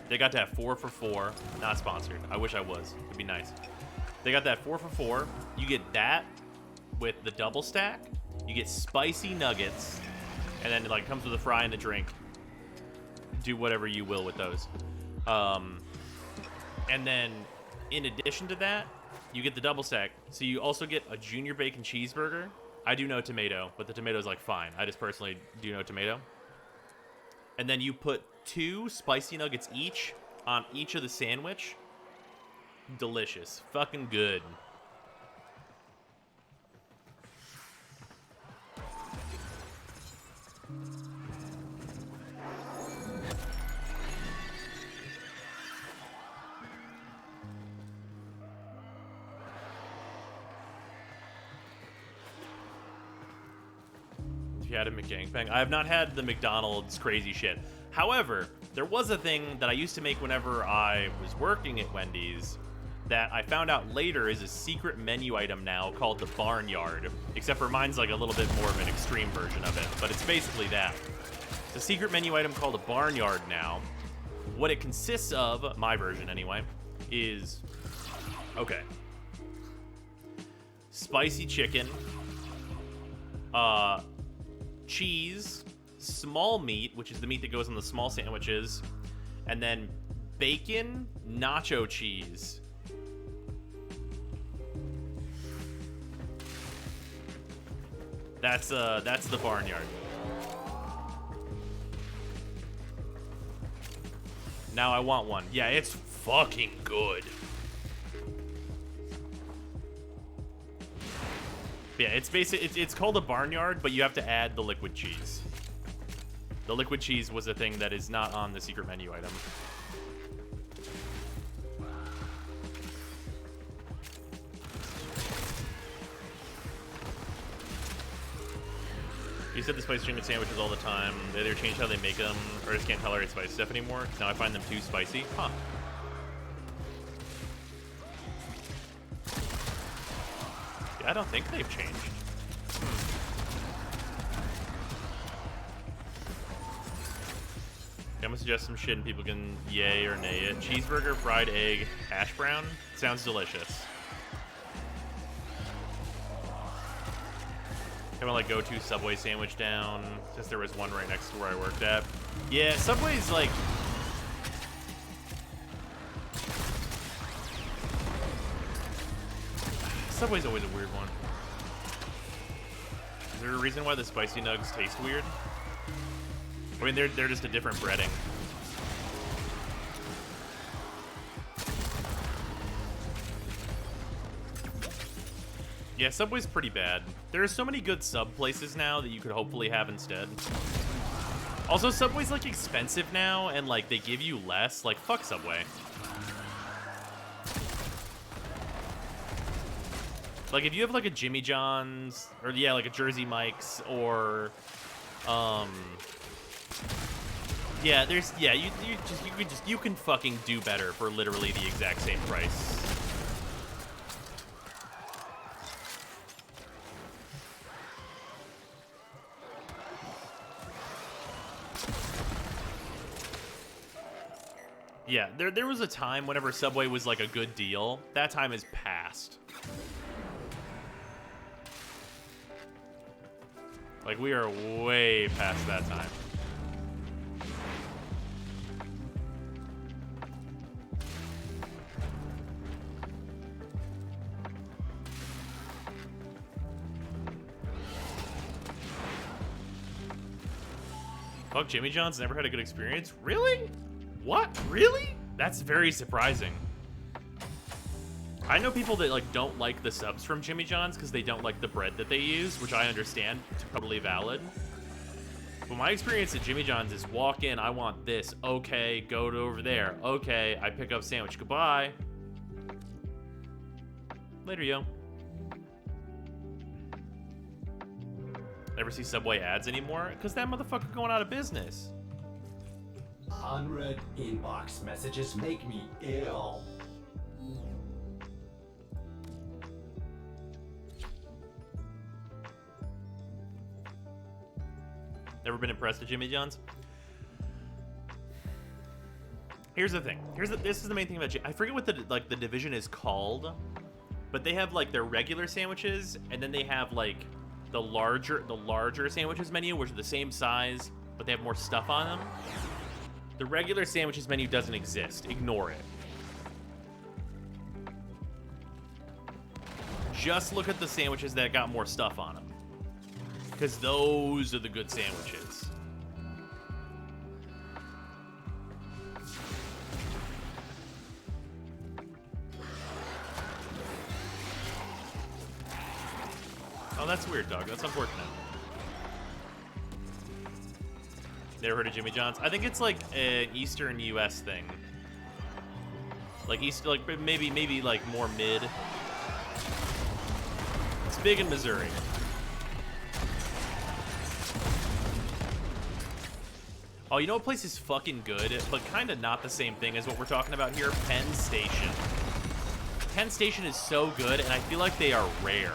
they got that 4 for $4, not sponsored, I wish I was, it'd be nice. They got that 4 for $4, you get that with the double stack, you get spicy nuggets, and then it, like, comes with a fry and a drink. Do whatever you will with those. And then, in addition to that, you get the double stack, so you also get a junior bacon cheeseburger. I do no tomato, but the tomato's like fine. I just personally do no tomato. And then you put 2 spicy nuggets each on each of the sandwich. Delicious. Fucking good. You had a McGangbang. I have not had the McDonald's crazy shit. However, there was a thing that I used to make whenever I was working at Wendy's that I found out later is a secret menu item now called the Barnyard. Except for mine's like a little bit more of an extreme version of it, but it's basically that. It's a secret menu item called a Barnyard now. What it consists of, my version anyway, is, okay, spicy chicken, cheese, small meat, which is the meat that goes on the small sandwiches, and then bacon, nacho cheese. That's the Barnyard. Now I want one. Yeah, it's fucking good. Yeah, it's basically it's called a Barnyard, but you have to add the liquid cheese. The liquid cheese was a thing that is not on the secret menu item. You said the spicy chicken sandwiches all the time. They either change how they make them, or just can't tolerate spicy stuff anymore. 'Cause now I find them too spicy. Huh. Yeah, I don't think they've changed. I'm gonna suggest some shit and people can yay or nay it. Cheeseburger, fried egg, hash brown. Sounds delicious. I want like go-to Subway sandwich down, since there was one right next to where I worked at. Yeah, Subway's like... Subway's always a weird one. Is there a reason why the spicy nugs taste weird? I mean, they're just a different breading. Yeah, Subway's pretty bad. There are so many good sub places now that you could hopefully have instead. Also, Subway's like expensive now, and like they give you less. Like, fuck Subway. Like, if you have like a Jimmy John's, or yeah, like a Jersey Mike's, or yeah, there's you can fucking do better for literally the exact same price. Yeah, there was a time whenever Subway was like a good deal. That time is past. Like, we are way past that time. Fuck, Jimmy John's never had a good experience? Really? What? Really? That's very surprising. I know people that like don't like the subs from Jimmy John's because they don't like the bread that they use, which I understand, totally valid. But my experience at Jimmy John's is walk in, I want this, okay, go to over there, okay, I pick up sandwich, goodbye. Later, yo. Never see Subway ads anymore? Because that motherfucker going out of business. Unread inbox messages make me ill. Never been impressed with Jimmy John's? Here's the thing. This is the main thing about I forget what the division is called, but they have like their regular sandwiches, and then they have like the larger sandwiches menu, which are the same size, but they have more stuff on them. The regular sandwiches menu doesn't exist. Ignore it. Just look at the sandwiches that got more stuff on them. Because those are the good sandwiches. Oh, that's weird, dog. That's unfortunate. Never heard of Jimmy John's? I think it's like an Eastern U.S. thing. Like maybe like more mid. It's big in Missouri. Oh, you know what place is fucking good, but kind of not the same thing as what we're talking about here? Penn Station. Penn Station is so good, and I feel like they are rare.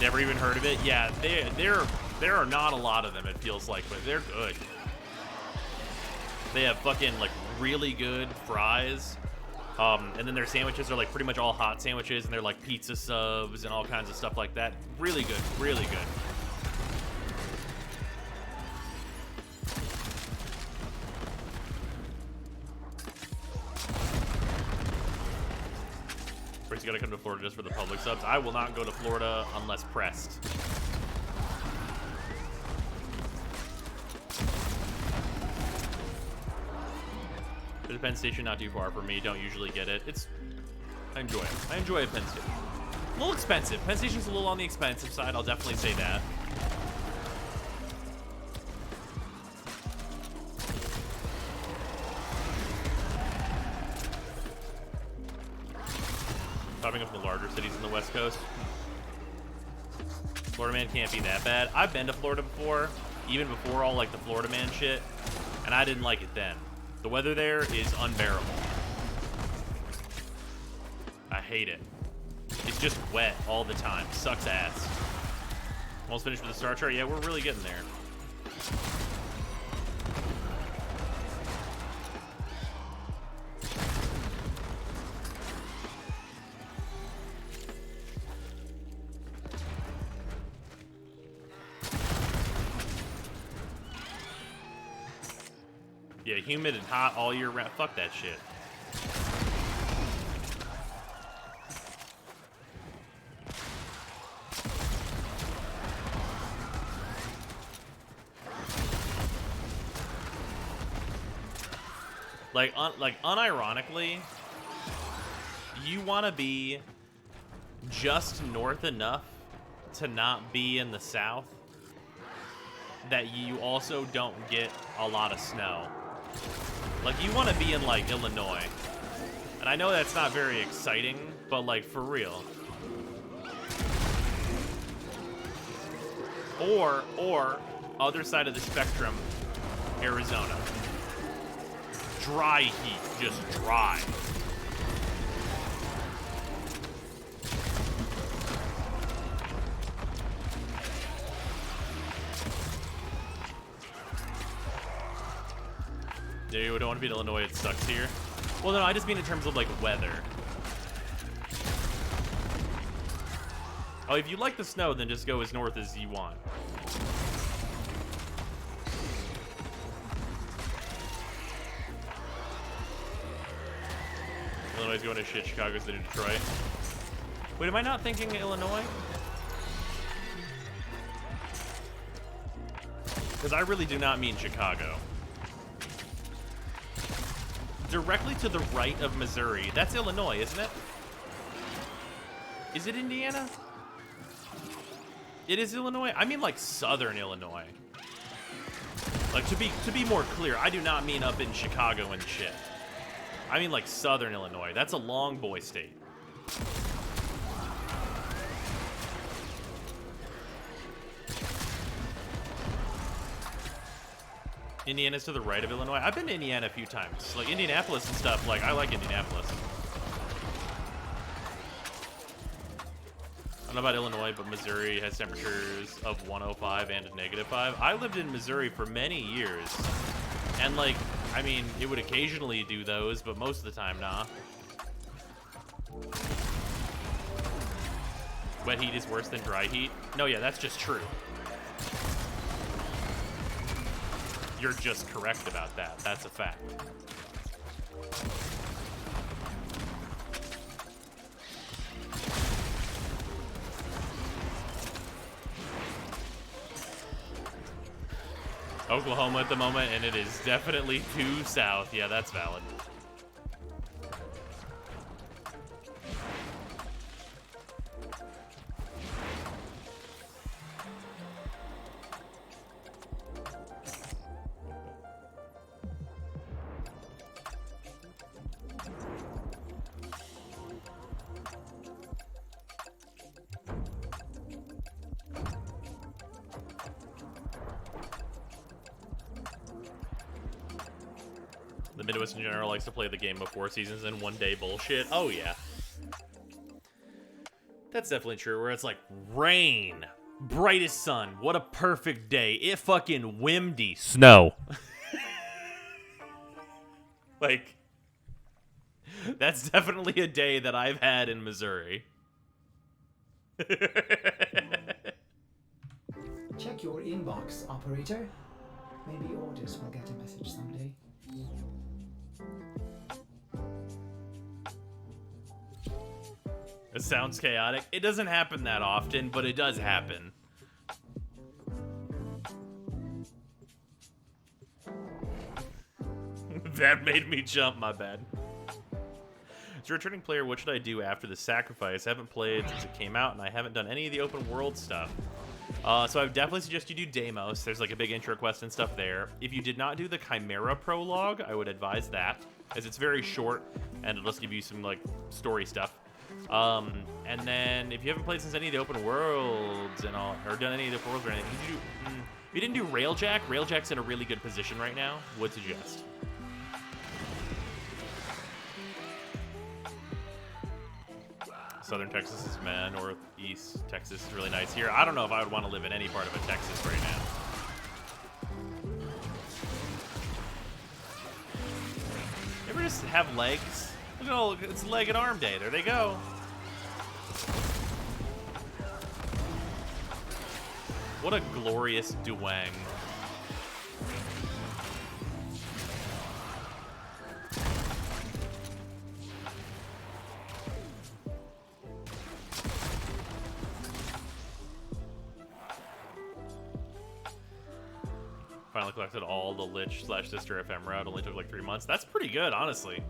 Never even heard of it? Yeah, there are not a lot of them, it feels like, but they're good. They have fucking, like, really good fries. And then their sandwiches are, like, pretty much all hot sandwiches, and they're, like, pizza subs and all kinds of stuff like that. Really good. Really good. First, you gotta come to Florida just for the public subs. I will not go to Florida unless pressed. There's a Penn Station not too far from me. Don't usually get it. I enjoy it. I enjoy a Penn Station. A little expensive. Penn Station's a little on the expensive side. I'll definitely say that. larger cities in the West Coast. Florida Man can't be that bad. I've been to Florida before, even before all like the Florida Man shit, and I didn't like it then. The weather there is unbearable. I hate it. It's just wet all the time. Sucks ass. Almost finished with the star chart. Yeah, we're really getting there. Yeah, humid and hot all year round. Fuck that shit. Like unironically, you want to be just north enough to not be in the south that you also don't get a lot of snow. Like, you want to be in, like, Illinois. And I know that's not very exciting, but, like, for real. Or other side of the spectrum, Arizona. Dry heat, just dry. Yeah, you don't want to be in Illinois, it sucks here. Well, no, I just mean in terms of, like, weather. Oh, if you like the snow, then just go as north as you want. Illinois going to shit, Chicago's the new Detroit. Wait, am I not thinking Illinois? Because I really do not mean Chicago. Directly to the right of Missouri. That's Illinois, isn't it? Is it Indiana? It is Illinois? I mean, like, southern Illinois. Like, to be more clear, I do not mean up in Chicago and shit. I mean, like, southern Illinois. That's a long boy state. Indiana's to the right of Illinois. I've been to Indiana a few times. Like, Indianapolis and stuff. Like, I like Indianapolis. I don't know about Illinois, but Missouri has temperatures of 105 and a -5. I lived in Missouri for many years. And, like, I mean, it would occasionally do those, but most of the time, nah. Wet heat is worse than dry heat? No, yeah, that's just true. You're just correct about that. That's a fact. Oklahoma at the moment, and it is definitely too south. Yeah, that's valid. The Midwest in general likes to play the game of 4 seasons in one day bullshit. Oh, yeah. That's definitely true, where it's like, rain, brightest sun, what a perfect day, it fucking windy, snow. Like, that's definitely a day that I've had in Missouri. Check your inbox, operator. Maybe orders will get a message someday. It sounds chaotic. It doesn't happen that often, but it does happen. That made me jump, my bad. As a returning player, what should I do after the sacrifice? I haven't played since it came out, and I haven't done any of the open world stuff. So I would definitely suggest you do Deimos. There's like a big intro quest and stuff there. If you did not do the Chimera prologue, I would advise that, as it's very short, and it'll just give you some like story stuff. And then if you haven't played since any of the open worlds and all, or done any of the open worlds or anything, if you didn't do Railjack, Railjack's in a really good position right now. Would suggest. Southern Texas is meh. Northeast Texas is really nice here. I don't know if I would want to live in any part of a Texas right now. You ever just have legs? Look at all, it's leg and arm day. There they go. What a glorious duang. Finally collected all the Lich / Sister Ephemera. It only took like 3 months. That's pretty good, honestly.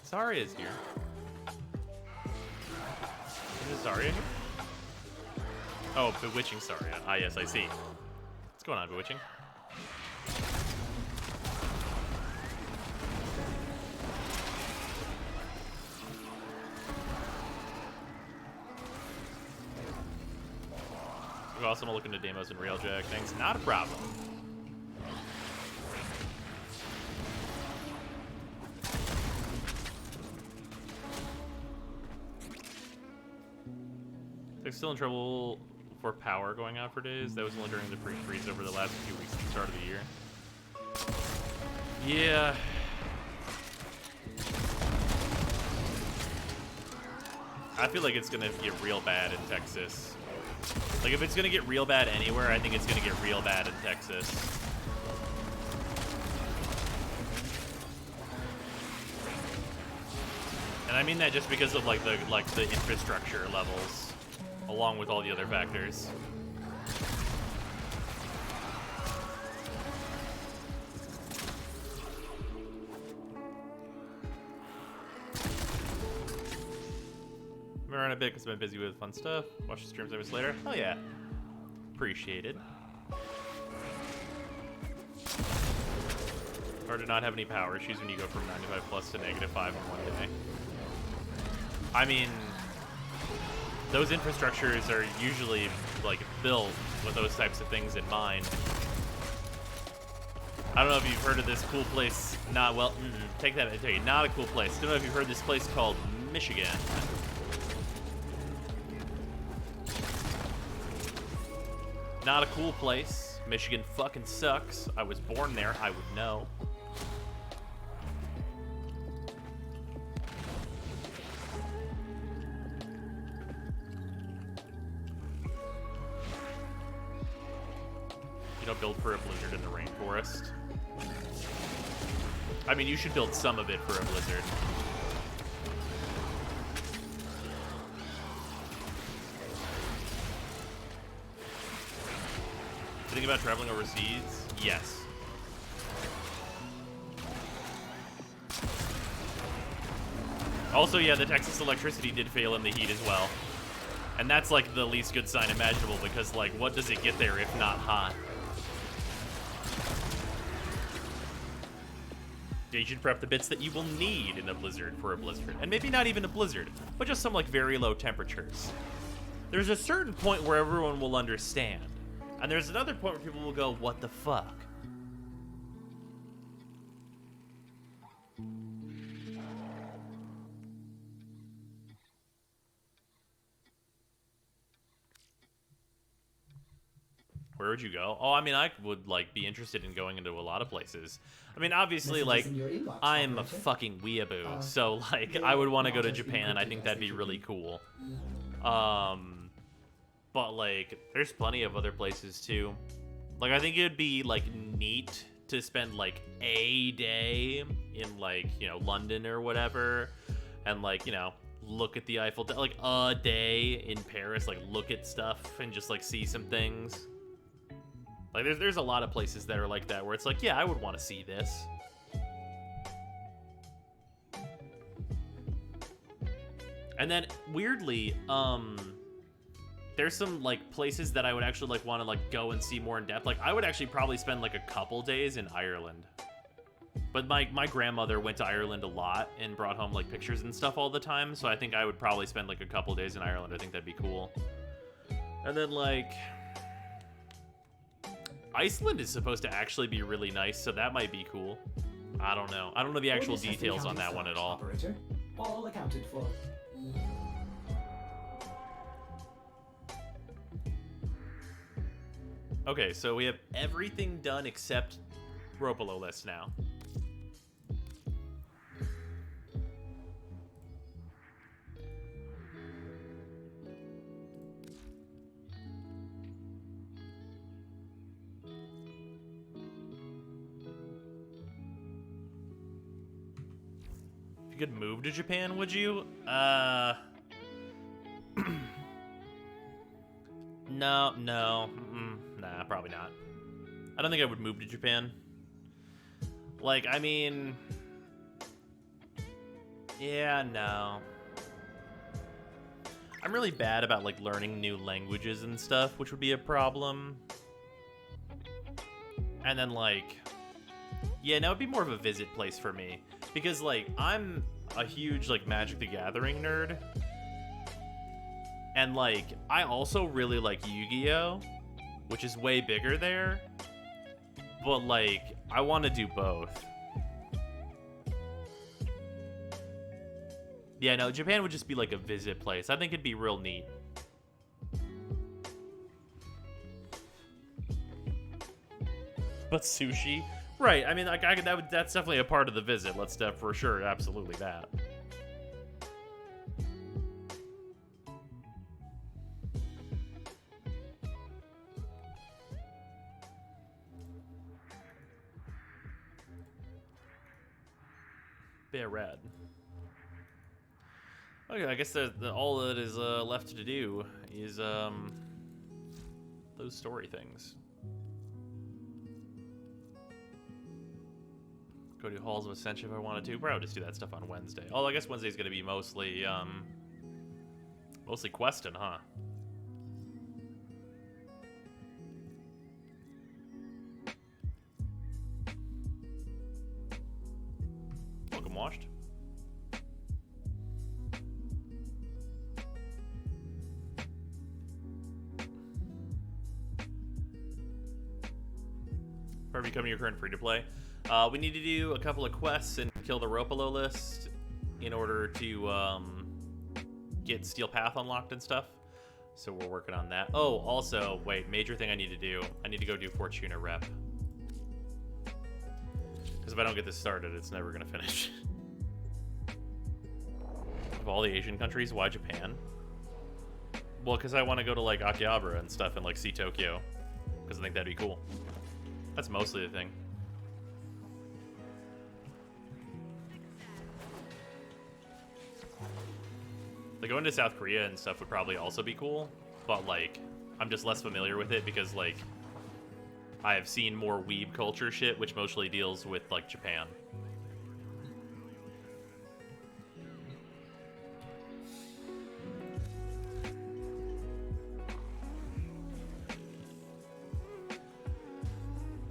Zarya's here. Is Zarya here? Oh, Bewitching Zarya. Ah, yes, I see. What's going on, Bewitching? We're also gonna look into demos and Railjack things. Not a problem. They're still in trouble for power going out for days. That was only during the pre-freeze over the last few weeks at the start of the year. Yeah. I feel like it's gonna get real bad in Texas. Like, if it's gonna get real bad anywhere, I think it's gonna get real bad in Texas. And I mean that just because of like the infrastructure levels, along with all the other factors. I'm around a bit because I've been busy with fun stuff. Watch the streams I missed later. Hell yeah. Appreciated. Hard to not have any power issues when you go from 95 plus to -5 in one day. I mean, those infrastructures are usually like built with those types of things in mind. I don't know if you've heard of this cool place. Not well. Take that. I tell you, not a cool place. Don't know if you've heard of this place called Michigan. Not a cool place. Michigan fucking sucks. I was born there. I would know. You don't build for a blizzard in the rainforest. I mean, you should build some of it for a blizzard. Think about traveling overseas? Yes. Also, yeah, the Texas electricity did fail in the heat as well. And that's like the least good sign imaginable because, like, what does it get there if not hot? You should prep the bits that you will need in a blizzard for a blizzard. And maybe not even a blizzard, but just some, like, very low temperatures. There's a certain point where everyone will understand. And there's another point where people will go, what the fuck? Where would you go? Oh, I mean, I would, like, be interested in going into a lot of places. I mean, obviously, like, I'm a fucking weeaboo, so, like, I would want to go to Japan. I think that'd be really cool. But, like, there's plenty of other places, too. Like, I think it'd be, like, neat to spend, like, a day in, like, you know, London or whatever. And, like, you know, look at the Eiffel Tower. Like, a day in Paris, like, look at stuff and just, like, see some things. Like, there's a lot of places that are like that, where it's like, yeah, I would want to see this. And then, weirdly, there's some, like, places that I would actually, like, want to, like, go and see more in depth. Like, I would actually probably spend, like, a couple days in Ireland. But my grandmother went to Ireland a lot and brought home like pictures and stuff all the time. So I think I would probably spend like a couple days in Ireland. I think that'd be cool. And then like Iceland is supposed to actually be really nice, so that might be cool. I don't know. I don't know the actual details on that one at all. Operator, all accounted for. Okay, so we have everything done except Ropolo list now. You could move to Japan, would you? No. Nah, probably not. I don't think I would move to Japan. Like, I mean... Yeah, no. I'm really bad about, like, learning new languages and stuff, which would be a problem. And then, like... Yeah, no, it'd be more of a visit place for me. Because, like, I'm a huge, like, Magic the Gathering nerd. And, like, I also really like Yu-Gi-Oh! Which is way bigger there. But, like, I want to do both. Yeah, no, Japan would just be, like, a visit place. I think it'd be real neat. But sushi? Right, I mean, like, that's definitely a part of the visit. Let's for sure, absolutely that. Bear red. Okay, I guess all that is left to do is those story things. Go to Halls of Ascension if I wanted to. Probably just do that stuff on Wednesday. Although I guess Wednesday's gonna be mostly questing, huh? Welcome, washed. For becoming your current free-to-play. We need to do a couple of quests and kill the Ropolo list in order to get Steel Path unlocked and stuff. So we're working on that. Oh, also, wait, major thing I need to do. I need to go do Fortuna rep. Because if I don't get this started, it's never going to finish. Of all the Asian countries, why Japan? Well, because I want to go to, like, Akihabara and stuff and, like, see Tokyo. Because I think that'd be cool. That's mostly the thing. Like, going to South Korea and stuff would probably also be cool, but, like, I'm just less familiar with it because, like, I have seen more weeb culture shit, which mostly deals with, like, Japan.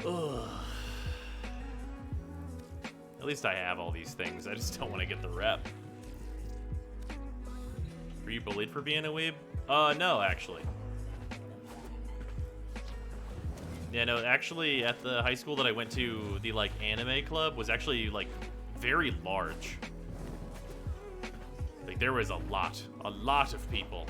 Ugh. At least I have all these things. I just don't want to get the rep. Were you bullied for being a weeb? No, actually. Yeah, no, actually, at the high school that I went to, the, like, anime club was actually, like, very large. Like, there was a lot of people.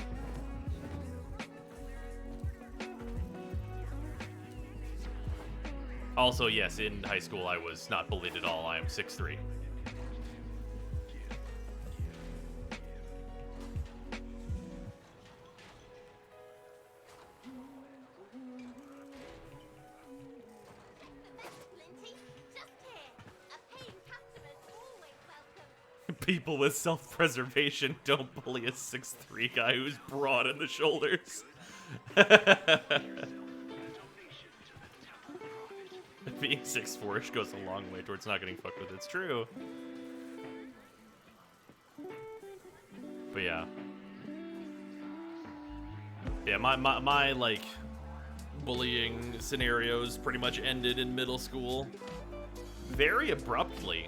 Also, yes, in high school I was not bullied at all. I am 6'3". People with self-preservation don't bully a 6'3" guy who's broad in the shoulders. Being 6'4"ish goes a long way towards not getting fucked with. It's true. But yeah. Yeah, my like, bullying scenarios pretty much ended in middle school. very abruptly.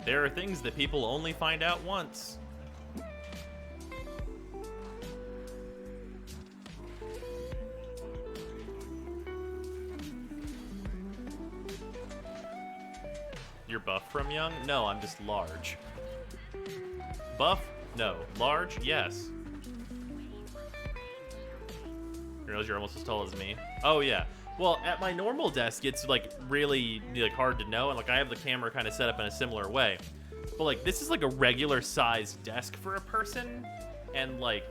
There are things that people only find out once. You're buff from young? No, I'm just large. Buff? No. Large? Yes. You realize you're almost as tall as me? Oh, yeah. Well, at my normal desk, it's, like, really, like, hard to know, and, like, I have the camera kind of set up in a similar way. But, like, this is, like, a regular-sized desk for a person, and, like...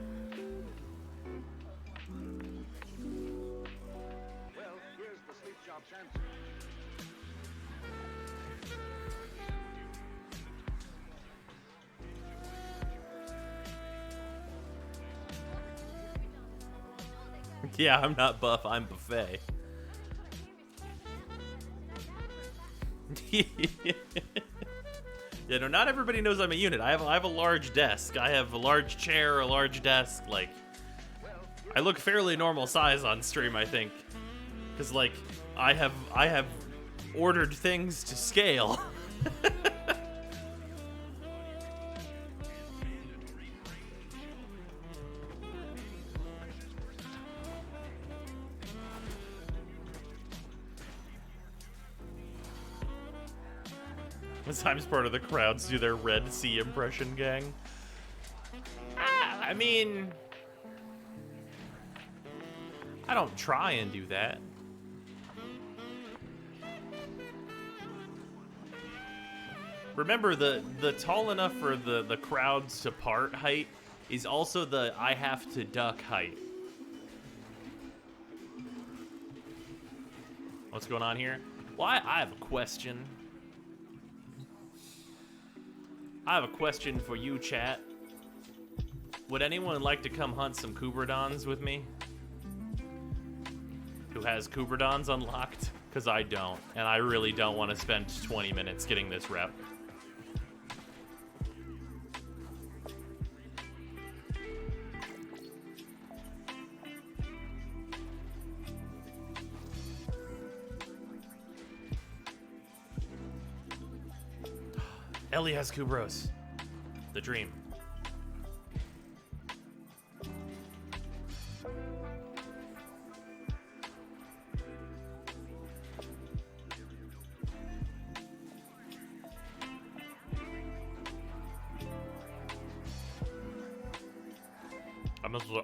Well, here's the sleep shop's answer. Yeah, I'm not buff, I'm buffet. Yeah, no, not everybody knows I'm a unit. I have a large desk. I have a large chair, a large desk. Like, I look fairly normal size on stream, I think, because like I have ordered things to scale. Sometimes part of the crowds do their Red Sea impression gang. I mean, I don't try and do that. Remember, the tall enough for the crowds to part height is also the I have to duck height. What's going on here? Well, I have a question. I have a question for you, chat. Would anyone like to come hunt some Kuberdons with me? Who has Kuberdons unlocked? Because I don't, and I really don't want to spend 20 minutes getting this rep. Ellie has Kubros. The dream.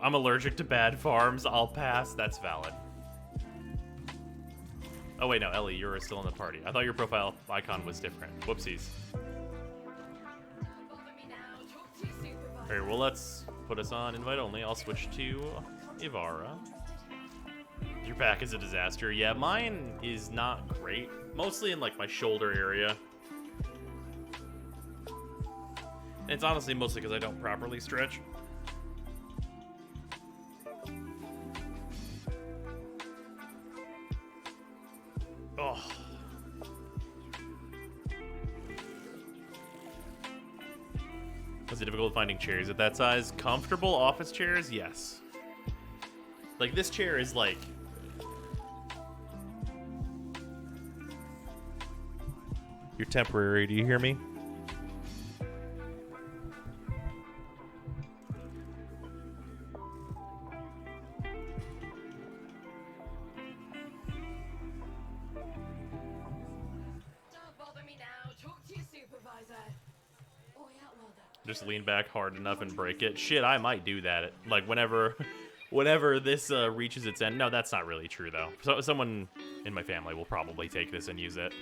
I'm allergic to bad farms. I'll pass. That's valid. Oh wait, no, Ellie, you're still in the party. I thought your profile icon was different. Whoopsies. Alright, well, let's put us on invite only. I'll switch to Ivara. Your back is a disaster. Yeah, mine is not great. Mostly in, like, my shoulder area. And it's honestly mostly because I don't properly stretch. Oh. Is it difficult finding chairs at that size? Comfortable office chairs? Yes. Like, this chair is like... You're temporary, do you hear me? Just lean back hard enough and break it. Shit, I might do that. Like, whenever this reaches its end. No, that's not really true, though. So, someone in my family will probably take this and use it.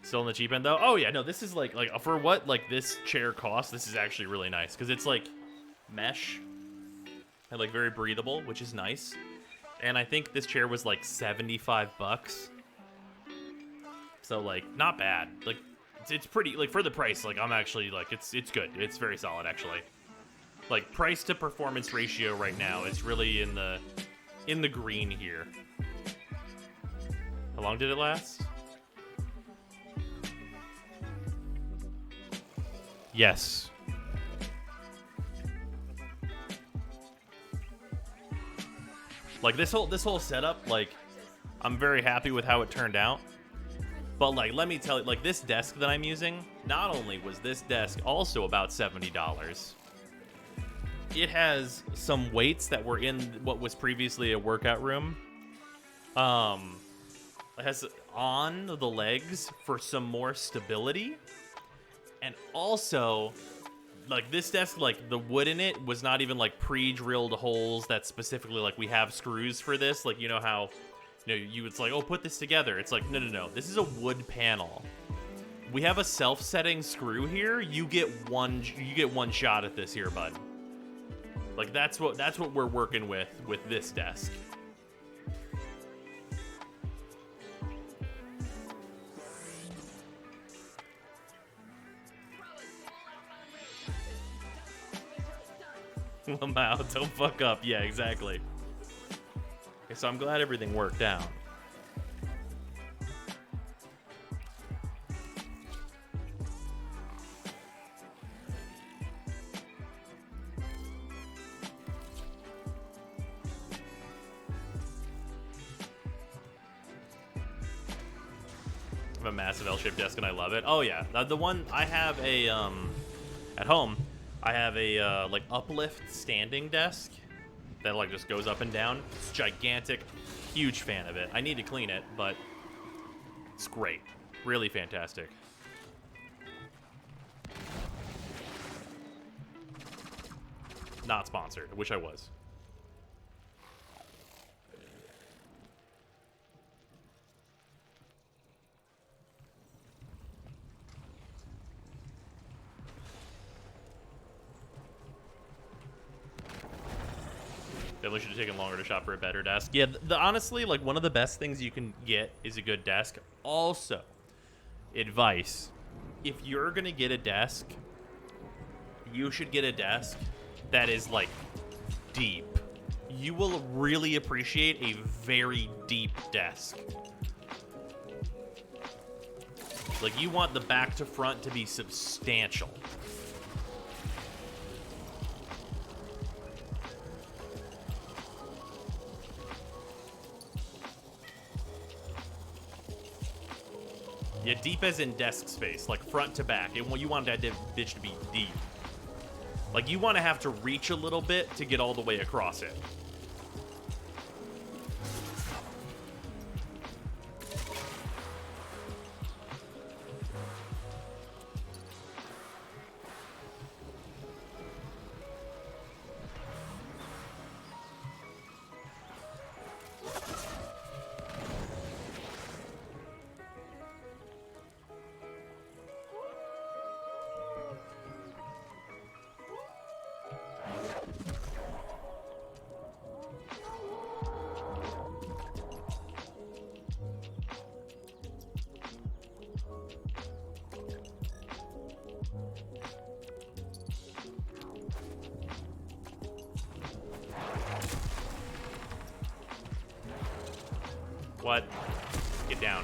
Still in the cheap end, though? Oh, yeah, no, this is, like for what, like, this chair costs, this is actually really nice. Because it's, like, mesh. And, like, very breathable, which is nice. And I think this chair was, like, 75 bucks. So, like, not bad. Like, it's pretty, like, for the price, like, I'm actually, like, it's good. It's very solid, actually. Like, price to performance ratio right now is really in the green here. How long did it last? Yes. Like this whole setup, like I'm very happy with how it turned out. But like, let me tell you, like this desk that I'm using, not only was this desk also about $70, it has some weights that were in what was previously a workout room. It has on the legs for some more stability. And also, like this desk, like the wood in it was not even like pre-drilled holes that specifically like we have screws for this. Like, you know how, it's like, oh, put this together. It's like, no. This is a wood panel. We have a self-setting screw here. You get one shot at this here, bud. Like that's what we're working with this desk. Wow, don't fuck up. Yeah, exactly. Okay, so I'm glad everything worked out. I have a massive L-shaped desk and I love it. Oh yeah, the one I have at home. I have a like uplift standing desk that like just goes up and down. It's gigantic, huge fan of it. I need to clean it, but it's great, really fantastic. Not sponsored. I wish I was. Definitely should have taken longer to shop for a better desk. Yeah, honestly, like one of the best things you can get is a good desk. Also, advice: if you're gonna get a desk, you should get a desk that is like deep. You will really appreciate a very deep desk. Like you want the back to front to be substantial. Yeah, deep as in desk space, like front to back. And you want that bitch to be deep. Like you want to have to reach a little bit to get all the way across it. What? Get down.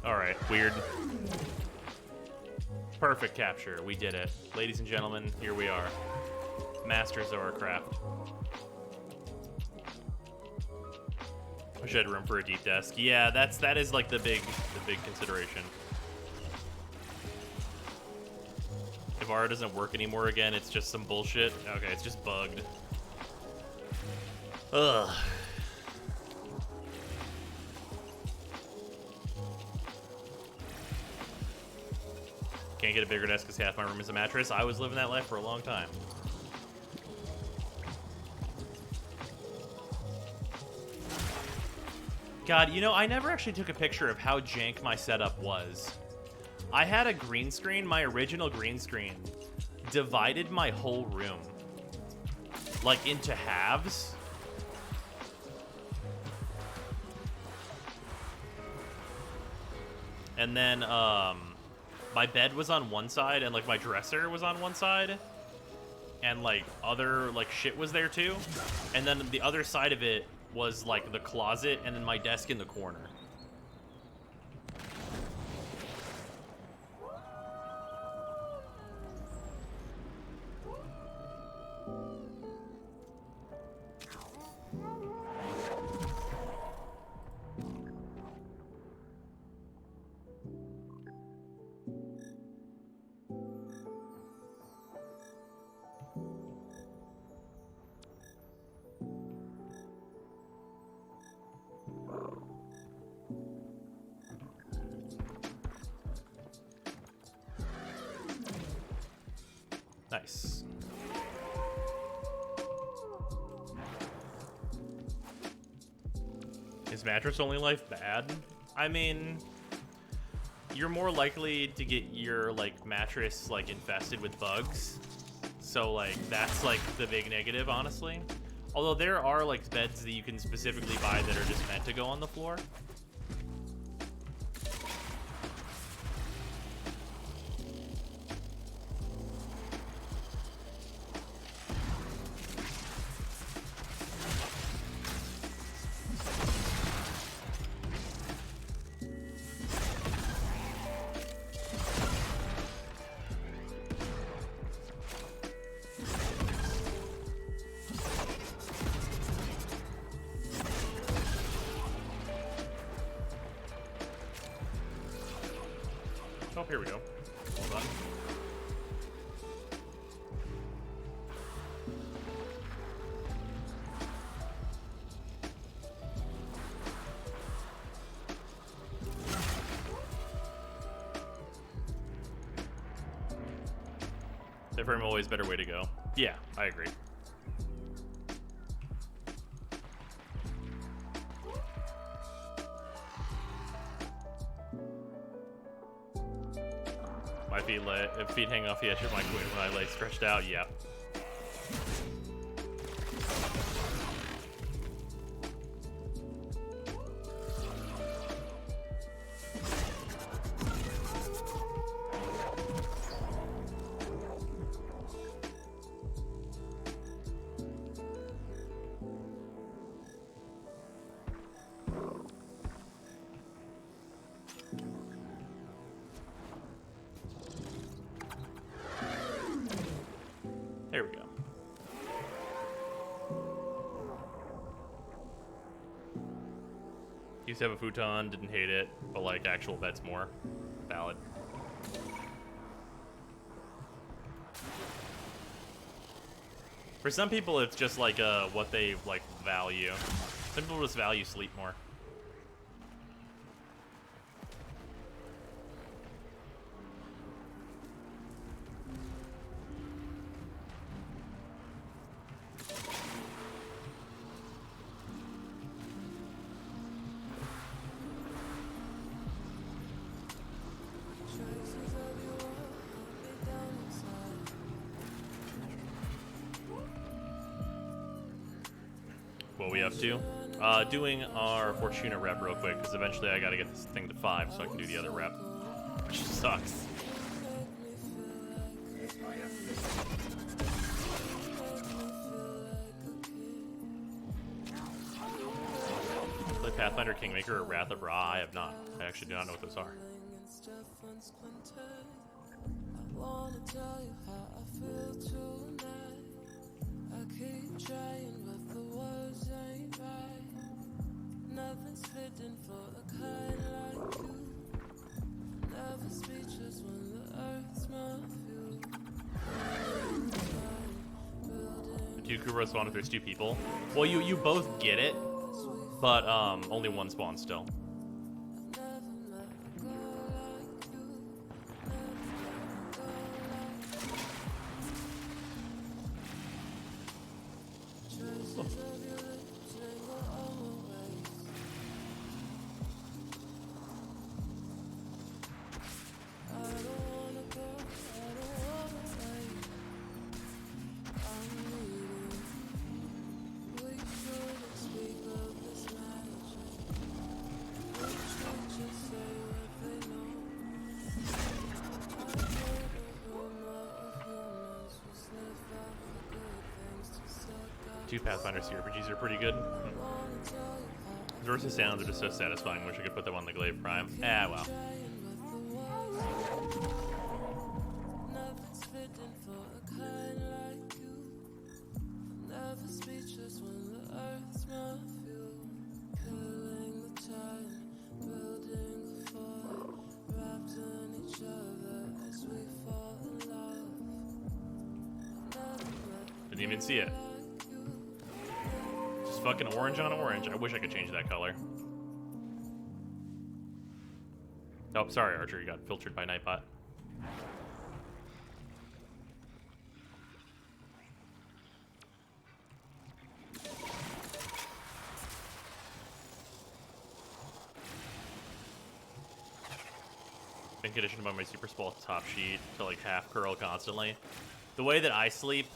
Alright, weird. Perfect capture. We did it. Ladies and gentlemen, here we are. Masters of our craft. Wish I had room for a deep desk. Yeah, that is like the big consideration. If R doesn't work anymore again, it's just some bullshit. Okay, it's just bugged. Ugh. Can't get a bigger desk because half my room is a mattress. I was living that life for a long time. God, you know, I never actually took a picture of how jank my setup was. I had a green screen, my original green screen, divided my whole room, like, into halves. And then, my bed was on one side, and, like, my dresser was on one side. And, like, other, like, shit was there, too. And then the other side of it was, like, the closet, and then my desk in the corner. Nice. Is mattress only life bad? I mean, you're more likely to get your like mattress like infested with bugs. So like that's like the big negative, honestly. Although there are like beds that you can specifically buy that are just meant to go on the floor. Oh, here we go. Hold on. Warframe always a better way to go. Yeah, I agree. My feet hang off the edge of my queen when I lay stretched out. Yeah. There we go. Used to have a futon, didn't hate it, but like actual bed's more valid. For some people, it's just like what they like value. Some people just value sleep more. What we up to? Doing our Fortuna rep real quick, because eventually I gotta get this thing to 5 so I can do the other rep, which sucks. Play Pathfinder, Kingmaker, or Wrath of Ra? I have not. I actually do not know what those are. Nothing's fitting for a kind like you. Never speechless when the earth's my fuel. The two Kubra spawn if there's 2 people. Well, you both get it, but only one spawns still. Two Pathfinder CRPGs are pretty good. Versus sounds are just so satisfying. Wish I could put them on the Glaive Prime. Ah, well. Didn't even see it. Just fucking orange on orange. I wish I could change that color. Oh, sorry, Archer. You got filtered by Nightbot. been conditioned by my super small top sheet to like half curl constantly. The way that I sleep,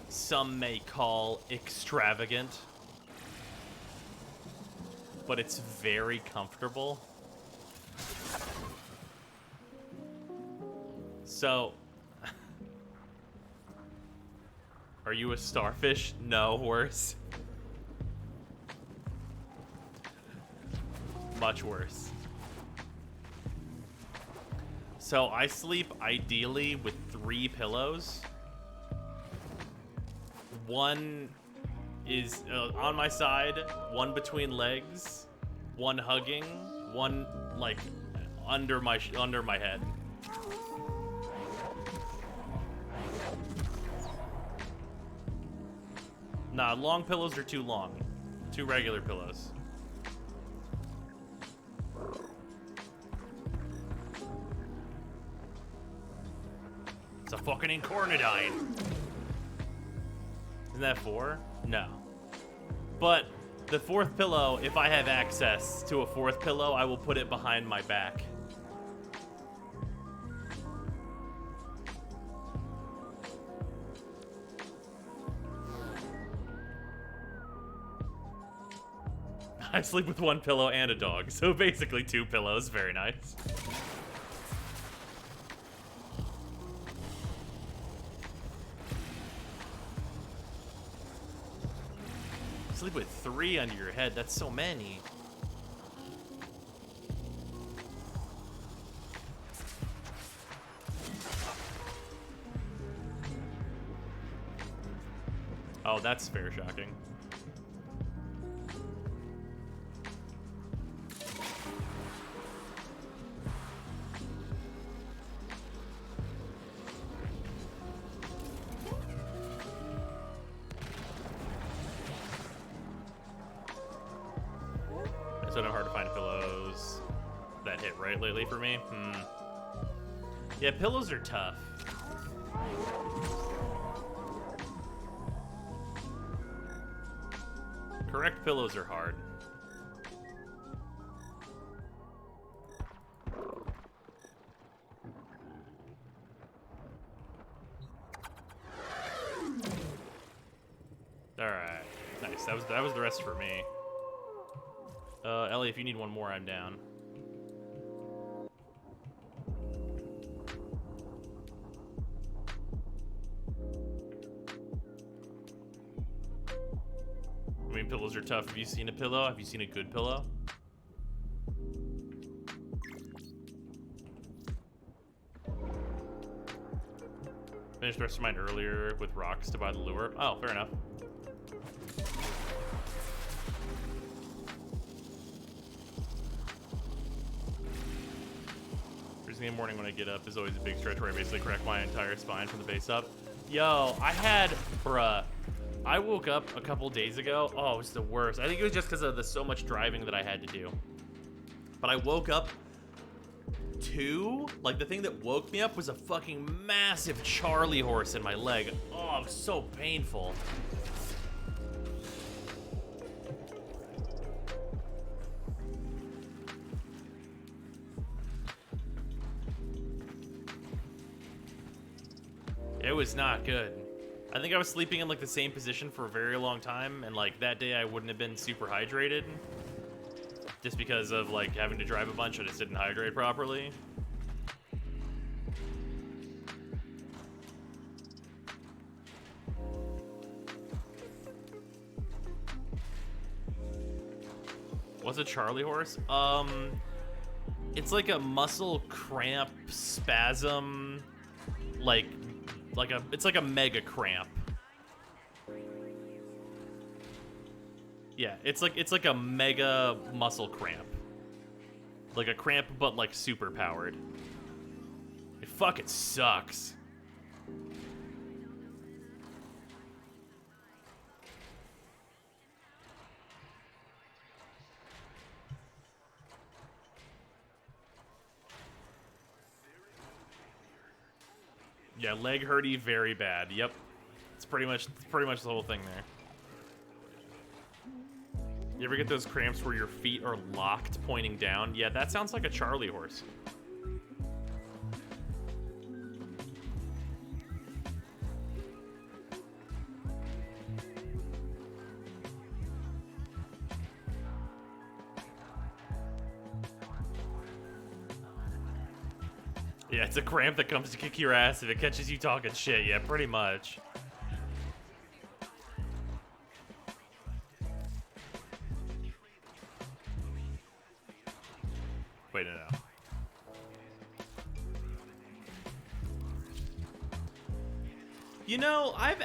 some may call extravagant, but it's very comfortable. So, are you a starfish? No, worse. Much worse. So I sleep ideally with 3 pillows. One is on my side, one between legs, one hugging, one like under my head. Nah, long pillows are too long. 2 regular pillows. It's a fucking incornadine. Isn't that 4? No. But the 4th pillow, if I have access to a 4th pillow, I will put it behind my back. I sleep with 1 pillow and a dog, so basically 2 pillows. Very nice. Sleep with 3 under your head. That's so many. Oh, that's very shocking. So hard to find pillows that hit right lately for me. Yeah, pillows are tough. Correct pillows are hard. All right, nice. That was the rest for me. Ellie, if you need one more, I'm down. I mean, pillows are tough. Have you seen a pillow? Have you seen a good pillow? Finished the rest of mine earlier with rocks to buy the lure. Oh, fair enough. In the morning when I get up is always a big stretch where I basically crack my entire spine from the base up. Yo, I woke up a couple days ago. Oh, it was the worst. I think it was just because of the so much driving that I had to do. But I woke up to, like, the thing that woke me up was a fucking massive Charlie horse in my leg. Oh, it was so painful. It was not good. I think I was sleeping in like the same position for a very long time, and like that day I wouldn't have been super hydrated just because of like having to drive a bunch. I just didn't hydrate properly. What's a Charlie horse? It's like a muscle cramp spasm, it's like a mega cramp. Yeah, it's like a mega muscle cramp. Like a cramp, but like super powered. It fucking sucks. Yeah, leg hurty, very bad. Yep, it's pretty much the whole thing there. You ever get those cramps where your feet are locked pointing down? Yeah, that sounds like a Charlie horse. Yeah, it's a cramp that comes to kick your ass if it catches you talking shit. Yeah, pretty much. Wait, no. You know, I've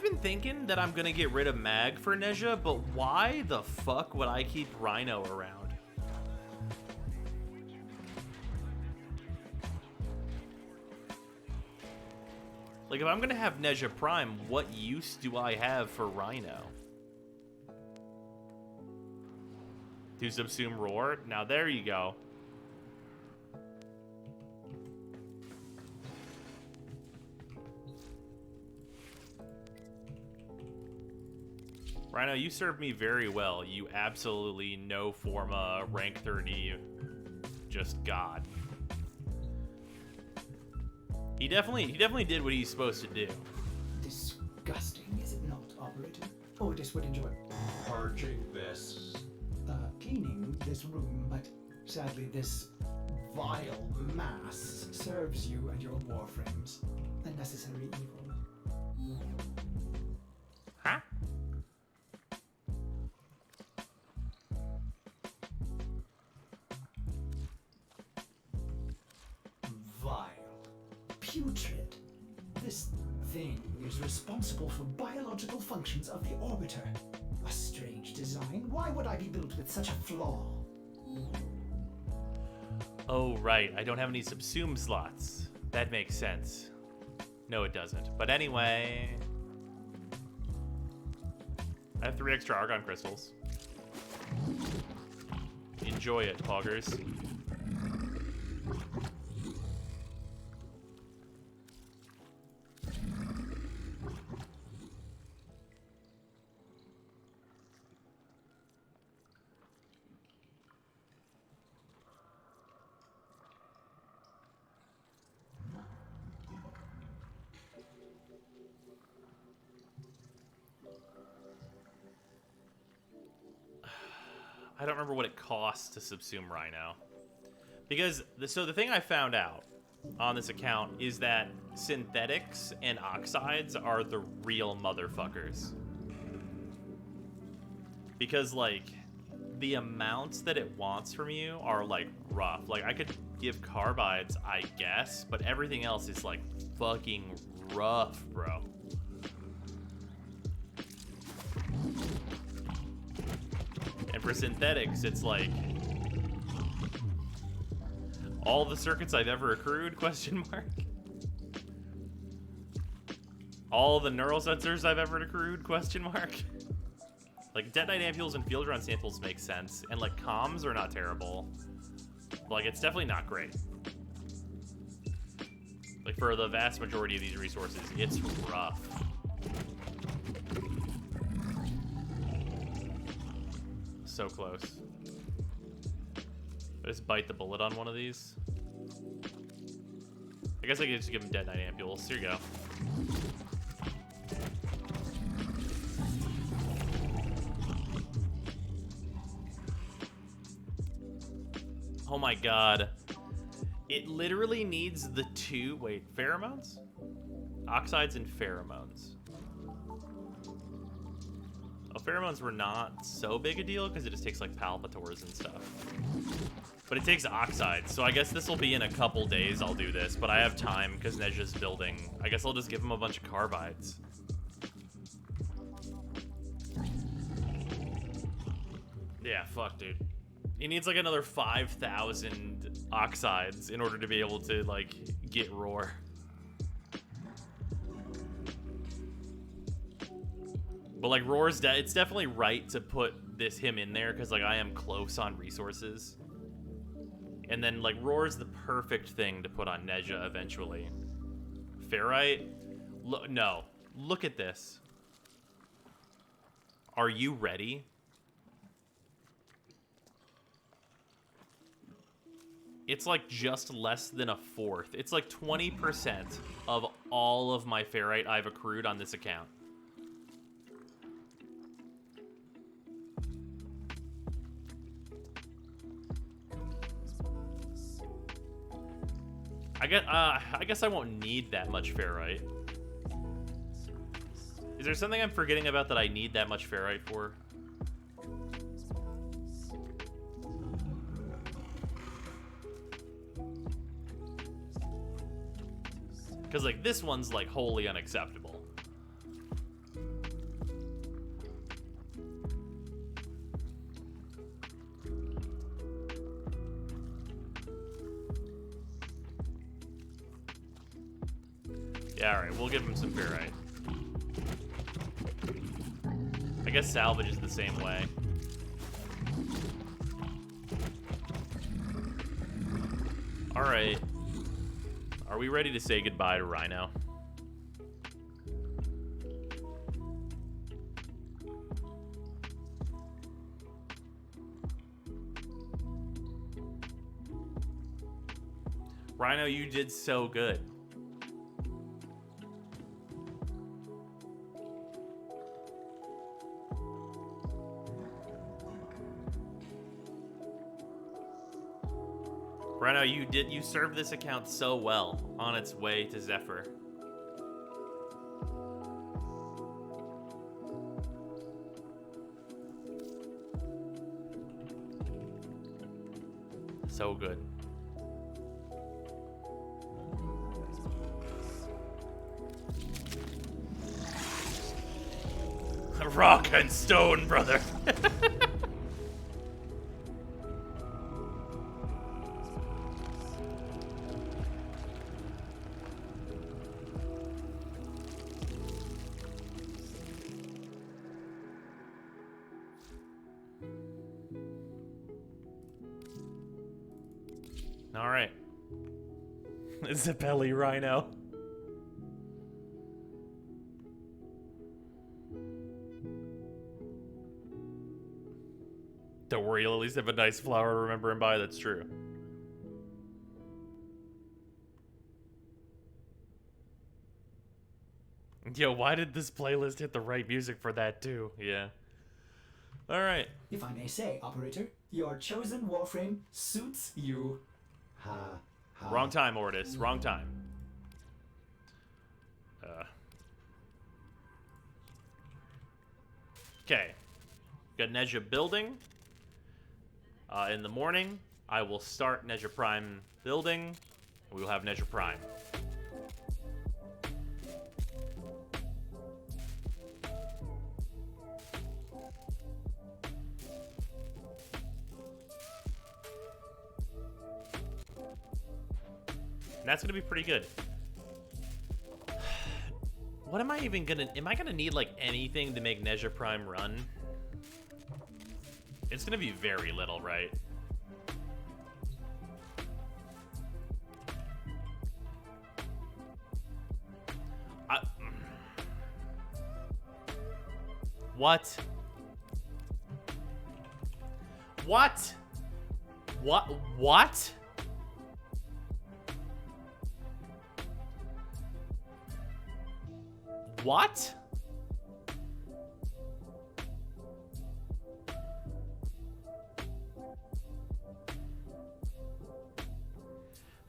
been thinking that I'm gonna get rid of Mag for Nezha, but why the fuck would I keep Rhino around? Like, if I'm gonna have Nezha Prime, what use do I have for Rhino? To subsume Roar? Now there you go. Rhino, you served me very well. You absolutely no forma, rank 30, just God. He definitely did what he's supposed to do. Disgusting, is it not, Operator? Ordis would enjoy Purging this. Cleaning this room, but sadly this vile mass serves you and your Warframes. A necessary evil. Huh? Vile. Putrid. This thing is responsible for biological functions of the orbiter. A strange design. Why would I be built with such a flaw? Oh, right. I don't have any subsume slots. That makes sense. No, it doesn't. But anyway... I have 3 extra Argon crystals. Enjoy it, poggers. I don't remember what it costs to subsume Rhino. Because, so the thing I found out on this account is that synthetics and oxides are the real motherfuckers. Because, like, the amounts that it wants from you are, like, rough. Like, I could give carbides, I guess, but everything else is, like, fucking rough, bro. And for synthetics, it's like all the circuits I've ever accrued, question mark. All the neural sensors I've ever accrued, question mark. Like, detonite ampules and field run samples make sense, and like comms are not terrible. But, like, it's definitely not great. Like, for the vast majority of these resources, it's rough. So close. I just bite the bullet on one of these. I guess I could just give him detonite ampules. Here you go. Oh my god. It literally needs the 2... Wait, pheromones? Oxides and pheromones. Oh, pheromones were not so big a deal because it just takes like palpators and stuff. But it takes oxides, so I guess this will be in a couple days I'll do this, but I have time because Nezha's building. I guess I'll just give him a bunch of carbides. Yeah, fuck, dude. He needs like another 5,000 oxides in order to be able to like get Roar. But like Roar's, it's definitely right to put him in there because like I am close on resources. And then like Roar's the perfect thing to put on Nezha eventually. Ferrite, No. Look at this. Are you ready? It's like just less than a fourth. It's like 20% of all of my ferrite I've accrued on this account. I guess I won't need that much ferrite. Is there something I'm forgetting about that I need that much ferrite for? Because, like, this one's, like, wholly unacceptable. Yeah, alright, we'll give him some ferrite. I guess salvage is the same way. Alright. Are we ready to say goodbye to Rhino? Rhino, you did so good. Rhino, you served this account so well on its way to Zephyr. So good. Rock and stone, brother. All right. Zappelli Rhino. Don't worry, you'll at least have a nice flower to remember and buy. That's true. Yo, why did this playlist hit the right music for that too? Yeah. All right. If I may say, operator, your chosen Warframe suits you. Wrong time, Ortis. Wrong time. Okay. Got Nezha building. In the morning, I will start Nezha Prime building. We will have Nezha Prime. That's gonna be pretty good. What am I even gonna... Am I gonna need, like, anything to make Nezha Prime run? It's gonna be very little, right? What? What? What? What?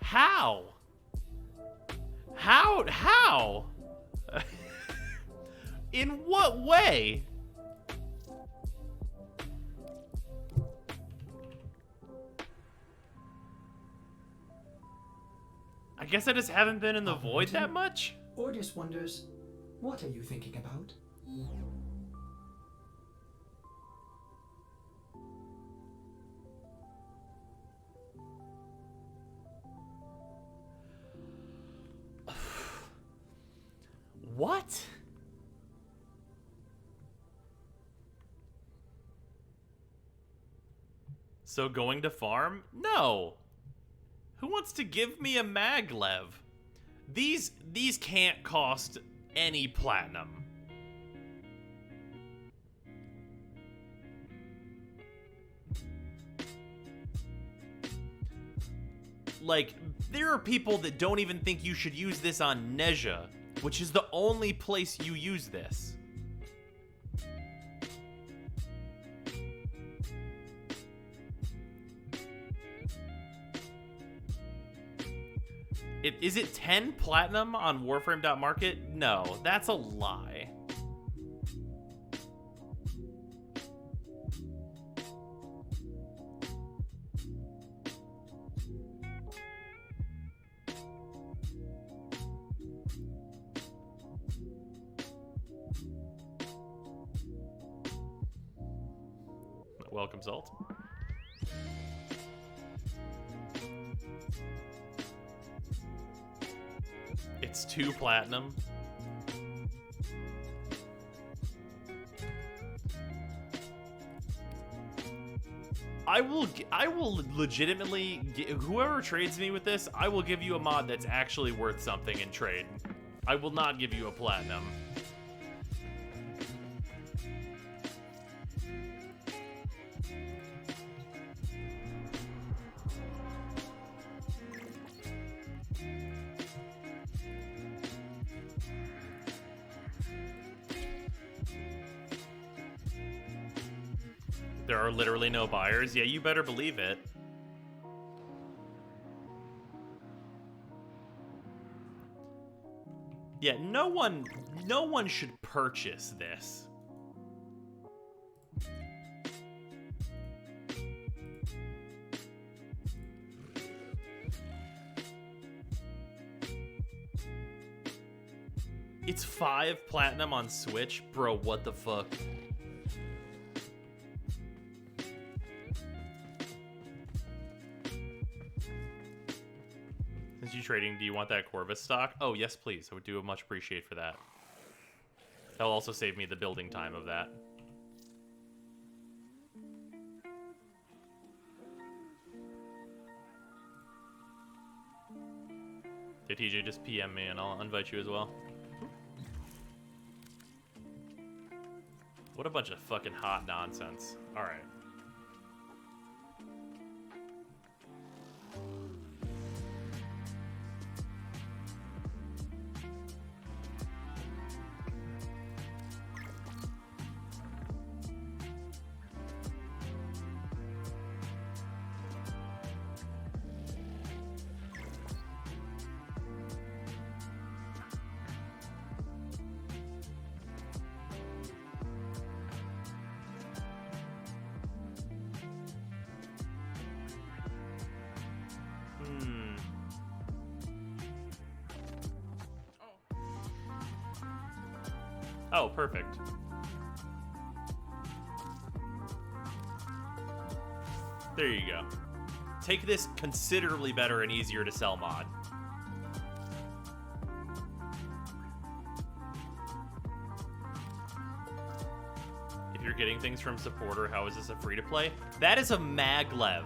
How? How? In what way? I guess I just haven't been in the void that much? Ordis wonders, what are you thinking about? What? So going to farm? No. Who wants to give me a maglev? These can't cost any platinum. Like, there are people that don't even think you should use this on Nezha, which is the only place you use this. Is it 10 platinum on Warframe.market? No, that's a lie. Welcome, Zalt. It's 2 platinum. I will legitimately whoever trades me with this, I will give you a mod that's actually worth something in trade. I will not give you a platinum. There are literally no buyers. Yeah, you better believe it. Yeah, no one should purchase this. It's 5 platinum on Switch? Bro, what the fuck? Since you trading, do you want that Corvus stock? Oh, yes, please. I would do much appreciate for that. That'll also save me the building time of that. Hey, TJ, just PM me and I'll invite you as well. What a bunch of fucking hot nonsense. Alright. Oh, perfect. There you go. Take this considerably better and easier to sell mod. If you're getting things from supporter, how is this a free-to-play? That is a maglev.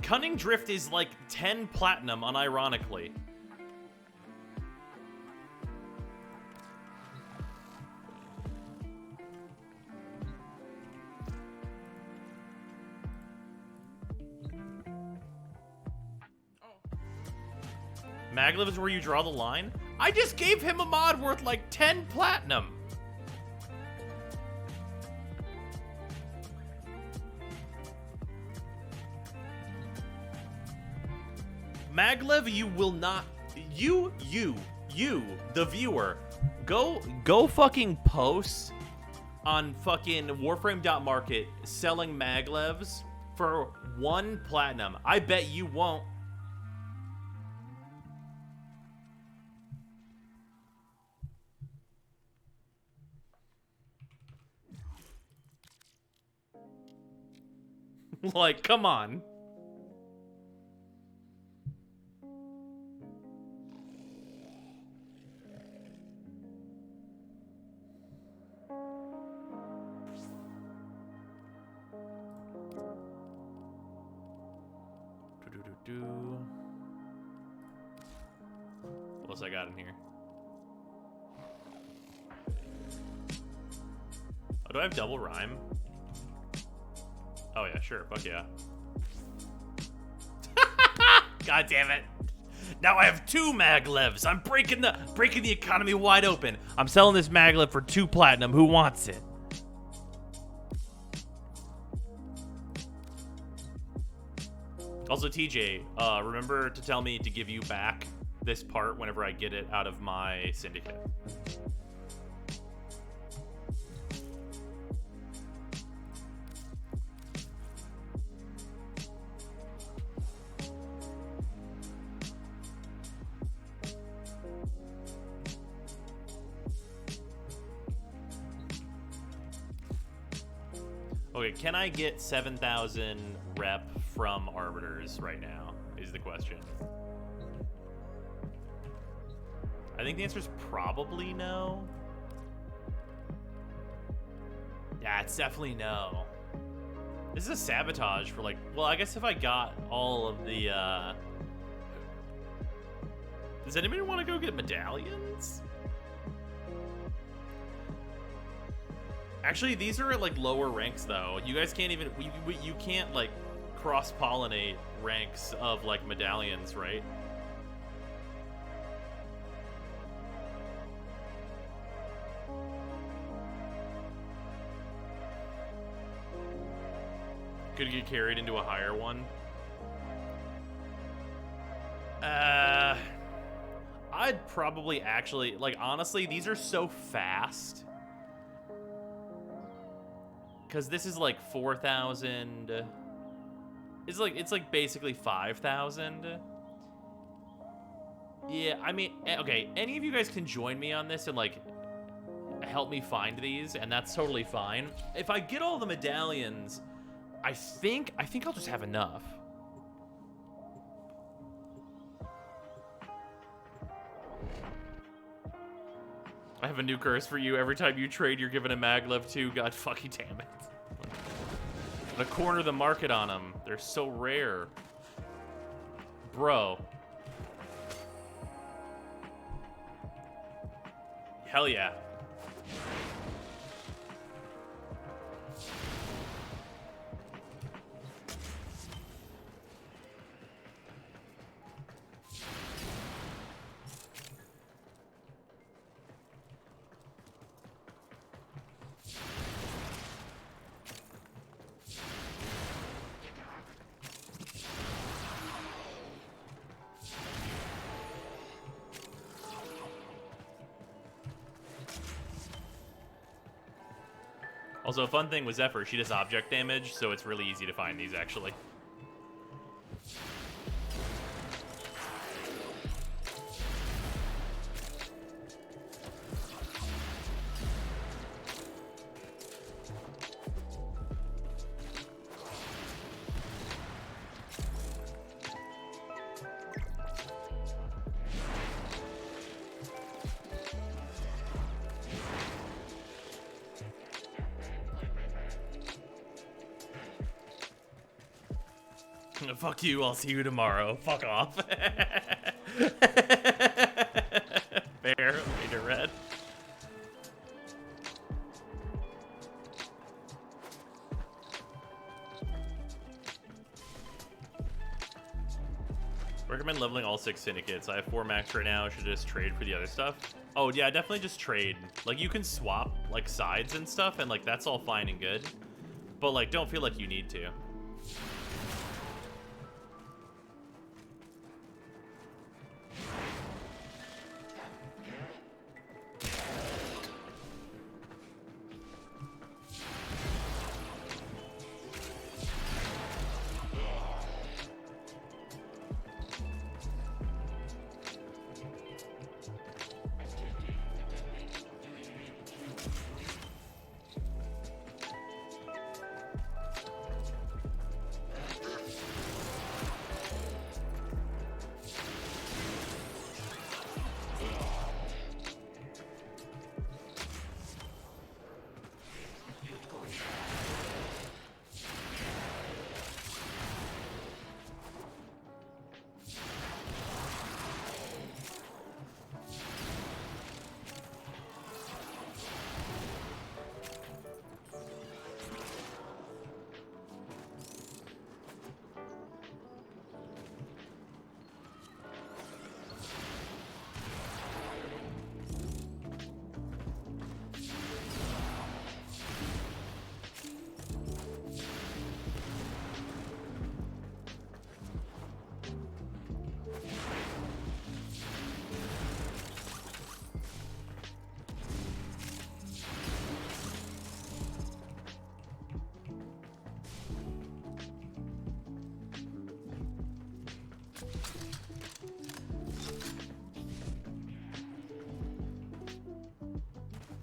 Cunning Drift is like 10 platinum, unironically. Maglev is where you draw the line? I just gave him a mod worth like 10 platinum. Maglev, you will not... You, the viewer, go fucking post on fucking Warframe.market selling Maglevs for 1 platinum. I bet you won't. Like, come on. else I got in here? Oh, do I have double rhyme? Oh yeah, sure, fuck yeah. God damn it. Now I have 2 maglevs. I'm breaking the economy wide open. I'm selling this maglev for 2 platinum. Who wants it? Also, TJ, remember to tell me to give you back this part whenever I get it out of my syndicate. Okay, can I get 7,000 rep from Arbiters right now, is the question. I think the answer is probably no. Yeah, it's definitely no. This is a sabotage for like, well, I guess if I got all of the, does anybody want to go get medallions? Actually, these are at like lower ranks though. You guys can't even, you can't like cross-pollinate ranks of like medallions, right? Could get carried into a higher one. I'd probably actually, like, honestly, these are so fast. Because this is like 4,000. It's like basically 5,000. Yeah, I mean, okay, any of you guys can join me on this and like help me find these, and that's totally fine. If I get all the medallions, I think I'll just have enough. I have a new curse for you. Every time you trade, you're given a maglev too. God fucking damn it. I'm gonna corner the market on them. They're so rare. Bro. Hell yeah. Also, a fun thing with Zephyr, she does object damage, so it's really easy to find these, actually. Fuck you, I'll see you tomorrow. Fuck off. Fair, later red. Recommend leveling all 6 syndicates. I have 4 max right now. Should just trade for the other stuff. Oh yeah, definitely just trade. Like, you can swap like sides and stuff, and like that's all fine and good. But like, don't feel like you need to.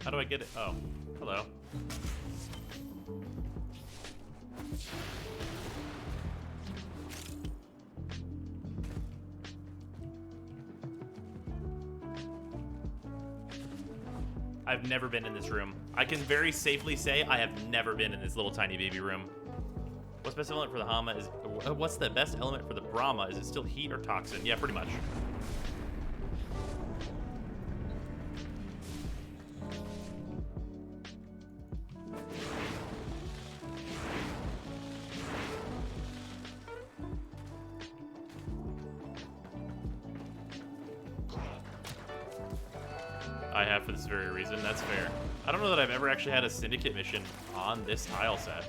How do I get it? Oh, hello. I've never been in this room. I can very safely say I have never been in this little tiny baby room. What's the best element for the Hama is... What's the best element for the Brahma? Is it still heat or toxin? Yeah, pretty much. I have for this very reason. That's fair. I don't know that I've ever actually had a syndicate mission on this tile set.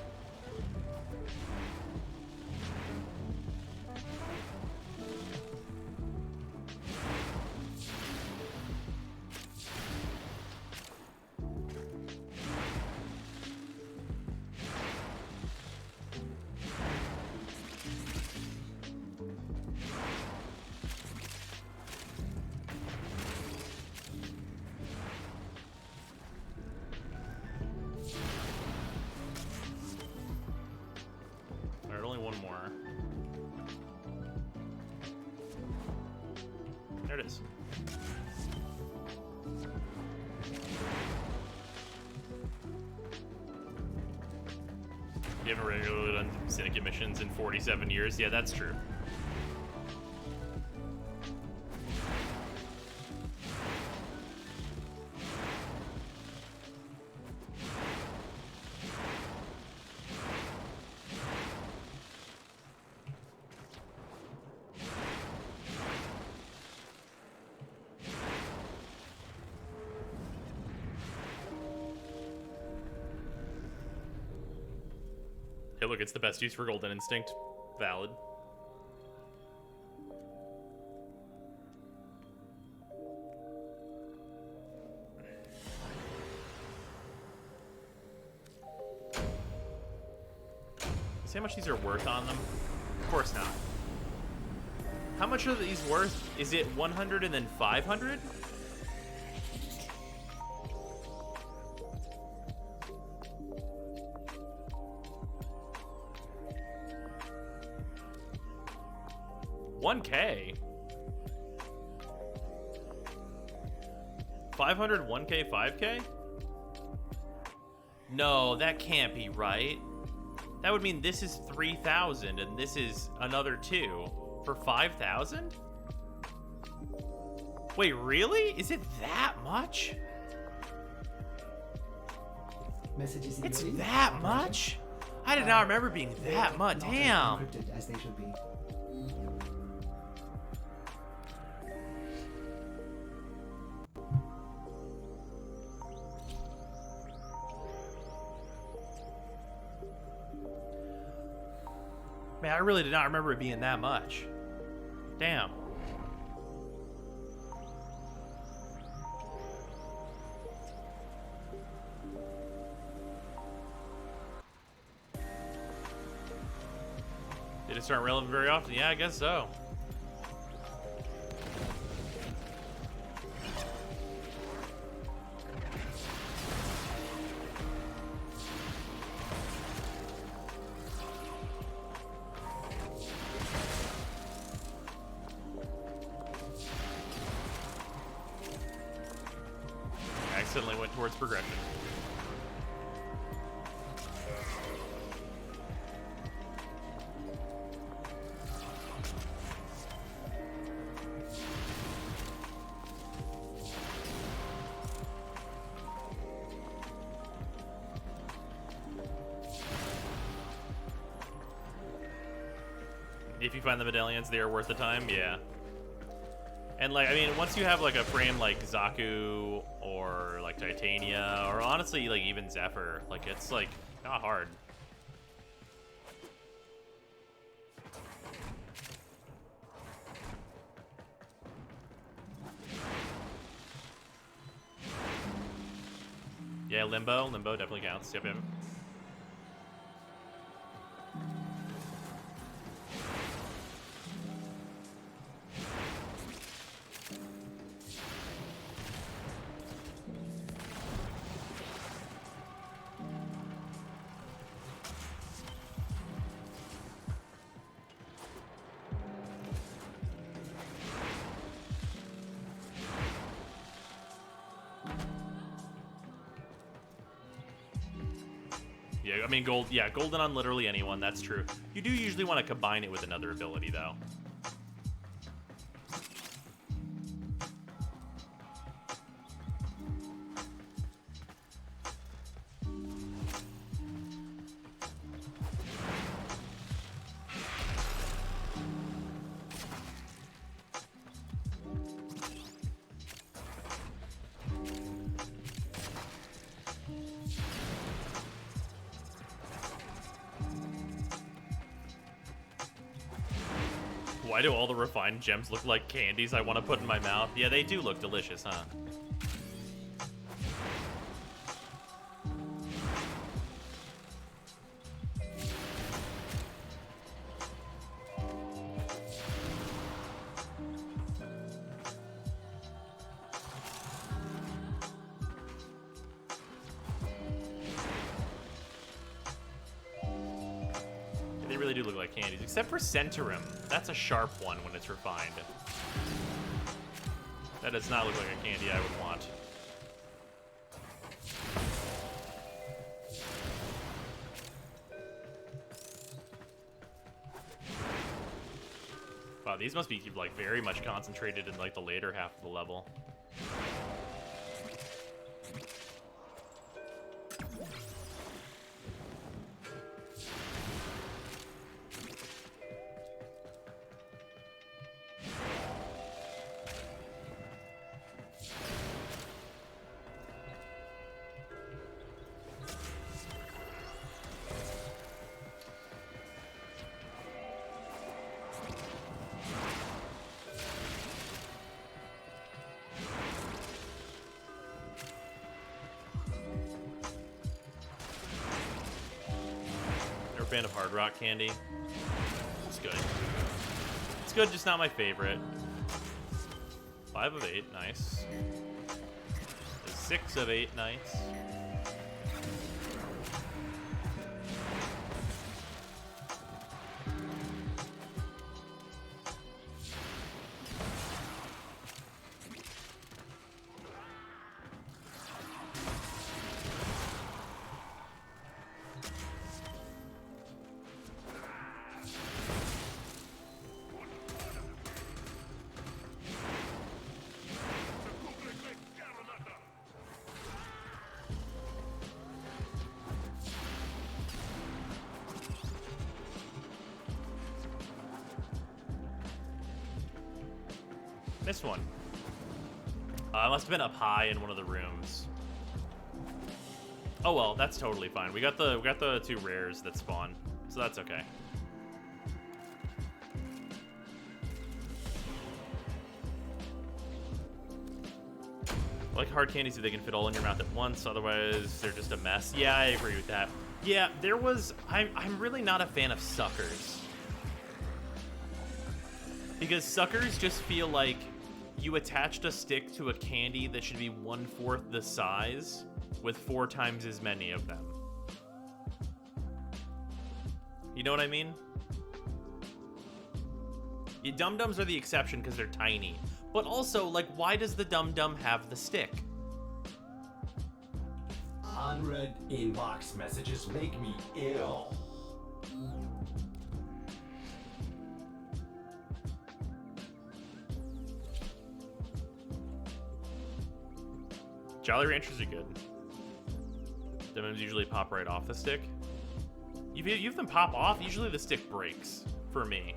Alright, only one more. There it is. You haven't regularly done syndicate missions in 47 years? Yeah, that's true. Hey, look, it's the best use for Golden Instinct. Valid. See how much these are worth on them? Of course not. How much are these worth? Is it 100 and then 500? $1K? 500, 1K, 5K? No, that can't be right. That would mean this is 3,000 and this is another 2 for 5,000? Wait, really? Is it that much? Messages It's encoded. that much? I did not remember being that much. Not as Damn. encrypted as they should be. Man, I really did not remember it being that much. Damn. Did it start relevant very often? Yeah, I guess so. Accidentally went towards progression. If you find the medallions, they are worth the time, yeah. And like, I mean, once you have like a frame like Zaku or like Titania, or honestly like even Zephyr, like it's like not hard. Yeah, Limbo definitely counts. Yep, yep. Yeah, I mean, gold. Yeah, golden on literally anyone. That's true. You do usually want to combine it with another ability, though. Why do all the refined gems look like candies I want to put in my mouth? Yeah, they do look delicious, huh? They really do look like candies, except for Centaurum. That's a sharp one when it's refined. That does not look like a candy I would want. Wow, these must be like very much concentrated in like the later half of the level. Fan of Hard Rock candy. It's good. It's good, just not my favorite. 5 of 8, nice. 6 of 8, nice. Missed one. I must have been up high in one of the rooms. Oh well, that's totally fine. We got the 2 rares that spawn, so that's okay. I like hard candies if they can fit all in your mouth at once, otherwise they're just a mess. Yeah, I agree with that. Yeah, I'm really not a fan of suckers. Because suckers just feel like you attached a stick to a candy that should be 1/4 the size with 4 times as many of them. You know what I mean? Dum-Dums are the exception because they're tiny. But also, like, why does the Dum-Dum have the stick? Unread inbox messages make me ill. Jolly Ranchers are good. Dum-Dums usually pop right off the stick. You've them pop off, usually the stick breaks, for me.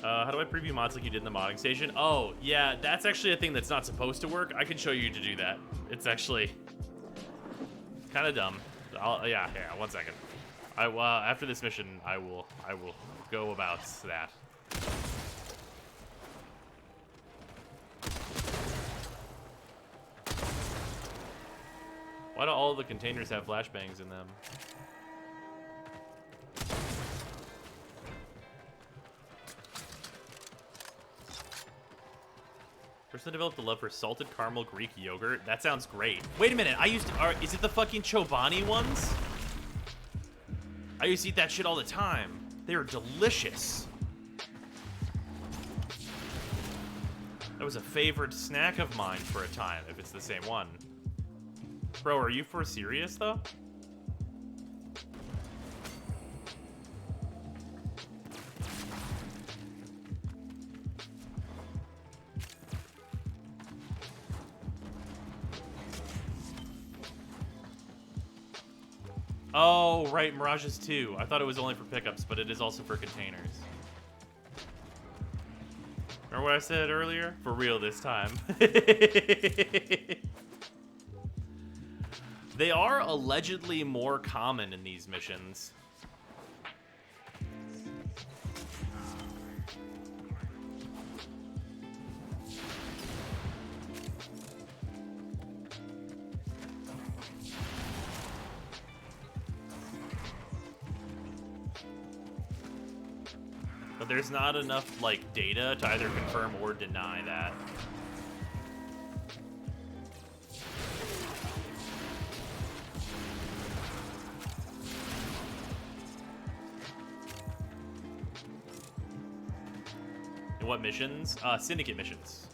How do I preview mods like you did in the modding station? Oh, yeah, that's actually a thing that's not supposed to work. I can show you to do that. It's actually kind of dumb. Yeah, 1 second. After this mission, I will go about that. Why do all the containers have flashbangs in them? Person developed a love for salted caramel Greek yogurt. That sounds great. Wait a minute, is it the fucking Chobani ones? I used to eat that shit all the time. They were delicious. That was a favorite snack of mine for a time, if it's the same one. Bro, are you for serious, though? Oh, right, Mirages 2. I thought it was only for pickups, but it is also for containers. Remember what I said earlier? For real this time. They are allegedly more common in these missions. But there's not enough, like, data to either confirm or deny that. And what missions? Syndicate missions.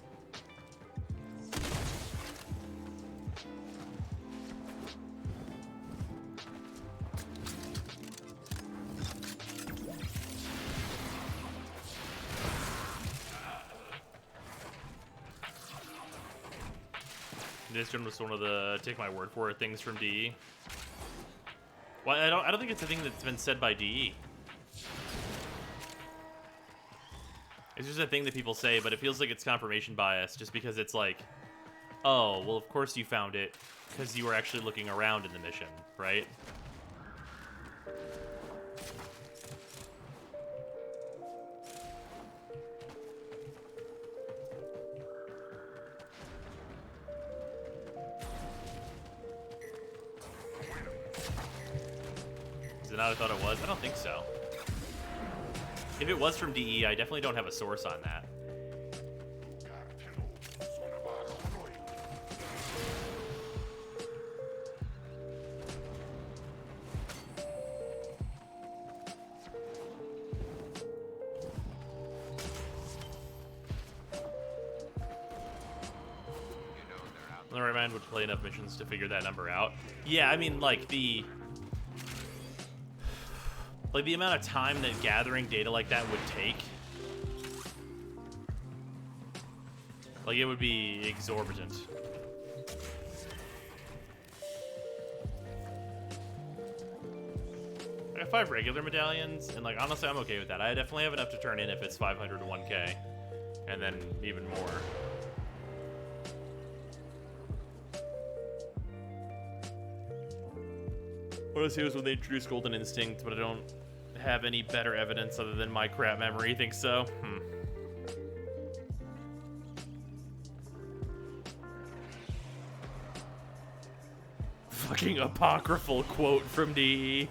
This was one of the take my word for it things from DE. Well, I don't think it's a thing that's been said by DE. It's just a thing that people say, but it feels like it's confirmation bias just because it's like, oh, well, of course you found it because you were actually looking around in the mission, right? Is it not I thought it was? I don't think so. If it was from DE, I definitely don't have a source on that. The right mind would play enough missions to figure that number out. Yeah, I mean, like, the amount of time that gathering data like that would take, like, it would be exorbitant. I got 5 regular medallions, and, like, honestly, I'm okay with that. I definitely have enough to turn in if it's 500 to 1K, and then even more. What else was when they introduced Golden Instinct, but I don't have any better evidence other than my crap memory. Think so? Fucking apocryphal quote from DE.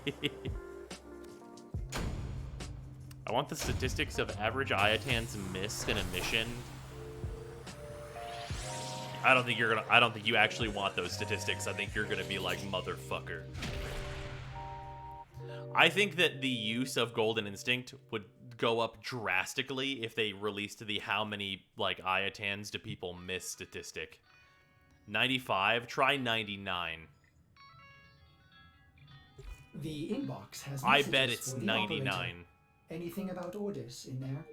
I want the statistics of average Iotans missed in a mission. I don't think you actually want those statistics. I think you're gonna be like, motherfucker. I think that the use of Golden Instinct would go up drastically if they released the how many, like, Iotans do people miss statistic. 95? Try 99. The inbox has I bet messages it's for the 99. operator. Anything about orders in there?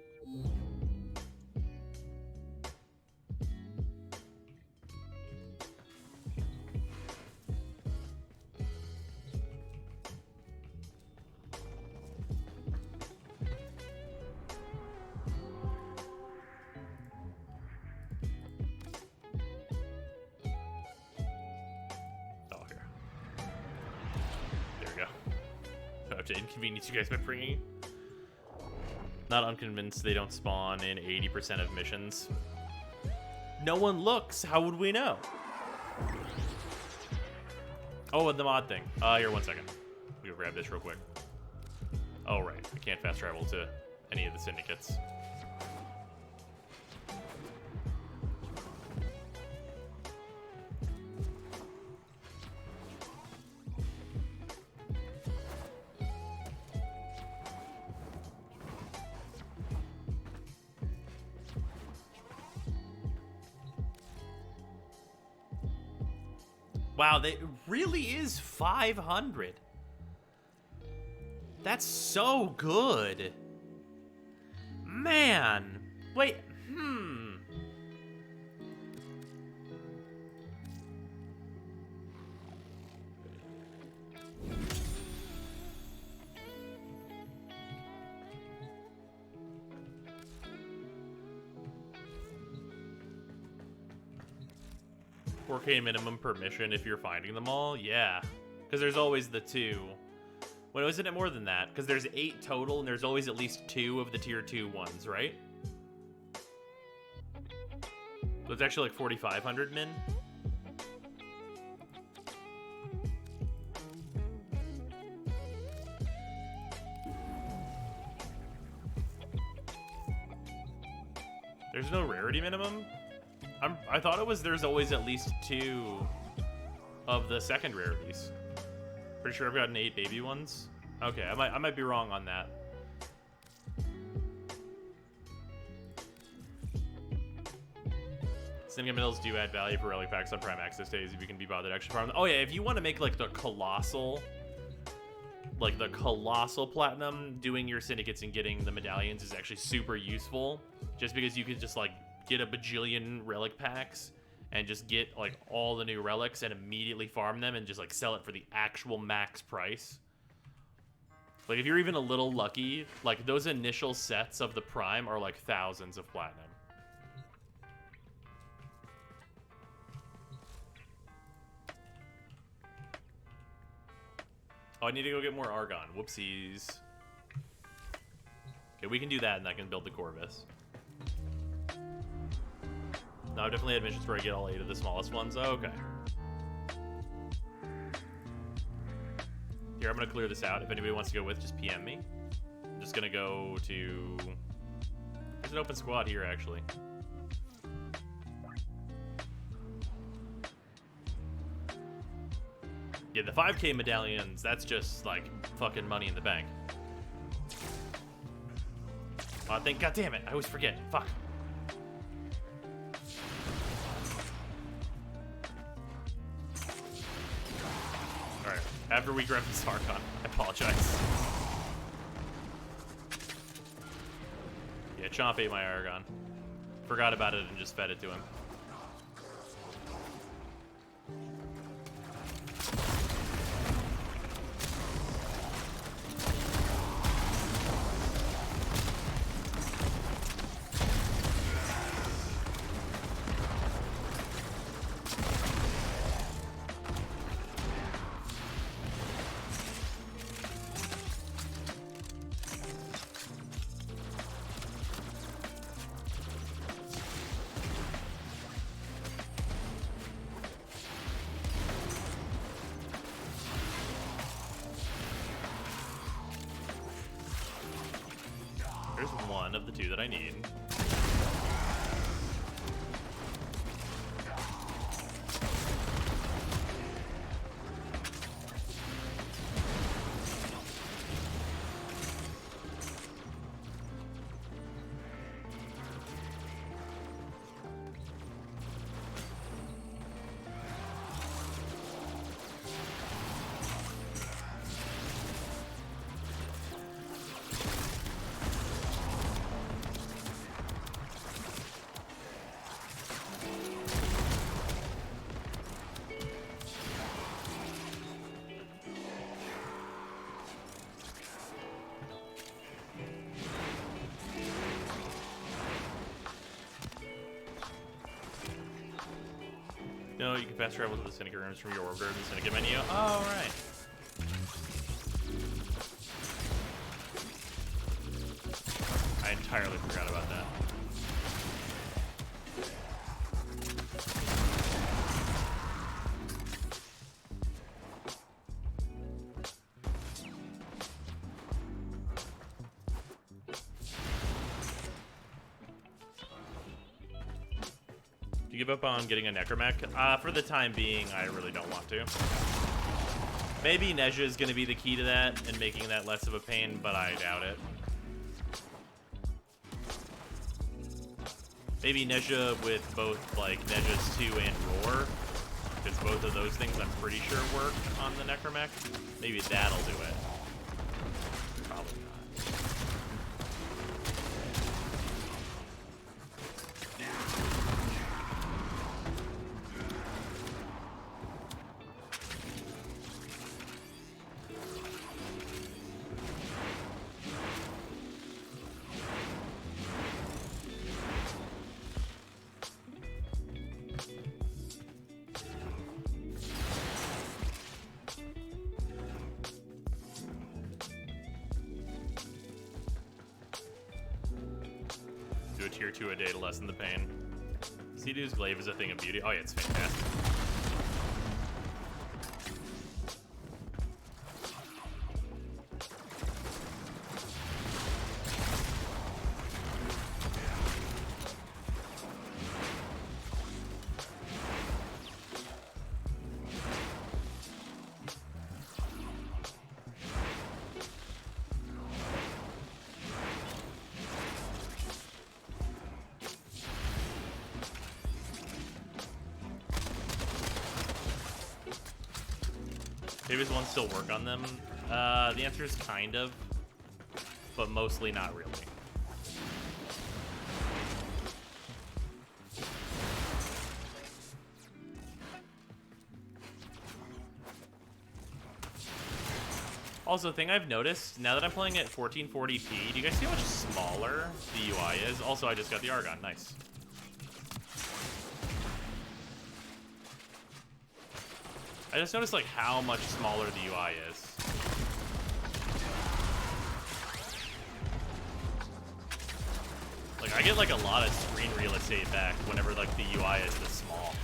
To inconvenience you guys by bringing. Not unconvinced they don't spawn in 80% of missions. No one looks. How would we know? Oh, and the mod thing. Here, 1 second. We'll grab this real quick. Oh, right. I can't fast travel to any of the syndicates. Wow, they really is 500. That's so good. Man. Wait, $4K minimum per mission if you're finding them all? Yeah. Because there's always the 2. Well, isn't it more than that? Because there's 8 total, and there's always at least 2 of the tier 2 ones, right? So it's actually like 4,500 min. There's no rarity minimum? I thought it was there's always at least 2 of the second rarities. Pretty sure I've gotten 8 baby ones. Okay, I might be wrong on that. Syndicate medals do add value for relic packs on Prime Access days if you can be bothered extra farm. Oh yeah, if you want to make like the colossal platinum, doing your syndicates and getting the medallions is actually super useful. Just because you could just like get a bajillion relic packs and just get like all the new relics and immediately farm them and just like sell it for the actual max price. Like if you're even a little lucky, like those initial sets of the Prime are like thousands of platinum. Oh, I need to go get more Argon. Whoopsies. Okay, we can do that and I can build the Corvus. No, I've definitely had missions where I get all 8 of the smallest ones. Oh, okay. Here, I'm going to clear this out. If anybody wants to go with, just PM me. I'm just going to go to... There's an open squad here, actually. Yeah, the 5K medallions, that's just, like, fucking money in the bank. Oh, God damn it, I always forget. Fuck. Alright, after we grab this Archon, I apologize. Yeah, Chomp ate my Argon. Forgot about it and just fed it to him. There's one of the 2 that I need. No, you can fast travel to the Syndicate rooms from your orbiter in the Syndicate menu. Oh, right. I entirely forgot about that. Give up on getting a Necromech? For the time being, I really don't want to. Maybe Nezha is going to be the key to that and making that less of a pain, but I doubt it. Maybe Nezha with both, like, Nezha's 2 and Roar. because both of those things I'm pretty sure work on the Necromech. Maybe that'll do it. Probably not. Do a tier 2 a day to lessen the pain. Sea-Dew's glaive is a thing of beauty. Oh yeah, it's fantastic. Maybe does one still work on them? The answer is kind of, but mostly not really. Also, thing I've noticed, now that I'm playing at 1440p, do you guys see how much smaller the UI is? Also, I just got the Argon, nice. I just noticed like how much smaller the UI is. Like I get like a lot of screen real estate back whenever like the UI is this small.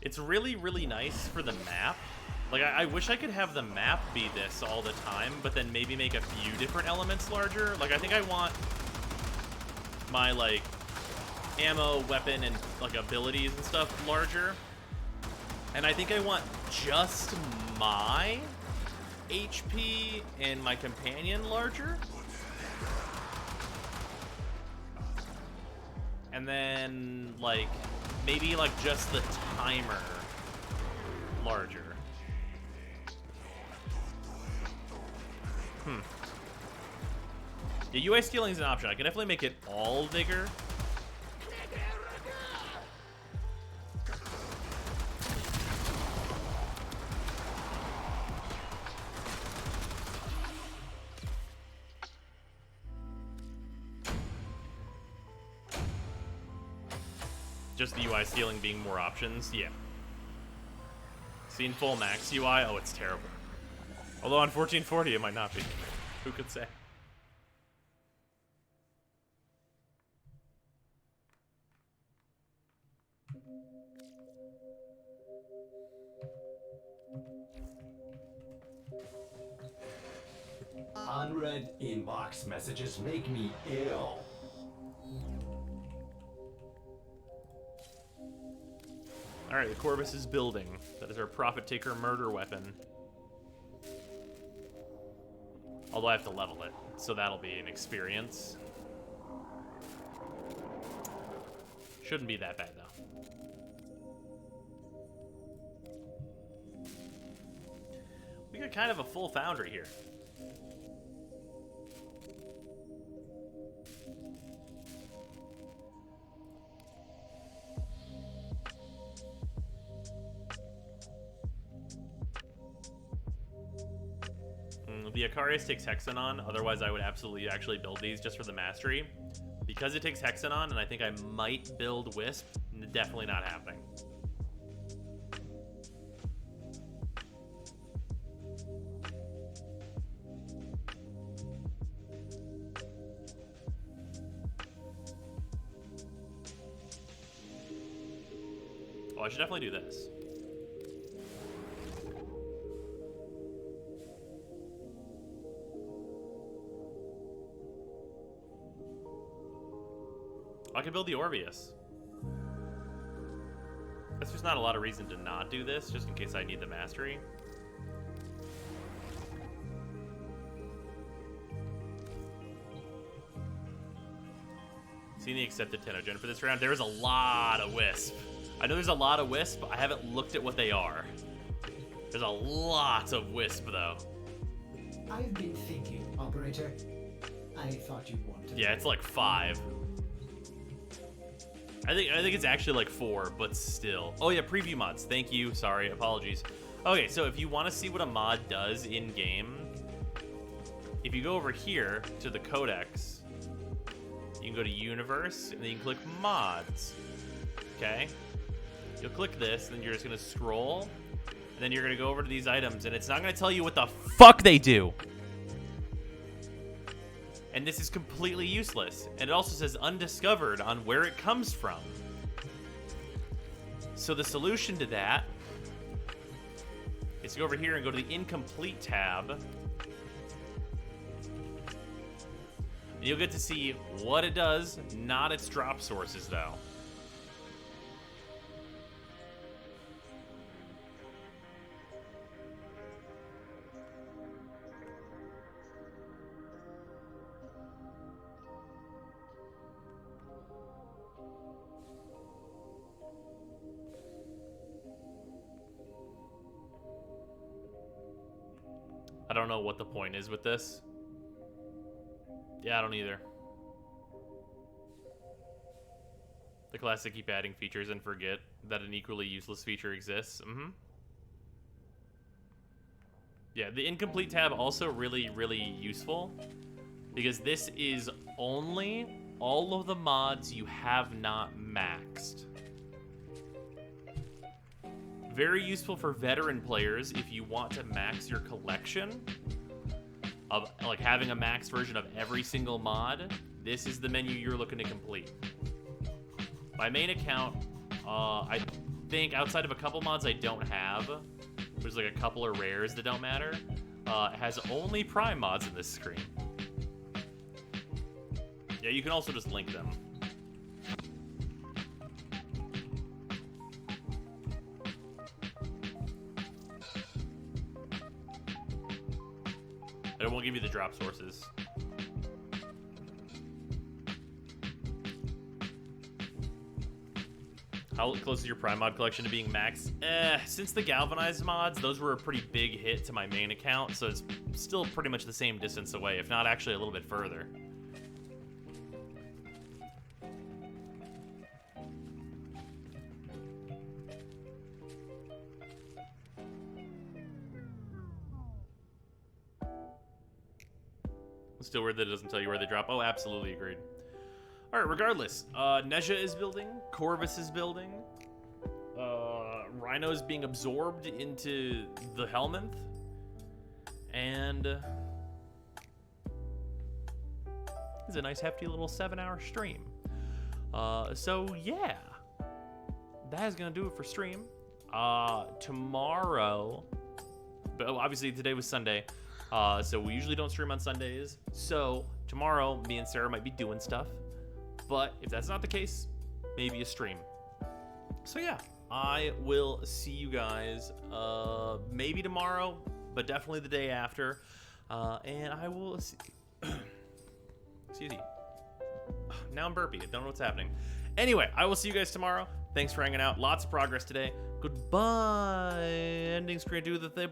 It's really, really nice for the map. Like, I wish I could have the map be this all the time, but then maybe make a few different elements larger. Like, I think I want my, like, ammo, weapon, and, like, abilities and stuff larger. And I think I want just my HP and my companion larger. And then, like, maybe, like, just the timer larger. Yeah, UI scaling is an option. I can definitely make it all bigger. Just the UI scaling being more options, yeah. Seen full max UI? Oh, it's terrible. Although on 1440 it might not be. Who could say? Unread inbox messages make me ill. Alright, the Corvus is building. That is our profit taker murder weapon. Although I have to level it, so that'll be an experience. Shouldn't be that bad, though. We got kind of a full foundry here. The Acarius takes Hexanon, otherwise I would absolutely actually build these just for the mastery. Because it takes Hexanon, and I think I might build Wisp, definitely not happening. Oh, I should definitely do this. I could build the Orbeus. Guess there's not a lot of reason to not do this, just in case I need the mastery. Seeing the accepted Tenogen for this round, there is a lot of Wisp. I know there's a lot of Wisp, but I haven't looked at what they are. There's a lot of Wisp, though. I've been thinking, Operator. I thought you'd want to. Yeah, it's like 5. I think it's actually like 4, but still. Oh yeah, preview mods. Thank you. Sorry, apologies. Okay, so if you want to see what a mod does in game, if you go over here to the codex, you can go to universe and then you can click mods. Okay, you'll click this, and then you're just gonna scroll, and then you're gonna go over to these items, and it's not gonna tell you what the fuck they do. And this is completely useless. And it also says undiscovered on where it comes from. So the solution to that is to go over here and go to the incomplete tab. And you'll get to see what it does, not its drop sources though. I don't know what the point is with this. Yeah, I don't either. The classic keep adding features and forget that an equally useless feature exists. Yeah, the incomplete tab also really, really useful because this is only all of the mods you have not maxed. Very useful for veteran players if you want to max your collection of like having a max version of every single mod. This is the menu you're looking to complete. My main account, I think outside of a couple mods I don't have, there's like a couple of rares that don't matter, has only Prime mods in this screen. Yeah, you can also just link them. It won't give you the drop sources. How close is your Prime mod collection to being maxed? Since the galvanized mods, those were a pretty big hit to my main account, so it's still pretty much the same distance away, if not actually a little bit further. Still weird that it doesn't tell you where they drop. Oh, absolutely agreed. All right, regardless, Nezha is building, Corvus is building, Rhino is being absorbed into the Helminth, and it's a nice hefty little 7-hour stream. So yeah, that is gonna do it for stream. Tomorrow, but obviously today was Sunday. So we usually don't stream on Sundays. So tomorrow, me and Sarah might be doing stuff. But if that's not the case, maybe a stream. So yeah, I will see you guys maybe tomorrow, but definitely the day after. And I will see... Excuse me. Now I'm burpy. I don't know what's happening. Anyway, I will see you guys tomorrow. Thanks for hanging out. Lots of progress today. Goodbye. Ending screen. Do the thing.